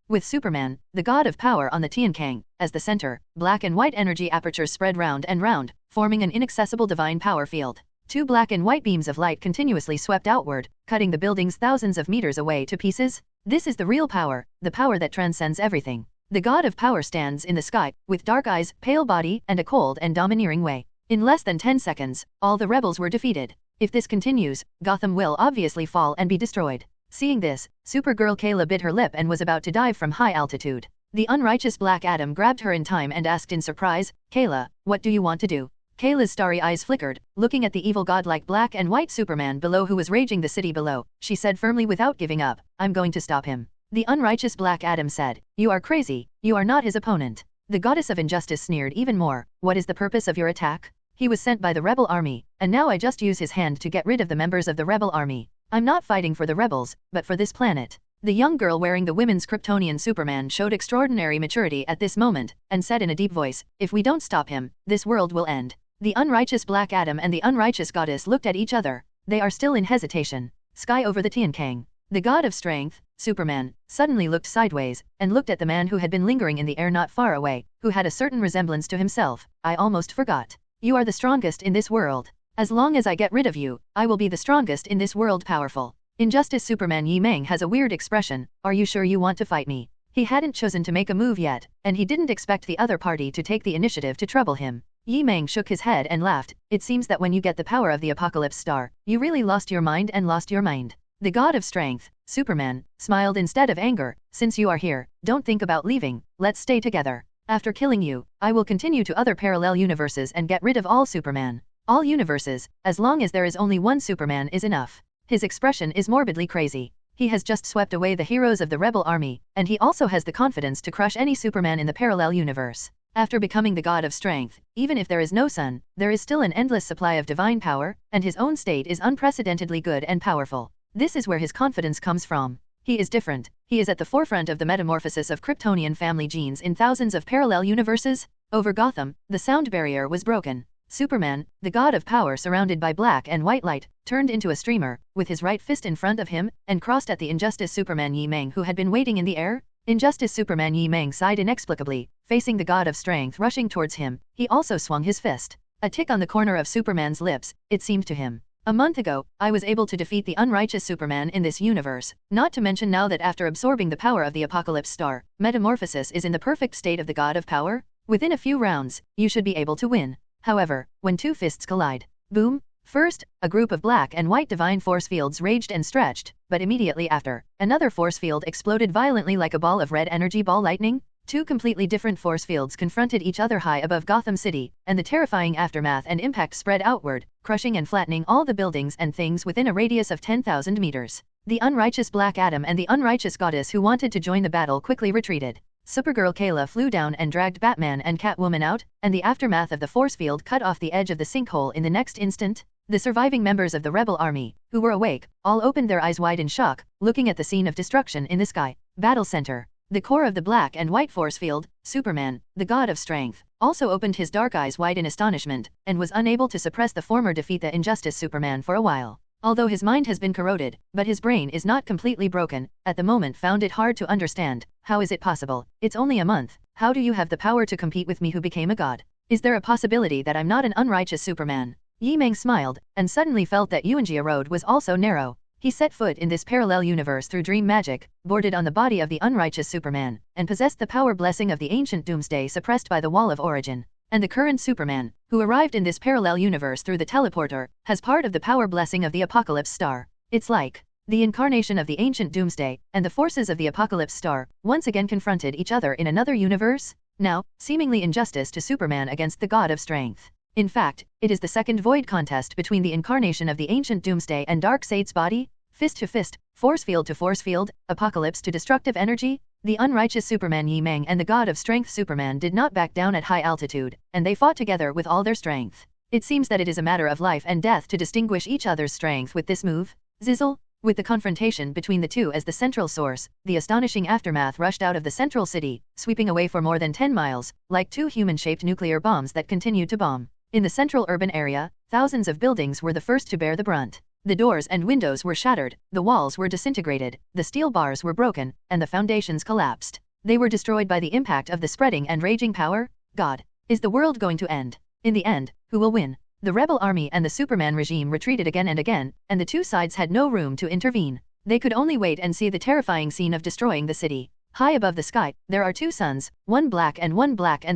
With Superman, the god of power on the Tiankang, as the center, black and white energy apertures spread round and round, forming an inaccessible divine power field. 2 black and white beams of light continuously swept outward, cutting the buildings thousands of meters away to pieces. This is the real power, the power that transcends everything. The god of power stands in the sky, with dark eyes, pale body, and a cold and domineering way. In less than 10 seconds, all the rebels were defeated. If this continues, Gotham will obviously fall and be destroyed. Seeing this, Supergirl Kayla bit her lip and was about to dive from high altitude. The unrighteous Black Adam grabbed her in time and asked in surprise, "Kayla, what do you want to do?" Kayla's starry eyes flickered, looking at the evil godlike black and white Superman below who was raging the city below. She said firmly without giving up, "I'm going to stop him." The unrighteous Black Adam said, "You are crazy, you are not his opponent." The goddess of injustice sneered even more, "What is the purpose of your attack? He was sent by the rebel army, and now I just use his hand to get rid of the members of the rebel army. I'm not fighting for the rebels, but for this planet." The young girl wearing the women's Kryptonian Superman showed extraordinary maturity at this moment, and said in a deep voice, "If we don't stop him, this world will end." The unrighteous Black Adam and the unrighteous goddess looked at each other. They are still in hesitation. Sky over the Tiankang. The god of strength, Superman, suddenly looked sideways, and looked at the man who had been lingering in the air not far away, who had a certain resemblance to himself. "I almost forgot. You are the strongest in this world. As long as I get rid of you, I will be the strongest in this world powerful." Injustice Superman Yi Meng has a weird expression, "Are you sure you want to fight me?" He hadn't chosen to make a move yet, and he didn't expect the other party to take the initiative to trouble him. Yi Meng shook his head and laughed. "It seems that when you get the power of the Apocalypse Star, you really lost your mind and lost your mind." The god of strength, Superman, smiled instead of anger. "Since you are here, don't think about leaving, let's stay together. After killing you, I will continue to other parallel universes and get rid of all Superman. All universes, as long as there is only one Superman is enough." His expression is morbidly crazy. He has just swept away the heroes of the rebel army, and he also has the confidence to crush any Superman in the parallel universe. After becoming the god of strength, even if there is no sun, there is still an endless supply of divine power, and his own state is unprecedentedly good and powerful. This is where his confidence comes from. He is different. He is at the forefront of the metamorphosis of Kryptonian family genes in thousands of parallel universes. Over Gotham, the sound barrier was broken. Superman, the god of power surrounded by black and white light, turned into a streamer, with his right fist in front of him, and crossed at the Injustice Superman Yi Meng who had been waiting in the air. Injustice Superman Yi Meng sighed inexplicably, facing the god of strength rushing towards him. He also swung his fist. A tick on the corner of Superman's lips, it seemed to him. "A month ago, I was able to defeat the unrighteous Superman in this universe, not to mention now that after absorbing the power of the Apocalypse Star, Metamorphosis is in the perfect state of the god of power. Within a few rounds, you should be able to win." However, when two fists collide, boom! First, a group of black and white divine force fields raged and stretched, but immediately after, another force field exploded violently like a ball of red energy ball lightning. Two completely different force fields confronted each other high above Gotham City, and the terrifying aftermath and impact spread outward, crushing and flattening all the buildings and things within a radius of 10,000 meters. The unrighteous Black Adam and the unrighteous goddess who wanted to join the battle quickly retreated. Supergirl Kayla flew down and dragged Batman and Catwoman out, and the aftermath of the force field cut off the edge of the sinkhole in the next instant. The surviving members of the rebel army, who were awake, all opened their eyes wide in shock, looking at the scene of destruction in the sky. Battle Center. The core of the black and white force field, Superman, the god of strength, also opened his dark eyes wide in astonishment, and was unable to suppress the former defeat the Injustice Superman for a while. Although his mind has been corroded, but his brain is not completely broken, at the moment found it hard to understand. How is it possible? It's only a month. How do you have the power to compete with me who became a god? Is there a possibility that I'm not an unrighteous Superman? Yi Meng smiled, and suddenly felt that Yuanjia Road was also narrow. He set foot in this parallel universe through dream magic, boarded on the body of the unrighteous Superman, and possessed the power blessing of the ancient Doomsday suppressed by the Wall of Origin. And the current Superman, who arrived in this parallel universe through the teleporter, has part of the power blessing of the Apocalypse Star. It's like the incarnation of the ancient Doomsday and the forces of the Apocalypse Star once again confronted each other in another universe. Now, seemingly injustice to Superman against the God of Strength. In fact, it is the second void contest between the incarnation of the ancient Doomsday and Darkseid's body, fist to fist, force field, apocalypse to destructive energy. The unrighteous Superman Yi Meng and the God of Strength Superman did not back down at high altitude, and they fought together with all their strength. It seems that it is a matter of life and death to distinguish each other's strength with this move. Zizzle. With the confrontation between the two as the central source, the astonishing aftermath rushed out of the central city, sweeping away for more than 10 miles, like two human-shaped nuclear bombs that continued to bomb. In the central urban area, thousands of buildings were the first to bear the brunt. The doors and windows were shattered, the walls were disintegrated, the steel bars were broken, and the foundations collapsed. They were destroyed by the impact of the spreading and raging power. God, is the world going to end? In the end, who will win? The rebel army and the Superman regime retreated again and again, and the two sides had no room to intervene. They could only wait and see the terrifying scene of destroying the city. High above the sky, there are two suns, one black and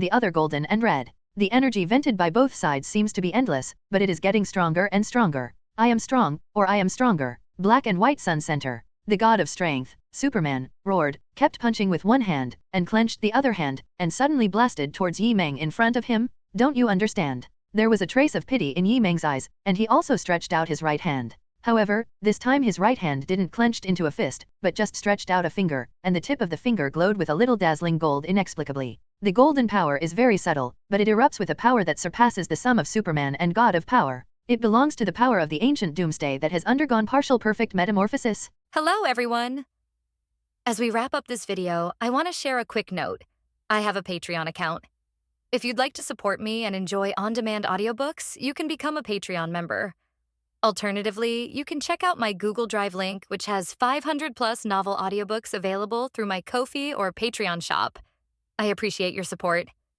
the other golden and red. The energy vented by both sides seems to be endless, but it is getting stronger and stronger. I am strong, or I am stronger. Black and white sun center. The God of Strength, Superman, roared, kept punching with one hand, and clenched the other hand, and suddenly blasted towards Yi Meng in front of him. Don't you understand? There was a trace of pity in Yi Meng's eyes, and he also stretched out his right hand. However, this time his right hand didn't clenched into a fist, but just stretched out a finger, and the tip of the finger glowed with a little dazzling gold inexplicably. The golden power is very subtle, but it erupts with a power that surpasses the sum of Superman and God of Power. It belongs to the power of the ancient Doomsday that has undergone partial perfect metamorphosis. Hello, everyone! As we wrap up this video, I want to share a quick note. I have a Patreon account. If you'd like to support me and enjoy on-demand audiobooks, you can become a Patreon member. Alternatively, you can check out my Google Drive link, which has 500+ novel audiobooks available through my Ko-fi or Patreon shop. I appreciate your support.